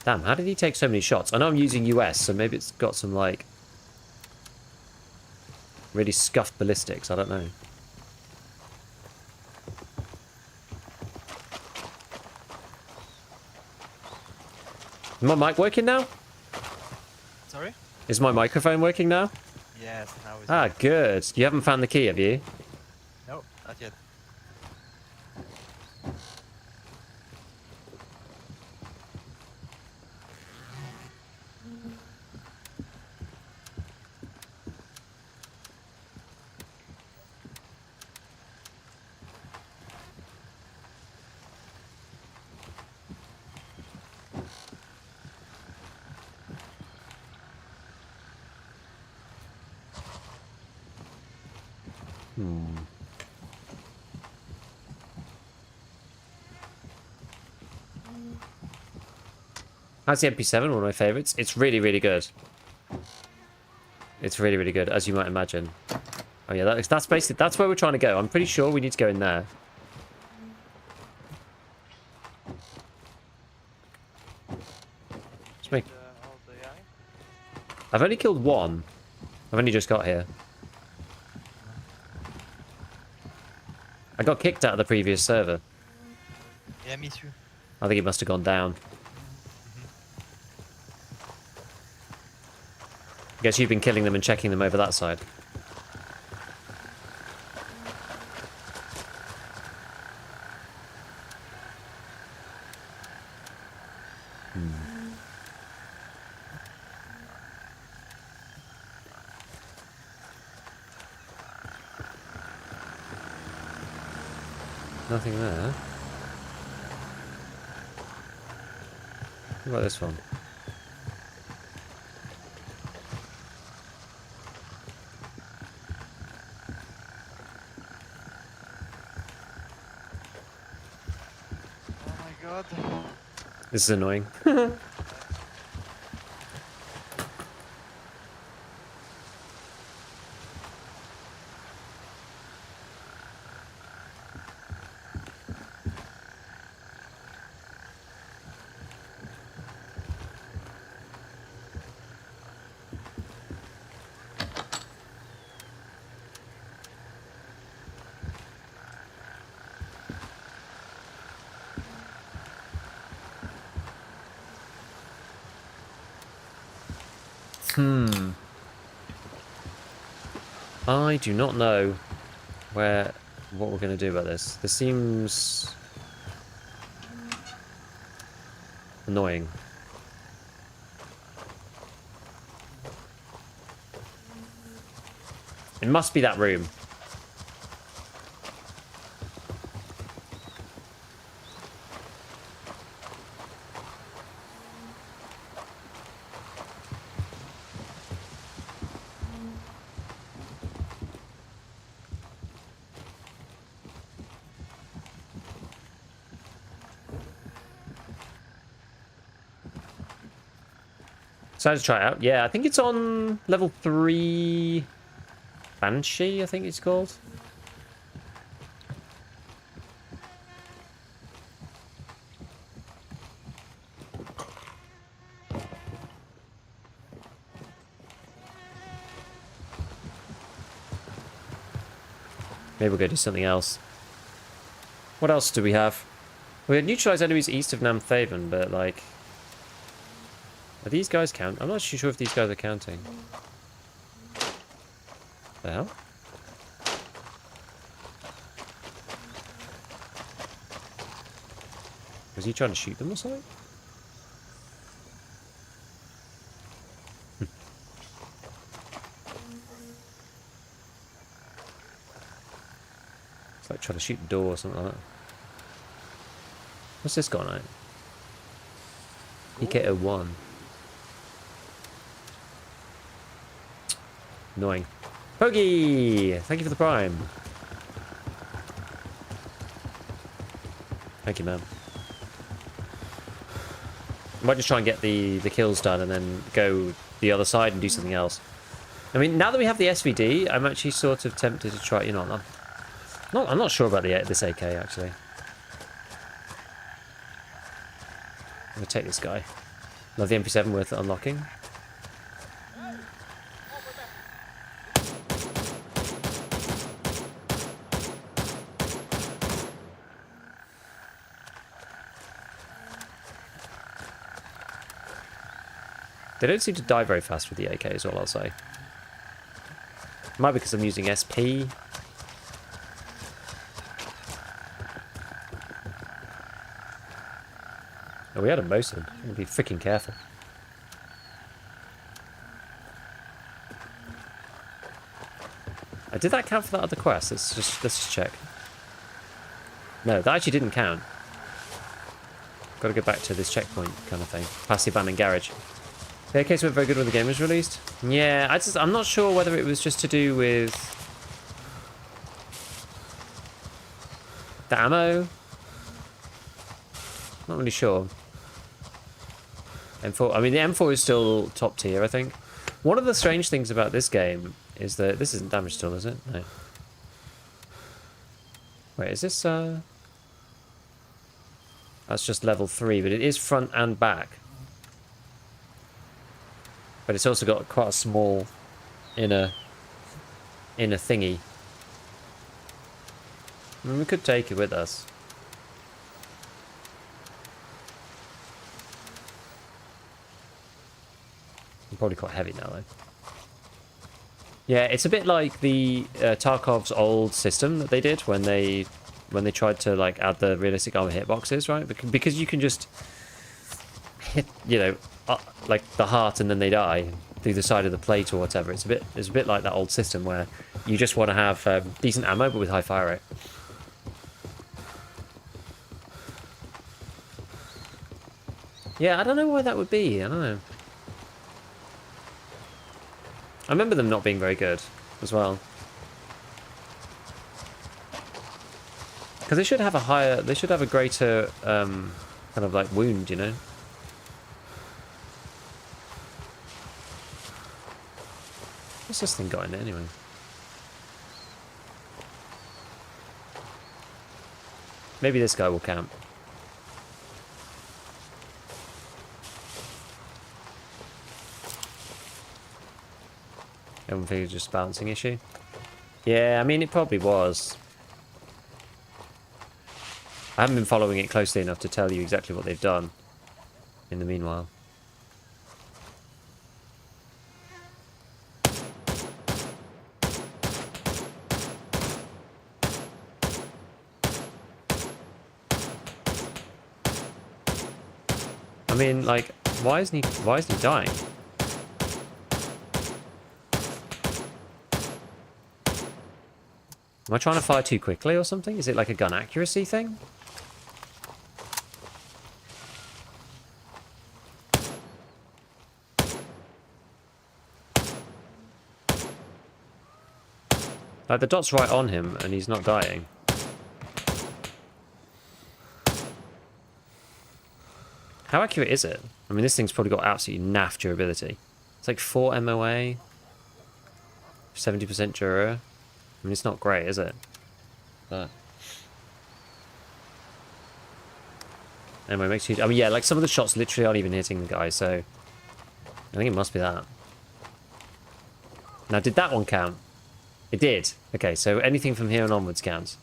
Damn, how did he take so many shots? I know I'm using US, so maybe it's got some like really scuffed ballistics. I don't know. Is my mic working now? Sorry? Is my microphone working now? Yes, now it's Ah, good. You haven't found the key, have you? No, not yet. How's the MP7? One of my favorites. It's really, really good. It's really, really good, as you might imagine. Oh yeah, that's basically that's where we're trying to go. I'm pretty sure we need to go in there. Let's make... I've only killed one. I've only just got here. I got kicked out of the previous server. Yeah, me too. I think it must have gone down. Guess you've been killing them and checking them over that side. Nothing there. What about this one? Oh my god. This is annoying. I do not know what we're going to do about this. This seems annoying. It must be that room. Decided to try it out. Yeah, I think it's on level 3 Banshee, I think it's called. Maybe we'll go do something else. What else do we have? We had neutralized enemies east of Namthaven, but like... Are these guys count? I'm not actually sure if these guys are counting. The hell? Was he trying to shoot them or something? It's like trying to shoot the door or something like that. What's this got on it? EK01. Annoying. Pogi! Thank you for the prime. Thank you, man. I might just try and get the kills done and then go the other side and do something else. I mean, now that we have the SVD, I'm actually sort of tempted to try, you know, I'm not sure about this AK, actually. I'm going to take this guy. Love the MP7 worth unlocking. They don't seem to die very fast with the AK is all I'll say. Might be because I'm using SP. Oh, we had a Mosin. I'm gonna be freaking careful. Did that count for that other quest? Let's just check. No, that actually didn't count. Got to go back to this checkpoint kind of thing. Past the abandoned garage. The AKs weren't very good when the game was released. Yeah, I'm not sure whether it was just to do with the ammo. Not really sure. M4. I mean, the M4 is still top tier, I think. One of the strange things about this game is that this isn't damaged still, is it? No. Wait, is this? That's just level 3, but it is front and back. But it's also got quite a small inner thingy. I mean, we could take it with us. I'm probably quite heavy now, though. Yeah, it's a bit like the Tarkov's old system that they did when they tried to like add the realistic armor hitboxes, right? Because you can just hit, you know, like the heart and then they die through the side of the plate or whatever. It's a bit like that old system where you just want to have decent ammo but with high fire rate. Yeah, I don't know why that would be. I don't know. I remember them not being very good as well. Because they should have a greater kind of like wound, you know? What's this thing got in it anyway? Maybe this guy will camp. Everyone figured just a balancing issue. Yeah, I mean, it probably was. I haven't been following it closely enough to tell you exactly what they've done in the meanwhile. I mean, like, why isn't he dying? Am I trying to fire too quickly or something? Is it like a gun accuracy thing? Like, the dot's right on him, and he's not dying. How accurate is it? I mean, this thing's probably got absolutely naff durability. It's like 4 MOA. 70% dura. I mean, it's not great, is it? But... anyway, makes you... I mean, yeah, like, some of the shots literally aren't even hitting the guy, so... I think it must be that. Now, did that one count? It did. Okay, so anything from here on onwards counts.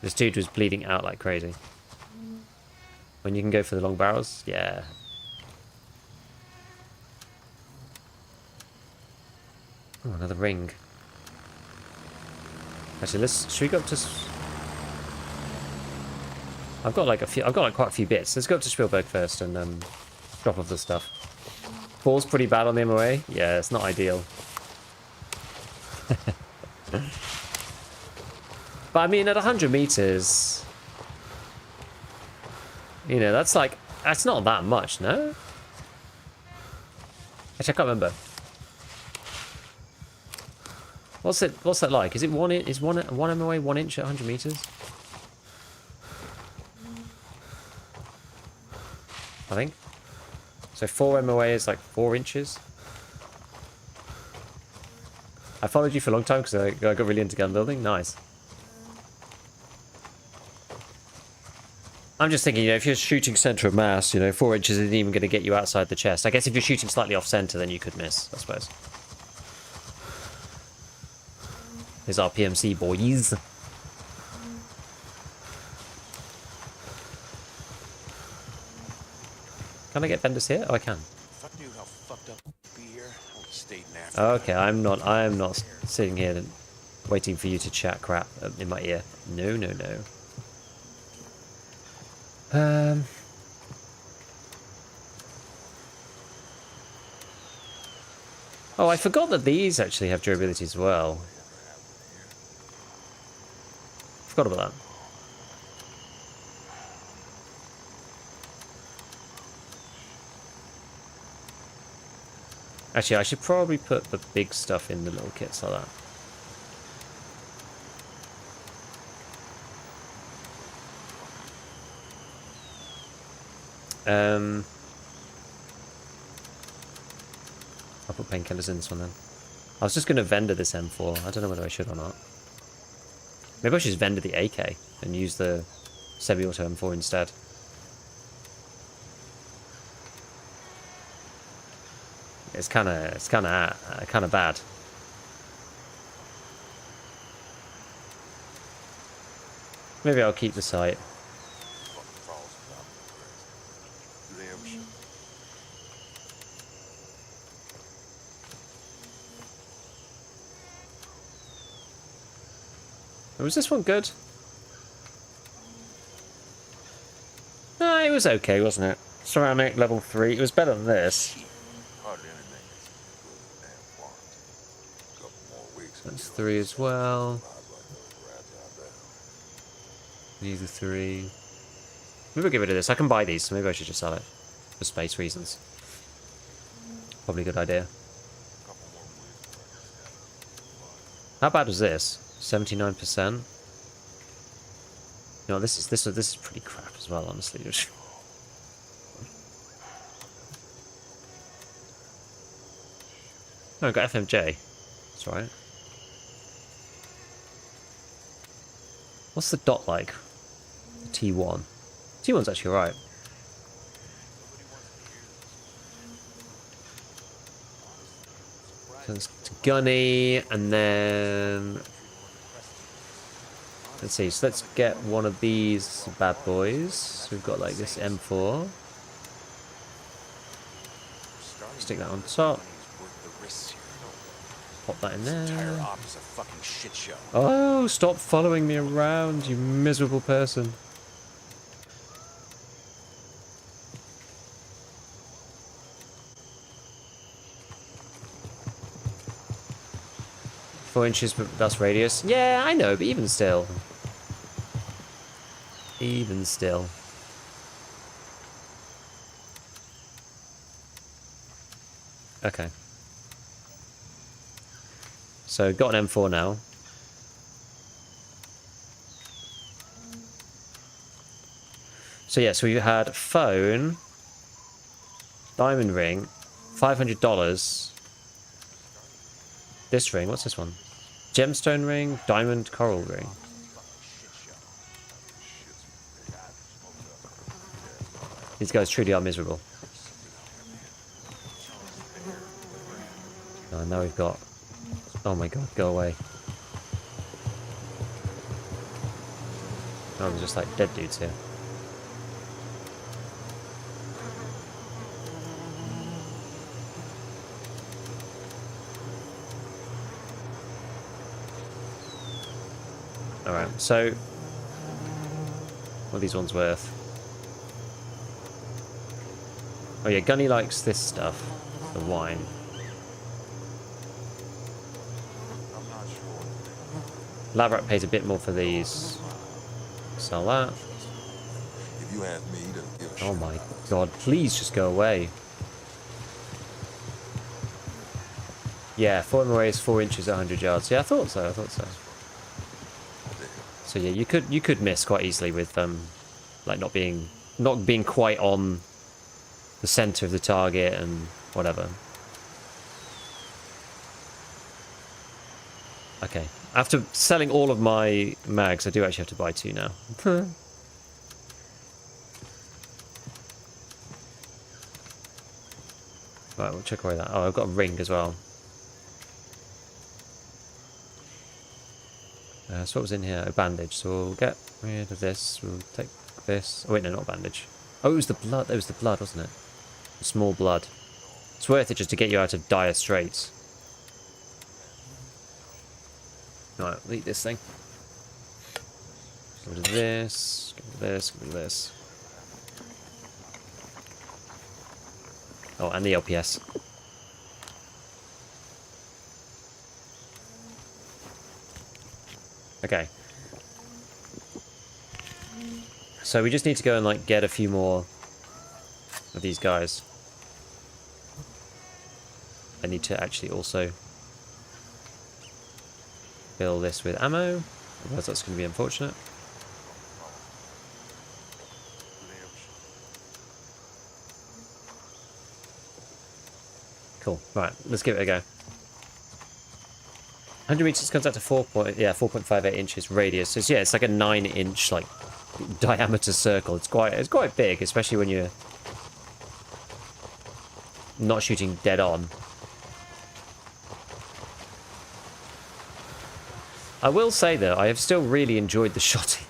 This dude was bleeding out like crazy. When you can go for the long barrels? Yeah. Oh, another ring. Actually, should we go up to... I've got like quite a few bits. Let's go up to Spielberg first and drop off the stuff. Ball's pretty bad on the MOA. Yeah, it's not ideal. But I mean, at 100 meters, you know, that's not that much, no? Actually, I can't remember. What's that like? Is it one MOA 1 inch at 100 meters? I think. So 4 MOA is like 4 inches. I followed you for a long time because I got really into gun building. Nice. I'm just thinking, you know, if you're shooting center of mass, you know, 4 inches isn't even going to get you outside the chest. I guess if you're shooting slightly off center, then you could miss, I suppose. Here's our PMC boys. Can I get vendors here? Oh, I can. Fuck knew how fucked up be here. I would have stayed in Africa. Okay, I'm not sitting here and waiting for you to chat crap in my ear. No, no, no. Oh, I forgot that these actually have durability as well. Forgot about that. Actually, I should probably put the big stuff in the little kits like that. I'll put painkillers in this one then. I was just going to vendor this M4. I don't know whether I should or not. Maybe I should just vendor the AK and use the semi-auto M4 instead. It's kind of bad. Maybe I'll keep the sight. Was this one good? No, it was okay, wasn't it? Ceramic level 3. It was better than this. That's 3 as well. These are 3. Maybe I'll get rid of this. I can buy these, so maybe I should just sell it. For space reasons. Probably a good idea. How bad was this? 79%. No, this is pretty crap as well, honestly. Oh, I got FMJ. That's right. What's the dot like? T1. T1's actually alright. So it's Gunny, and then let's see. So let's get one of these bad boys. So we've got like this M4. Stick that on top. Pop that in there. Oh, stop following me around, you miserable person. 4 inches, but that's radius. Yeah, I know, but even still. Even still. Okay. So, got an M4 now. So, yeah, so we had phone, diamond ring, $500. This ring, what's this one? Gemstone ring, diamond coral ring. These guys truly are miserable. Oh, now we've got... Oh my god, go away. Oh, there's just like dead dudes here. Alright, so... What are these ones worth? Oh yeah, Gunny likes this stuff. The wine. Labrat pays a bit more for these. Sell that. If you ask me, he doesn't give a Oh shit. my god, please just go away. Yeah, 4 away is 4 inches at 100 yards. Yeah, I thought so, I thought so. So yeah, you could miss quite easily with like not being quite on the center of the target and whatever. Okay. After selling all of my mags, I do actually have to buy 2 now. Right, we'll check away that. Oh, I've got a ring as well. So what was in here? A bandage. So we'll get rid of this. We'll take this. Oh wait, no, not a bandage. Oh, it was the blood. It was the blood, wasn't it? Small blood. It's worth it just to get you out of dire straits. Alright, we'll eat this thing. Get rid of this. Get rid of this. Get rid of this. Oh, and the LPS. Okay. So we just need to go and like get a few more of these guys. I need to actually also fill this with ammo, otherwise that's going to be unfortunate. Cool. Right, let's give it a go. 100 meters comes out to 4.58 inches radius. So yeah, it's like a 9-inch like diameter circle. It's quite big, especially when you're not shooting dead on. I will say though, I have still really enjoyed the shotting.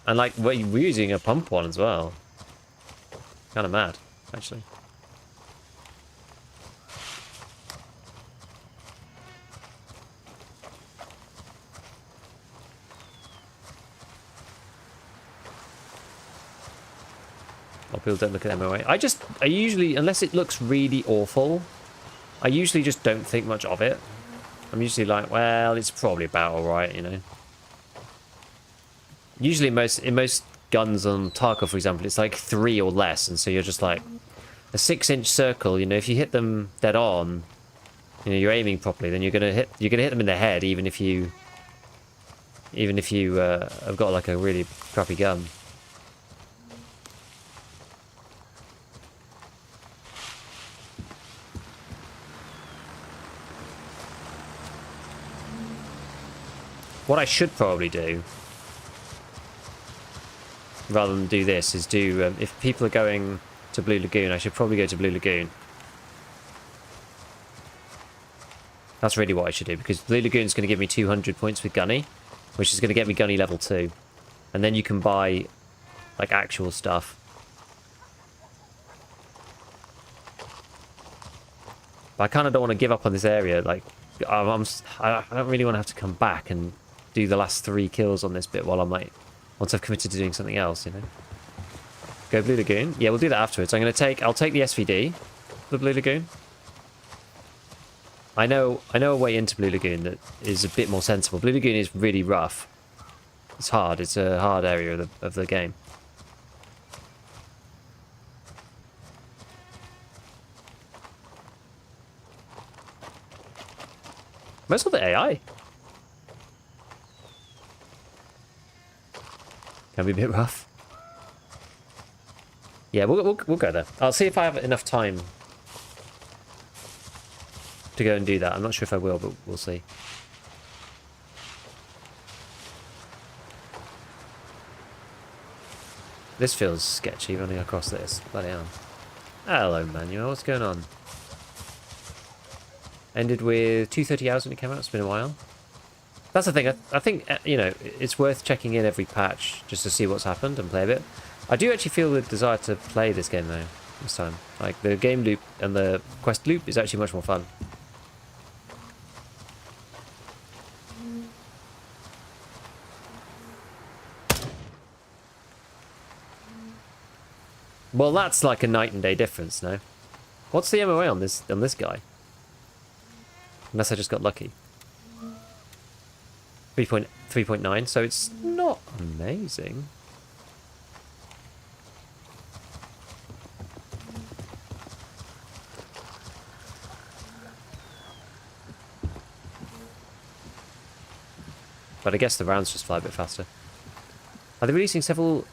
And like we're using a pump one as well. Kind of mad, actually. People don't look at MOA. I usually, unless it looks really awful, I usually just don't think much of it. I'm usually like, well, it's probably about alright, you know. Usually in most guns on Tarkov, for example, it's like 3 or less, and so you're just like, a 6-inch circle, you know, if you hit them dead on, you know, you're aiming properly, then you're gonna hit them in the head, even if you have got like a really crappy gun. What I should probably do, rather than do this, is do, if people are going to Blue Lagoon, I should probably go to Blue Lagoon. That's really what I should do, because Blue Lagoon's going to give me 200 points with Gunny, which is going to get me Gunny level 2. And then you can buy, like, actual stuff. But I kind of don't want to give up on this area. Like, I don't really want to have to come back and do the last 3 kills on this bit while I'm like, once I've committed to doing something else, you know. Go Blue Lagoon. Yeah, we'll do that afterwards. I'll take the SVD, the Blue Lagoon. I know a way into Blue Lagoon that is a bit more sensible. Blue Lagoon is really rough. It's hard. It's a hard area of the game. Where's all the AI? Can be a bit rough. Yeah, we'll go there. I'll see if I have enough time to go and do that. I'm not sure if I will, but we'll see. This feels sketchy running across this. Bloody hell. Hello, Manuel. What's going on? Ended with 230 hours when it came out. It's been a while. That's the thing. I think, you know, it's worth checking in every patch just to see what's happened and play a bit. I do actually feel the desire to play this game, though, this time. Like, the game loop and the quest loop is actually much more fun. Well, that's like a night and day difference, no? What's the MOA on this guy? Unless I just got lucky. 3.9, so it's not amazing. But I guess the rounds just fly a bit faster. Are they releasing several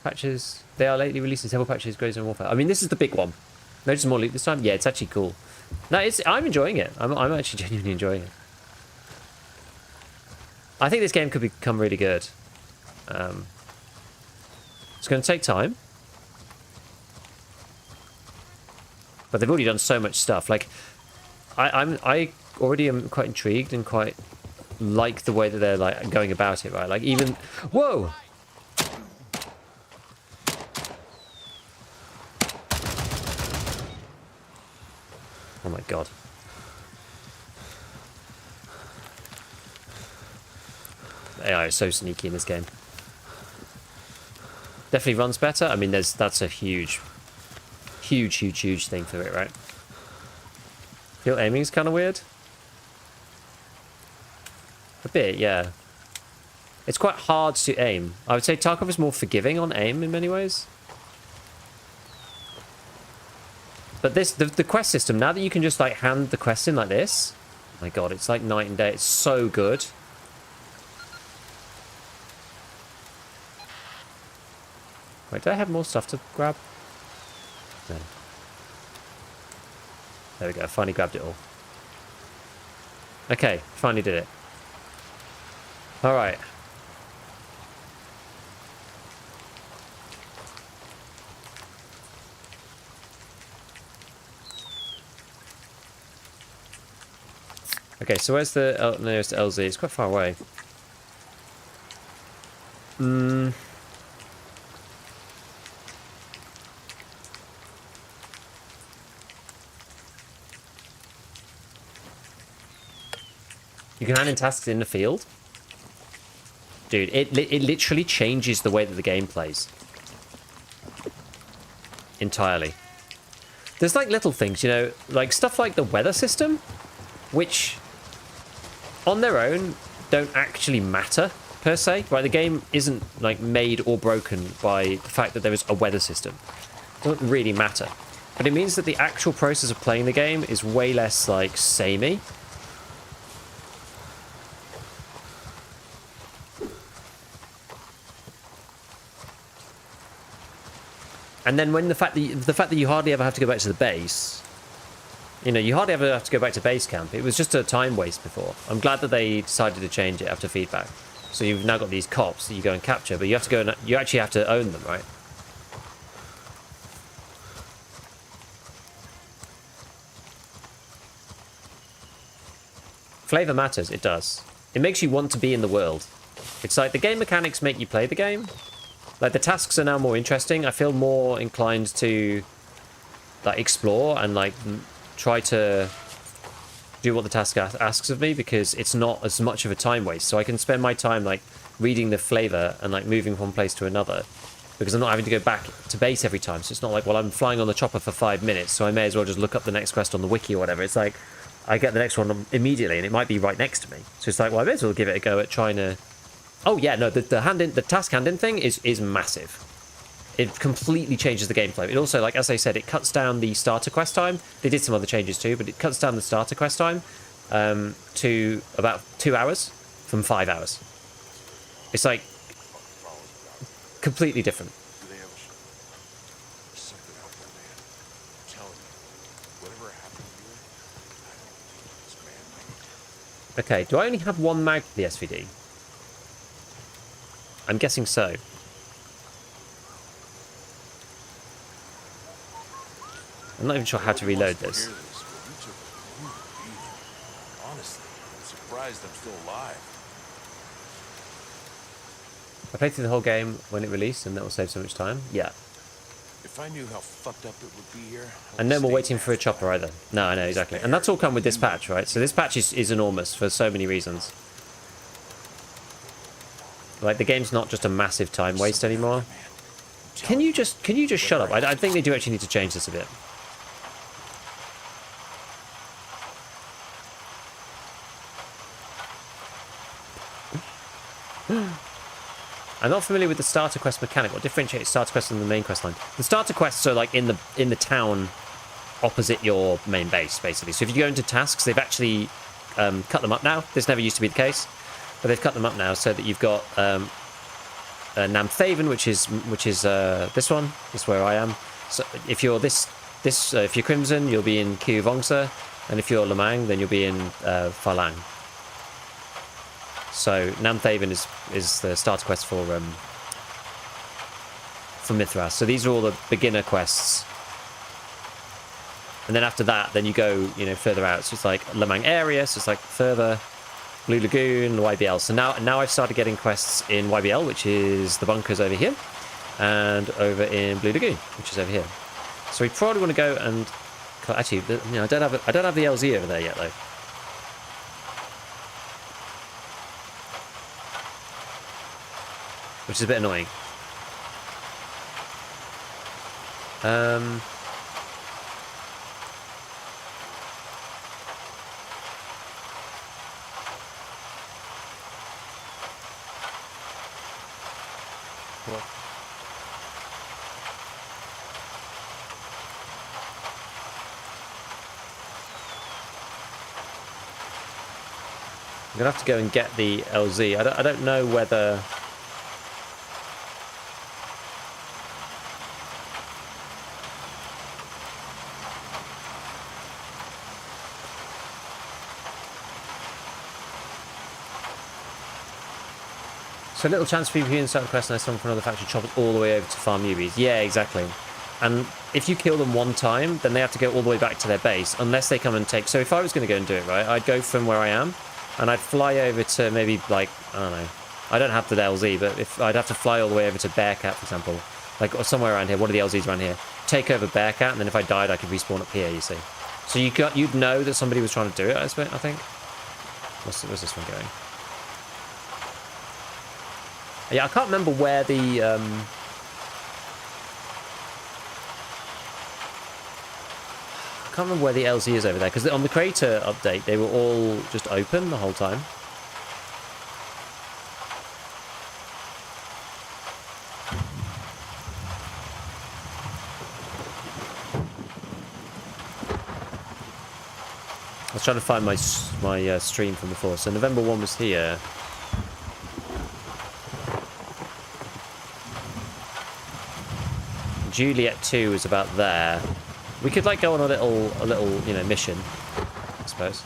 patches? They are lately releasing several patches, Grey's Warfare. I mean, this is the big one. No, just more loot this time. Yeah, it's actually cool. No, I'm enjoying it. I'm actually genuinely enjoying it. I think this game could become really good. It's going to take time. But they've already done so much stuff. Like, I already am quite intrigued and quite like the way that they're like going about it, right? Like even whoa. Oh my god. The AI is so sneaky in this game. Definitely runs better. I mean, that's a huge thing for it, right? Feel aiming's kind of weird. A bit, yeah. It's quite hard to aim. I would say Tarkov is more forgiving on aim in many ways. But the quest system, now that you can just like hand the quest in like this, oh my god, it's like night and day. It's so good. Wait, do I have more stuff to grab? No. There we go, I finally grabbed it all. Okay, finally did it. Alright. Okay, so where's the nearest LZ? It's quite far away. You can hand in tasks in the field? Dude, it literally changes the way that the game plays. Entirely. There's like little things, you know, like stuff like the weather system, which on their own don't actually matter per se, right? The game isn't like made or broken by the fact that there is a weather system. It doesn't really matter. But it means that the actual process of playing the game is way less like samey. And then when the fact that you hardly ever have to go back to the base, you know, you hardly ever have to go back to base camp. It was just a time waste before. I'm glad that they decided to change it after feedback. So you've now got these cops that you go and capture, but you have to go and you actually have to own them, right? Flavor matters, it does. It makes you want to be in the world. It's like the game mechanics make you play the game. Like, the tasks are now more interesting. I feel more inclined to, like, explore and, like, try to do what the task asks of me, because it's not as much of a time waste. So I can spend my time, like, reading the flavor and, like, moving from one place to another because I'm not having to go back to base every time. So it's not like, well, I'm flying on the chopper for 5 minutes, so I may as well just look up the next quest on the wiki or whatever. It's like, I get the next one immediately, and it might be right next to me. So it's like, well, I may as well give it a go at trying to... Oh, yeah, no, the task hand-in thing is massive. It completely changes the gameplay. It also, like, as I said, it cuts down the starter quest time. They did some other changes too, but it cuts down the starter quest time to about 2 hours from 5 hours. It's like completely different. Do they have a There's something out there, man. I'm telling you, whatever happened here, I don't think it's man-made. Okay, do I only have one mag for the SVD? I'm guessing so. I'm not even sure how to reload this. Honestly, I'm surprised I'm still alive. I played through the whole game when it released, and that will save so much time. Yeah. If I knew how fucked up it would be here, And no more waiting for a chopper either. No, I know, exactly. And that's all come with this patch, right? So this patch is enormous for so many reasons. Like, the game's not just a massive time waste anymore. Can you just shut up? I think they do actually need to change this a bit. I'm not familiar with the starter quest mechanic. What differentiates starter quests from the main quest line? The starter quests are like in the town opposite your main base, basically. So if you go into tasks, they've actually cut them up now. This never used to be the case, but they've cut them up now so that you've got Namthaven, which is this one. This is where I am. So if you're if you're Crimson, you'll be in Kiu Vongsa, and if you're Lemang, then you'll be in Falang. So Namthaven is the starter quest for Mithras. So these are all the beginner quests, and then after that, then you go further out. So it's like Lemang area. So it's like further Blue Lagoon, YBL. So now I've started getting quests in YBL, which is the bunkers over here, and over in Blue Lagoon, which is over here. So we probably want to go and actually, I don't have the LZ over there yet though. Which is a bit annoying. What? I'm gonna have to go and get the LZ. I don't know whether. So little chance for PvP and starter quest, and I summon for another factory choppers all the way over to farm newbies. Yeah, exactly. And if you kill them one time, then they have to go all the way back to their base, unless they come and take... So if I was going to go and do it, right, I'd go from where I am, and I'd fly over to maybe, like, I don't know. I don't have the LZ, but if I'd have to fly all the way over to Bearcat, for example. Like, or somewhere around here, one of the LZs around here. Take over Bearcat, and then if I died, I could respawn up here, you see. So you'd know that somebody was trying to do it, I think. Where's this one going? Yeah, I can't remember where the I can't remember where the LZ is over there, because on the crater update they were all just open the whole time. I was trying to find my stream from before. So November 1 was here. Juliet 2 is about there. We could like go on a little mission, I suppose.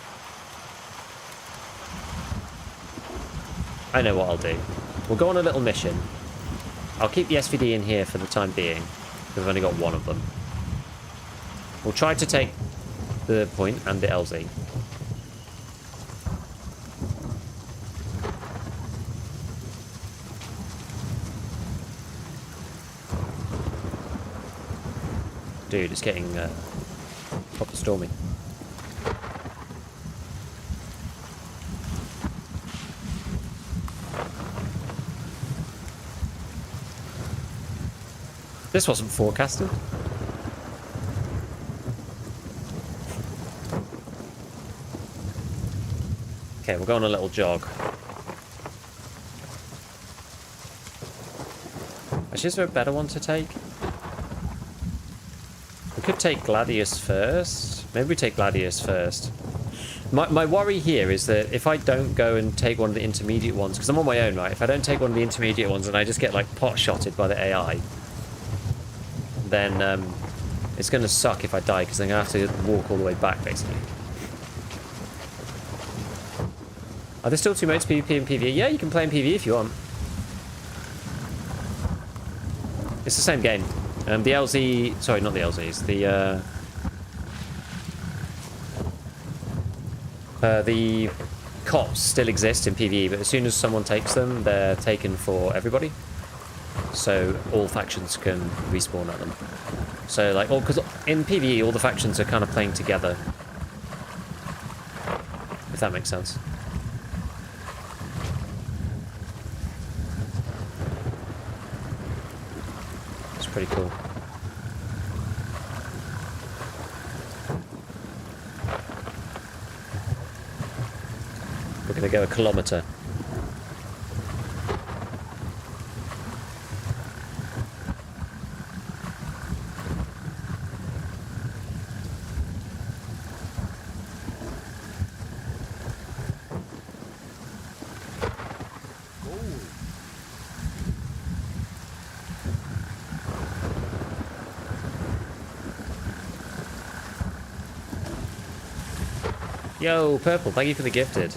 I know what I'll do. We'll go on a little mission. I'll keep the SVD in here for the time being, because I've only got one of them. We'll try to take the point and the LZ. Dude, it's getting proper stormy. This wasn't forecasted. Okay, we'll go on a little jog. Actually, is there a better one to take? We could take Gladius first. Maybe we take Gladius first. My worry here is that if I don't go and take one of the intermediate ones, because I'm on my own, right? If I don't take one of the intermediate ones and I just get like pot-shotted by the AI, then it's going to suck if I die, because I'm going to have to walk all the way back, basically. Are there still two modes, PvP and PvE? Yeah, you can play in PvE if you want. It's the same game. The LZ... Sorry, not the LZs. The cops still exist in PvE, but as soon as someone takes them, they're taken for everybody. So all factions can respawn at them. So, like, because in PvE, all the factions are kind of playing together. If that makes sense. It's pretty cool. We're going to go a kilometre. Yo, Purple, thank you for the gifted.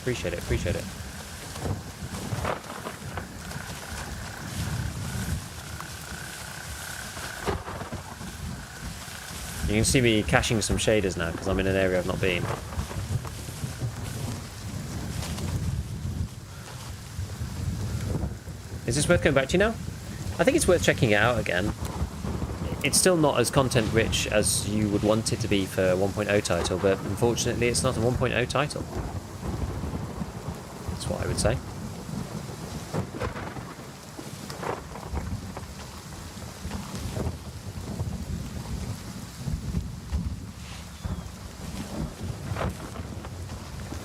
Appreciate it, appreciate it. You can see me caching some shaders now because I'm in an area I've not been. Is this worth going back to now? I think it's worth checking it out again. It's still not as content rich as you would want it to be for a 1.0 title, but unfortunately it's not a 1.0 title. That's what I would say.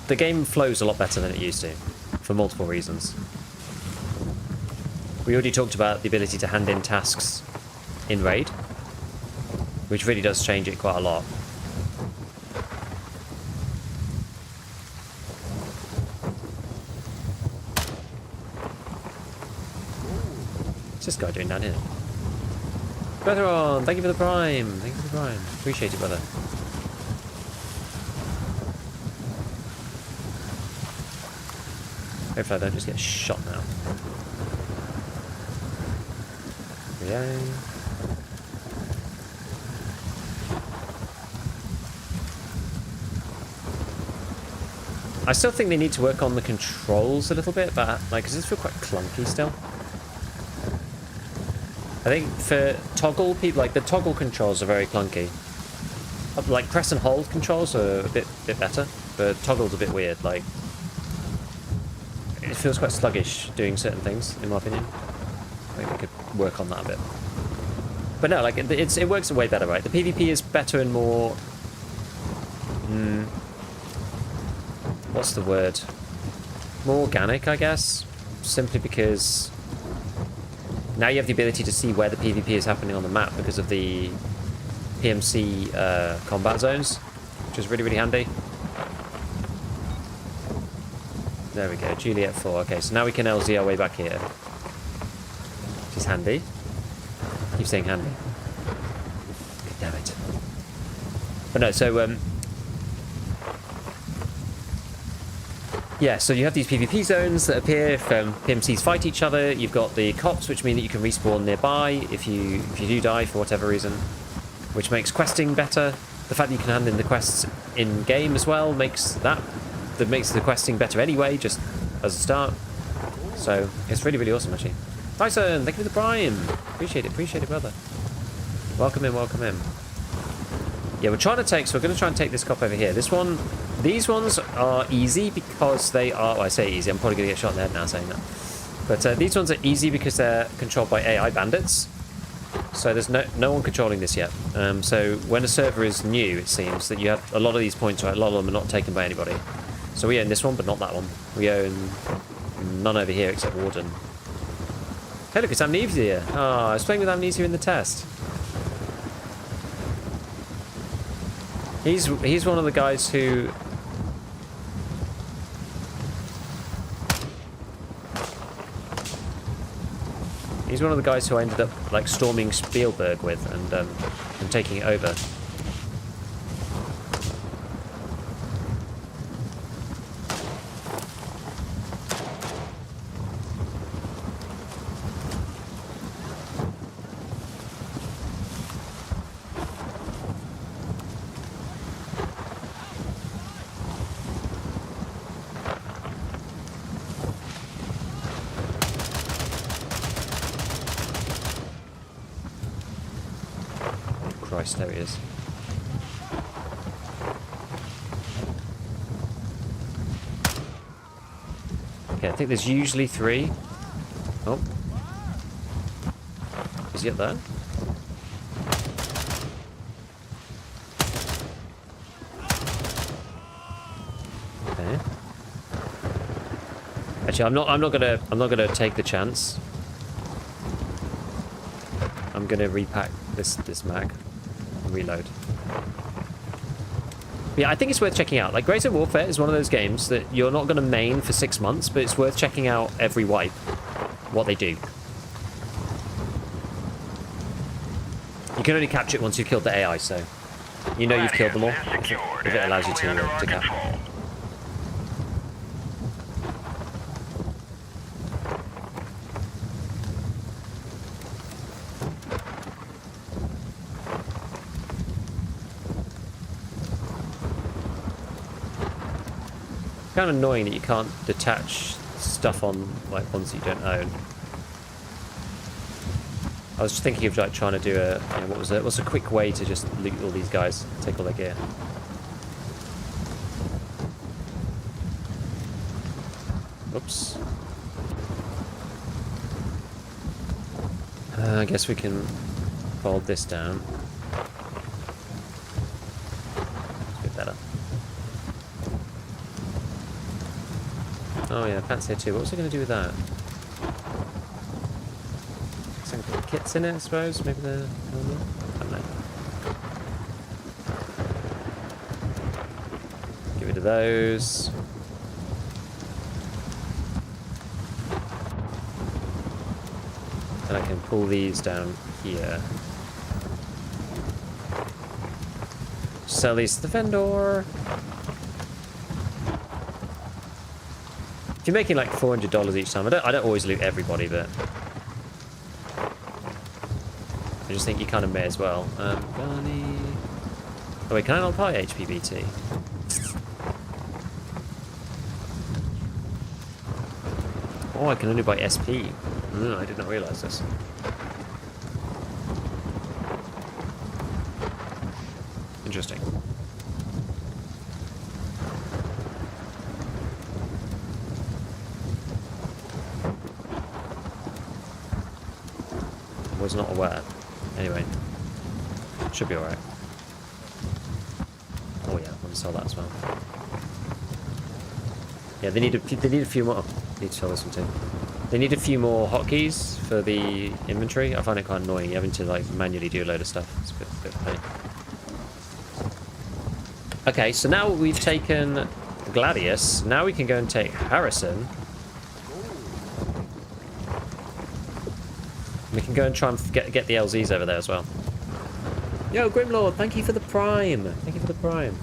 The game flows a lot better than it used to, for multiple reasons. We already talked about the ability to hand in tasks in raid, which really does change it quite a lot. What's this guy doing down here? Betheron, thank you for the prime. Thank you for the prime. Appreciate it, brother. Hopefully I don't just get shot now. Yeah. I still think they need to work on the controls a little bit, but like, cause this feels quite clunky still. I think for toggle people, like the toggle controls are very clunky. Like press and hold controls are a bit better, but toggle's a bit weird. Like it feels quite sluggish doing certain things, in my opinion. I think they could work on that a bit. But no, like it works way better, right? The PvP is better and more. What's the word? More organic, I guess. Simply because now you have the ability to see where the PvP is happening on the map because of the PMC combat zones, which is really, really handy. There we go, Juliet 4. Okay, so now we can LZ our way back here, which is handy. Keep saying handy. God damn it. But no, so yeah, so you have these PvP zones that appear if PMCs fight each other. You've got the cops, which mean that you can respawn nearby if you do die for whatever reason, which makes questing better. The fact that you can hand in the quests in game as well makes the questing better anyway, just as a start. So it's really, really awesome actually. Tyson, thank you for the prime. Appreciate it, brother. Welcome in, welcome in. Yeah, we're going to try and take this cop over here. These ones are easy because they are, well, I say easy, I'm probably going to get shot in the head now saying that. But these ones are easy because they're controlled by AI bandits. So there's no one controlling this yet. So when a server is new, it seems that you have a lot of these points, right? A lot of them are not taken by anybody. So we own this one, but not that one. We own none over here except Warden. Hey, look, it's Amnesia. Oh, I was playing with Amnesia in the test. He's one of the guys who... He's one of the guys who I ended up like storming Spielberg with and taking it over. Christ, there he is. Okay, I think there's usually 3. Oh. Is he up there? Okay. Actually, I'm not gonna take the chance. I'm gonna repack this mag. Reload. Yeah, I think it's worth checking out. Like, Greater Warfare is one of those games that you're not going to main for 6 months, but it's worth checking out every wipe, what they do. You can only capture it once you've killed the AI, so you know you've killed them all, if it allows you to capture. Kind of annoying that you can't detach stuff on like ones that you don't own. I was just thinking of like trying to do a, you know, what's a quick way to just loot all these guys, take all their gear. Oops. I guess we can fold this down. It's a bit better. Oh yeah, fancy too. What was I going to do with that? So I'm going to put kits in it, I suppose. Maybe the helmet. I don't know. Get rid of those. And I can pull these down here. Sell these to the vendor. If you're making like $400 each time, I don't always loot everybody, but I just think you kind of may as well. Gunny. Oh wait, can I not buy HPBT? Oh, I can only buy SP. Oh, I did not realise this. Interesting. Was not aware. Anyway, should be alright. Oh yeah, I want to sell that as well. Yeah, they need a few more. Need to sell this one too. They need a few more hotkeys for the inventory. I find it quite annoying having to like manually do a load of stuff. It's a bit of a pain. Okay, so now we've taken Gladius. Now we can go and take Harrison. We can go and try and get the LZs over there as well. Yo, Grimlord, thank you for the prime. Thank you for the prime.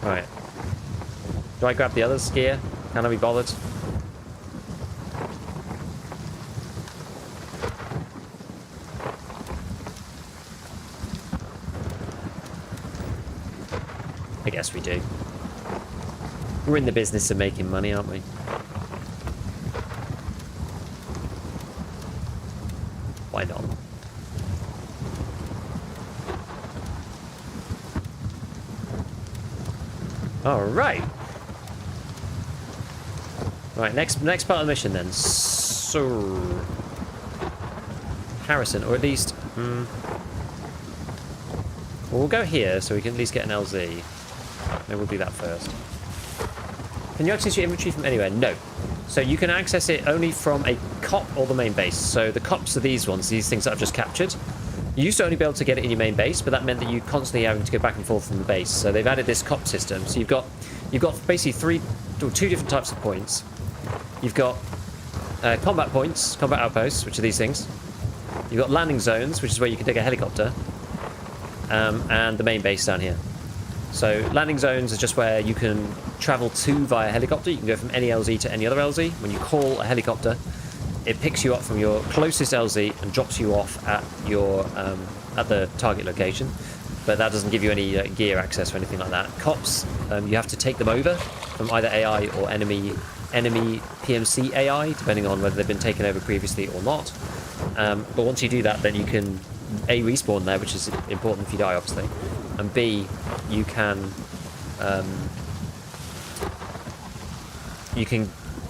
Right. Do I grab the other skier? Can I be bothered? I guess we do. We're in the business of making money, aren't we? Why not? All right. Right, next part of the mission then. So Harrison, or at least well, we'll go here so we can at least get an LZ. Maybe we'll do that first. Can you access your inventory from anywhere? No. So you can access it only from a cop or the main base. So the cops are these ones, these things that I've just captured. You used to only be able to get it in your main base, but that meant that you constantly having to go back and forth from the base. So they've added this cop system. So you've got basically two different types of points. You've got combat points, combat outposts, which are these things. You've got landing zones, which is where you can take a helicopter, and the main base down here. So landing zones are just where you can travel to via helicopter. You can go from any LZ to any other LZ. When you call a helicopter, it picks you up from your closest LZ and drops you off at your at the target location. But that doesn't give you any gear access or anything like that. Cops, you have to take them over from either AI or enemy PMC AI, depending on whether they've been taken over previously or not. But once you do that, then you can A, respawn there, which is important if you die, obviously, and B, you can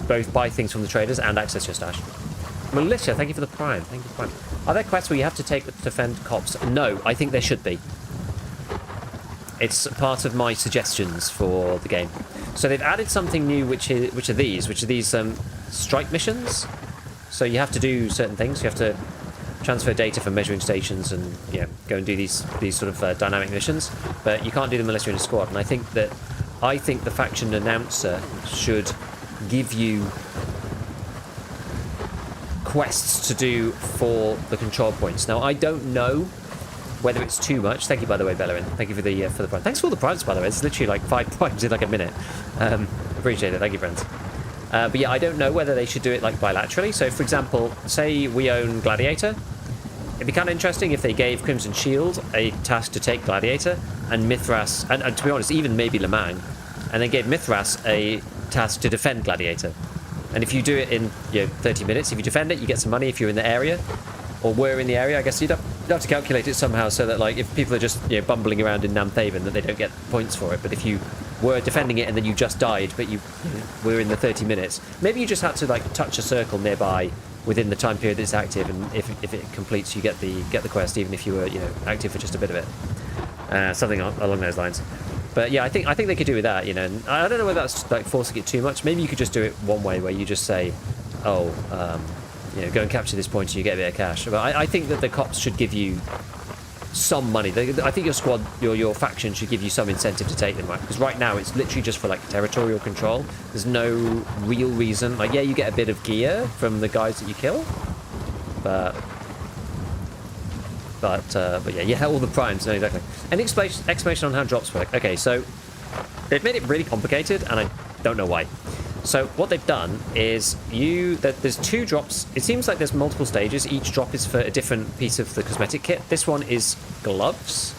both buy things from the traders and access your stash. Militia, thank you for the prime. Thank you for the prime. Are there quests where you have to defend cops? No, I think there should be. It's part of my suggestions for the game. So they've added something new, which are these strike missions. So you have to do certain things. You have to transfer data from measuring stations and go and do these sort of dynamic missions. But you can't do them unless you're in a squad. And I think the faction announcer should give you quests to do for the control points. Now I don't know whether it's too much. Thank you, by the way, Bellerin. Thank you for the prime. Thanks for all the primes, by the way. It's literally like 5 primes in like a minute. Appreciate it. Thank you, friends. But yeah, I don't know whether they should do it like bilaterally. So, for example, say we own Gladiator. It'd be kind of interesting if they gave Crimson Shield a task to take Gladiator, and Mithras, and to be honest, even maybe Le Mans, and then gave Mithras a task to defend Gladiator. And if you do it in 30 minutes, if you defend it, you get some money if you're in the area, or were in the area. I guess you'd have to calculate it somehow so that, like, if people are just bumbling around in Namthaven, that they don't get points for it. But if you were defending it and then you just died, but you were in the 30 minutes, maybe you just had to like touch a circle nearby within the time period that it's active, and if it completes, you get the quest, even if you were active for just a bit of it, something along those lines. But yeah, I think they could do with that, and I don't know whether that's like forcing it too much. Maybe you could just do it one way, where you just say, oh, go and capture this point and you get a bit of cash. But I think that the cops should give you some money. I think your squad, your faction should give you some incentive to take them, right? Because right now it's literally just for like territorial control. There's no real reason. Like, yeah, you get a bit of gear from the guys that you kill, but yeah, all the primes. No, exactly. Any explanation on how drops work? Okay, so they've made it really complicated, and I don't know why. So what they've done is there's 2 drops. It seems like there's multiple stages. Each drop is for a different piece of the cosmetic kit. This one is gloves.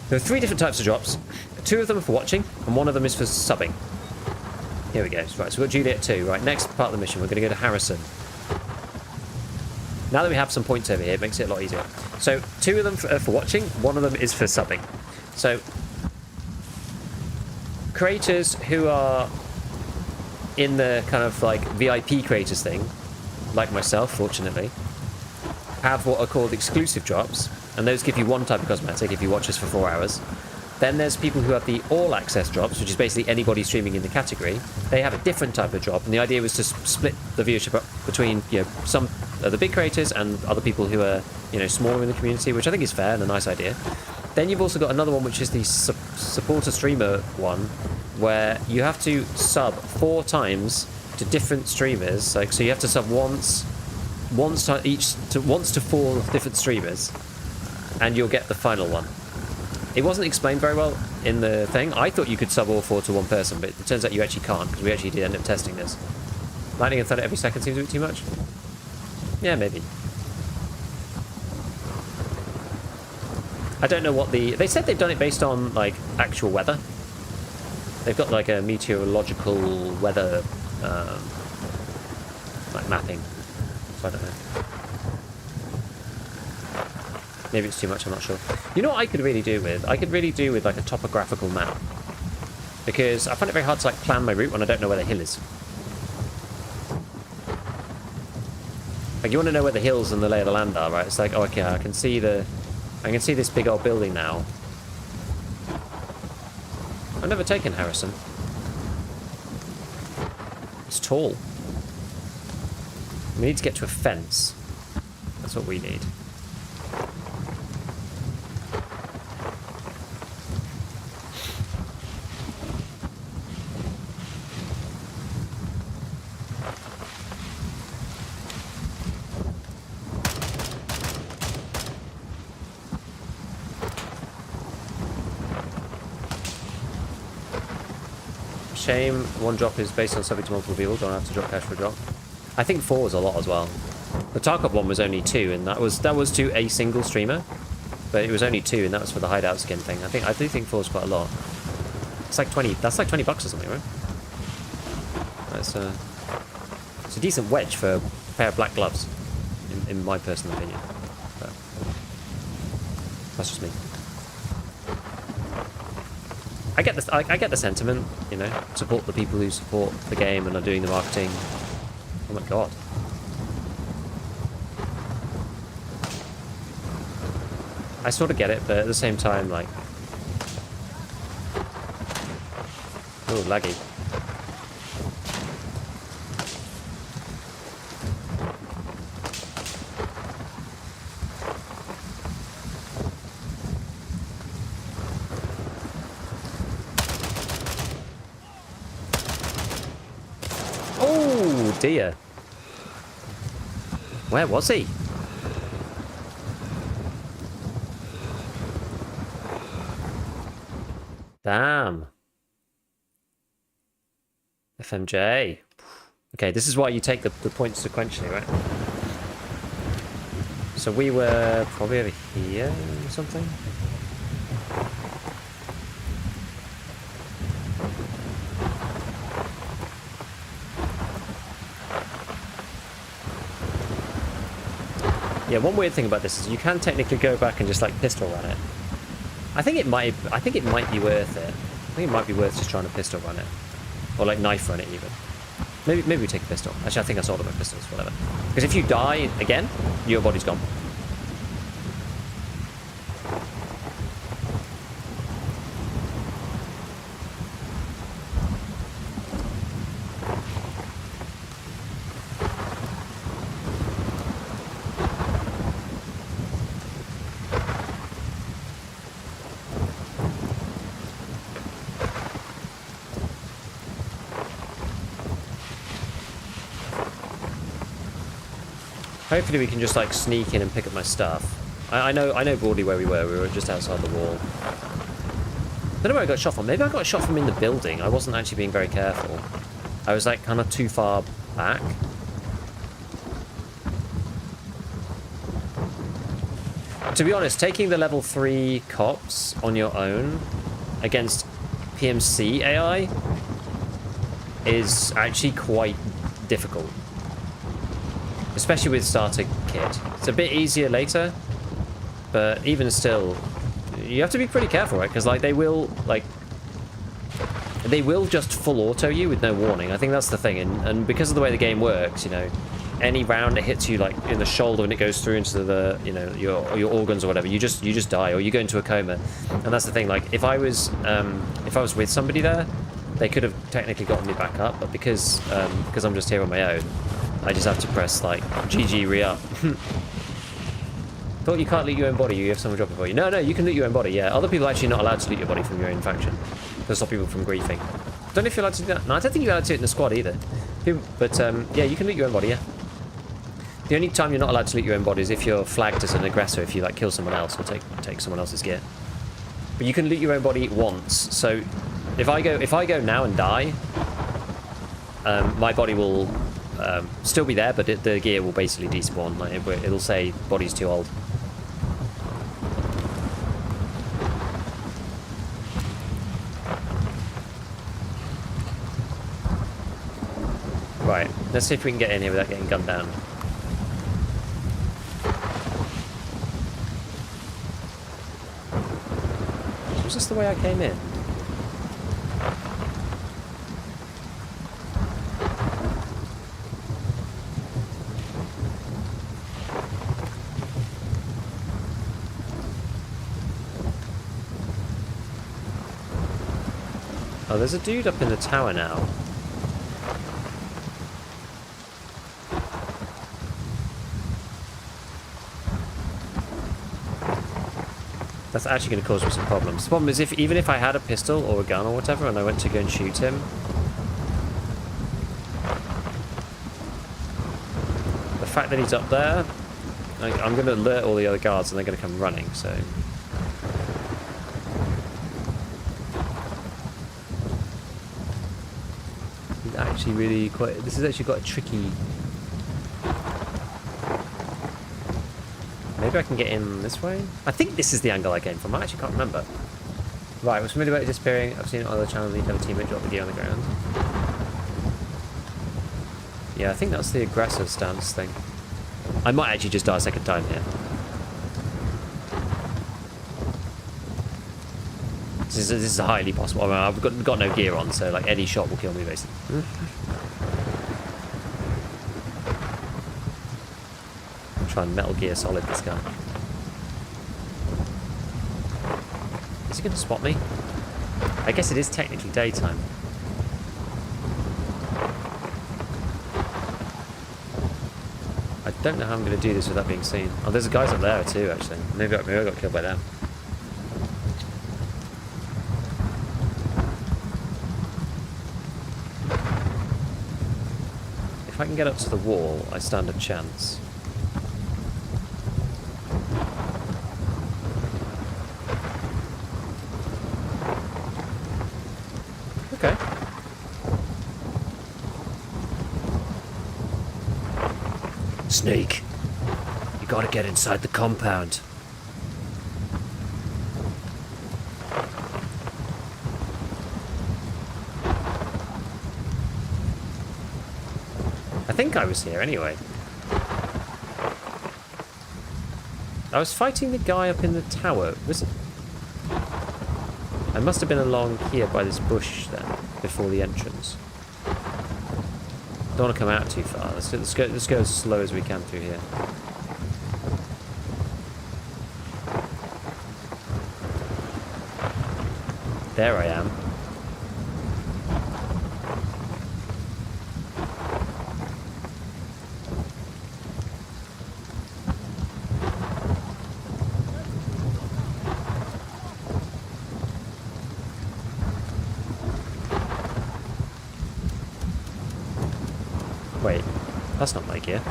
There are 3 different types of drops. 2 of them are for watching, and 1 of them is for subbing. Here we go. Right, so we've got Juliet 2. Right, next part of the mission, we're going to go to Harrison. Now that we have some points over here, it makes it a lot easier. So 2 of them are for watching, 1 of them is for subbing. So creators who are in the kind of like VIP creators thing, like myself, fortunately, have what are called exclusive drops, and those give you 1 type of cosmetic if you watch us for 4 hours. Then there's people who have the all access drops, which is basically anybody streaming in the category. They have a different type of drop, and the idea was to split the viewership up between some of the big creators and other people who are smaller in the community, which I think is fair and a nice idea. Then you've also got another one, which is the supporter streamer one, where you have to sub 4 times to different streamers. Like, so you have to sub once to 4 different streamers, and you'll get the final one. It wasn't explained very well in the thing. I thought you could sub all 4 to 1 person, but it turns out you actually can't, because we actually did end up testing this. Lightning and thunder every second seems a bit too much. Yeah, maybe. I don't know what they said they've done it based on like actual weather. They've got like a meteorological weather like mapping. So I don't know. Maybe it's too much, I'm not sure. You know what I could really do with? I could really do with like a topographical map. Because I find it very hard to like plan my route when I don't know where the hill is. Like, you want to know where the hills and the lay of the land are, right? It's like, oh, okay, I can see this big old building now. I've never taken Harrison. It's tall. We need to get to a fence. That's what we need. Shame one drop is based on subject to multiple people. Don't have to drop cash for a drop. I think 4 was a lot as well. The Tarkov one was only 2, and that was to a single streamer, but it was only 2, and that was for the hideout skin thing. I do think 4 is quite a lot. It's like 20. That's like $20 or something, right? That's it's a decent wedge for a pair of black gloves, in my personal opinion. But that's just me. I get the sentiment, you know, support the people who support the game and are doing the marketing. Oh my god. I sort of get it, but at the same time, like... Oh, laggy. Oh, dear. Where was he? Damn. FMJ. Okay, this is why you take the points sequentially, right? So we were probably over here or something? Yeah, one weird thing about this is you can technically go back and just like pistol run it. I think it might be worth it. I think it might be worth just trying to pistol run it. Or like knife run it even. Maybe we take a pistol. Actually, I think I sold them at pistols, whatever. Because if you die again, your body's gone. Hopefully we can just like sneak in and pick up my stuff. I know broadly where we were. We were just outside the wall. I don't know where I got shot from. Maybe I got shot from in the building. I wasn't actually being very careful. I was like kind of too far back. To be honest, taking the level 3 cops on your own against PMC AI is actually quite difficult. Especially with starter kit. It's a bit easier later, but even still, you have to be pretty careful, right? Because like they will just full auto you with no warning. I think that's the thing, and because of the way the game works, you know, any round that hits you like in the shoulder and it goes through into the, you know, your organs or whatever, you just die or you go into a coma. And that's the thing. Like if I was with somebody there, they could have technically gotten me back up, but because I'm just here on my own. I just have to press, like, GG re-up. Thought you can't loot your own body, you have someone drop it for you. No, you can loot your own body, yeah. Other people are actually not allowed to loot your body from your own faction. To stop people from griefing. Don't know if you're allowed to do that. No, I don't think you're allowed to do it in the squad either. But, yeah, you can loot your own body, yeah. The only time you're not allowed to loot your own body is if you're flagged as an aggressor, if you, like, kill someone else or take someone else's gear. But you can loot your own body once, so if I go now and die, my body will... still be there, but the gear will basically despawn. Like, it'll say body's too old. Right, let's see if we can get in here without getting gunned down. Was this the way I came in? Oh, there's a dude up in the tower now. That's actually going to cause me some problems. The problem is, even if I had a pistol or a gun or whatever and I went to go and shoot him, the fact that he's up there, I'm going to alert all the other guards and they're going to come running, so... It's actually really quite... This is actually quite a tricky... Maybe I can get in this way? I think this is the angle I came from. I actually can't remember. Right, was familiar about it disappearing. I've seen it on other channels. You have a teammate drop the gear on the ground. Yeah, I think that's the aggressor stance thing. I might actually just die a second time here. This is highly possible. I mean, I've got no gear on, so like any shot will kill me basically. Try and Metal Gear Solid this guy. Is he going to spot me? I guess it is technically daytime. I don't know how I'm going to do this without being seen. Oh, there's guys up there too, actually. Maybe I got killed by them. If I can get up to the wall, I stand a chance. Okay. Snake, you gotta get inside the compound. I think I was here anyway. I was fighting the guy up in the tower. Was it? I must have been along here by this bush then, before the entrance. Don't want to come out too far. Let's go as slow as we can through here. There I am. Wait, that's not my gear.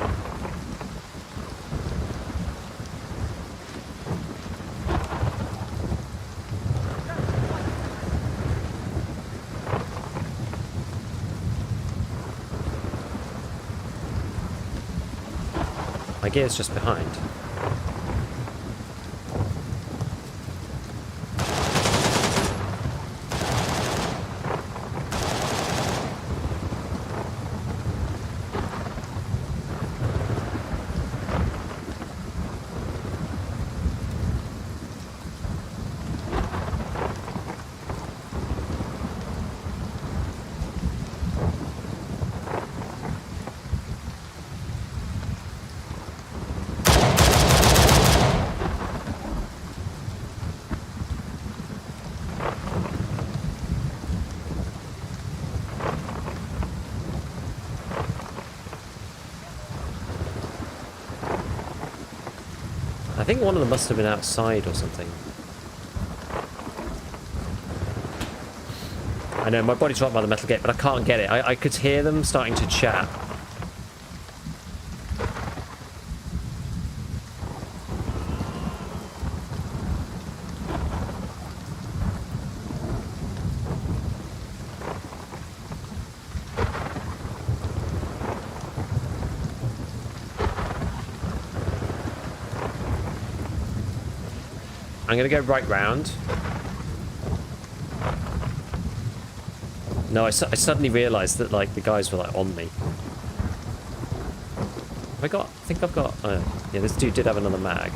My gear's just behind. I think one of them must have been outside or something. I know, my body's right by the metal gate, but I can't get it. I could hear them starting to chat. I'm gonna go right round. No, I suddenly realised that like the guys were like on me. I think I've got. Oh, yeah, this dude did have another mag.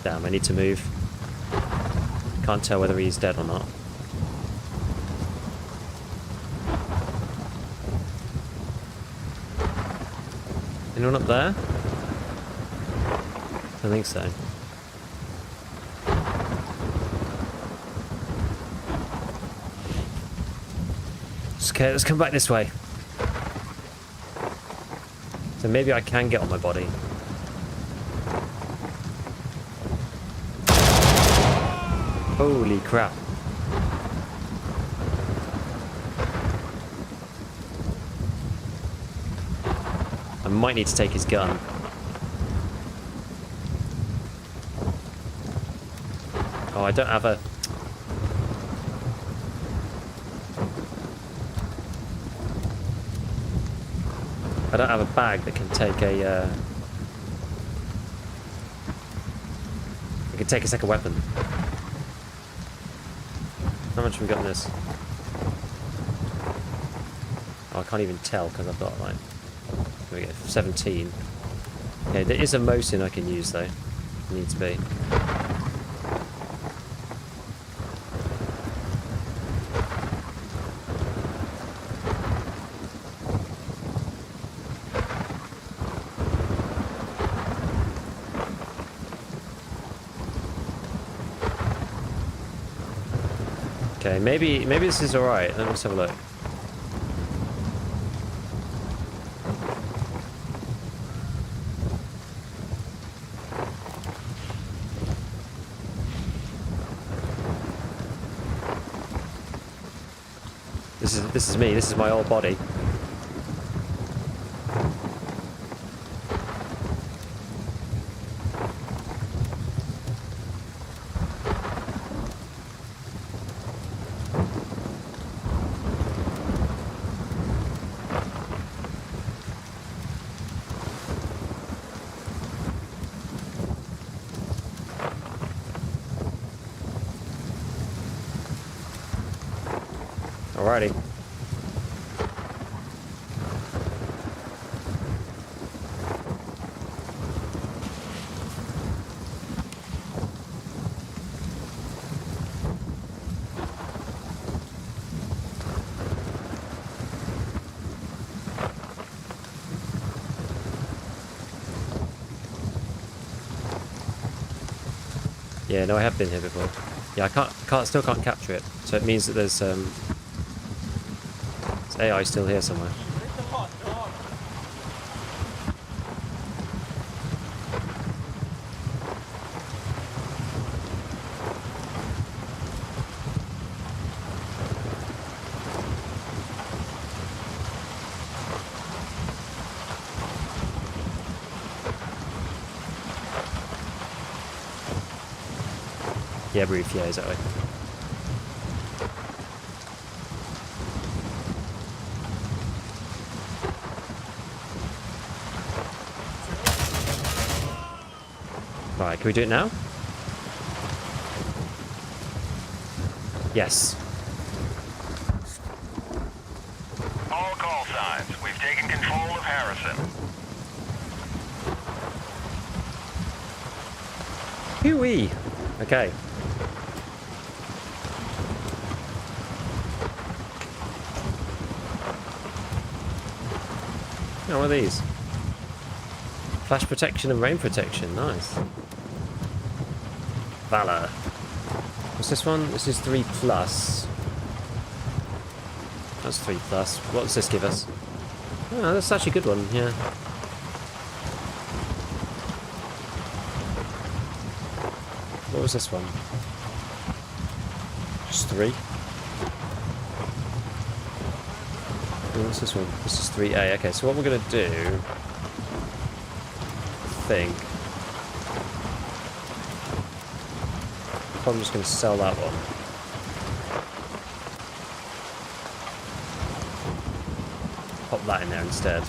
Damn, I need to move. Can't tell whether he's dead or not. Anyone up there? I think so. Okay, let's come back this way. So maybe I can get on my body. Holy crap. I might need to take his gun. Oh, I don't have a... I don't have a bag that can take a... I can take a second weapon. How much have we got in this? Oh, I can't even tell because I've got like... Here we go, 17. Okay, there is a Mosin I can use though. Needs to be. Okay, maybe this is alright. Let me just have a look. This is me. This is my old body. Alrighty. Yeah, no, I have been here before. Yeah, I still can't capture it. So it means that there's AI still here somewhere. Yeah, brief, yeah, exactly. Right, can we do it now? Yes. All call signs. We've taken control of Harrison. Hooey! Okay. Oh, what are these? Flash protection and rain protection, nice. Valor. What's this one? This is 3 plus. That's 3 plus. What does this give us? Oh, that's actually a good one, yeah. What was this one? Just 3. What's this one? This is 3A. Okay, so what we're going to do, I think, I'm just going to sell that one. Pop that in there instead.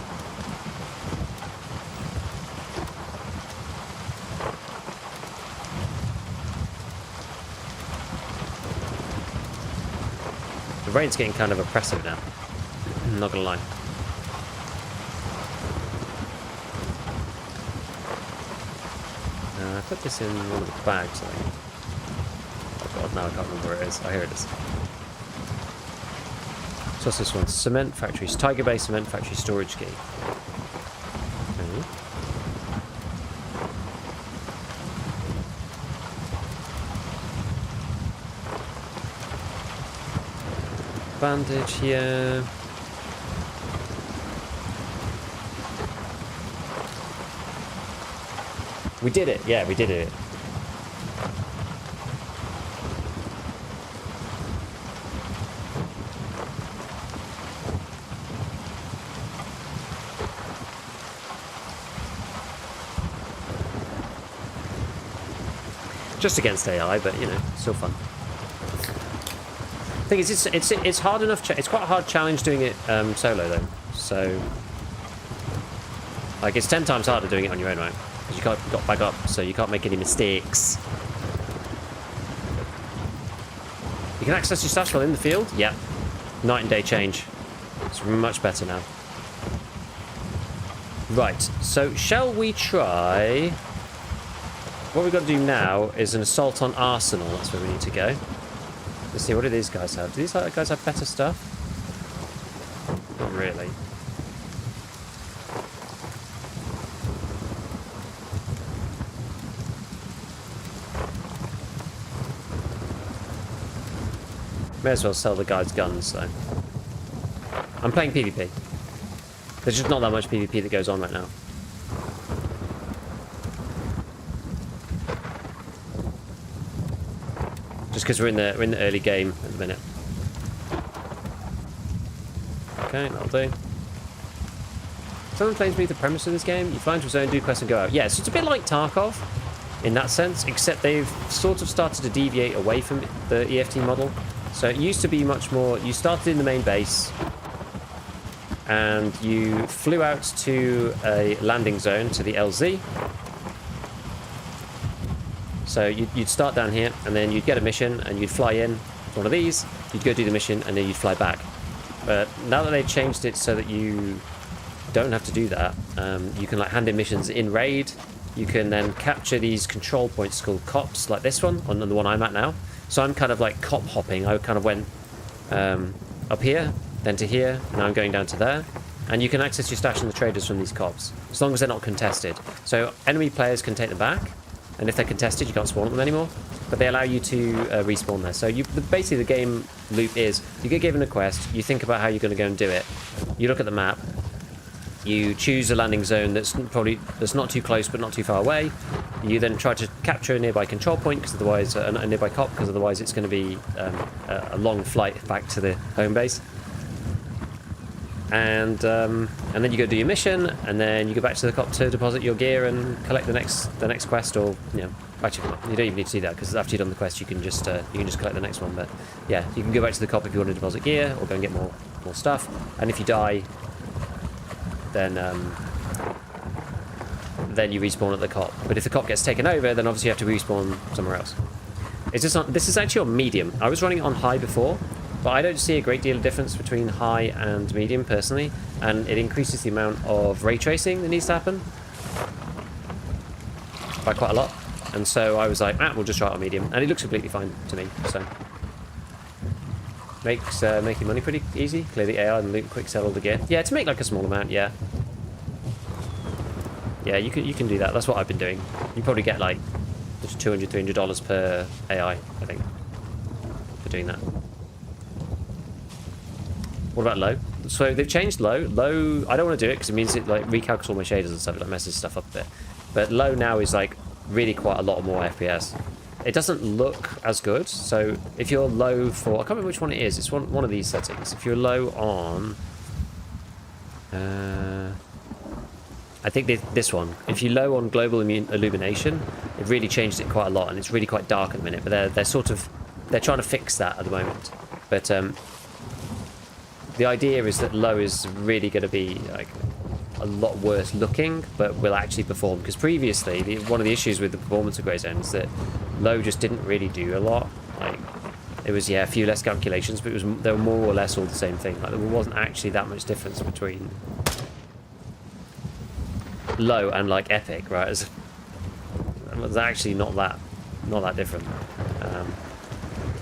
The rain's getting kind of oppressive now. I'm not gonna lie. I put this in one of the bags, I think. Oh god, now I can't remember where it is. Oh, here it is. So what's this one? Cement factories. Tiger Bay Cement Factory storage key. Okay. Bandage here. We did it. Yeah, we did it. Just against AI, but you know, still fun. The thing is, it's hard enough. It's quite a hard challenge doing it solo though. So, like, it's 10 times harder doing it on your own, right? Because you can't got back up, so you can't make any mistakes. You can access your stash while in the field. Yeah, night and day change. It's much better now. Right. So, shall we try? What we've got to do now is an assault on Arsenal. That's where we need to go. Let's see, what do these guys have? Do these guys have better stuff? Not really. May as well sell the guys guns, though. I'm playing PvP. There's just not that much PvP that goes on right now. Just because we're in the early game at the minute. Okay, that'll do. Someone claims to be the premise of this game. You fly into a zone, do quests, and go out. Yeah, so it's a bit like Tarkov in that sense, except they've sort of started to deviate away from the EFT model. So it used to be much more. You started in the main base, and you flew out to a landing zone to the LZ. So you'd start down here, and then you'd get a mission, and you'd fly in to one of these, you'd go do the mission, and then you'd fly back. But now that they've changed it so that you don't have to do that, you can like hand in missions in raid. You can then capture these control points called cops, like this one, on the one I'm at now. So I'm kind of like cop hopping. I kind of went up here, then to here, and now I'm going down to there. And you can access your stash and the traders from these cops, as long as they're not contested. So enemy players can take them back. And if they're contested, you can't spawn them anymore. But they allow you to respawn there. So basically the game loop is, you get given a quest, you think about how you're going to go and do it. You look at the map, you choose a landing zone that's not too close but not too far away. You then try to capture a nearby control point, because otherwise, a nearby cop, because otherwise it's going to be a long flight back to the home base. And then you go do your mission, and then you go back to the cop to deposit your gear and collect the next quest, or you know, actually you don't even need to do that, because after you've done the quest you can just collect the next one. But yeah, you can go back to the cop if you want to deposit gear or go and get more stuff. And if you die, then you respawn at the cop. But if the cop gets taken over, then obviously you have to respawn somewhere else. This is actually on medium. I was running it on high before, but I don't see a great deal of difference between high and medium personally, and it increases the amount of ray tracing that needs to happen by quite a lot. And so I was like, we'll just try it on medium, and it looks completely fine to me. So makes making money pretty easy. Clear the AI and loot, quick sell all the gear. Yeah, to make like a small amount. Yeah, you can do that. That's what I've been doing. You probably get like just $200-300 per AI, I think, for doing that. What about low? So they've changed low. Low, I don't want to do it because it means it like recalculates all my shaders and stuff. It like messes stuff up a bit. But low now is like really quite a lot more FPS. It doesn't look as good. So if you're low for, I can't remember which one it is. It's one of these settings. If you're low on, I think this one. If you're low on global illumination, it really changed it quite a lot, and it's really quite dark at the minute. But they're trying to fix that at the moment. But the idea is that low is really going to be like a lot worse looking, but will actually perform. Because previously, one of the issues with the performance of Greyzone is that low just didn't really do a lot. Like, it was, yeah, a few less calculations, but they were more or less all the same thing. Like, there wasn't actually that much difference between low and like epic, right? was actually not that different.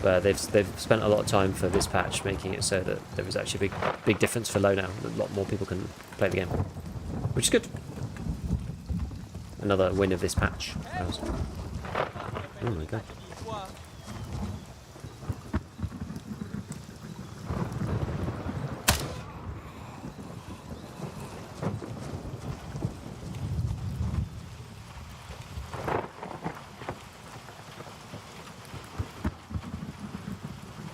But they've spent a lot of time for this patch making it so that there was actually a big difference for low now. A lot more people can play the game, which is good. Another win of this patch. Oh my god.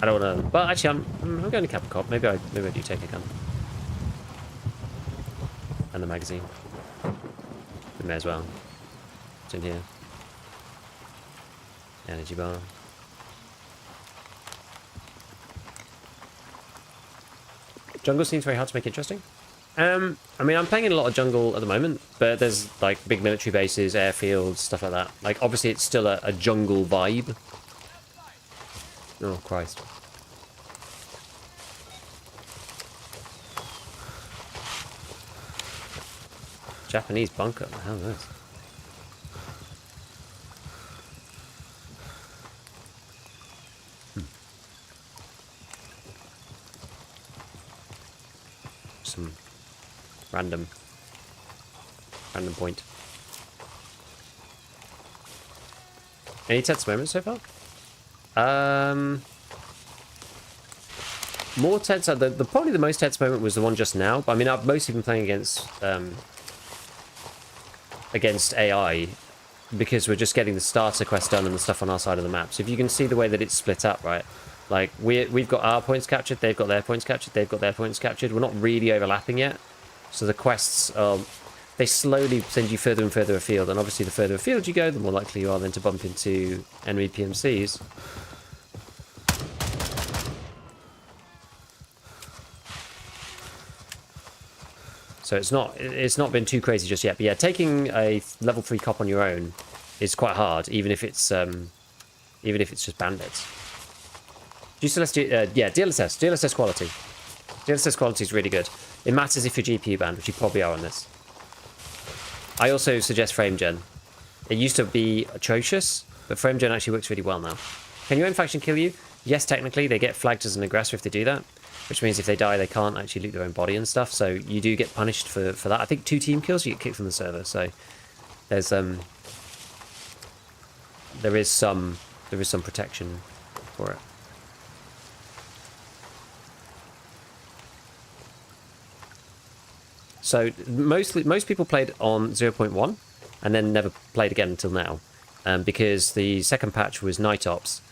I don't want to. Well, actually, I'm going to cap a cop. Maybe I do take a gun and a magazine. We may as well. It's in here. Energy bar. Jungle seems very hard to make interesting. I mean, I'm playing in a lot of jungle at the moment, but there's like big military bases, airfields, stuff like that. Like, obviously, it's still a jungle vibe. Oh, Christ. Japanese bunker. What the hell is this? Some random point. Any tense moments so far? More tense. Probably the most tense moment was the one just now. But I mean, I've mostly been playing against AI because we're just getting the starter quest done and the stuff on our side of the map. So if you can see the way that it's split up, right? Like we've got our points captured, they've got their points captured, they've got their points captured. We're not really overlapping yet. So the quests, they slowly send you further and further afield. And obviously the further afield you go, the more likely you are then to bump into enemy PMCs. So it's not been too crazy just yet. But yeah, taking a level 3 cop on your own is quite hard, even if it's just bandits. DLSS quality. DLSS quality is really good. It matters if you're GPU banned, which you probably are on this. I also suggest frame gen. It used to be atrocious, but frame gen actually works really well now. Can your own faction kill you? Yes, technically. They get flagged as an aggressor if they do that, which means if they die, they can't actually loot their own body and stuff. So you do get punished for that. I think 2 team kills, you get kicked from the server. So there's there is some protection for it. So most people played on 0.1 and then never played again until now, because the second patch was Night Ops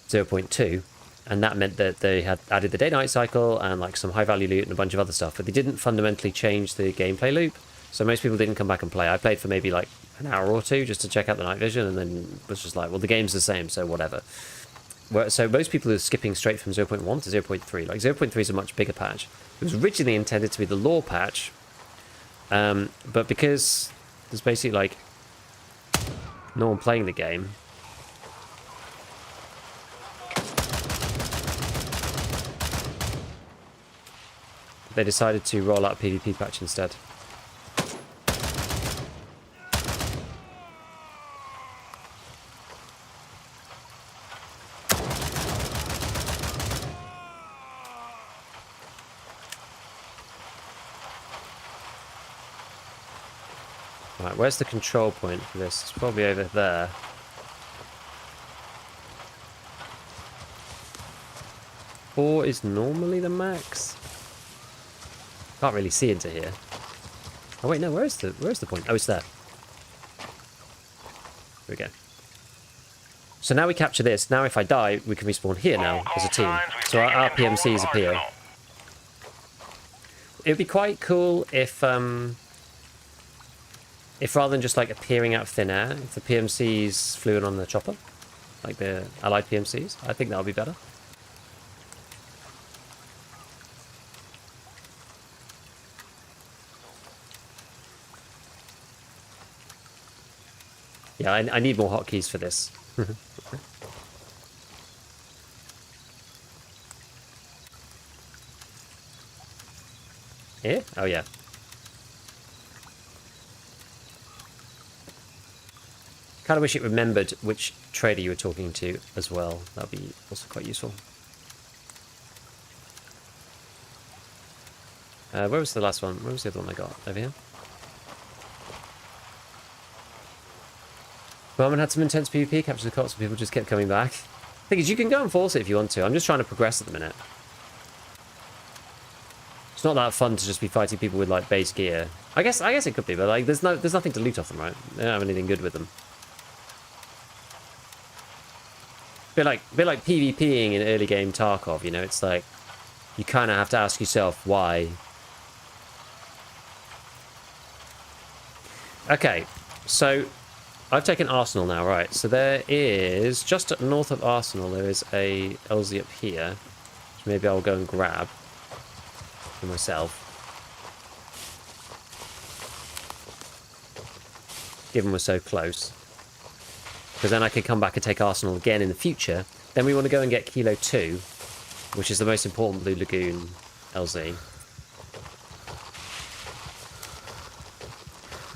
0.2, and that meant that they had added the day-night cycle and like some high-value loot and a bunch of other stuff, but they didn't fundamentally change the gameplay loop. So most people didn't come back and play. I played for maybe like an hour or two just to check out the night vision, and then was just like, well, the game's the same, so whatever. So most people are skipping straight from 0.1 to 0.3. Like 0.3 is a much bigger patch. It was originally intended to be the lore patch, but because there's basically like no one playing the game, they decided to roll out a PvP patch instead. Right, where's the control point for this? It's probably over there. Four is normally the max. Can't really see into here. Oh wait, no, where's the point? Oh, it's there. There we go. So now we capture this. Now if I die, we can respawn here now as a team. So our PMCs appear. It would be quite cool if rather than just like appearing out of thin air, if the PMCs flew in on the chopper, like the allied PMCs, I think that would be better. Yeah, I need more hotkeys for this. Here? Oh yeah. Kind of wish it remembered which trader you were talking to as well. That'd be also quite useful. Where was the last one? Where was the other one I got? Over here? Barman had some intense PvP, captured the cops, and people just kept coming back. The thing is, you can go and force it if you want to. I'm just trying to progress at the minute. It's not that fun to just be fighting people with like base gear. I guess it could be, but like there's nothing to loot off them, right? They don't have anything good with them. Bit like PvPing in early game Tarkov, you know, it's like you kind of have to ask yourself why. Okay, so I've taken Arsenal now, right? So there is, just north of Arsenal, there is a LZ up here, which maybe I'll go and grab for myself. Given we're so close. Because then I could come back and take Arsenal again in the future. Then we want to go and get Kilo 2, which is the most important Blue Lagoon LZ.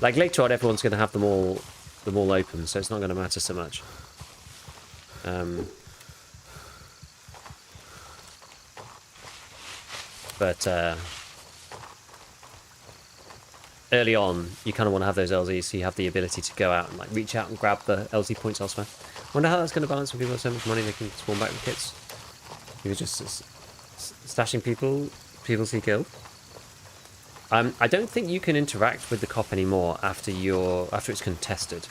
Like later on, everyone's going to have them all open, so it's not going to matter so much. But early on, you kind of want to have those LZs so you have the ability to go out and like reach out and grab the LZ points elsewhere. Wonder how that's going to balance when people have so much money they can spawn back with kits. You're just stashing people see killed. I don't think you can interact with the cop anymore after it's contested.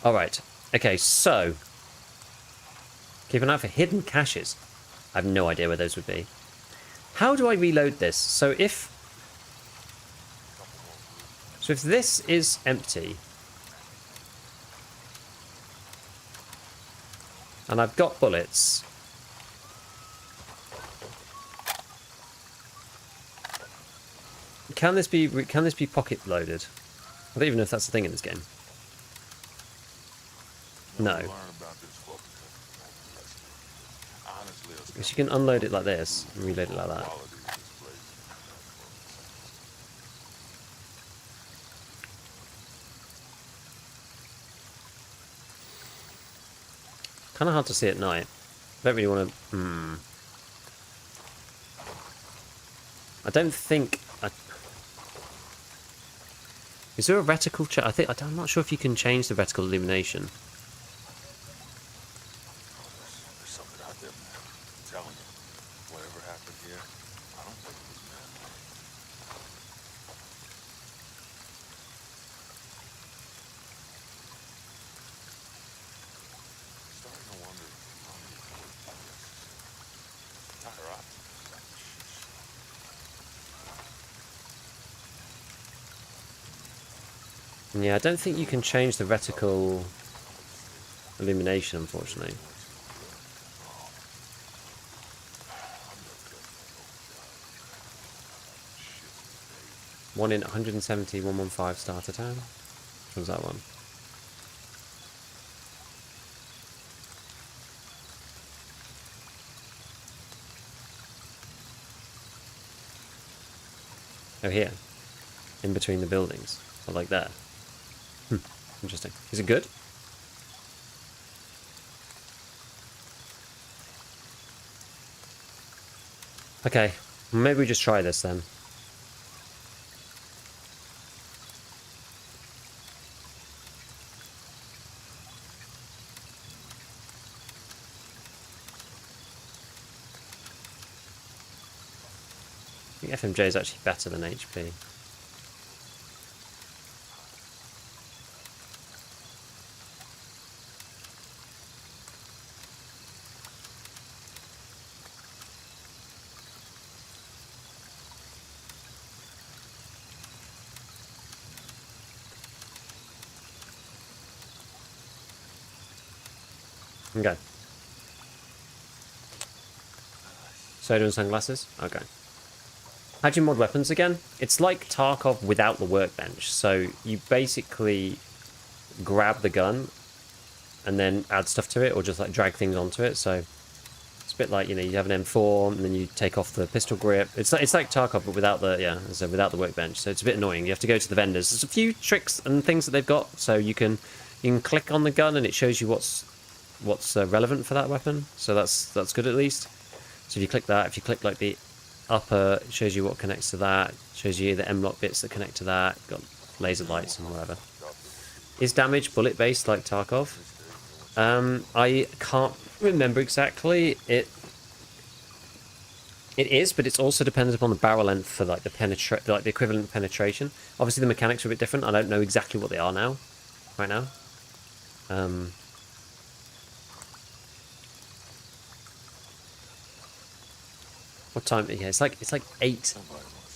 All right. Okay, so keep an eye for hidden caches. I have no idea where those would be. How do I reload this? So if this is empty and I've got bullets, can this be pocket loaded? I don't even know if that's a thing in this game. No. Because you can unload it like this and reload it like that. Kind of hard to see at night. I don't really want to. I don't think. Is there a reticle? I'm not sure if you can change the reticle illumination. There's something out there, man. I'm telling you. Whatever happened here, I don't think it was man-made. Starting to wonder if Tarov. Yeah, I don't think you can change the reticle illumination, unfortunately. One in 170, 115 starter time. Which one's that one? Oh, here. In between the buildings. Or like there. Interesting. Is it good? Okay. Maybe we just try this then. I think FMJ is actually better than HP. Okay. Soda and sunglasses? Okay. How do you mod weapons again? It's like Tarkov without the workbench. So you basically grab the gun and then add stuff to it or just like drag things onto it. So it's bit like, you know, you have an M4 and then you take off the pistol grip. It's like Tarkov, but without the without the workbench. So it's a bit annoying. You have to go to the vendors. There's a few tricks and things that they've got. So you can click on the gun and it shows you what's relevant for that weapon. So that's good at least. So if you click that, if you click like the upper, it shows you what connects to that. It shows you the M-lock bits that connect to that. Got laser lights and whatever. Is damage bullet based like Tarkov? I can't remember exactly. It is, but it's also dependent upon the barrel length for like the equivalent penetration. Obviously the mechanics are a bit different. I don't know exactly what they are now, right now. What time? Yeah, it's like 8.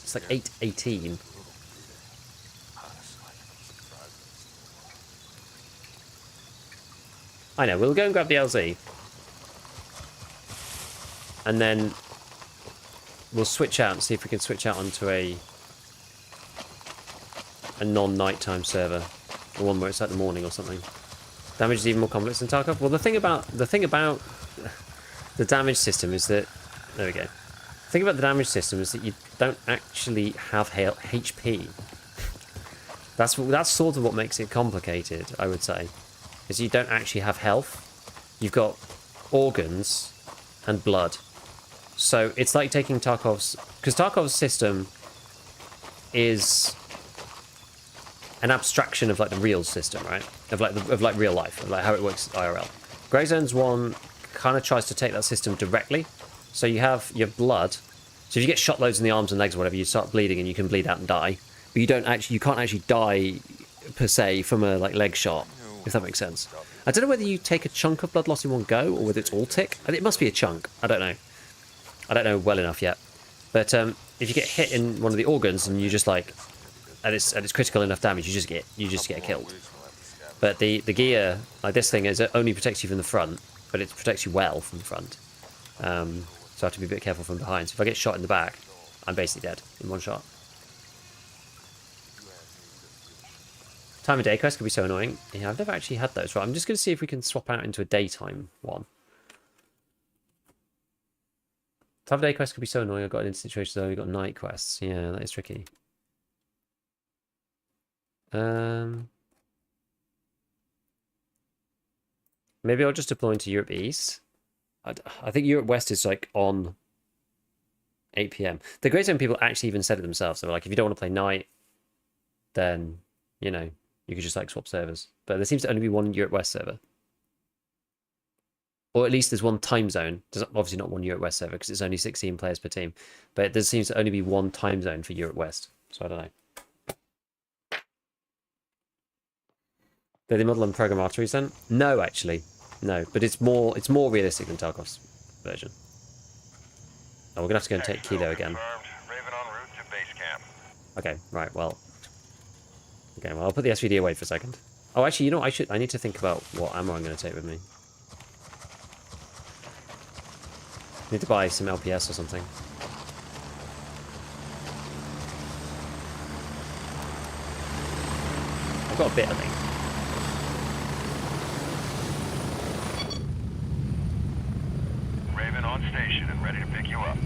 It's like 8:18. I know. We'll go and grab the LZ, and then we'll switch out and see if we can switch out onto a non-nighttime server, or one where it's like the morning or something. Damage is even more complex than Tarkov. Well, the thing about the damage system is that there we go. The thing about the damage system is that you don't actually have HP. That's sort of what makes it complicated, I would say. Is you don't actually have health. You've got organs and blood. So it's like taking Tarkov's, because Tarkov's system is an abstraction of like the real system, right? Of like real life, of like how it works IRL. Grey Zone's one kind of tries to take that system directly. So you have your blood. So if you get shot loads in the arms and legs or whatever, you start bleeding and you can bleed out and die. But you can't actually die per se from a like leg shot, if that makes sense. I don't know whether you take a chunk of blood loss in one go or whether it's all tick. It must be a chunk. I don't know. I don't know well enough yet. But if you get hit in one of the organs and you just like, and it's critical enough damage, you just get killed. But the gear, like this thing, it only protects you from the front, but it protects you well from the front. So I have to be a bit careful from behind. So if I get shot in the back, I'm basically dead in one shot. Time of day quest could be so annoying. Yeah, I've never actually had those. Right, I'm just going to see if we can swap out into a daytime one. Time of day quest could be so annoying. I've got in situations though, we've got night quests. Yeah, that is tricky. Maybe I'll just deploy into Europe East. I think Europe West is like on 8 PM. The Grey Zone people actually even said it themselves. They were like, if you don't want to play night, then, you know, you could just like swap servers. But there seems to only be one Europe West server. Or at least there's one time zone. There's obviously not one Europe West server because it's only 16 players per team. But there seems to only be one time zone for Europe West. So I don't know. Did they model and program arteries then? No, actually. No, but it's more realistic than Tarkov's version. Oh, we're gonna have to go and take Kilo again. Raven en route to base camp. Okay, right, well. Okay, well, I'll put the SVD away for a second. Oh, actually, you know what? I need to think about what ammo I'm going to take with me. I need to buy some LPS or something. I've got a bit, I think. Raven on station and ready to pick you up.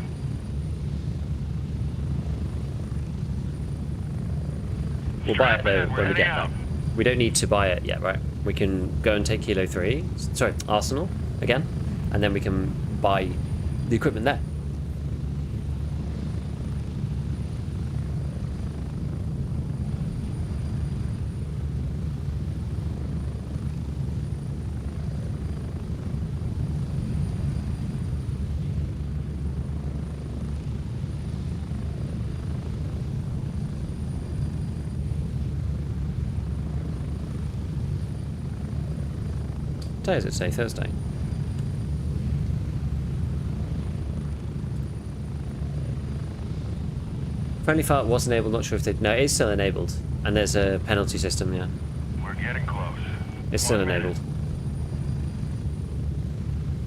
We'll buy it though when we get there. We don't need to buy it yet, right? We can go and take Kilo 3, sorry, Arsenal again, and then we can buy the equipment there. What day is it today? Thursday. Friendly fire was enabled, not sure if they... No, it is still enabled. And there's a penalty system, yeah. We're getting close. It's still enabled.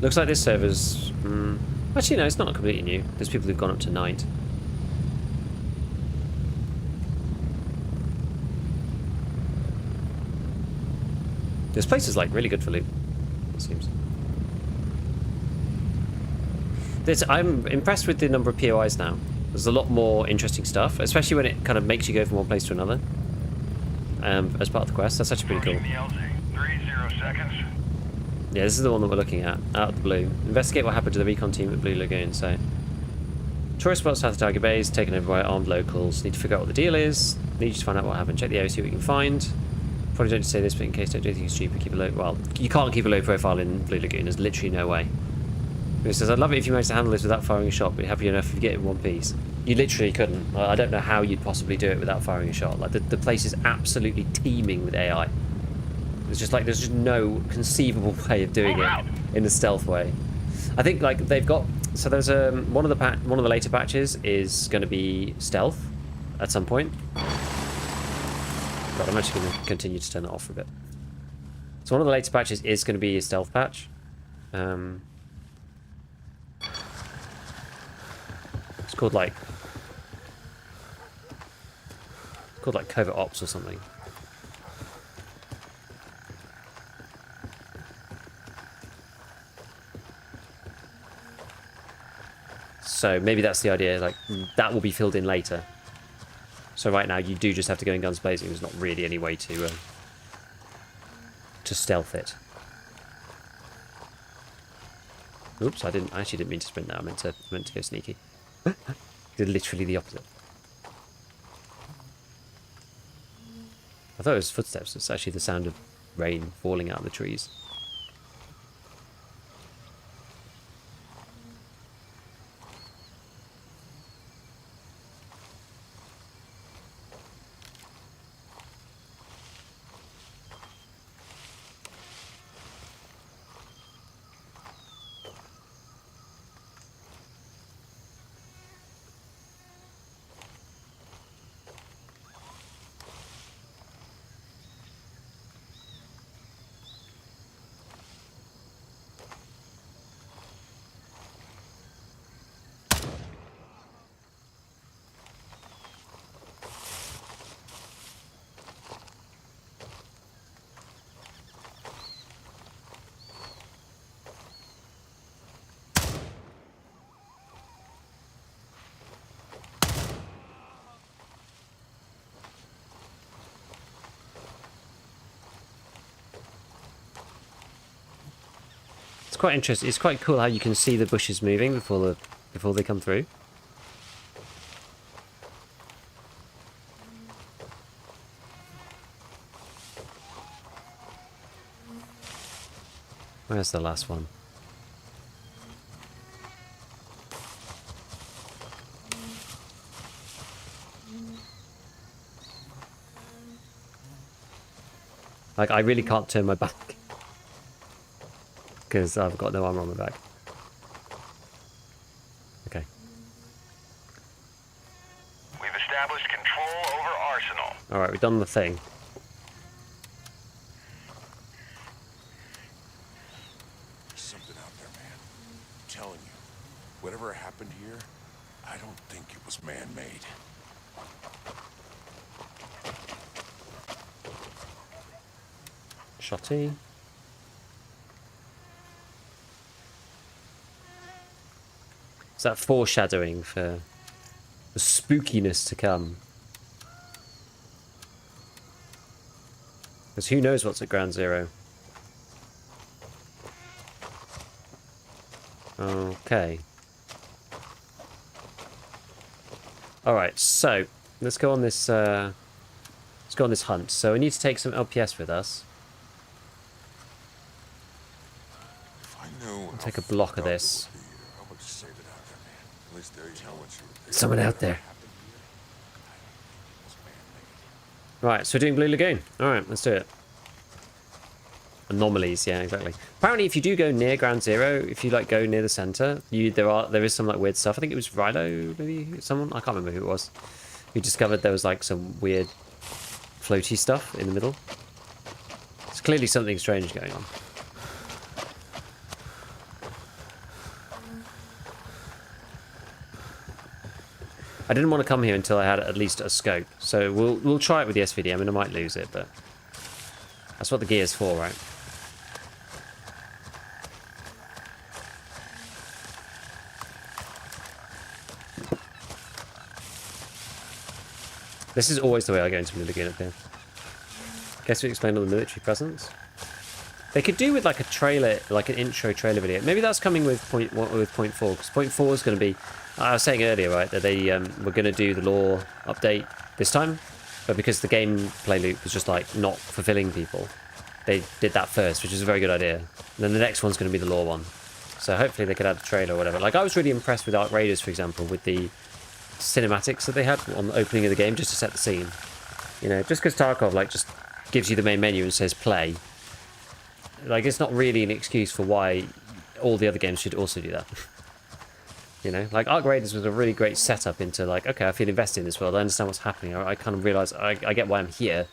Looks like this server's... Actually, no, it's not completely new. There's people who've gone up to night. This place is like really good for loot, it seems. I'm impressed with the number of POIs now. There's a lot more interesting stuff, especially when it kind of makes you go from one place to another. As part of the quest, that's actually pretty cool. 30 seconds. Yeah, this is the one that we're looking at, out of the blue. Investigate what happened to the recon team at Blue Lagoon. So, tourist spot south of Tiger Bay is taken over by armed locals. Need to figure out what the deal is. Need you to find out what happened. Check the area, see what you can find. Probably don't say this, but in case don't do anything stupid, keep a low. Well, you can't keep a low profile in Blue Lagoon. There's literally no way. It says, I'd love it if you managed to handle this without firing a shot, but happy enough if you get it in one piece. You literally couldn't. I don't know how you'd possibly do it without firing a shot. Like the place is absolutely teeming with AI. There's just no conceivable way of doing it in a stealth way. I think like they've got, so there's one of the later patches is going to be stealth at some point. God, I'm actually going to continue to turn it off for a bit. So one of the later patches is going to be a stealth patch. It's called like Covert Ops or something. So maybe that's the idea, like that will be filled in later. So right now you do just have to go in guns blazing. There's not really any way to stealth it. Oops, I actually didn't mean to sprint there. I meant to go sneaky. Did literally the opposite. I thought it was footsteps. It's actually the sound of rain falling out of the trees. Quite interesting. It's quite cool how you can see the bushes moving before they come through. Where's the last one? Like, I really can't turn my back. Because I've got no armor on my back. Okay. We've established control over Arsenal. Alright, we've done the thing. There's something out there, man. I'm telling you. Whatever happened here, I don't think it was man-made. Shotty. Is that foreshadowing for the spookiness to come? Because who knows what's at Ground Zero? Okay. Alright, so let's go on this hunt. So we need to take some LPS with us. I'll take a block of this. Someone out there. Right, so we're doing Blue Lagoon. Alright, let's do it. Anomalies, yeah, exactly. Apparently, if you do go near Ground Zero, if you like go near the center, there is some like weird stuff. I think it was Rilo, maybe someone. I can't remember who it was. Who discovered there was like some weird floaty stuff in the middle. It's clearly something strange going on. I didn't want to come here until I had at least a scope, so we'll try it with the SVD. I mean, I might lose it, but that's what the gear's for, right? This is always the way I go into the Lagoon up here. Guess we explained all the military presence. They could do with like a trailer, like an intro trailer video. Maybe that's coming with point 4, because point 4 is going to be. I was saying earlier, right, that they were going to do the lore update this time, but because the gameplay loop was just like not fulfilling people, they did that first, which is a very good idea. And then the next one's going to be the lore one. So hopefully they could add a trailer or whatever. Like I was really impressed with Arc Raiders, for example, with the cinematics that they had on the opening of the game just to set the scene. You know, just because Tarkov like just gives you the main menu and says play. Like it's not really an excuse for why all the other games should also do that. You know, like Arc Raiders was a really great setup into like, okay, I feel invested in this world. I understand what's happening. I kind of realize I get why I'm here.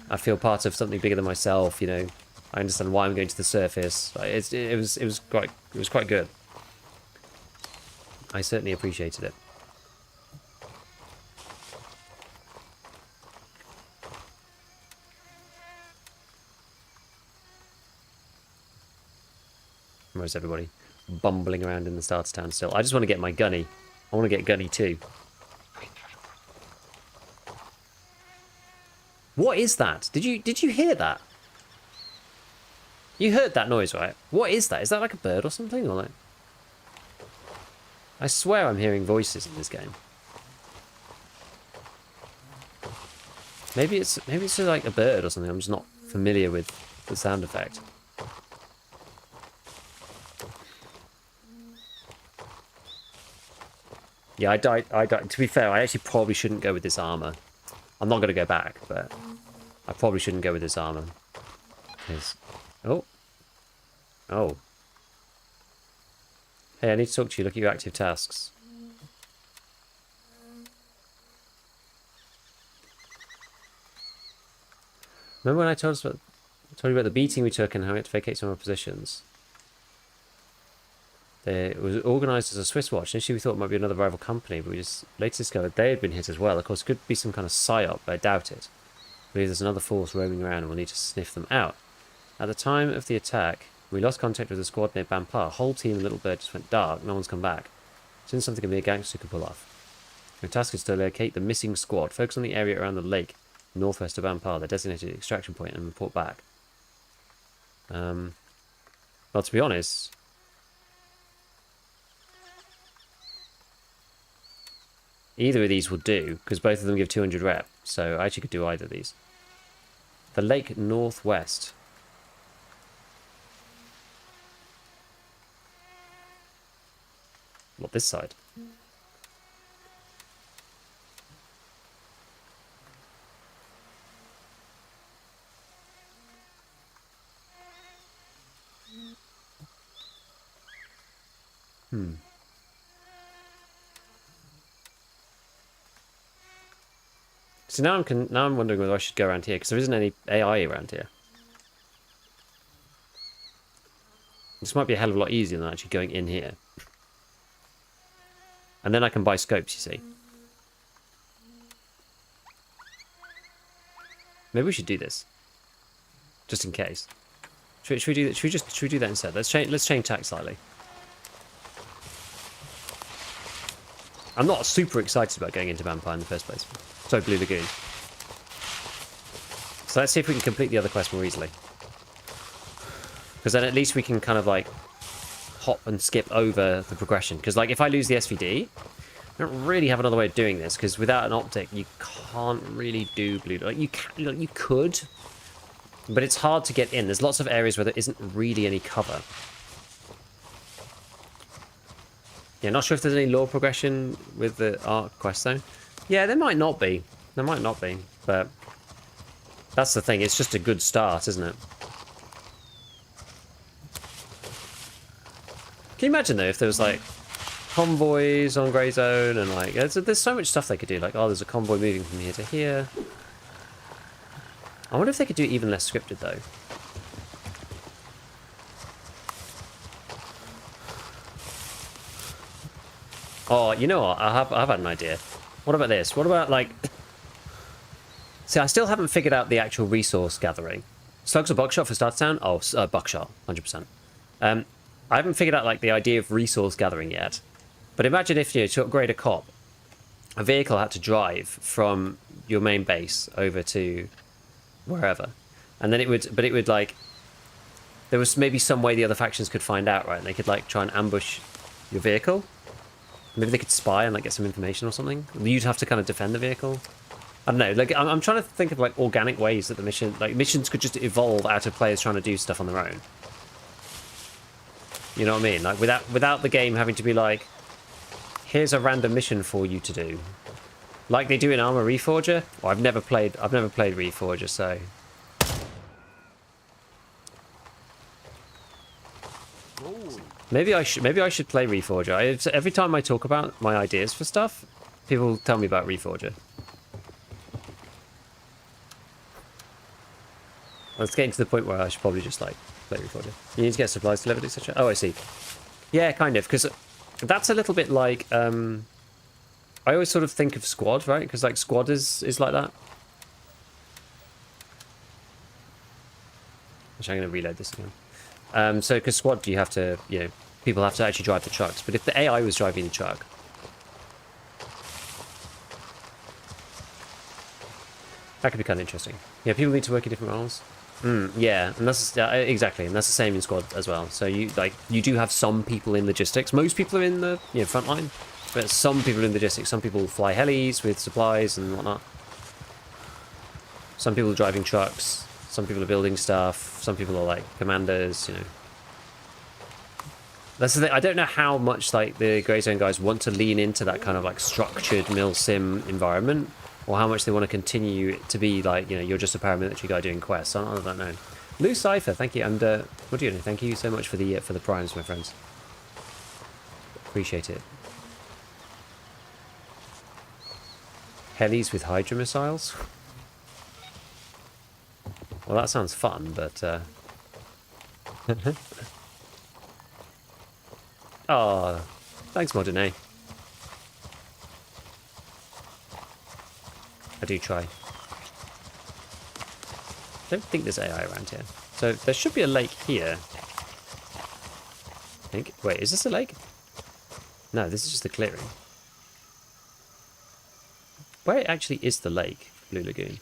I feel part of something bigger than myself. You know, I understand why I'm going to the surface. Like, it was quite good. I certainly appreciated it. Where's everybody? Bumbling around in the starter town still. I just want to get my Gunny. I want to get Gunny too. What is that? Did you hear that? You heard that noise, right? What is that? Is that like a bird or something? Or like... I swear I'm hearing voices in this game. Maybe it's just like a bird or something. I'm just not familiar with the sound effect. Yeah, I died. To be fair, I actually probably shouldn't go with this armor. I'm not going to go back, but I probably shouldn't go with this armor. Because... Oh. Oh. Hey, I need to talk to you. Look at your active tasks. Remember when I told you about the beating we took and how we had to vacate some of our positions? It was organised as a Swiss watch. Initially we thought it might be another rival company, but we just later discovered they had been hit as well. Of course, it could be some kind of psyop, but I doubt it. I believe there's another force roaming around and we'll need to sniff them out. At the time of the attack, we lost contact with the squad near Bampar. Whole team and Little Bird just went dark. No one's come back. Soon something a mere gangster could pull off. Your task is to locate the missing squad. Focus on the area around the lake, northwest of Bampar, the designated extraction point, and report back. Well, to be honest... Either of these will do, because both of them give 200 rep, so I actually could do either of these. The lake northwest. What, this side? So now I'm wondering whether I should go around here, because there isn't any AI around here. This might be a hell of a lot easier than actually going in here. And then I can buy scopes, you see. Maybe we should do this. Just in case. Should we do that? Should we do that instead? Let's change tack slightly. I'm not super excited about going into Vampire in the first place. So Blue Lagoon. So let's see if we can complete the other quest more easily. Because then at least we can kind of like hop and skip over the progression. Because like if I lose the SVD, I don't really have another way of doing this. Because without an optic, you can't really do Blue. Like you could, but it's hard to get in. There's lots of areas where there isn't really any cover. Yeah, not sure if there's any lore progression with the Arc quest though. Yeah, there might not be. There might not be, but that's the thing. It's just a good start, isn't it? Can you imagine though if there was like convoys on Grey Zone and like there's so much stuff they could do. Like, oh, there's a convoy moving from here to here. I wonder if they could do it even less scripted though. Oh, you know what? I've had an idea. What about this? What about, like... See, I still haven't figured out the actual resource gathering. Slugs or buckshot for starter town? Oh, buckshot, 100%. I haven't figured out, like, the idea of resource gathering yet. But imagine if, you know, to upgrade a cop, a vehicle had to drive from your main base over to wherever, and then it would like, there was maybe some way the other factions could find out, right? They could like try and ambush your vehicle. Maybe they could spy and like get some information or something. You'd have to kind of defend the vehicle. I don't know. Like I'm trying to think of like organic ways that the missions could just evolve out of players trying to do stuff on their own. You know what I mean? Like without the game having to be like, here's a random mission for you to do, like they do in Arma Reforger. Well, I've never played Reforger, so. Maybe I should play Reforger. Every time I talk about my ideas for stuff, people tell me about Reforger. Well, it's getting to the point where I should probably just like play Reforger. You need to get supplies delivered, etc. Oh, I see. Yeah, kind of, because that's a little bit like I always sort of think of Squad, right? Because like Squad is like that. Actually, I'm going to reload this again. So because Squad, you have to, you know, people have to actually drive the trucks. But if the AI was driving the truck, that could be kind of interesting. Yeah, people need to work in different roles. Yeah, and that's exactly, and that's the same in Squad as well. So you do have some people in logistics. Most people are in the front line, but some people in logistics. Some people fly helis with supplies and whatnot. Some people are driving trucks. Some people are building stuff. Some people are like commanders. You know, that's the thing. I don't know how much like the Grey Zone guys want to lean into that kind of like structured milsim environment, or how much they want to continue it to be like, you know, you're just a paramilitary guy doing quests. I don't know. Lou Cypher, thank you, and what do you know? Thank you so much for the primes, my friends. Appreciate it. Helis with Hydra missiles. Well, that sounds fun, but oh, thanks, Modern A. I do try. I don't think there's AI around here. So there should be a lake here. I think. Wait, is this a lake? No, this is just a clearing. Where actually is the lake, Blue Lagoon?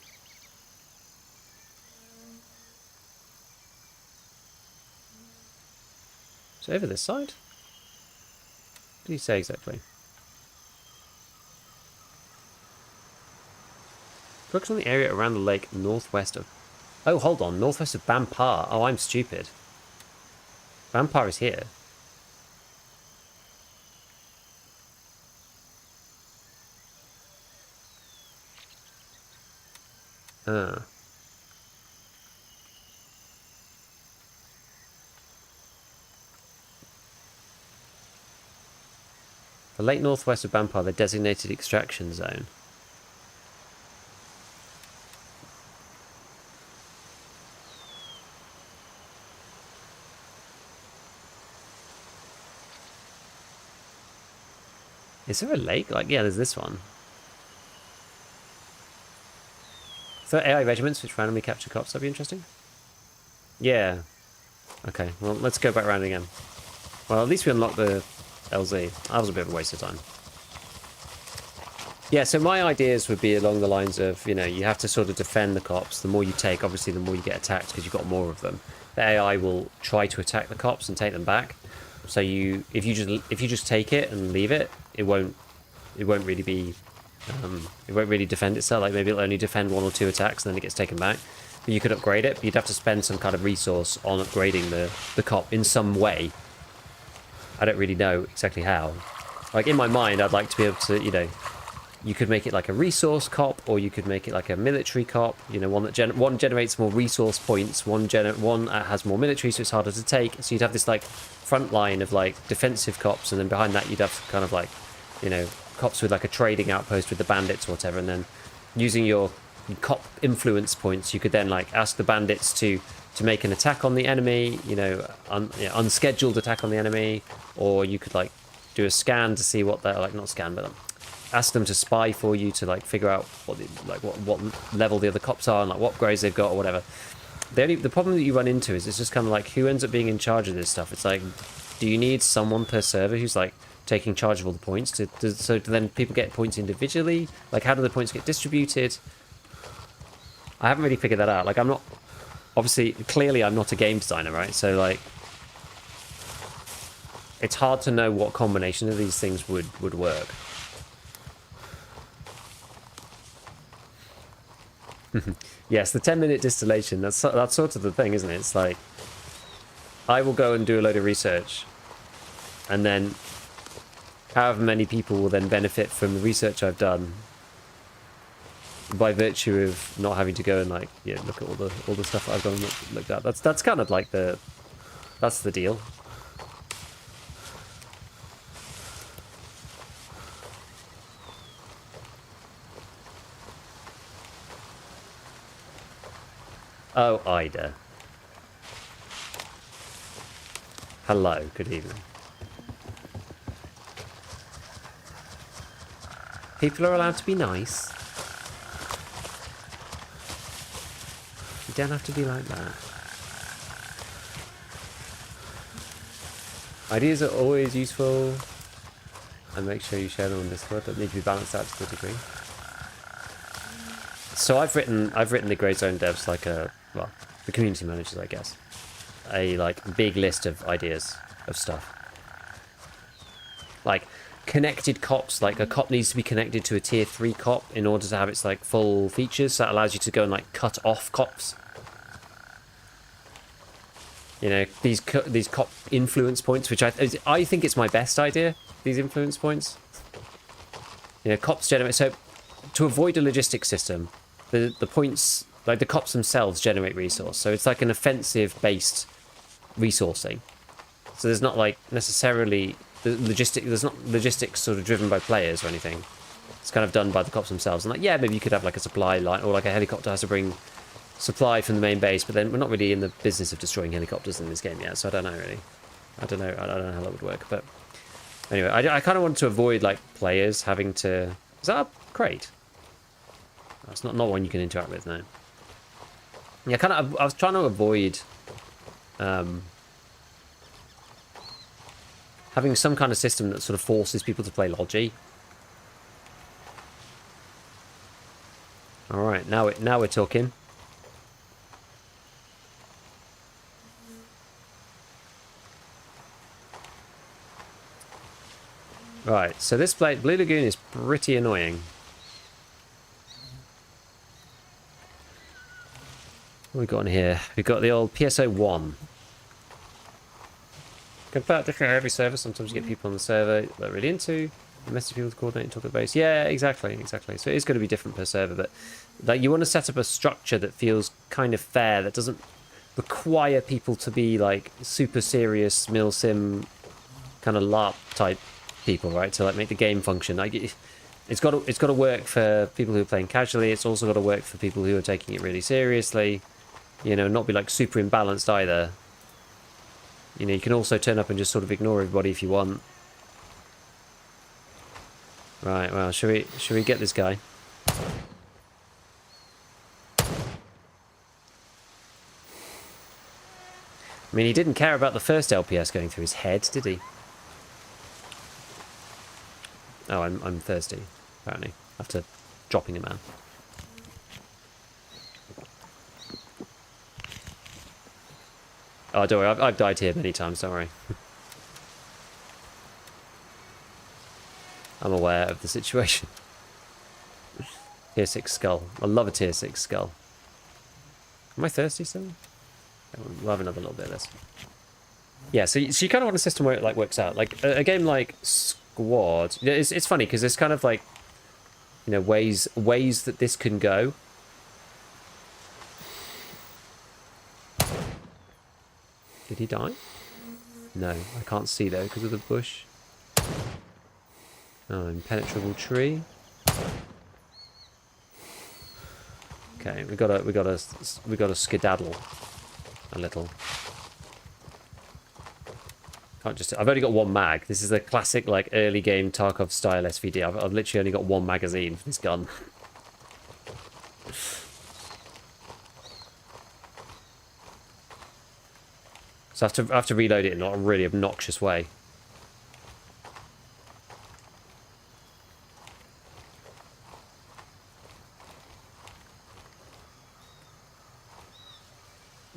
So over this side? What did he say exactly? Focus on the area around the lake northwest of... Oh, hold on. Northwest of Bampar. Oh, I'm stupid. Bampar is here. Ah. The lake northwest of Bampar, the designated extraction zone. Is there a lake? Like, yeah, there's this one. So AI regiments which randomly capture cops, that'd be interesting. Yeah. Okay, well, let's go back around again. Well, at least we unlocked the LZ. That was a bit of a waste of time. Yeah, so my ideas would be along the lines of, you know, you have to sort of defend the cops. The more you take, obviously, the more you get attacked because you've got more of them. The AI will try to attack the cops and take them back. So if you just take it and leave it, it won't really be, it won't really defend itself. Like maybe it'll only defend 1 or 2 attacks and then it gets taken back. But you could upgrade it, but you'd have to spend some kind of resource on upgrading the cop in some way. I don't really know exactly how. Like in my mind, I'd like to be able to, you know, you could make it like a resource cop, or you could make it like a military cop. You know, one that one generates more resource points, one has more military, so it's harder to take. So you'd have this like front line of like defensive cops, and then behind that you'd have kind of like, you know, cops with like a trading outpost with the bandits or whatever. And then using your cop influence points, you could then like ask the bandits to make an attack on the enemy, you know, unscheduled attack on the enemy, or you could like do a scan to see what they're like, not scan, but ask them to spy for you to like figure out what level the other cops are and like what upgrades they've got or whatever. The problem that you run into is it's just kind of like who ends up being in charge of this stuff. It's like, do you need someone per server who's like taking charge of all the points so then people get points individually? Like how do the points get distributed? I haven't really figured that out. Like, I'm not... Obviously, clearly I'm not a game designer, right? So, like... It's hard to know what combination of these things would work. Yes, the 10-minute distillation, that's sort of the thing, isn't it? It's like... I will go and do a load of research, and then however many people will then benefit from the research I've done by virtue of not having to go and like look at all the stuff that I've gone and looked at. That's kind of like that's the deal. Oh, Ida. Hello, good evening. People are allowed to be nice. You don't have to be like that. Ideas are always useful. And make sure you share them on Discord. That need to be balanced out to a degree. So I've written the Grey Zone devs like well, the community managers, I guess. A like big list of ideas of stuff. Like connected cops, like a cop needs to be connected to a tier 3 cop in order to have its like full features. So that allows you to go and like cut off cops. You know, these cop influence points, which I think it's my best idea. These influence points. You know, cops generate. So to avoid a logistics system, the points, like the cops themselves, generate resource. So it's like an offensive based resourcing. So there's not like necessarily there's not logistics sort of driven by players or anything. It's kind of done by the cops themselves. And like, yeah, maybe you could have like a supply line, or like a helicopter has to bring supply from the main base, but then we're not really in the business of destroying helicopters in this game yet, so I don't know really. I don't know how that would work, but anyway, I kind of wanted to avoid like players having to... Is that a crate? That's not one you can interact with, no. Yeah, I was trying to avoid having some kind of system that sort of forces people to play Logi. All right, now we're talking. Right, so this Blue Lagoon is pretty annoying. What have we got in here? We've got the old PSO1. Compare different every server. Sometimes you get people on the server that are really into. Message people to coordinate and talk at the base. Yeah, exactly. So it is going to be different per server, but like you want to set up a structure that feels kind of fair, that doesn't require people to be like super serious milsim kind of LARP type people, right? To like make the game function. Like it's got to work for people who are playing casually. It's also got to work for people who are taking it really seriously. You know, not be like super imbalanced either. You know, you can also turn up and just sort of ignore everybody if you want. Right, well, should we get this guy? I mean, he didn't care about the first LPS going through his head, did he? Oh, I'm thirsty, apparently, after dropping a man. Oh, don't worry, I've died here many times, don't worry. I'm aware of the situation. Tier 6 skull. I love a tier 6 skull. Am I thirsty still? We'll have another little bit of this. Yeah, so you kind of want a system where it like works out. Like a game like Squad, it's funny because there's kind of like, you know, ways that this can go. Did he die? No, I can't see though because of the bush. Oh, impenetrable tree. Okay, we gotta skedaddle a little. Can't just. I've only got one mag. This is a classic like early game Tarkov style SVD. I've literally only got one magazine for this gun. So I have to reload it in a really obnoxious way.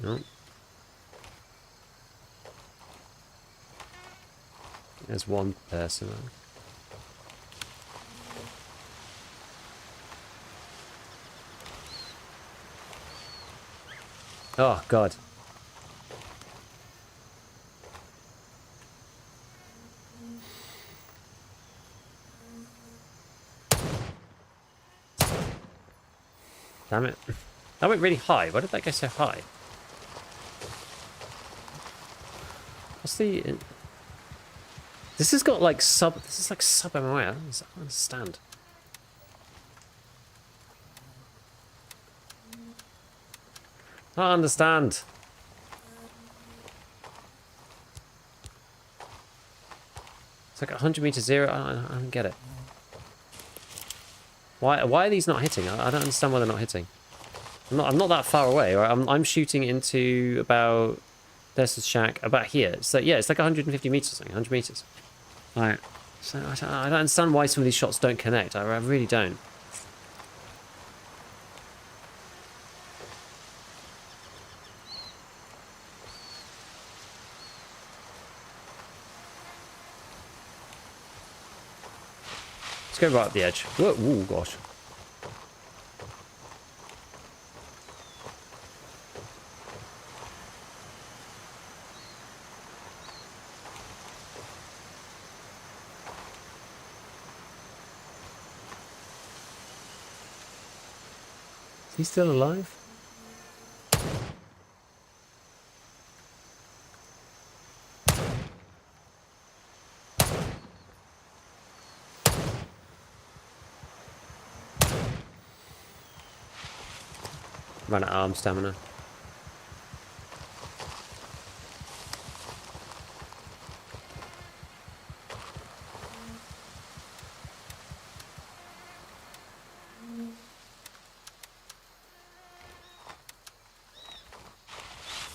No. There's one person. Oh, God. Damn it. That went really high. Why did that go so high? What's the... This has got like sub... This is like sub MOA. I don't understand. I don't understand. It's like 100 meters zero. I don't get it. Why are these not hitting? I don't understand why they're not hitting. I'm not that far away. Right? I'm shooting into about... There's the shack about here. So yeah, it's like 150 meters or something. 100 meters. Right. So I don't understand why some of these shots don't connect. I really don't. Let's go right up the edge. Whoa, ooh, gosh. Is he still alive? Run out of arm stamina.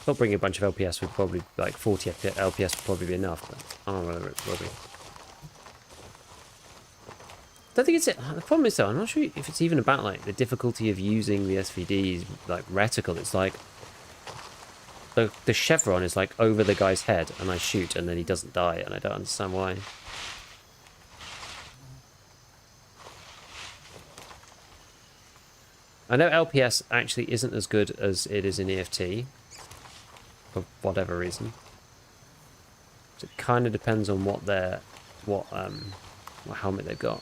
Thought bringing a bunch of LPS would probably, like 40 LPS would probably be enough, but I don't know whether it will be. I don't think it's it. The problem is though, I'm not sure if it's even about like the difficulty of using the SVD's like reticle. It's like the chevron is like over the guy's head, and I shoot, and then he doesn't die, and I don't understand why. I know LPS actually isn't as good as it is in EFT for whatever reason. So it kind of depends on what helmet they've got.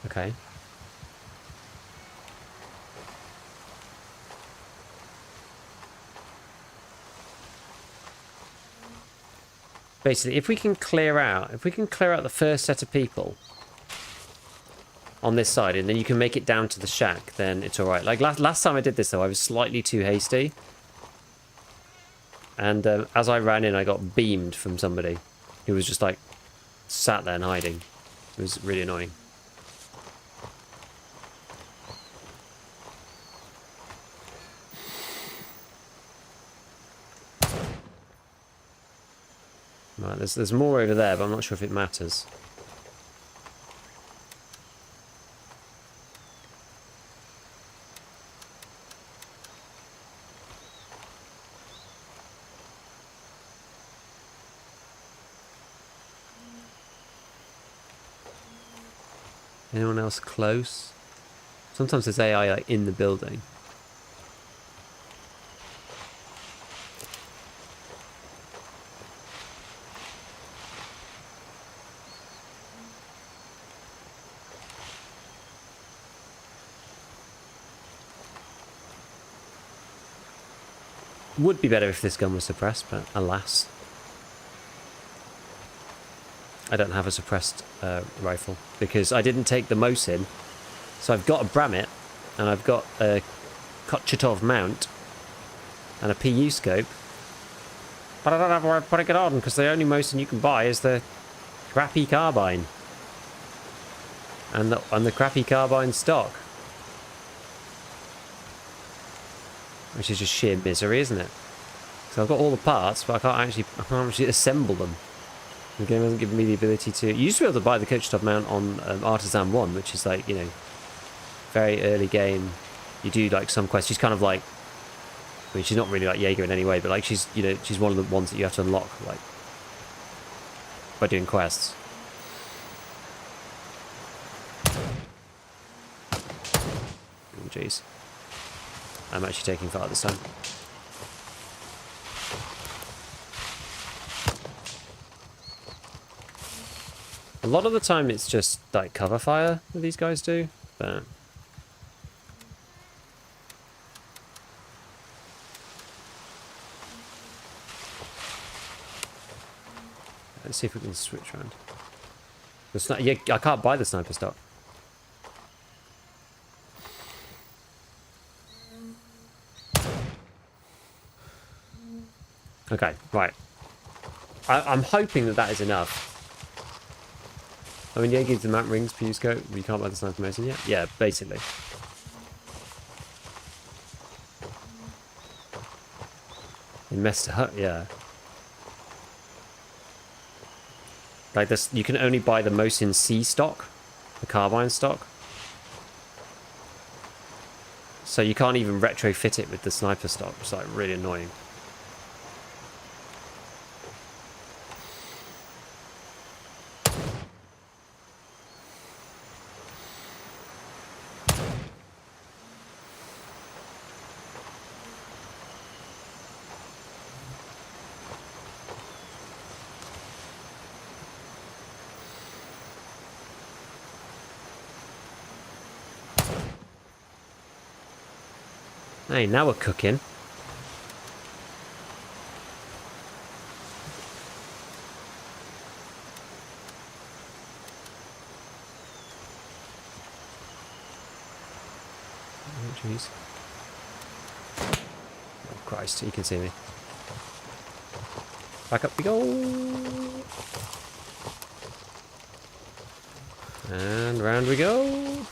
Okay. Basically, if we can clear out the first set of people on this side, and then you can make it down to the shack, then it's all right. Like last time I did this though, I was slightly too hasty, and as I ran in, I got beamed from somebody who was just like sat there and hiding. It was really annoying. Right, there's more over there, but I'm not sure if it matters. Anyone else close? Sometimes there's AI like in the building. Would be better if this gun was suppressed, but alas. I don't have a suppressed rifle because I didn't take the Mosin. So I've got a Bramit, and I've got a Kochitov mount, and a PU scope. But I don't have where I'm putting it on because the only Mosin you can buy is the crappy carbine. And the crappy carbine stock. Which is just sheer misery, isn't it? So I've got all the parts, but I can't actually assemble them. The game hasn't given me the ability to... You used to be able to buy the coach top mount on Artisan 1, which is like, you know, very early game. You do like some quests. She's kind of like... I mean, she's not really like Jaeger in any way, but like she's, you know, she's one of the ones that you have to unlock, like, by doing quests. Oh, jeez. I'm actually taking fire this time. A lot of the time it's just like cover fire that these guys do, but... Let's see if we can switch around. Yeah, I can't buy the sniper stock. Okay, right. I'm hoping that is enough. I mean, yeah, gives the map rings per use scope. You can't buy the sniper mason yet? Yeah, basically. You messed up, yeah. Like this, you can only buy the Mosin C stock, the carbine stock. So you can't even retrofit it with the sniper stock. It's like really annoying. Hey, now we're cooking. Oh, jeez. Oh, Christ, you can see me. Back up we go. And round we go.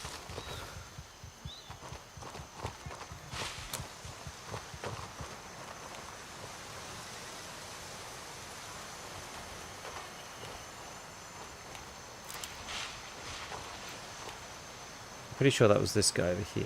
Pretty sure that was this guy over here.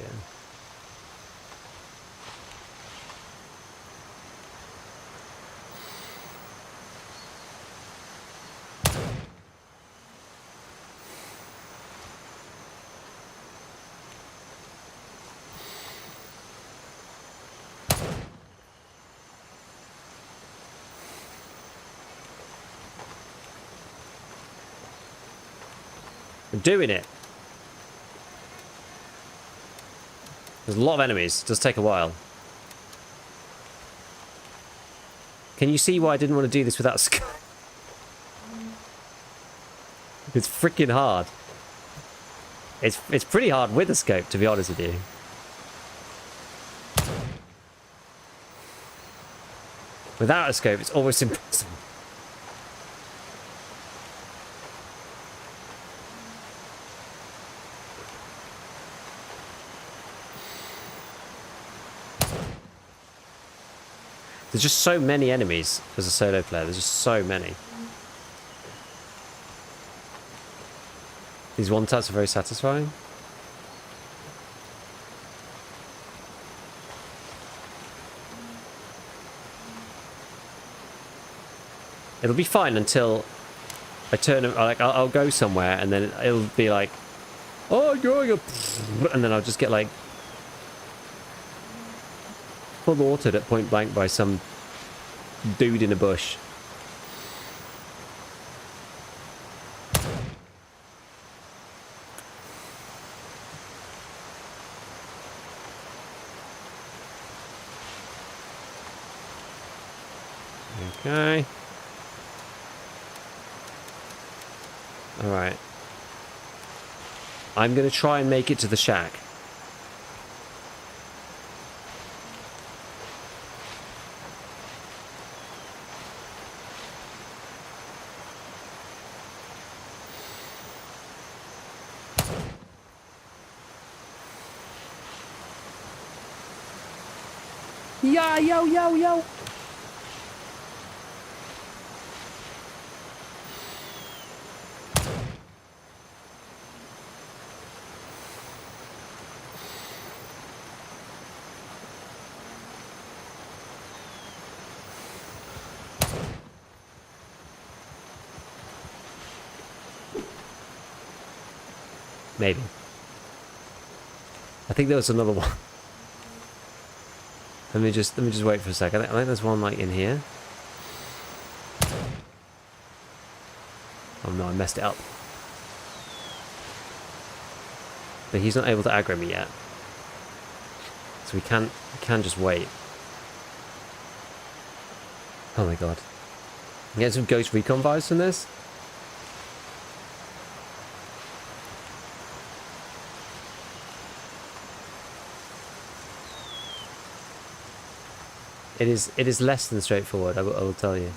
I'm doing it. There's a lot of enemies. It does take a while. Can you see why I didn't want to do this without a scope? It's freaking hard. It's pretty hard with a scope, to be honest with you. Without a scope, it's almost impossible. There's just so many enemies as a solo player. There's just so many. These one-taps are very satisfying. It'll be fine until I turn, like, I'll go somewhere and then it'll be like, oh, going up, and then I'll just get like full autoed at point blank by some dude in a bush. Okay. All right. I'm going to try and make it to the shack. Yeah, yo. Maybe. I think there was another one. Let me just wait for a second. I think there's one like in here. Oh no, I messed it up. But he's not able to aggro me yet. So we can just wait. Oh my god. Get some Ghost Recon vibes from this. It is less than straightforward, I will tell you.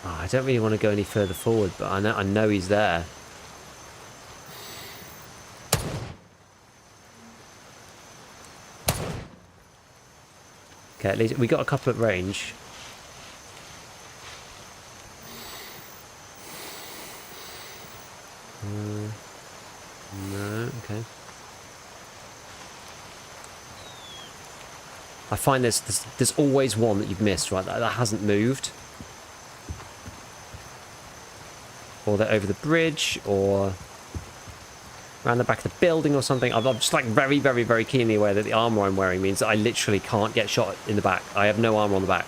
Oh, I don't really want to go any further forward, but I know he's there. Okay, at least we got a couple at range. No, okay. I find there's always one that you've missed, right? That hasn't moved. Or they're over the bridge, or around the back of the building or something. I'm just like very, very, very keenly aware that the armor I'm wearing means that I literally can't get shot in the back. I have no armor on the back.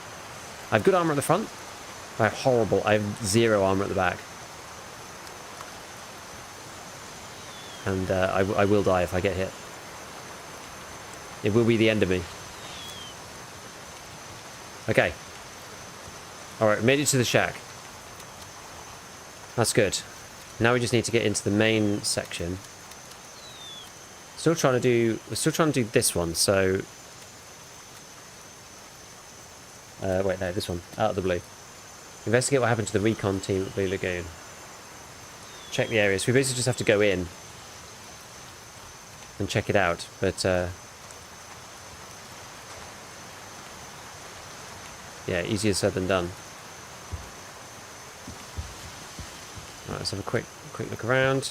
I have good armor at the front. I have horrible. I have zero armor at the back. And I will die if I get hit. It will be the end of me. Okay. Alright, we made it to the shack. That's good. Now we just need to get into the main section. We're still trying to do this one, so wait, no, this one, out of the blue. Investigate what happened to the recon team at Blue Lagoon. Check the areas. We basically just have to go in and check it out, but yeah, easier said than done. Alright, let's have a quick look around.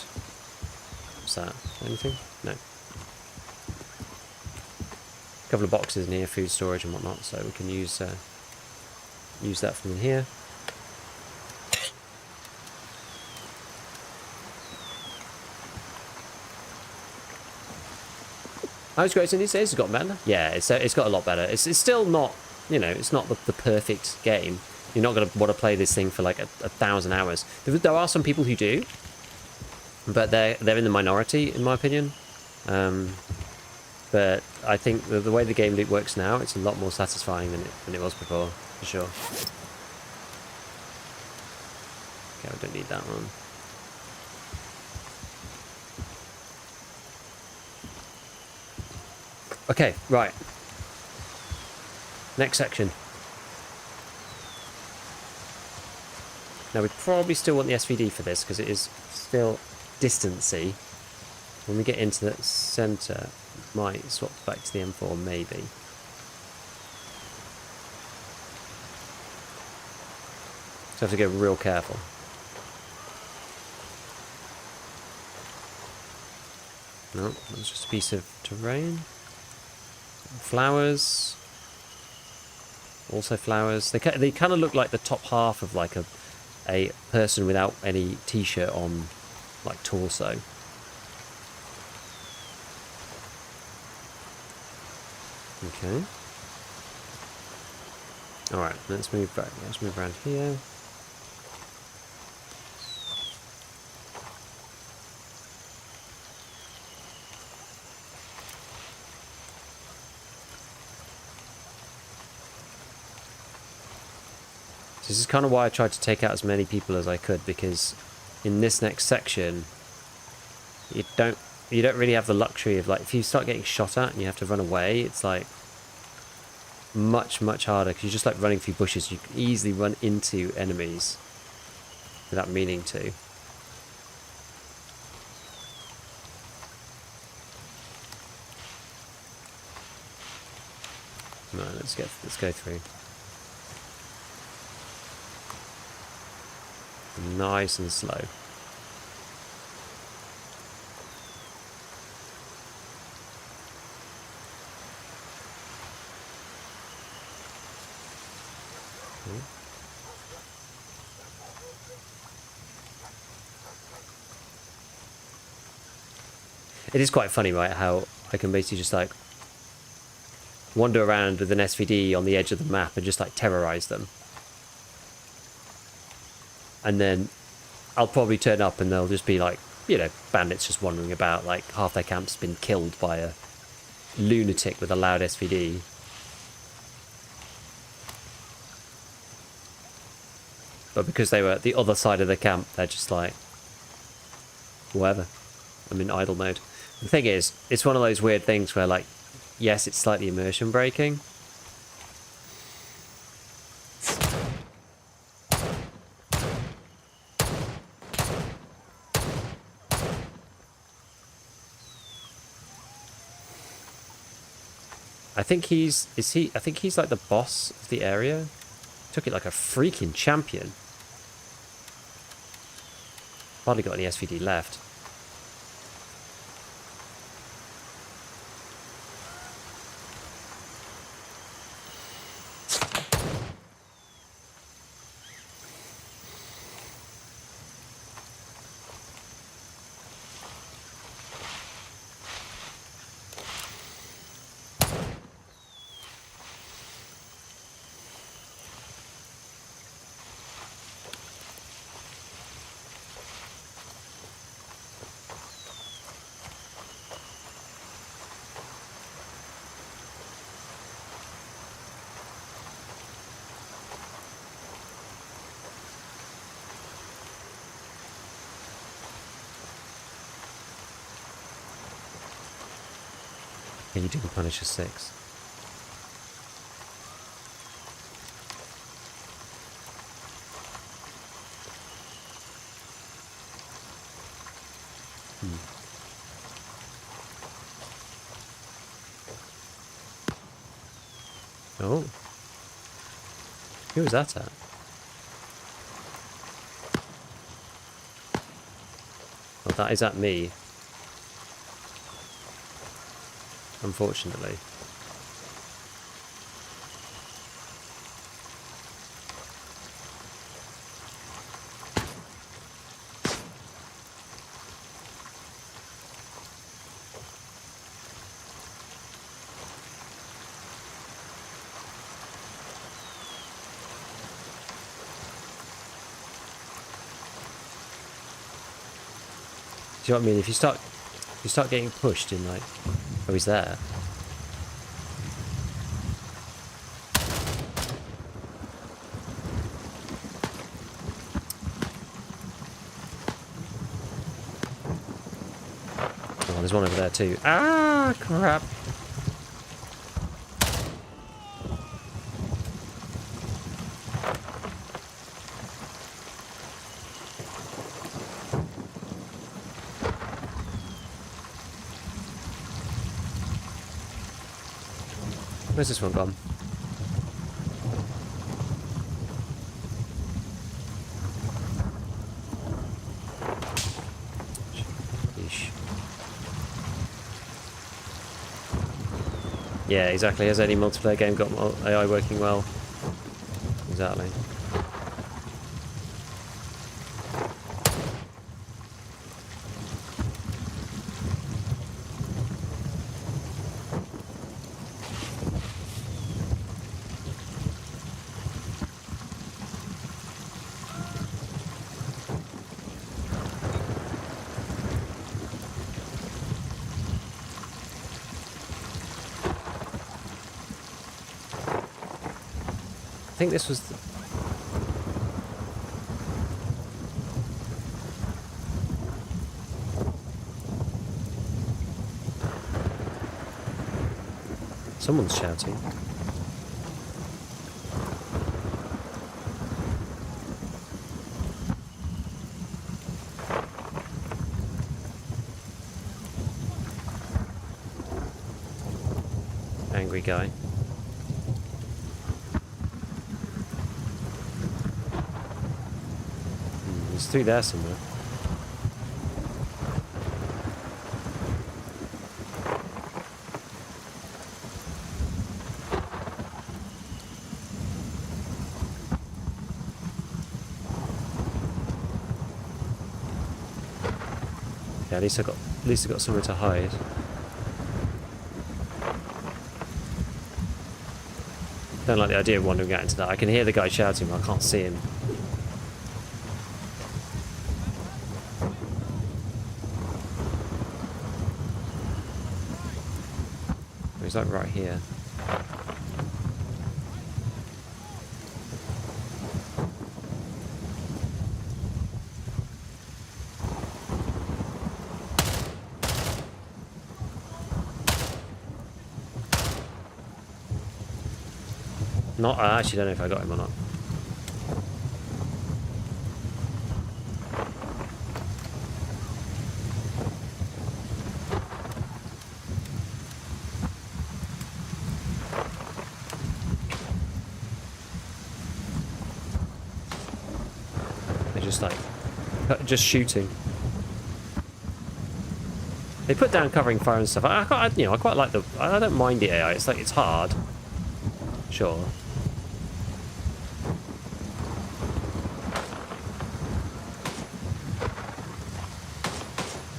What's that? Anything? No. A couple of boxes in here, food storage and whatnot, so we can use that from in here. How's Grayson these days? It's got better. Yeah, it's got a lot better. It's still not, you know, it's not the perfect game. You're not going to want to play this thing for like 1,000 hours. There are some people who do, but they're in the minority, in my opinion. But I think the way the game loop works now, it's a lot more satisfying than it was before, for sure. Okay, I don't need that one. Okay, right. Next section. Now we probably still want the SVD for this because it is still distancy. When we get into the centre, might swap back to the M4 maybe. So I have to go real careful. No, that's just a piece of terrain. Flowers. Also flowers. They kind of look like the top half of like a person without any t-shirt on, like torso. Okay. Alright, let's move back. Let's move around here. This is kind of why I tried to take out as many people as I could, because in this next section you don't really have the luxury of, like, if you start getting shot at and you have to run away, it's like much harder because you're just like running through bushes. You can easily run into enemies without meaning to. Right, let's go through. Nice and slow. It is quite funny, right, how I can basically just like wander around with an SVD on the edge of the map and just like terrorize them. And then I'll probably turn up and they'll just be like, you know, bandits just wandering about, like half their camp's been killed by a lunatic with a loud SVD. But because they were at the other side of the camp, they're just like, whatever. I'm in idle mode. The thing is, it's one of those weird things where, like, yes, it's slightly immersion breaking. I think he's like the boss of the area. Took it like a freaking champion. Hardly got any SVD left. Yeah, you do Punisher 6. Oh. Who was that at? Well, that is at me. Unfortunately. Do you know what I mean? If you start getting pushed in, like, oh, he's there. Oh, there's one over there too. Ah, crap. Where's this one gone? Yeesh. Yeah, exactly. Has any multiplayer game got AI working well? Exactly. I think this was the... Someone's shouting. cavalry guy. He's through there somewhere. Yeah, at least I got somewhere to hide. Don't like the idea of wandering out into that. I can hear the guy shouting, but I can't see him. He's like right here. Not, I actually don't know if I got him or not. They're just like, just shooting. They put down covering fire and stuff. I quite like the. I don't mind the AI. It's like it's hard. Sure.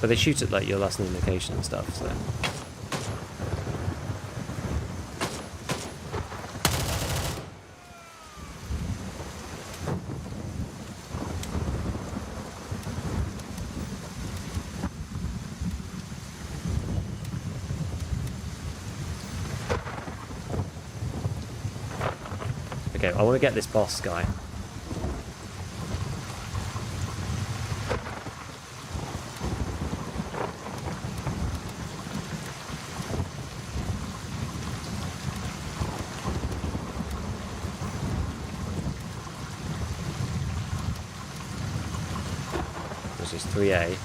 But they shoot at like your last known location and stuff, so. Okay, I want to get this boss guy. This is 3A.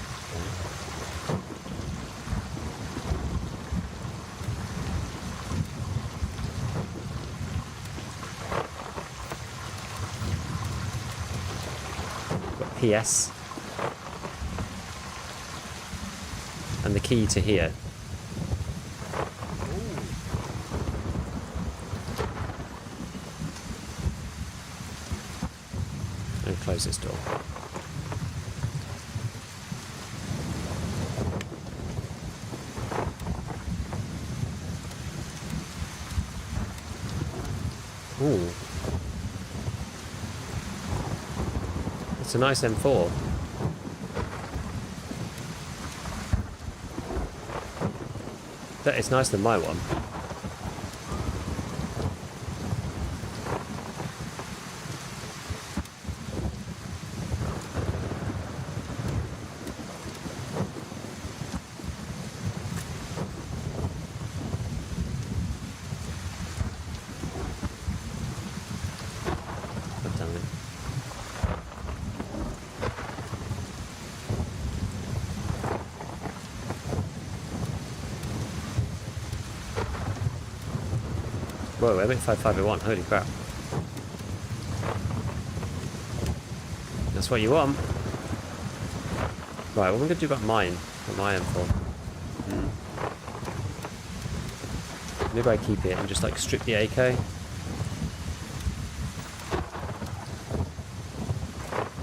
PS and the key to here. And close this door. Ooh. It's a nice M4. It's nicer than my one. God damn it. Whoa, M85501, holy crap. That's what you want. Right, what am I going to do about mine? What my M4? Maybe I keep it and just like strip the AK.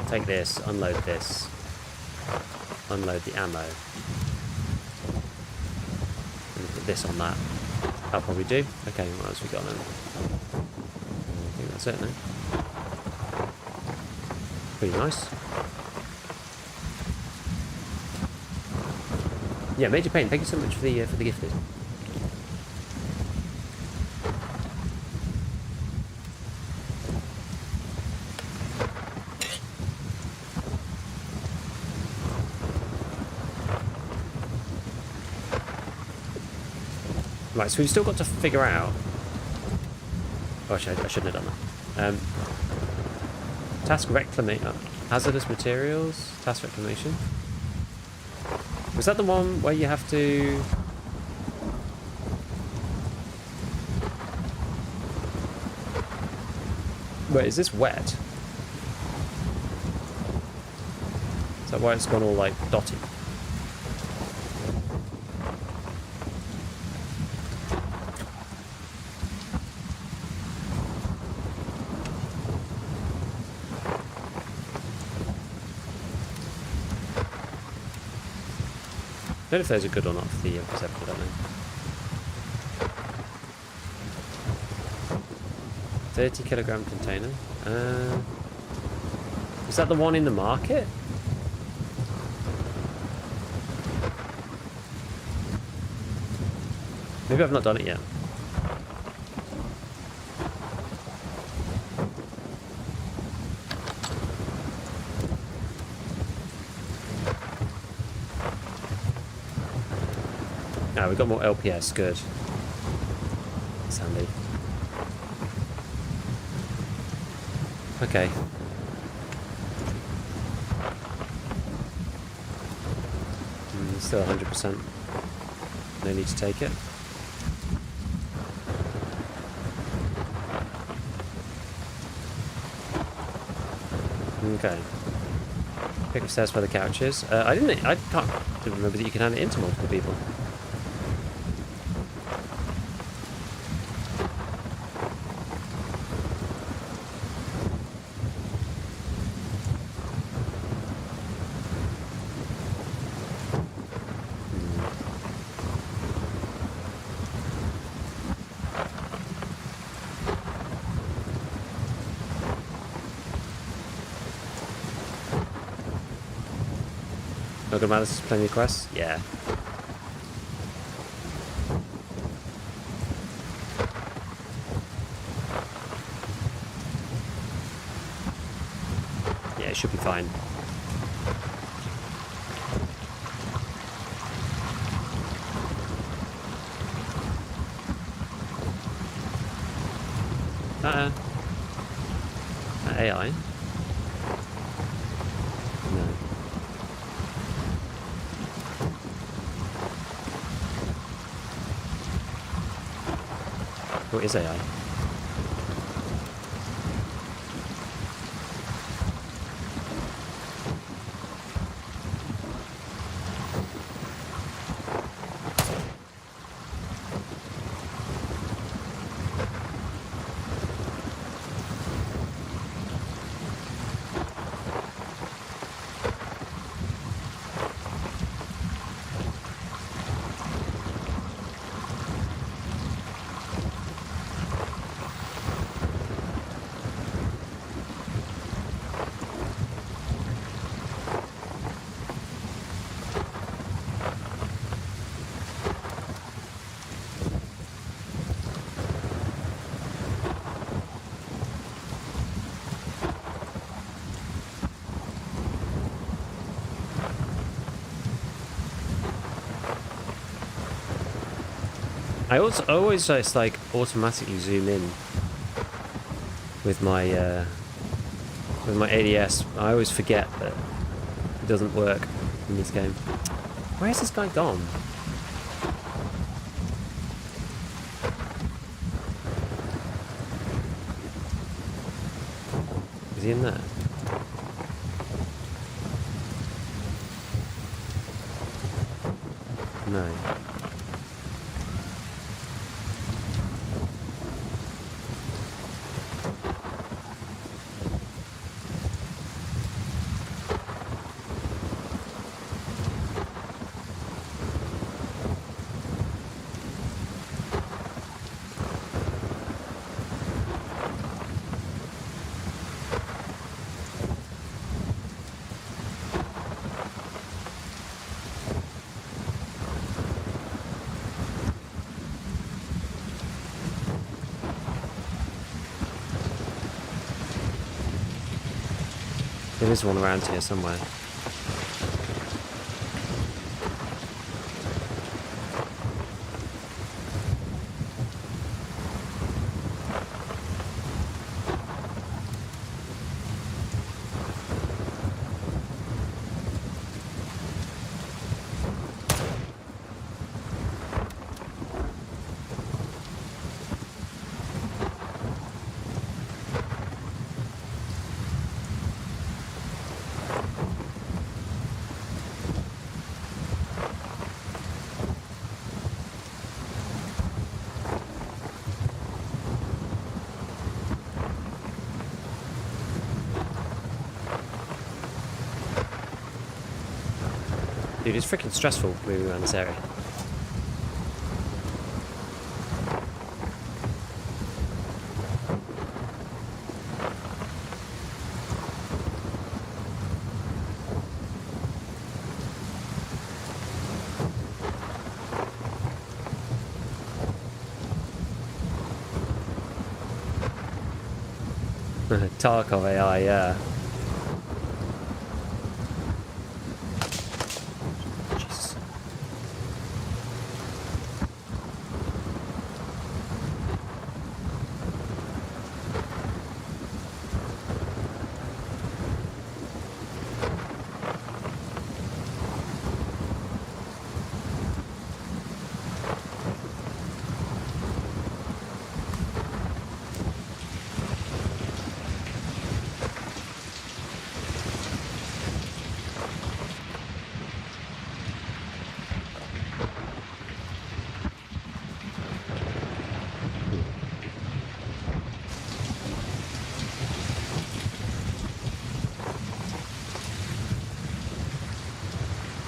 Take this, unload this. Unload the ammo. And put this on that. That'll probably do. Okay, what else we got then? I think that's it now. Pretty nice. Yeah, Major Pain, thank you so much for the gifted. Right, so we've still got to figure out. Oh, I shouldn't have done that. Task reclamation. Hazardous materials. Task reclamation. Was that the one where you have to? Wait, is this wet? Is that why it's gone all like dotty? I don't know if those are good or not for the perception, I don't know. 30-kilogram container. Is that the one in the market? Maybe I've not done it yet. Ah, we've got more LPS, good. That's handy. Okay. Still 100%. No need to take it. Okay. Pick up stairs by the couches. I can't remember that you can hand it into multiple people. Not gonna matter, there's plenty of quests? Yeah. Yeah, it should be fine. AI? No. What is AI? I always just like automatically zoom in with my ADS. I always forget that it doesn't work in this game. Where's this guy gone? Is he in there? No. There is one around here somewhere. Dude, it's freaking stressful moving around this area. Tarkov AI, yeah. Jesus.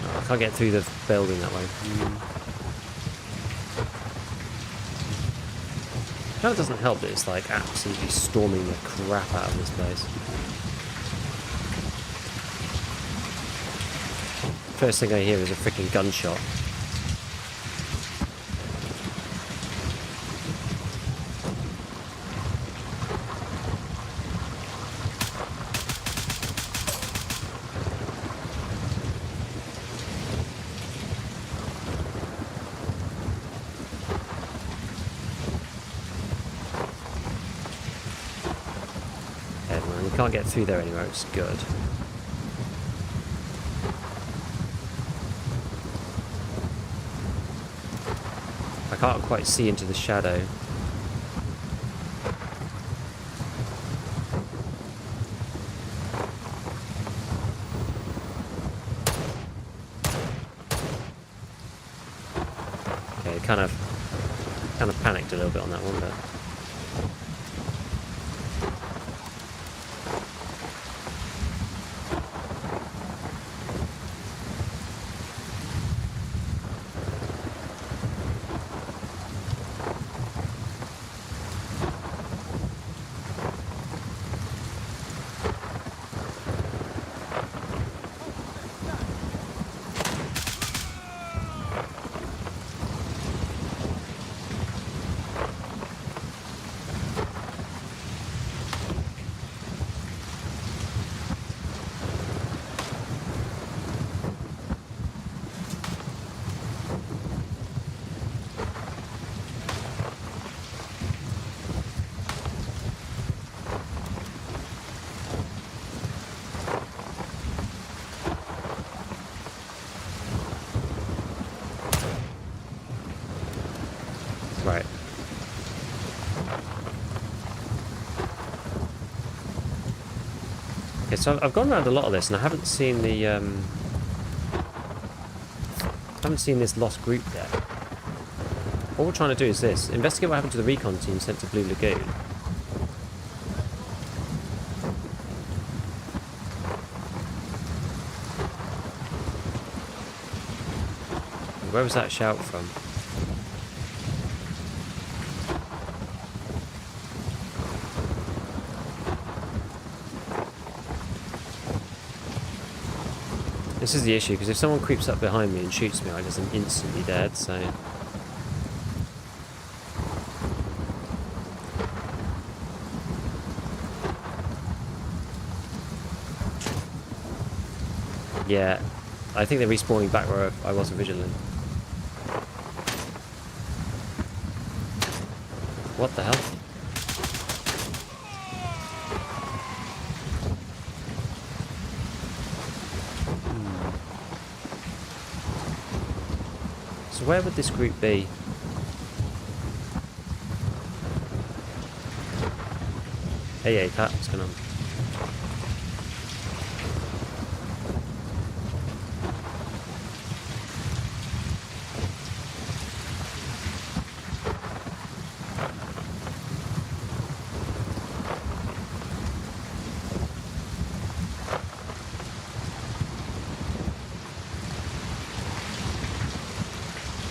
I can't get through the building that way. Now it doesn't help that it's like absolutely storming the crap out of this place. First thing I hear is a freaking gunshot. Can't get through there anywhere, it's good. I can't quite see into the shadow. Okay, kind of panicked a little bit on that one, but right. Okay, so I've gone around a lot of this and I haven't seen the this lost group yet. What we're trying to do is this: investigate what happened to the recon team sent to Blue Lagoon. Where was that shout from? This is the issue, because if someone creeps up behind me and shoots me, I just am instantly dead, so... Yeah, I think they're respawning back where I wasn't vigilant. What the hell? So where would this group be? Hey, Cat, what's going on?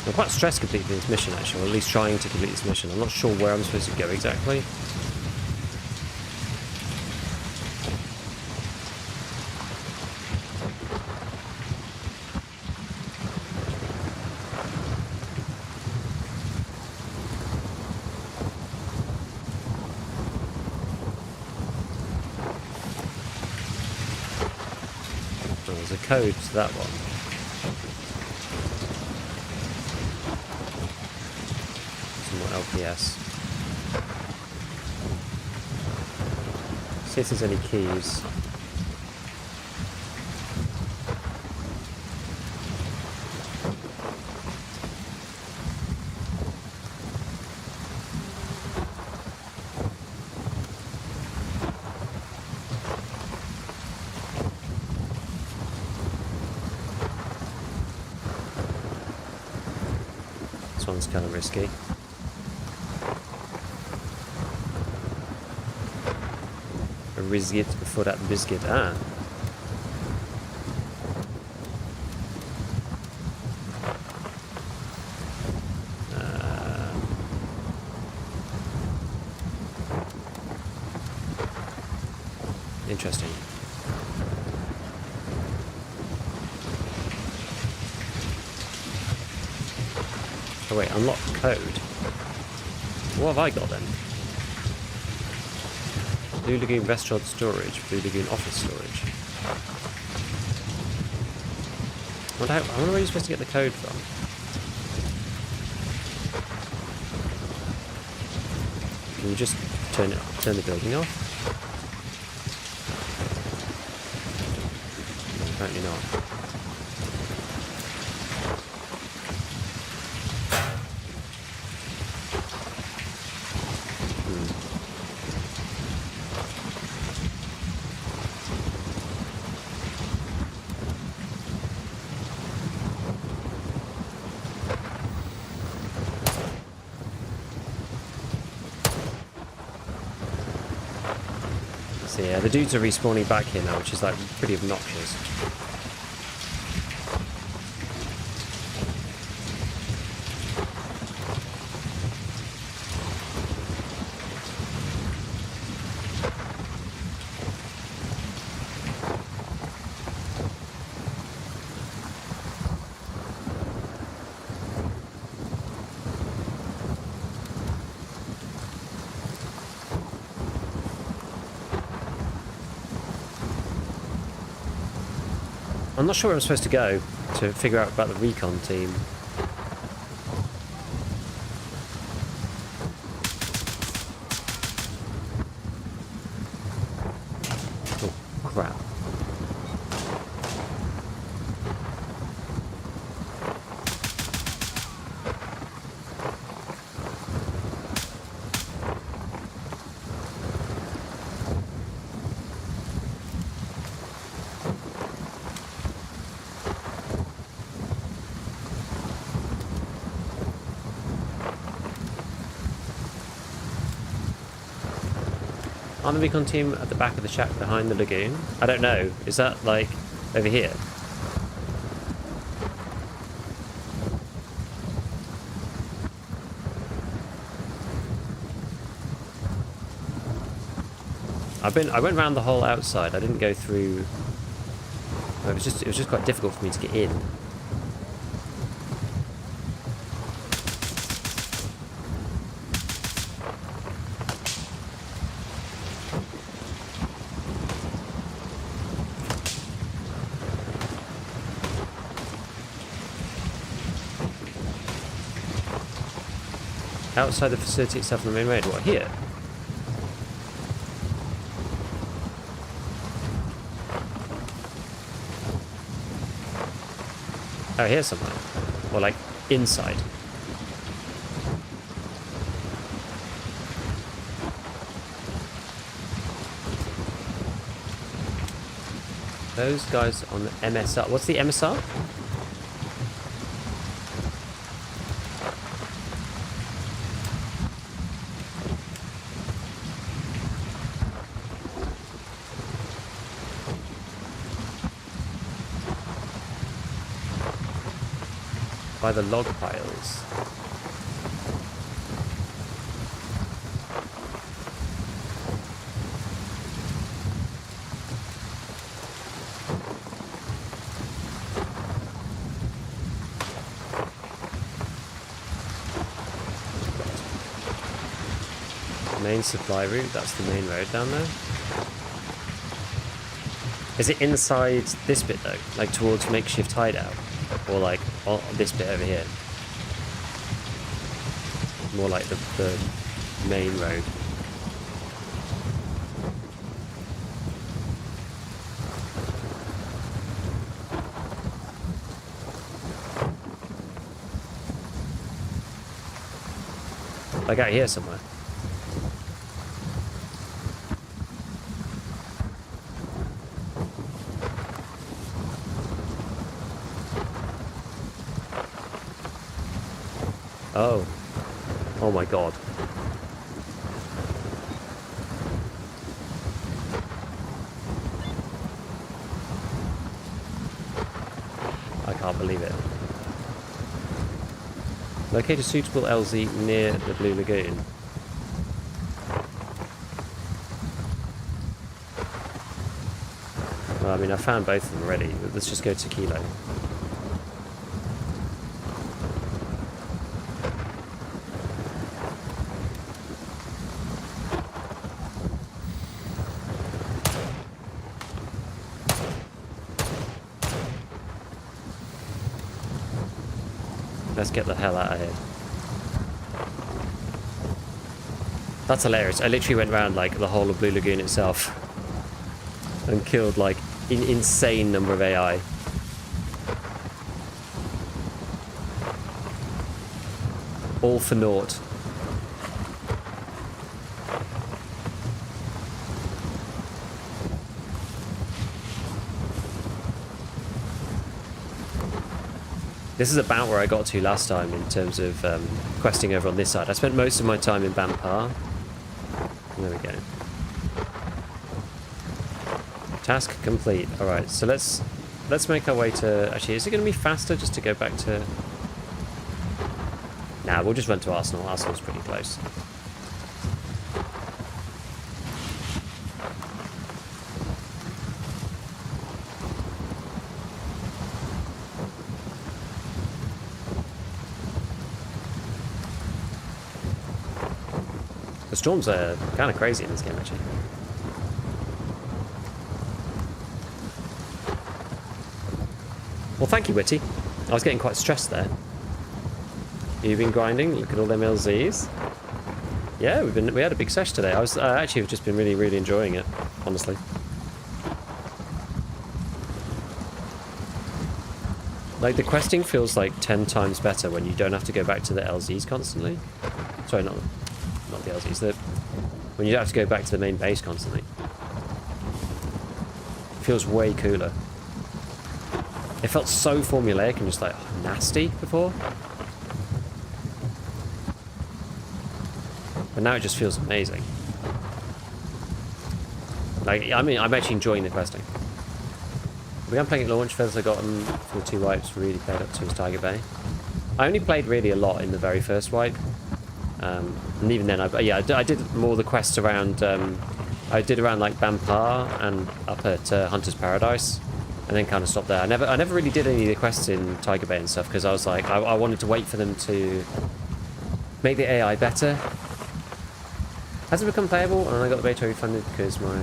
I'm quite stressed completing this mission, actually, or at least trying to complete this mission. I'm not sure where I'm supposed to go exactly. Oh, there's a code to that one. LPS. See if there's any keys. This one's kind of risky. Risket for that biscuit. Ah. Interesting. Oh wait, unlock code. What have I got then? Blue Lagoon restaurant storage, Blue Lagoon office storage. I wonder where you're supposed to get the code from. Can you just turn the building off? No, apparently not. So yeah, the dudes are respawning back here now, which is like pretty obnoxious. I'm not sure where I'm supposed to go to figure out about the recon team. Oh, crap. On the recon team at the back of the shack behind the lagoon? I don't know. Is that like over here? I went around the whole outside. I didn't go through. It was just quite difficult for me to get in. Outside the facility itself on the main road. What, here? Oh, here somewhere. Or like inside. Those guys on the MSR. What's the MSR? by the log piles. Main supply route, that's the main road down there. Is it inside this bit though? Like towards makeshift hideout? Or like on this bit over here? More like the main road. Like out here somewhere. Oh. Oh my god. I can't believe it. Locate a suitable LZ near the Blue Lagoon. Well, I mean, I found both of them already. Let's just go to Kilo. Let's get the hell out of here. That's hilarious. I literally went around like the whole of Blue Lagoon itself and killed like an insane number of AI. All for naught. This is about where I got to last time in terms of questing over on this side. I spent most of my time in Bampar. There we go. Task complete. Alright, so let's make our way to... Actually, is it going to be faster just to go back to... Nah, we'll just run to Arsenal. Arsenal's pretty close. The storms are kind of crazy in this game, actually. Well, thank you, Witty. I was getting quite stressed there. You've been grinding. Look at all them LZs. Yeah, we had a big sesh today. I actually have just been really enjoying it, honestly. Like the questing feels like 10 times better when you don't have to go back to the LZs constantly. Sorry, not the LZs. When you don't have to go back to the main base constantly. It feels way cooler. It felt so formulaic and just like nasty before. But now it just feels amazing. Like, I mean, I'm actually enjoying the questing. We began playing at launch, feathers I got them for the 2 wipes, really played up to his Tiger Bay. I only played really a lot in the very first wipe. And even then, I did more of the quests around, I did around like Bampar and up at Hunter's Paradise. And then kind of stopped there. I never really did any of the quests in Tiger Bay and stuff because I was like, I wanted to wait for them to make the AI better. Has it become playable? And I got the beta refunded because my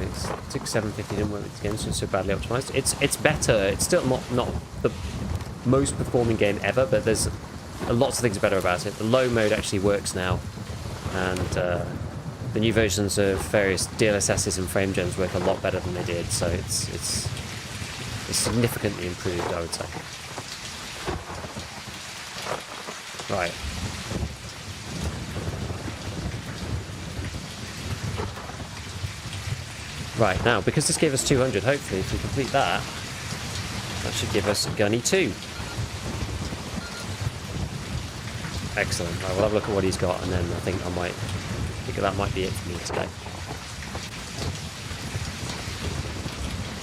6750 didn't work with this game, so it's so badly optimized. It's better. It's still not the most performing game ever, but there's lots of things better about it. The low mode actually works now, and the new versions of various DLSSs and frame gens work a lot better than they did. So it's significantly improved, I would say. Right. Right, now, because this gave us 200, hopefully, if we complete that, that should give us Gunny 2. Excellent. Right, we'll have a look at what he's got, and then I think that might be it for me today.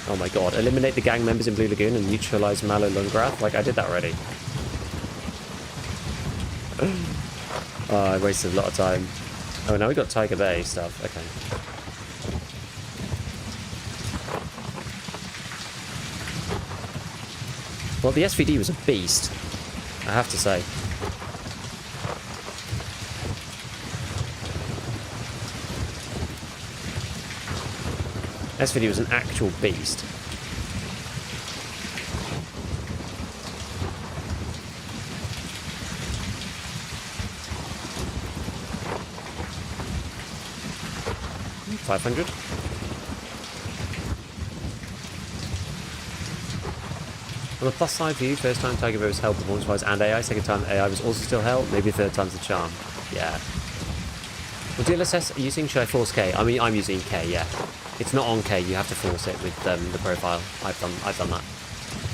Oh my god, eliminate the gang members in Blue Lagoon and neutralize Malo Lungrath? Like, I did that already. Oh, I wasted a lot of time. Oh, now we got Tiger Bay stuff. Okay. Well, the SVD was a beast, I have to say. SVD was an actual beast. $500. On the plus side for you, first time Tiger Bay was hell performance-wise and AI, second time AI was also still hell, maybe third time's the charm. Yeah. Well, DLSS, are you using, should I force K? I mean, I'm using K, yeah. It's not on K, you have to force it with the profile. I've done that.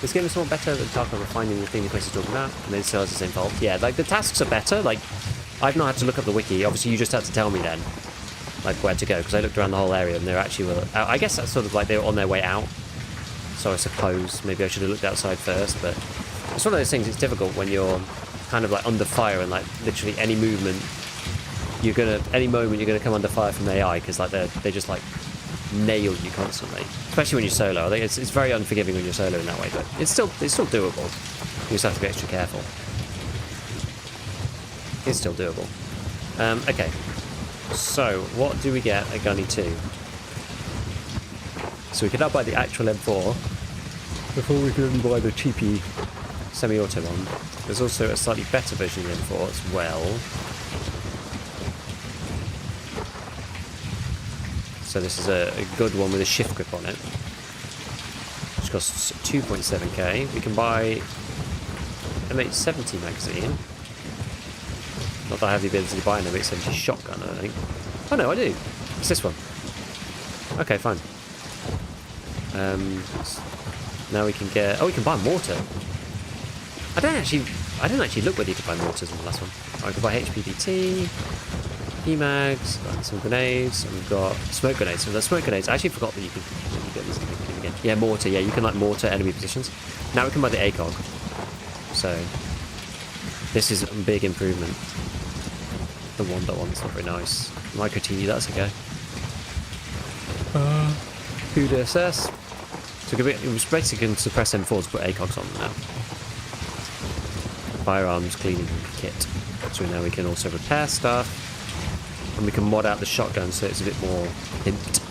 This game is somewhat better than Tarkov of finding the thing the quest is talking about, and then it still has the same fault. Yeah, like the tasks are better, like, I've not had to look up the wiki, obviously you just had to tell me then, like where to go, because I looked around the whole area and they're actually, I guess that's sort of like they were on their way out. So I suppose maybe I should have looked outside first, but it's one of those things, it's difficult when you're kind of like under fire and like literally any movement, any moment you're gonna come under fire from the AI, because like they just like nail you constantly, especially when you're solo. I think it's very unforgiving when you're solo in that way, but it's still doable. You just have to be extra careful. It's still doable. Okay, so what do we get at Gunny 2? So we can now buy the actual M4 before we can buy the cheapy semi-auto one. There's also a slightly better version of the M4 as well. So this is a good one with a shift grip on it, which costs 2.7k. We can buy an M870 magazine. Not that I have the ability to buy an M870 shotgun, I don't think. Oh no, I do. It's this one. Okay, fine. Now we can get. Oh, we can buy mortar. I didn't actually look whether you could buy mortars in the last one. I could buy HPDT, PMags, got some grenades, and we've got smoke grenades. So the smoke grenades, I actually forgot that you could get these again. Yeah, mortar. Yeah, you can like mortar enemy positions. Now we can buy the ACOG. So this is a big improvement. The 1.1's not very nice. Micro T, that's okay. Food SS. So it was basically going to suppress M4s, put ACOGs on them now. Firearms cleaning kit. So now we can also repair stuff. And we can mod out the shotgun so it's a bit more pimped.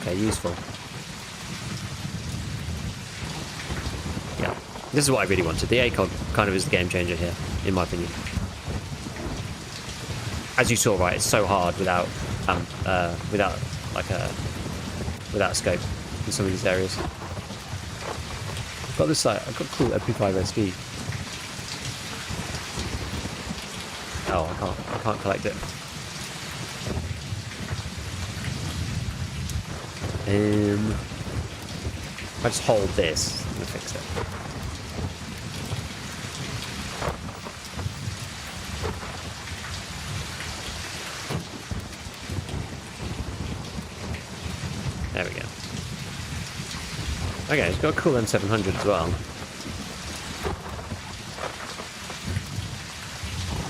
Okay, useful. Yeah, this is what I really wanted. The ACOG kind of is the game changer here, in my opinion. As you saw, right, it's so hard without scope in some of these areas. I've got this I've got a cool MP5 SD. Oh, I can't collect it. If I just hold this, I'm gonna fix it. There we go. Okay, it's got a cool M700 as well.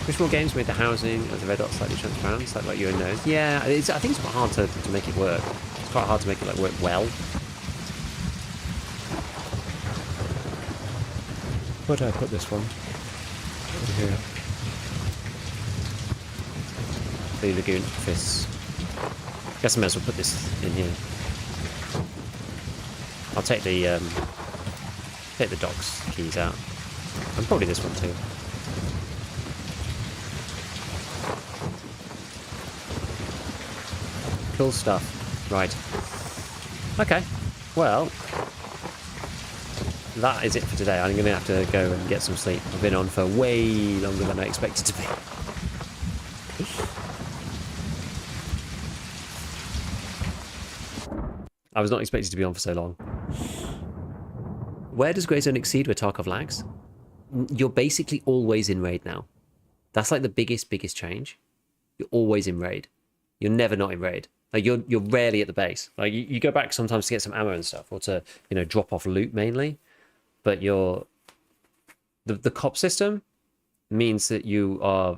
Which more games made the housing of the red dot slightly transparent, slightly like your nose? Yeah, I think it's quite hard to make it work. It's quite hard to make it like work well. Where did I put this one? Over here. The Lagoon office. Guess I may as well put this in here. I'll take the docks keys out. And probably this one too. Cool stuff. Right. Okay. Well, that is it for today. I'm going to have to go and get some sleep. I've been on for way longer than I expected to be. I was not expected to be on for so long. Where does Grey Zone exceed where Tarkov lags? You're basically always in raid now. That's like the biggest change. You're always in raid. You're never not in raid. Like you're rarely at the base. Like you go back sometimes to get some ammo and stuff, or to drop off loot mainly. But the cop system means that you are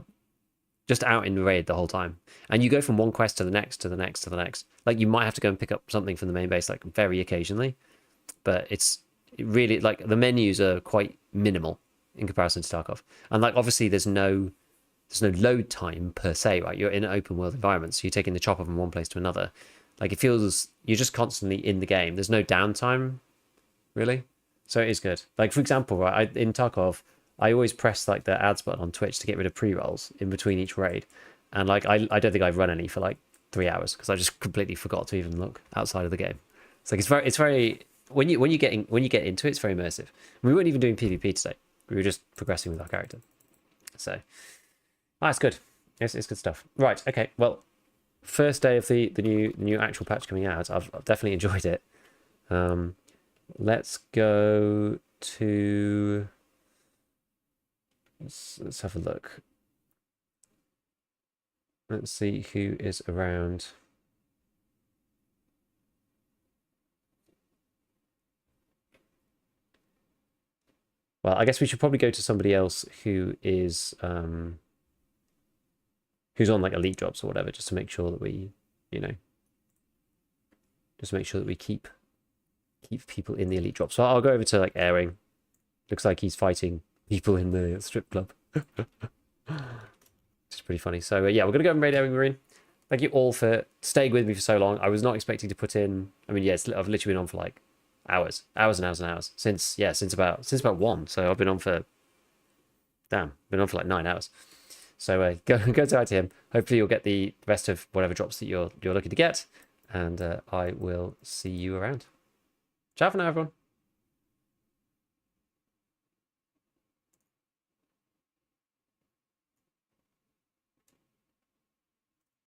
just out in the raid the whole time, and you go from one quest to the next, to the next, to the next. Like, you might have to go and pick up something from the main base, like very occasionally, but it really, like, the menus are quite minimal in comparison to Tarkov. And like, obviously there's no load time per se, right? You're in an open world environment, so you're taking the chopper from one place to another. Like, it feels you're just constantly in the game. There's no downtime, really. So it is good. Like, for example, right, in Tarkov, I always press like the ads button on Twitch to get rid of pre-rolls in between each raid. And like, I don't think I've run any for like 3 hours because I just completely forgot to even look outside of the game. It's like, it's very when you get into it, it's very immersive. We weren't even doing PvP today. We were just progressing with our character. So it's good. It's good stuff. Right. Okay. Well, first day of the new actual patch coming out. I've definitely enjoyed it. Let's go to. Let's have a look. Let's see who is around. Well, I guess we should probably go to somebody else who is who's on like elite jobs or whatever, just to make sure that we, just make sure that we keep people in the elite jobs. So I'll go over to like airing. Looks like he's fighting people in the strip club. It's pretty funny. So yeah, we're gonna go and raid airing Marine. Thank you all for staying with me for so long. I was not expecting to put in. I mean, yes, I've literally been on for like hours and hours since about 1. So I've been on for been on for like 9 hours. So go to ITM. Hopefully you'll get the rest of whatever drops that you're looking to get, and I will see you around. Ciao for now, everyone.